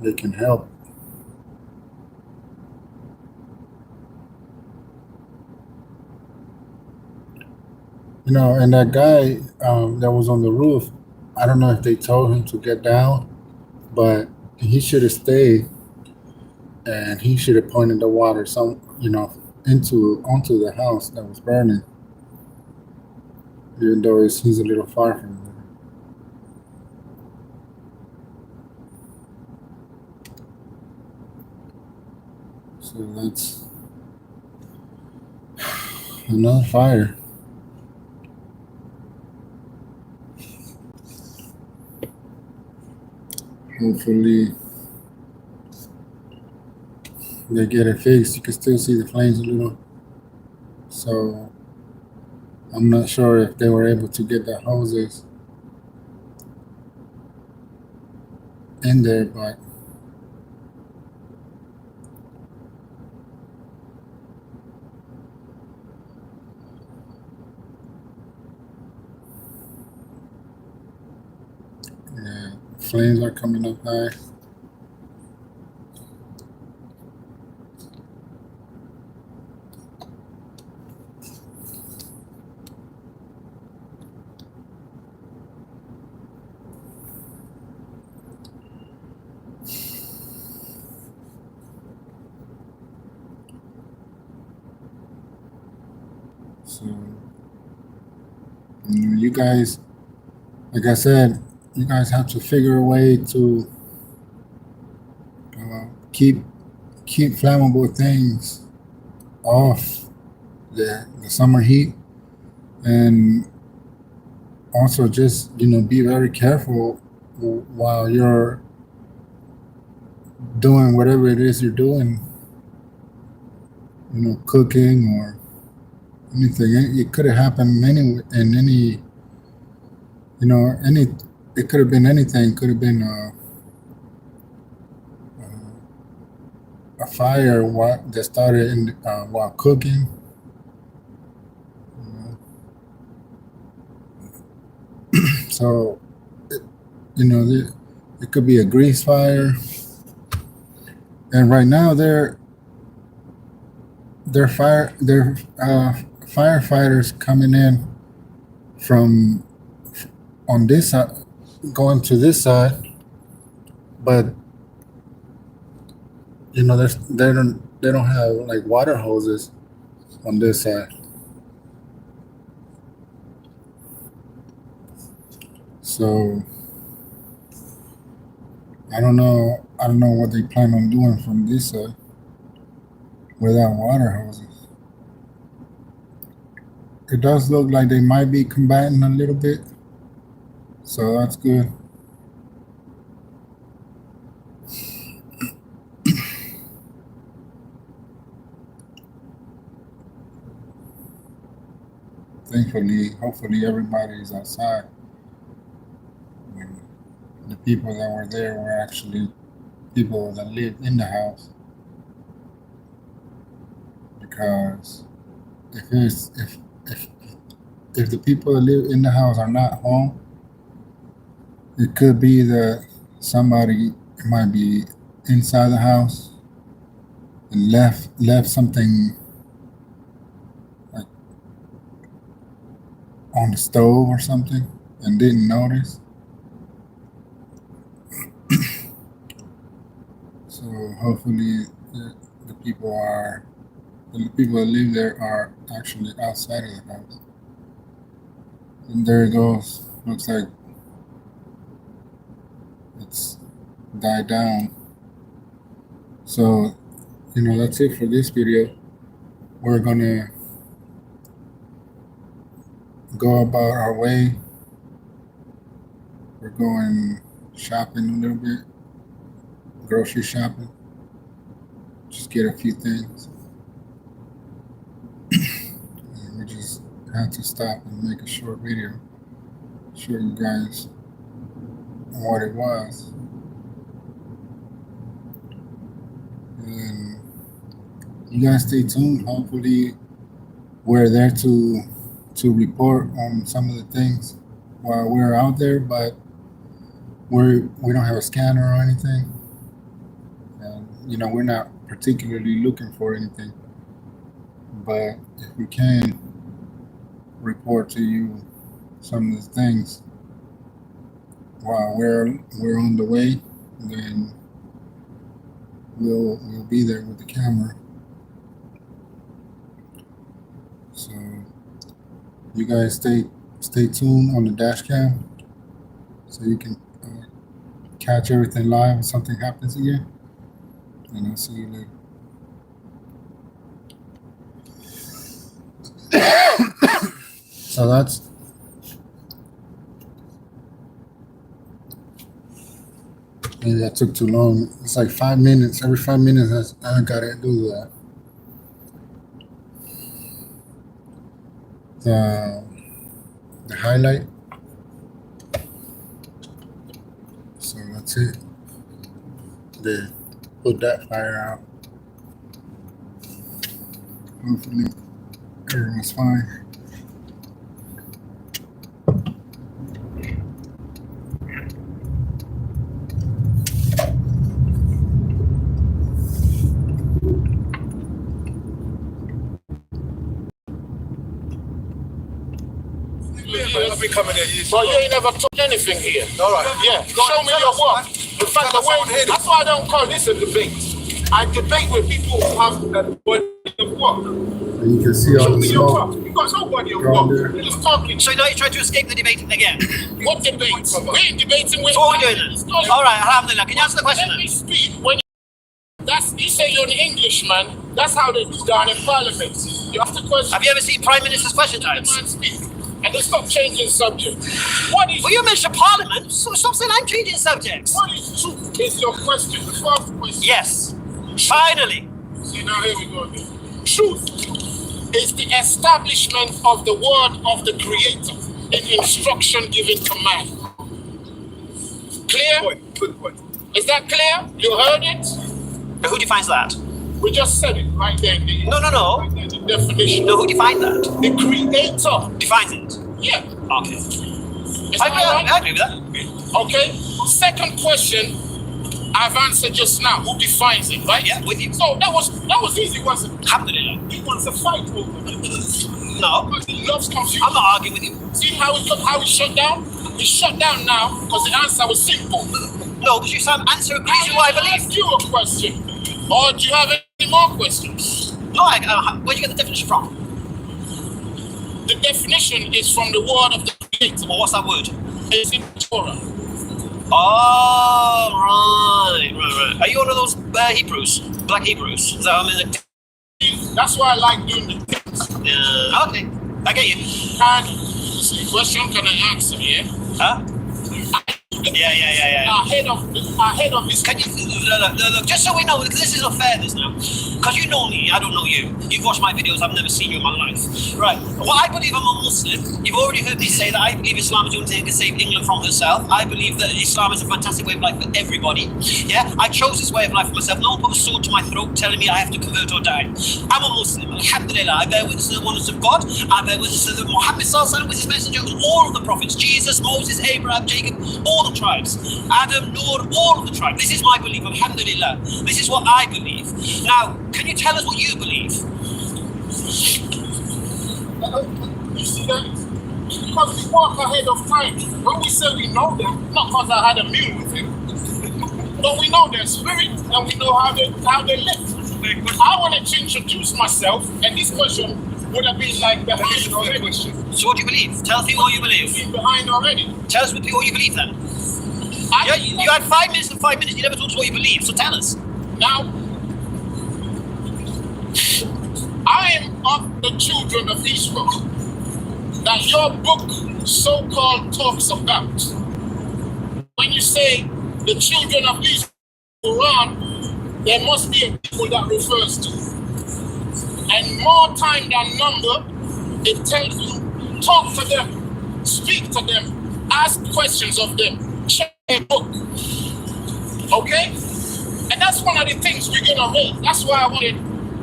they can help. You know, and that guy that was on the roof, I don't know if they told him to get down, but he should have stayed, and he should have pointed the water onto the house that was burning, even though he's a little far from there. So that's another fire. Hopefully they get it fixed. You can still see the flames a little. So I'm not sure if they were able to get the hoses in there, but yeah, flames are coming up high. So, you guys, like I said, you guys have to figure a way to keep flammable things off the summer heat, and also just be very careful while you're doing whatever it is you're doing, cooking or anything. It could have happened in You know, it could have been anything. Could have been a fire that started while cooking. So, it could be a grease fire. And right now, they're firefighters coming in from on this side, going to this side, but they don't have like water hoses on this side. So I don't know what they plan on doing from this side without water hoses. It does look like they might be combating a little bit, so that's good. Hopefully everybody's outside. The people that were there were actually people that lived in the house, because if the people that live in the house are not home, it could be that somebody might be inside the house and left something like on the stove or something and didn't notice. So hopefully the people that live there are actually outside of the house. And there it goes. Looks like it's died down. So, that's it for this video. We're gonna go about our way. We're going shopping a little bit, grocery shopping, just get a few things. And we just had to stop and make a short video, show you guys what it was. And you guys stay tuned. Hopefully we're there to report on some of the things while we're out there, but we don't have a scanner or anything. And, we're not particularly looking for anything, but if we can report to you some of the things while we're on the way, then we'll be there with the camera. So you guys stay tuned on the dash cam so you can catch everything live if something happens again. And I'll see you later. So that's maybe that took too long. It's like 5 minutes. Every 5 minutes I gotta do that. The highlight. So that's it. They put that fire out. Hopefully everyone's fine. But you ain't never took anything here. All right. Yeah. Show me your work. In fact, that's why I don't call this a debate. I debate with people who have a body of work. And you can see all the smoke. You got no body of work. You're just talking. So now you're trying to escape the debate again? What debate? We ain't debating with. So what are we doing then? All right, alhamdulillah. Can you answer the question? Let me speak. You say you're an Englishman. That's how they do down in Parliament. You have to question. Have you ever seen Prime Minister's question times? And they stop changing subject. Well, you mentioned Parliament, so stop saying I'm changing subjects. What is truth? Is your question the first question? Yes. Finally. See, now here we go again. Truth is the establishment of the word of the Creator. an instruction given command. Clear? Good point. Is that clear? You heard it? Who defines that? We just said it right there. No. Right there, the definition. No, who defined that? The creator. Defines it? Yeah. Okay. I agree with that. Okay. Second question, I've answered just now. Who defines it, right? Yeah, with you. So that was easy, wasn't it? Alhamdulillah. He wants a fight over it. No. Because he loves confusion. I'm not arguing with you. See how he shut down? He shut down now because the answer was simple. No, because your answer agrees with what I believe. I asked you a question. Or do you have any more questions? No, where'd you get the definition from? The definition is from the word of the Creator. Well, what's that word? It's in Torah. Oh, right. Are you one of those Hebrews? Black Hebrews? Is that what I mean? That's why I like doing the things. Okay. I get you. See, question can I answer here? Huh? Yeah. Ahead of this. Can you look, just so we know, because this is not fair, this now. Because you know me, I don't know you. You've watched my videos, I've never seen you in my life. Right. Well, I believe I'm a Muslim. You've already heard me say that I believe Islam is the only thing that can save England from herself. I believe that Islam is a fantastic way of life for everybody. Yeah? I chose this way of life for myself. No one put a sword to my throat telling me I have to convert or die. I'm a Muslim. Alhamdulillah. I bear witness to the oneness of God. I bear witness to the Muhammad Sallallahu was his messenger, all of the prophets. Jesus, Moses, Abraham, Jacob, all the tribes. Adam, Noor, all of the tribes. This is my belief. Alhamdulillah. This is what I believe. Now, can you tell us what you believe? You see that? Because we walk ahead of time. When we say we know them, not because I had a meal with him, but we know their spirit and we know how they live. I wanted to introduce myself, and this question would have been like behind already. So what do you believe? Tell people what you believe. Been behind already. Tell us what you believe then. You had 5 minutes and 5 minutes, you never told us what you believe, so tell us. Now, I am of the children of Israel that your book so-called talks about. When you say the children of Israel, Quran, there must be a people that refers to. And more time than number, it tells you, talk to them, speak to them, ask questions of them, check their book. Okay? And that's one of the things we're gonna read. That's why I wanted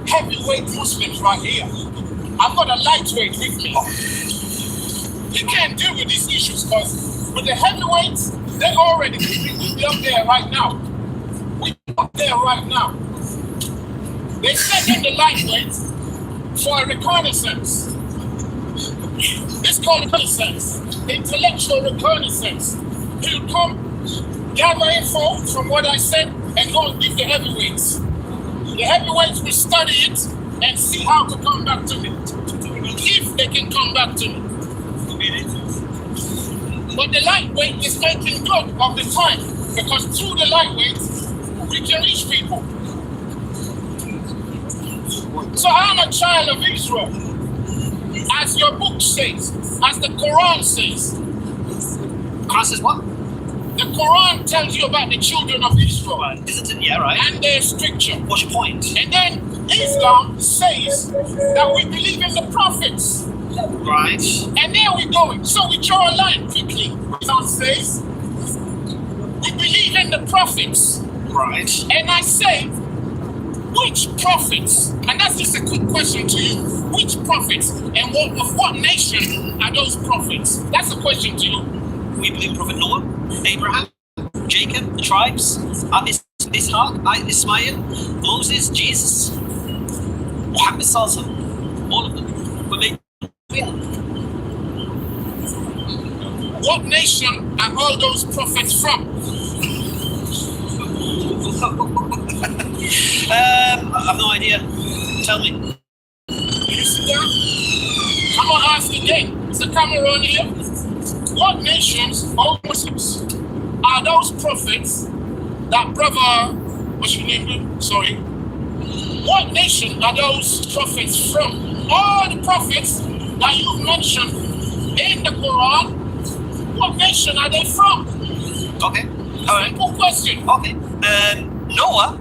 heavyweight Muslims right here. I've got a lightweight with me. You can't deal with these issues because with the heavyweights, they're already up there right now. We're up there right now. They sent in the lightweights for a reconnaissance. It's called reconnaissance, intellectual reconnaissance. He'll come, gather info from what I said, and go and give the heavyweights. The heavyweights will study it and see how to come back to me. If they can come back to me. But the lightweight is making good of the time because through the lightweight, we can reach people. So I'm a child of Israel, as your book says, as the Quran says. Quran says what? The Quran tells you about the children of Israel. Isn't it? Yeah, right. And their stricture. What's your point? And then Islam says that we believe in the prophets. Right. And there we're going. So we draw a line quickly. Islam says we believe in the prophets. Right. And I say, which prophets? And that's just a quick question to you. Which prophets and of what nation are those prophets? That's a question to you. We believe in Prophet Noah, Abraham, Jacob, the tribes, Ishaq, Ismail, Moses, Jesus, Muhammad Sallallahu, all of them were made. What nation are all those prophets from? I have no idea. Tell me. You see that? I'm gonna ask again. Is the camera on here? What nations, all Muslims, are those prophets that brother, what's your name? Sorry. What nation are those prophets from? All the prophets that you've mentioned in the Quran, what nation are they from? Okay. All right. Simple question. Okay. Noah,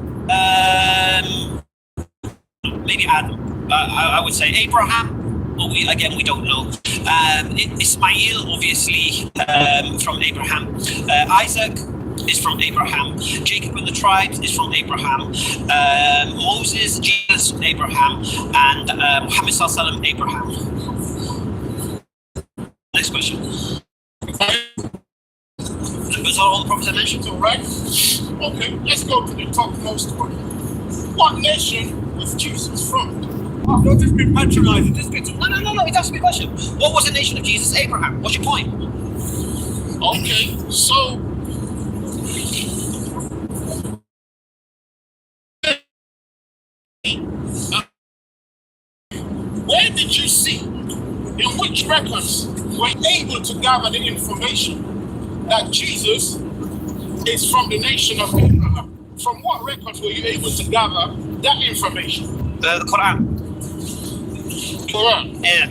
maybe Adam. I would say Abraham. Well, we don't know. Ismail, obviously, from Abraham. Isaac is from Abraham. Jacob and the tribes is from Abraham. Moses, Jesus, Abraham. And Muhammad Sallallahu Abraham. Next question. Was all the prophets I mentioned? All right. Okay, let's go to the topmost one. What nation was Jesus from? Don't just be patronizing. Just be no. It has to be a question. What was the nation of Jesus? Abraham. What's your point? Okay, so where did you see, in which records were able to gather the information that Jesus is from the nation of Abraham? From what records were you able to gather that information? The Quran. Quran? Yeah.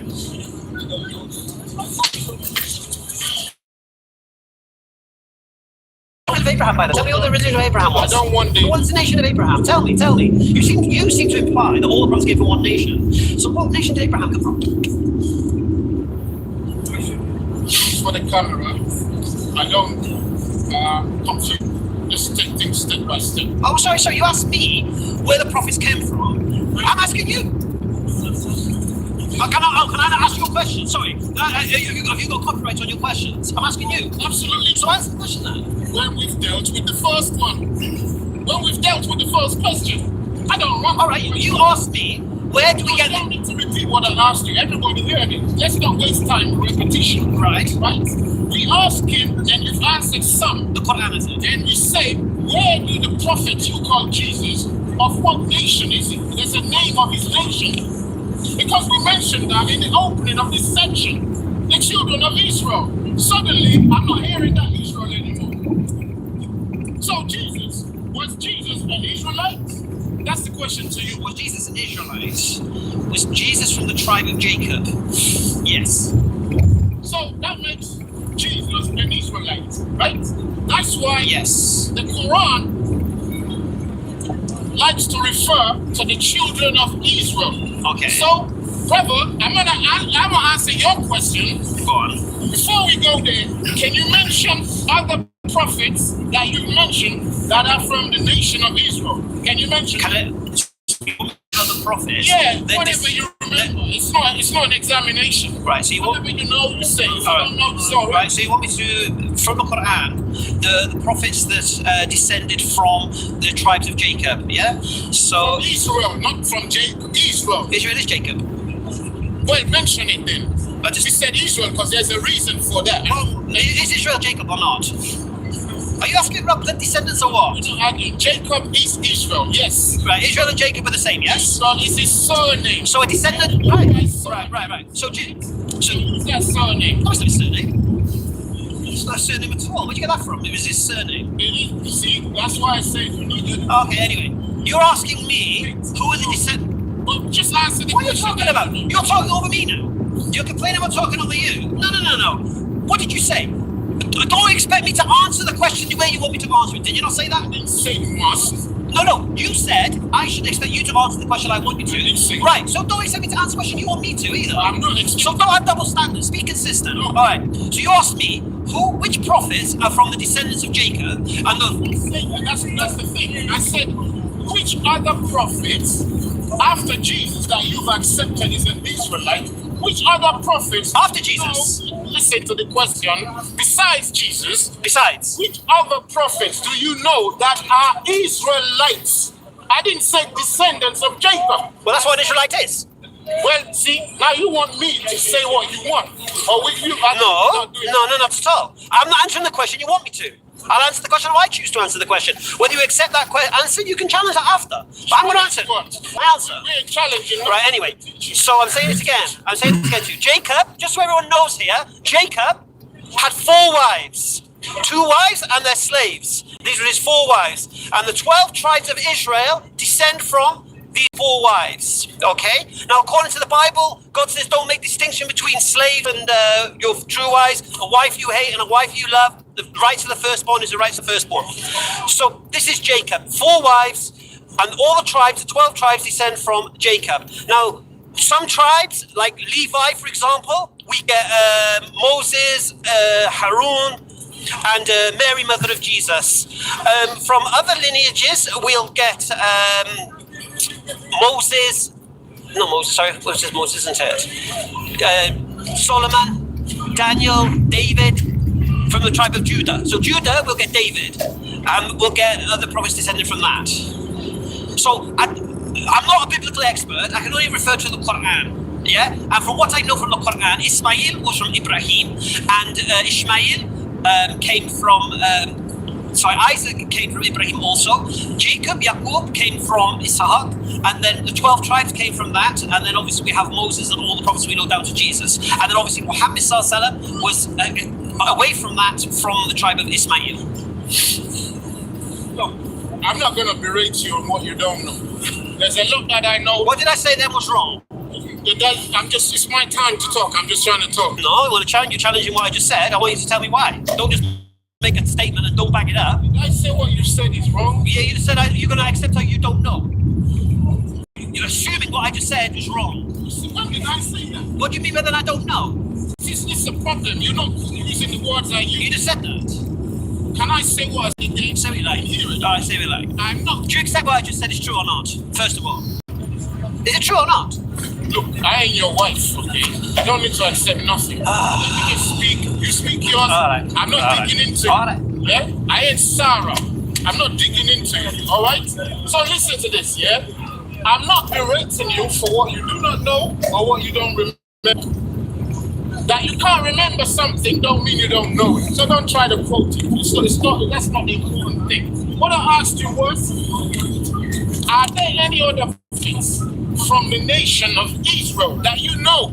Of Abraham, by the way. Tell me what the religion of Abraham was. I don't want the... What's the nation of Abraham? Tell me. You seem to imply that all the prophets came from one nation. So what nation did Abraham come from? For the camera, I don't conflict. Just take things step by step. Oh, sorry. You asked me where the prophets came from. I'm asking you. Can I ask you a question? Sorry. Have you got copyright on your questions? I'm asking you. Absolutely. So answer the question then. When we've dealt with the first one. When we've dealt with the first question. I don't want... All right, you asked me, where do we get... I don't need to repeat what I asked you. Everybody heard it. Let's not waste time with repetition. Right. We asked him, and you've answered some. The Quran is it. And we say, where do the prophets you call Jesus, of what nation is he? There's a name of his nation. Because we mentioned that in the opening of this section, the children of Israel. Suddenly, I'm not hearing that Israel anymore. So was Jesus an Israelite? That's the question to you. Was Jesus an Israelite? Was Jesus from the tribe of Jacob? Yes. So that makes Jesus an Israelite, right? That's why the Quran likes to refer to the children of Israel. Okay. So, brother, I'm gonna answer your question. Go on. Before we go there, can you mention other prophets that you mentioned that are from the nation of Israel? Can you mention other prophets? Yeah, whatever you remember. It's not an examination. Right, so you want... Whatever you know, you say. If you don't know, it's all right, so you want me to, from the Quran, the prophets that descended from the tribes of Jacob, yeah? So... From Israel, not from Jacob. Israel. Israel is Jacob. Well, mention it then. But you said Israel because there's a reason for that. Well, is Israel Jacob or not? Are you asking about the descendants or what? Jacob is Israel, yes. Right, Israel and Jacob are the same, yes? Israel is his surname. So a descendant... Right. So who's that surname? No, it's not his surname. It's not a surname at all. Where'd you get that from? It was his surname. You see, that's why I say... Okay, anyway. You're asking me who are the descendants... Well, just answer the question. What are you talking about? You're talking over me now. You're complaining about talking over you. No. What did you say? Don't expect me to answer the question the way you want me to answer it. Did you not say that? I didn't say must. No. You said I should expect you to answer the question I want you to. Right. So don't expect me to answer the question you want me to either. I'm not expecting. So don't have double standards. Be consistent. All right. So you asked me which prophets are from the descendants of Jacob, and that's the thing. I said which other prophets after Jesus that you've accepted is an Israelite. Which other prophets after Jesus? Listen to the question. Besides Jesus, which other prophets do you know that are Israelites? I didn't say descendants of Jacob. Well, that's what an Israelite is. Well, see, now you want me to say what you want, or will you? No, not at all. I'm not answering the question you want me to. I'll answer the question how I choose to answer the question. Whether you accept that answer, you can challenge that after. But I'm going to answer. My answer. We're challenging. Right, anyway. So I'm saying it again. To you. Jacob, just so everyone knows here, Jacob had 4 wives. 2 wives and their slaves. These were his 4 wives. And the 12 tribes of Israel descend from these 4 wives. Okay? Now, according to the Bible, God says don't make distinction between slave and your true wives, a wife you hate and a wife you love. The rights of the firstborn is the rights of the firstborn. So this is Jacob, 4 wives, and all the tribes, the 12 tribes descend from Jacob. Now, some tribes, like Levi, for example, we get Moses, Harun, and Mary, mother of Jesus. From other lineages, we'll get Moses. Not Moses, sorry, it was just Moses, isn't it? Solomon, Daniel, David, from the tribe of Judah. So Judah, we'll get David, and we'll get other prophets descended from that. So I'm not a biblical expert. I can only refer to the Quran. Yeah, and from what I know from the Quran, Ismail was from Ibrahim, and Ishmael came from. Isaac came from Ibrahim also. Jacob, Yaqub came from Ishaq, and then the 12 tribes came from that. And then obviously we have Moses and all the prophets we know down to Jesus. And then obviously Muhammad Sallallahu was away from that, from the tribe of Ismail. Look, I'm not going to berate you on what you don't know. There's a lot that I know. What did I say then was wrong? It's my time to talk. I'm just trying to talk. No, I want to challenge you, challenging what I just said. I want you to tell me why. Don't just make a statement and don't back it up. Did I say what you said is wrong? Yeah, you just said you're going to accept how you don't know. You're assuming what I just said was wrong. When did I say that? What do you mean by that I don't know? It's a problem. You're not using the words I use. You just said that. Can I say what I said? Say what you like. Hear it. All right, say what you like. I'm not. Do you accept what I just said is true or not, first of all? Is it true or not? Look, I ain't your wife, okay? You don't need to accept nothing. You speak yours. Right. I'm not digging into it. Yeah? I ain't Sarah. I'm not digging into it, all right? So listen to this, yeah? I'm not berating you for what you do not know or what you don't remember. That you can't remember something don't mean you don't know it. So don't try to quote it. So that's not the important thing. What I asked you was, are there any other things from the nation of Israel that you know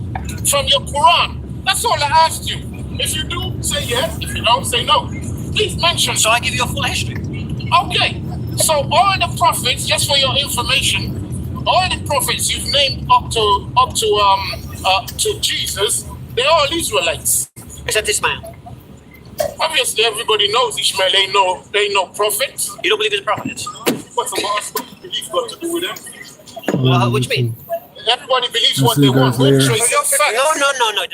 from your Quran? That's all I asked you. If you do, say yes. If you don't, say no. Please mention. So I give you a full history. Okay. So all the prophets, just for your information, all the prophets you've named up to Jesus, they're all Israelites. Except Ismail. Obviously, everybody knows Ishmael ain't no prophet. You don't believe he's a prophet? What's the belief got to do with him? What do you mean? Everybody believes I'll what see they you want. guys later. So your facts. No, it doesn't mean.